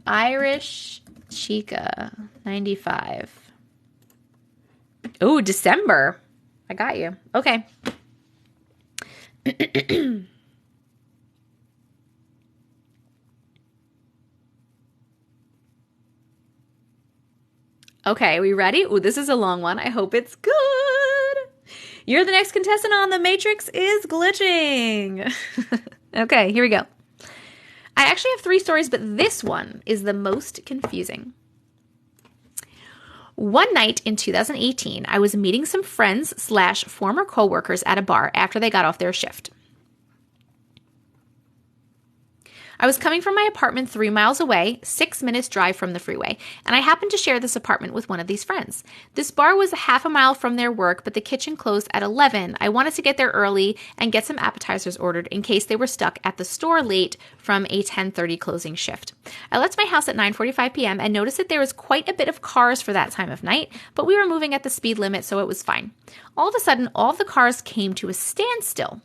Irish Chica, 95. Oh, December. I got you. Okay. Okay, are we ready? Ooh, this is a long one. I hope it's good. You're the next contestant on The Matrix is Glitching. Okay, here we go. I actually have 3 stories, but this one is the most confusing. One night in 2018, I was meeting some friends / former coworkers at a bar after they got off their shift. I was coming from my apartment 3 miles away, 6 minutes drive from the freeway, and I happened to share this apartment with one of these friends. This bar was half a mile from their work, but the kitchen closed at 11. I wanted to get there early and get some appetizers ordered in case they were stuck at the store late from a 10:30 closing shift. I left my house at 9:45 p.m. and noticed that there was quite a bit of cars for that time of night, but we were moving at the speed limit, so it was fine. All of a sudden, all of the cars came to a standstill.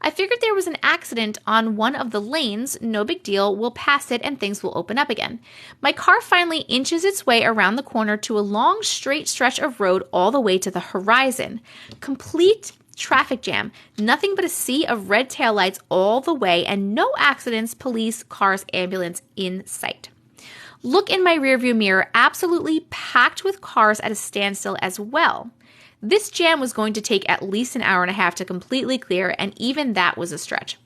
I figured there was an accident on one of the lanes. No big deal. We'll pass it and things will open up again. My car finally inches its way around the corner to a long straight stretch of road all the way to the horizon. Complete traffic jam. Nothing but a sea of red taillights all the way and no accidents, police, cars, ambulance in sight. Look in my rearview mirror, absolutely packed with cars at a standstill as well. This jam was going to take at least an hour and a half to completely clear, and even that was a stretch.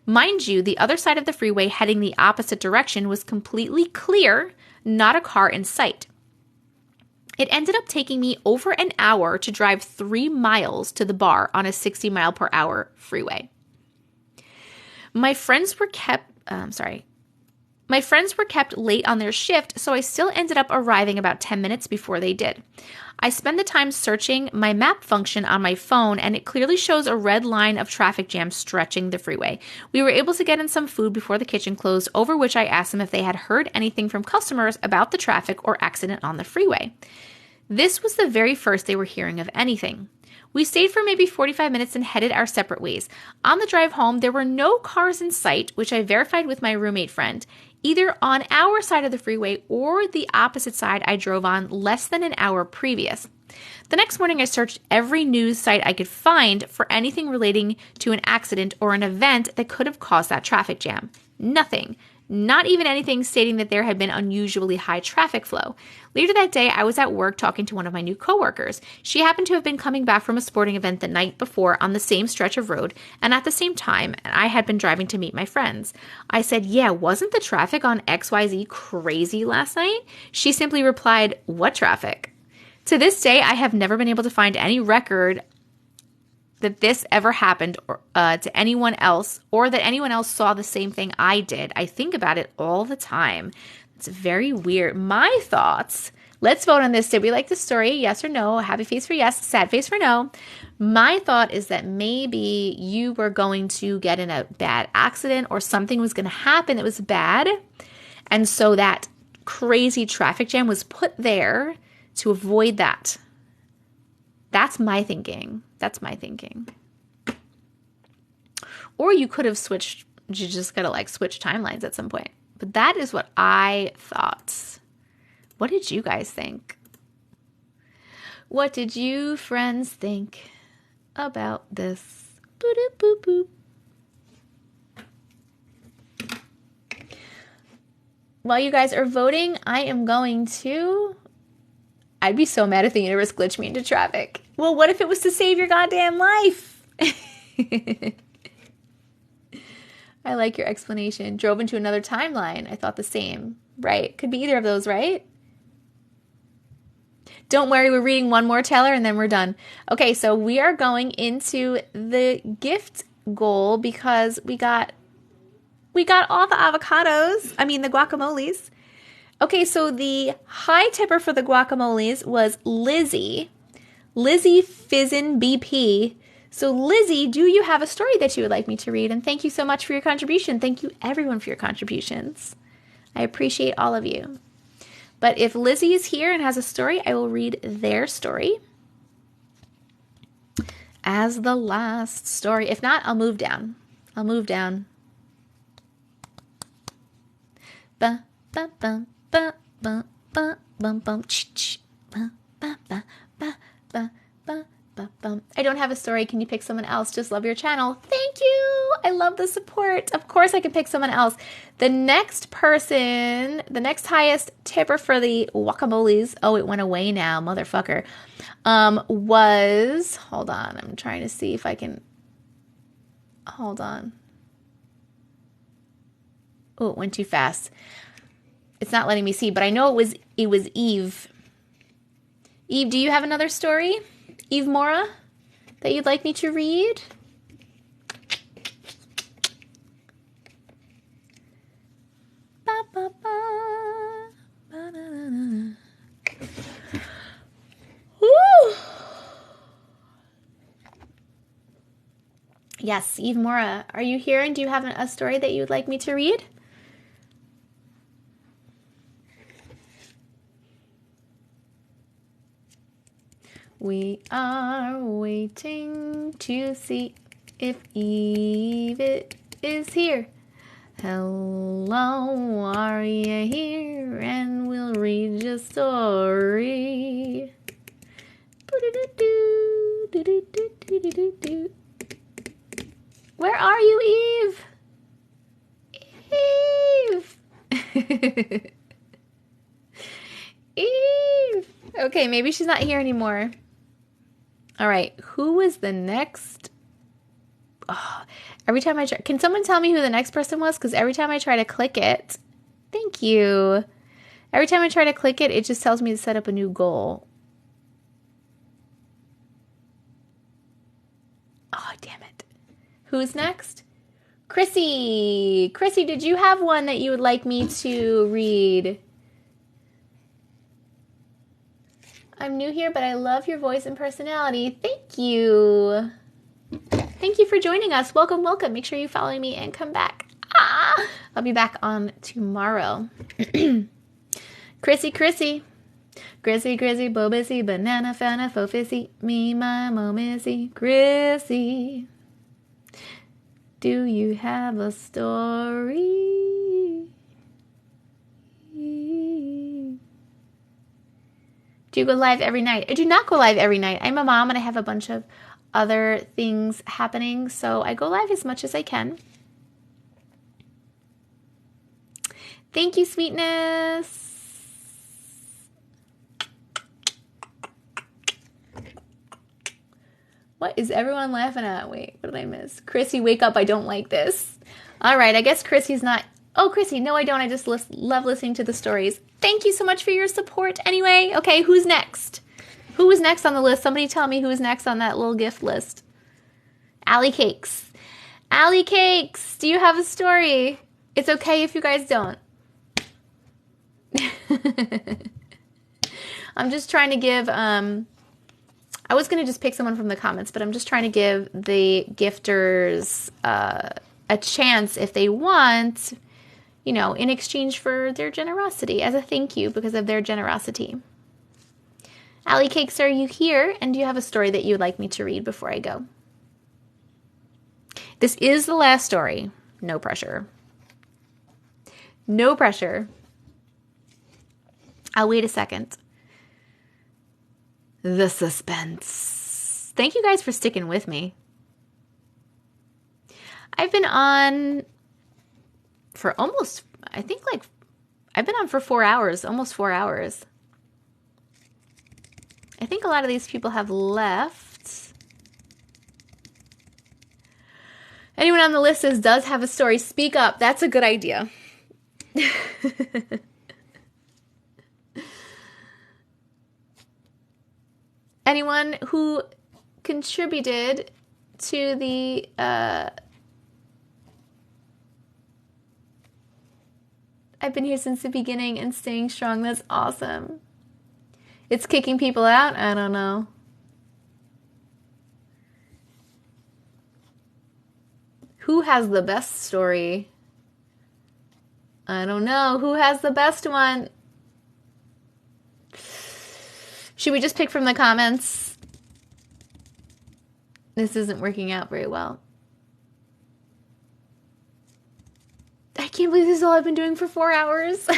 Mind you, the other side of the freeway heading the opposite direction was completely clear, not a car in sight. It ended up taking me over an hour to drive 3 miles to the bar on a 60 mile per hour freeway. My friends were kept late on their shift, so I still ended up arriving about 10 minutes before they did. I spend the time searching my map function on my phone, and it clearly shows a red line of traffic jam stretching the freeway. We were able to get in some food before the kitchen closed, over which I asked them if they had heard anything from customers about the traffic or accident on the freeway. This was the very first they were hearing of anything. We stayed for maybe 45 minutes and headed our separate ways. On the drive home, there were no cars in sight, which I verified with my roommate friend, either on our side of the freeway or the opposite side I drove on less than an hour previous. The next morning, I searched every news site I could find for anything relating to an accident or an event that could have caused that traffic jam. Nothing. Not even anything stating that there had been unusually high traffic flow. Later that day, I was at work talking to one of my new coworkers. She happened to have been coming back from a sporting event the night before on the same stretch of road and at the same time, and I had been driving to meet my friends. I said, yeah, wasn't the traffic on XYZ crazy last night? She simply replied, what traffic? To this day, I have never been able to find any record that this ever happened to anyone else or that anyone else saw the same thing I did. I think about it all the time. It's very weird. My thoughts, let's vote on this. Did we like the story? Yes or no? Happy face for yes, sad face for no. My thought is that maybe you were going to get in a bad accident or something was going to happen that was bad. And so that crazy traffic jam was put there to avoid that. That's my thinking. Or you could have switched, you just gotta like switch timelines at some point. But that is what I thought. What did you guys think? What did you friends think about this? Boop, boop, boop. While you guys are voting, I am going to... I'd be so mad if the universe glitched me into traffic. Well, what if it was to save your goddamn life? I like your explanation. Drove into another timeline. I thought the same. Right. Could be either of those, right? Don't worry, we're reading one more, Taylor, and then we're done. Okay, so we are going into the gift goal because we got all the avocados. I mean, the guacamoles. Okay, so the high tipper for the guacamoles was Lizzie Fizzin BP. So Lizzie, do you have a story that you would like me to read? And thank you so much for your contribution. Thank you everyone for your contributions. I appreciate all of you. But if Lizzie is here and has a story, I will read their story as the last story. If not, I'll move down. Ba, ba, ba. Ba, ba, ba, bum, bum, ba, ba, ba, ba, ba, ba, ba, bum. I don't have a story. Can you pick someone else? Just love your channel. Thank you. I love the support. Of course I can pick someone else. The next person, the next highest tipper for the guacamoles, oh, it went away now, motherfucker, was, hold on, I'm trying to see if I can, hold on. Oh, it went too fast. It's not letting me see, but I know it was Eve. Eve, do you have another story? Eve Mora, that you'd like me to read? Ba, ba, ba. Ba, da, da, da. Woo! Yes, Eve Mora, are you here and do you have a story that you'd like me to read? We are waiting to see if Eve is here. Hello, are you here? And we'll read your story. Where are you, Eve? Eve! Eve! Okay, maybe she's not here anymore. All right, who was the next? Oh, every time I try, can someone tell me who the next person was? Because every time I try to click it, thank you. Every time I try to click it, it just tells me to set up a new goal. Oh, damn it. Who's next? Chrissy. Chrissy, did you have one that you would like me to read? I'm new here, but I love your voice and personality. Thank you. Thank you for joining us. Welcome, welcome. Make sure you follow me and come back. I'll be back on tomorrow. Chrissy. Grissy, Grissy, Bobissy, Banana, Fana, Fofissy, me, my, mo, missy, Grissy. Do you have a story? Do you go live every night? I do not go live every night. I'm a mom and I have a bunch of other things happening, so I go live as much as I can. Thank you, sweetness. What is everyone laughing at? Wait, what did I miss? Chrissy, wake up. I don't like this. All right, I guess Chrissy's not. Oh, Chrissy, no, I don't. I just love listening to the stories. Thank you so much for your support anyway. Okay, who's next? Who is next on the list? Somebody tell me who is next on that little gift list. Allie Cakes. Allie Cakes, do you have a story? It's okay if you guys don't. I'm just trying to give, I was going to just pick someone from the comments, but I'm just trying to give the gifters a chance if they want, you know, in exchange for their generosity, as a thank you because of their generosity. Allie Cakes, are you here? And do you have a story that you'd like me to read before I go? This is the last story. No pressure. No pressure. I'll wait a second. The suspense. Thank you guys for sticking with me. I've been on for almost, I think like, I've been on for 4 hours, almost 4 hours. I think a lot of these people have left. Anyone on the list does have a story, speak up. That's a good idea. Anyone who contributed to the I've been here since the beginning and staying strong. That's awesome. It's kicking people out? I don't know. Who has the best story? I don't know. Who has the best one? Should we just pick from the comments? This isn't working out very well. I can't believe this is all I've been doing for 4 hours.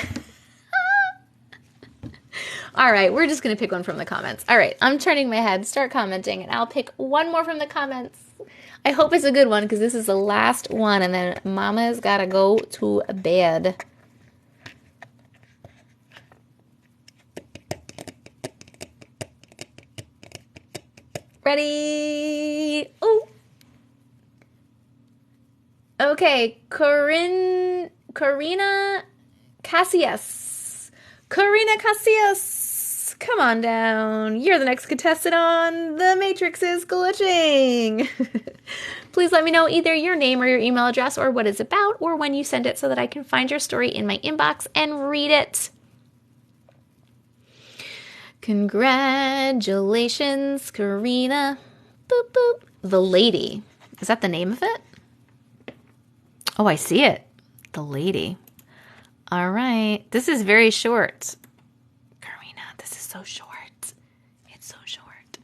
All right, we're just going to pick one from the comments. All right, I'm turning my head. Start commenting, and I'll pick one more from the comments. I hope it's a good one, because this is the last one, and then Mama's got to go to bed. Ready? Oh. Okay, Karina Casillas. Karina Casillas, come on down. You're the next contestant on The Matrix is Glitching. Please let me know either your name or your email address or what it's about or when you send it so that I can find your story in my inbox and read it. Congratulations, Karina. Boop, boop. The Lady. Is that the name of it? Oh, I see it. The Lady. All right. This is very short. Karina, this is so short. It's so short.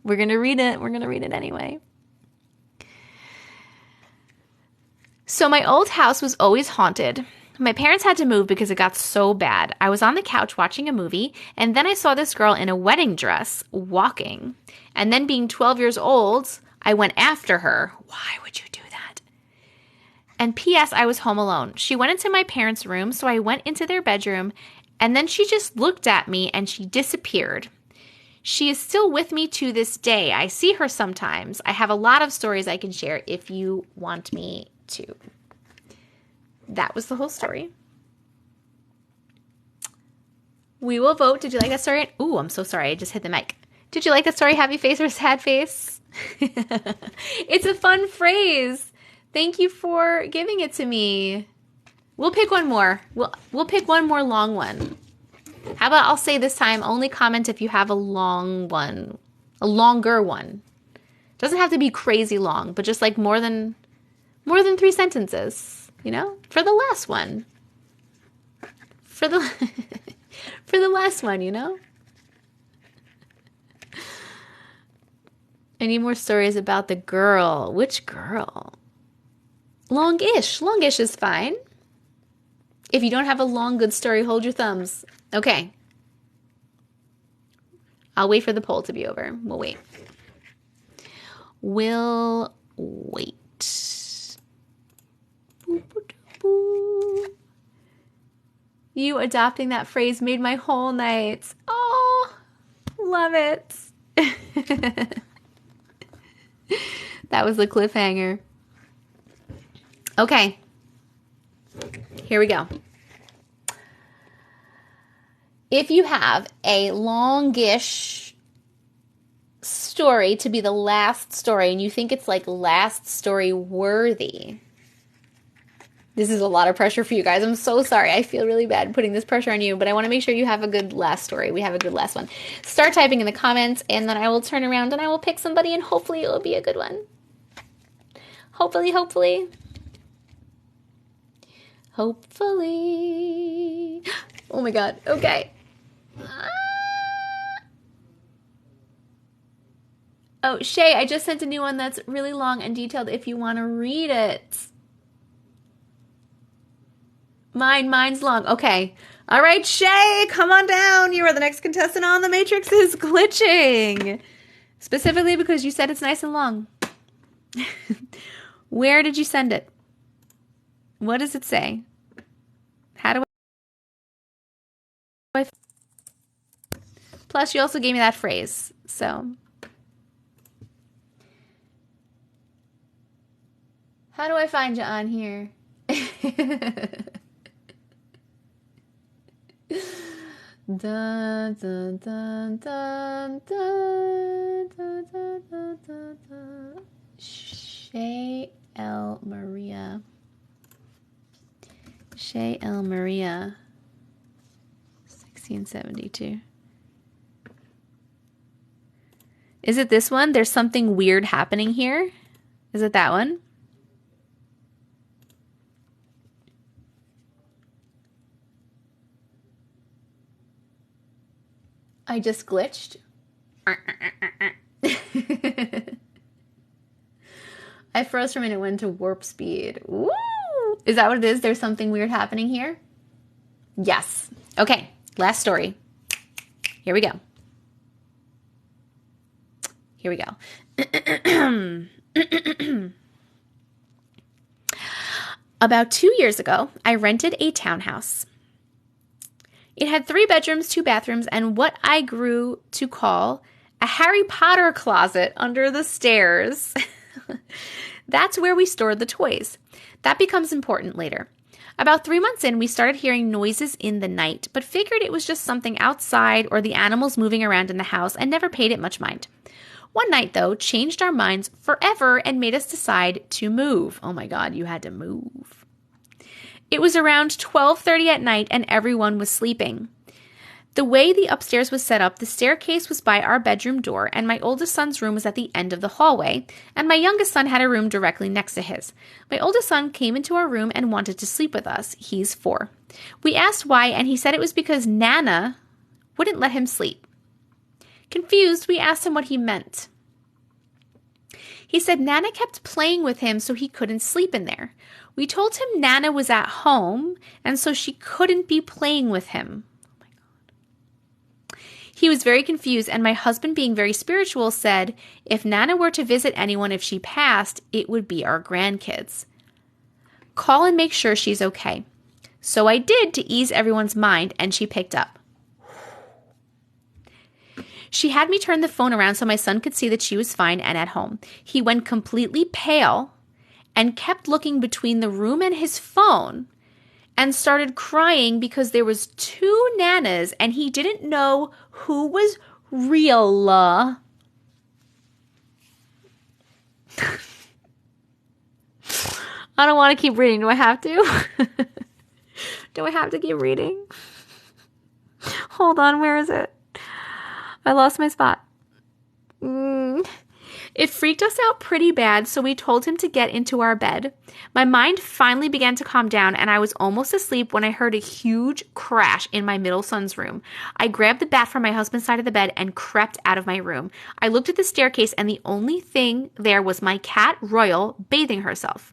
We're going to read it. We're going to read it anyway. So my old house was always haunted. My parents had to move because it got so bad. I was on the couch watching a movie, and then I saw this girl in a wedding dress walking. And then being 12 years old, I went after her. Why would you do that? And P.S. I was home alone. She went into my parents' room, so I went into their bedroom, and then she just looked at me and she disappeared. She is still with me to this day. I see her sometimes. I have a lot of stories I can share if you want me to. That was the whole story. We will vote. Did you like that story? Ooh, I'm so sorry. I just hit the mic. Did you like that story? Happy face or sad face? It's a fun phrase. Thank you for giving it to me. We'll pick one more. We'll pick one more long one. How about I'll say this time, only comment if you have a long one. A longer one. Doesn't have to be crazy long, but just like more than 3 sentences. You know, for the last one. For the for the last one, you know? I need more stories about the girl. Which girl? Longish. Longish is fine. If you don't have a long, good story, hold your thumbs. Okay. I'll wait for the poll to be over. We'll wait. We'll wait. You adopting that phrase made my whole night. Oh, love it. That was the cliffhanger. Okay. Here we go. If you have a longish story to be the last story and you think it's like last story worthy, this is a lot of pressure for you guys. I'm so sorry. I feel really bad putting this pressure on you, but I want to make sure you have a good last story. We have a good last one. Start typing in the comments, and then I will turn around and I will pick somebody, and hopefully it will be a good one. Hopefully, hopefully. Hopefully. Oh my God. Okay. Oh, Shay, I just sent a new one that's really long and detailed if you want to read it. Mine's long. Okay. All right, Shay, come on down. You are the next contestant on The Matrix is Glitching. Specifically because you said it's nice and long. Where did you send it? What does it say? How do I... Plus, you also gave me that phrase, so... How do I find you on here? Dun, dun, dun, dun, dun, dun, dun, dun, dun, dun. Shay L. Maria. Shay L. Maria. 1672. Is it this one? There's something weird happening here. Is it that one? I just glitched. I froze for a minute, went to warp speed. Woo! Is that what it is? There's something weird happening here? Yes. Okay, last story. Here we go. Here we go. About 2 years ago, I rented a townhouse. It had 3 bedrooms, 2 bathrooms, and what I grew to call a Harry Potter closet under the stairs. That's where we stored the toys. That becomes important later. About 3 months in, we started hearing noises in the night, but figured it was just something outside or the animals moving around in the house and never paid it much mind. One night, though, changed our minds forever and made us decide to move. Oh my God, you had to move. It was around 12:30 at night and everyone was sleeping. The way the upstairs was set up, the staircase was by our bedroom door, and my oldest son's room was at the end of the hallway, and my youngest son had a room directly next to his. My oldest son came into our room and wanted to sleep with us. He's 4. We asked why, and he said it was because Nana wouldn't let him sleep. Confused, we asked him what he meant. He said Nana kept playing with him so he couldn't sleep in there. We told him Nana was at home, and so she couldn't be playing with him. Oh my God. He was very confused, and my husband, being very spiritual, said if Nana were to visit anyone if she passed, it would be our grandkids. Call and make sure she's okay. So I did to ease everyone's mind, and she picked up. She had me turn the phone around so my son could see that she was fine and at home. He went completely pale and kept looking between the room and his phone and started crying because there was 2 Nanas and he didn't know who was real. I don't want to keep reading. Do I have to? Do I have to keep reading? Hold on, where is it? I lost my spot. It freaked us out pretty bad, so we told him to get into our bed. My mind finally began to calm down, and I was almost asleep when I heard a huge crash in my middle son's room. I grabbed the bat from my husband's side of the bed and crept out of my room. I looked at the staircase, and the only thing there was my cat, Royal, bathing herself.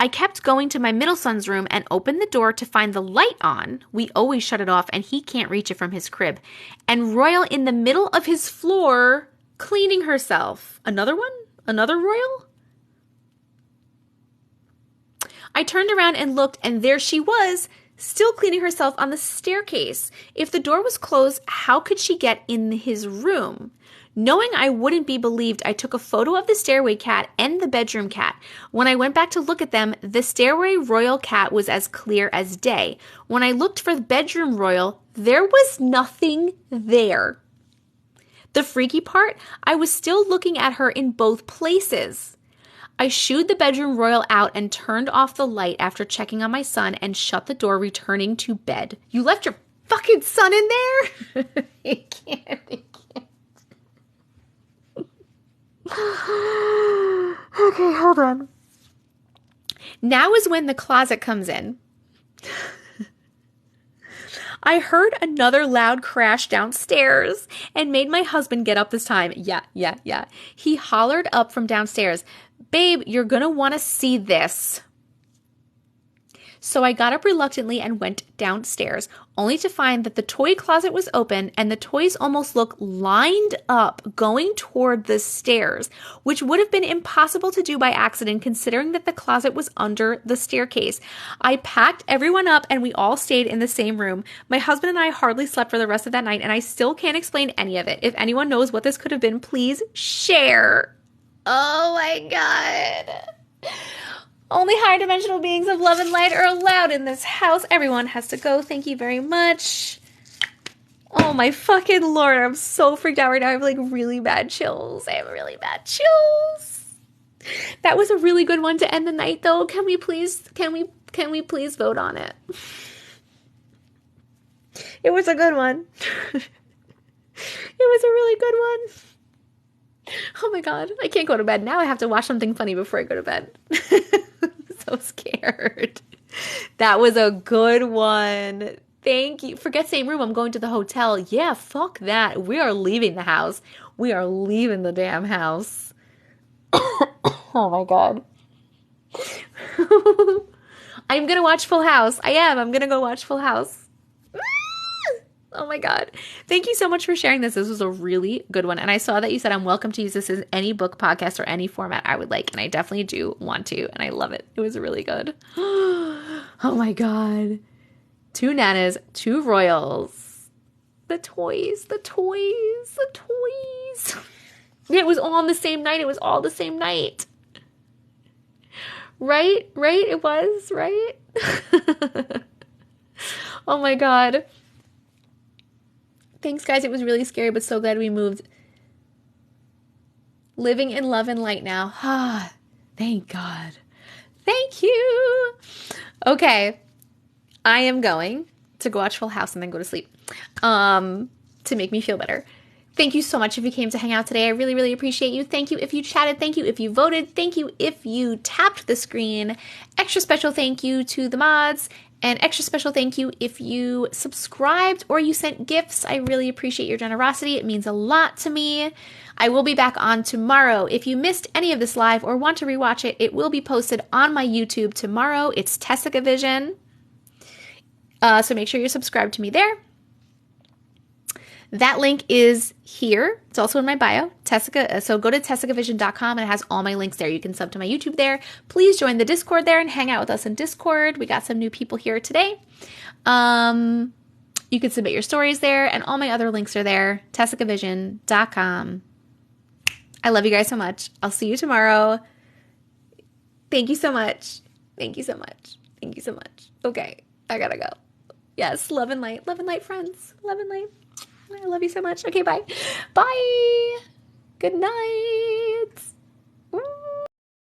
I kept going to my middle son's room and opened the door to find the light on. We always shut it off and he can't reach it from his crib. And Royal in the middle of his floor cleaning herself. Another one? Another Royal? I turned around and looked, and there she was, still cleaning herself on the staircase. If the door was closed, how could she get in his room? Knowing I wouldn't be believed, I took a photo of the stairway cat and the bedroom cat. When I went back to look at them, the stairway Royal cat was as clear as day. When I looked for the bedroom Royal, there was nothing there. The freaky part, I was still looking at her in both places. I shooed the bedroom Royal out and turned off the light after checking on my son and shut the door, returning to bed. You left your fucking son in there? You can't. Okay, hold on. Now is when the closet comes in. I heard another loud crash downstairs and made my husband get up this time. Yeah. He hollered up from downstairs, "Babe, you're gonna want to see this." So I got up reluctantly and went downstairs, only to find that the toy closet was open and the toys almost look lined up going toward the stairs, which would have been impossible to do by accident considering that the closet was under the staircase. I packed everyone up and we all stayed in the same room. My husband and I hardly slept for the rest of that night, and I still can't explain any of it. If anyone knows what this could have been, please share. Oh my God. Only higher dimensional beings of love and light are allowed in this house. Everyone has to go. Thank you very much. Oh my fucking Lord. I'm so freaked out right now. I have like really bad chills. I have really bad chills. That was a really good one to end the night though. Can we please vote on it? It was a good one. It was a really good one. Oh my God, I can't go to bed. Now I have to watch something funny before I go to bed. I'm so scared. That was a good one. Thank you. Forget same room. I'm going to the hotel. Yeah, fuck that. We are leaving the house. We are leaving the damn house. Oh my God. I'm going to watch Full House. I am. I'm going to go watch Full House. Oh my God. Thank you so much for sharing this. This was a really good one. And I saw that you said I'm welcome to use this as any book, podcast, or any format I would like. And I definitely do want to. And I love it. It was really good. Oh my God. 2 nanas, 2 royals. The toys. It was all on the same night. It was all the same night. Right? It was, right? Oh my God. Thanks, guys. It was really scary, but so glad we moved. Living in love and light now. Ah, thank God. Thank you. Okay. I am going to go watch Full House and then go to sleep to make me feel better. Thank you so much if you came to hang out today. I really, really appreciate you. Thank you if you chatted. Thank you if you voted. Thank you if you tapped the screen. Extra special thank you to the mods. And extra special thank you if you subscribed or you sent gifts. I really appreciate your generosity. It means a lot to me. I will be back on tomorrow. If you missed any of this live or want to rewatch it, it will be posted on my YouTube tomorrow. It's TessicaVision. So make sure you're subscribed to me there. That link is here. It's also in my bio. So go to TessicaVision.com and it has all my links there. You can sub to my YouTube there. Please join the Discord there and hang out with us in Discord. We got some new people here today. You can submit your stories there and all my other links are there. TessicaVision.com. I love you guys so much. I'll see you tomorrow. Thank you so much. Thank you so much. Thank you so much. Okay, I gotta go. Yes, love and light. Love and light, friends. Love and light. I love you so much. Okay, bye. Bye. Good night.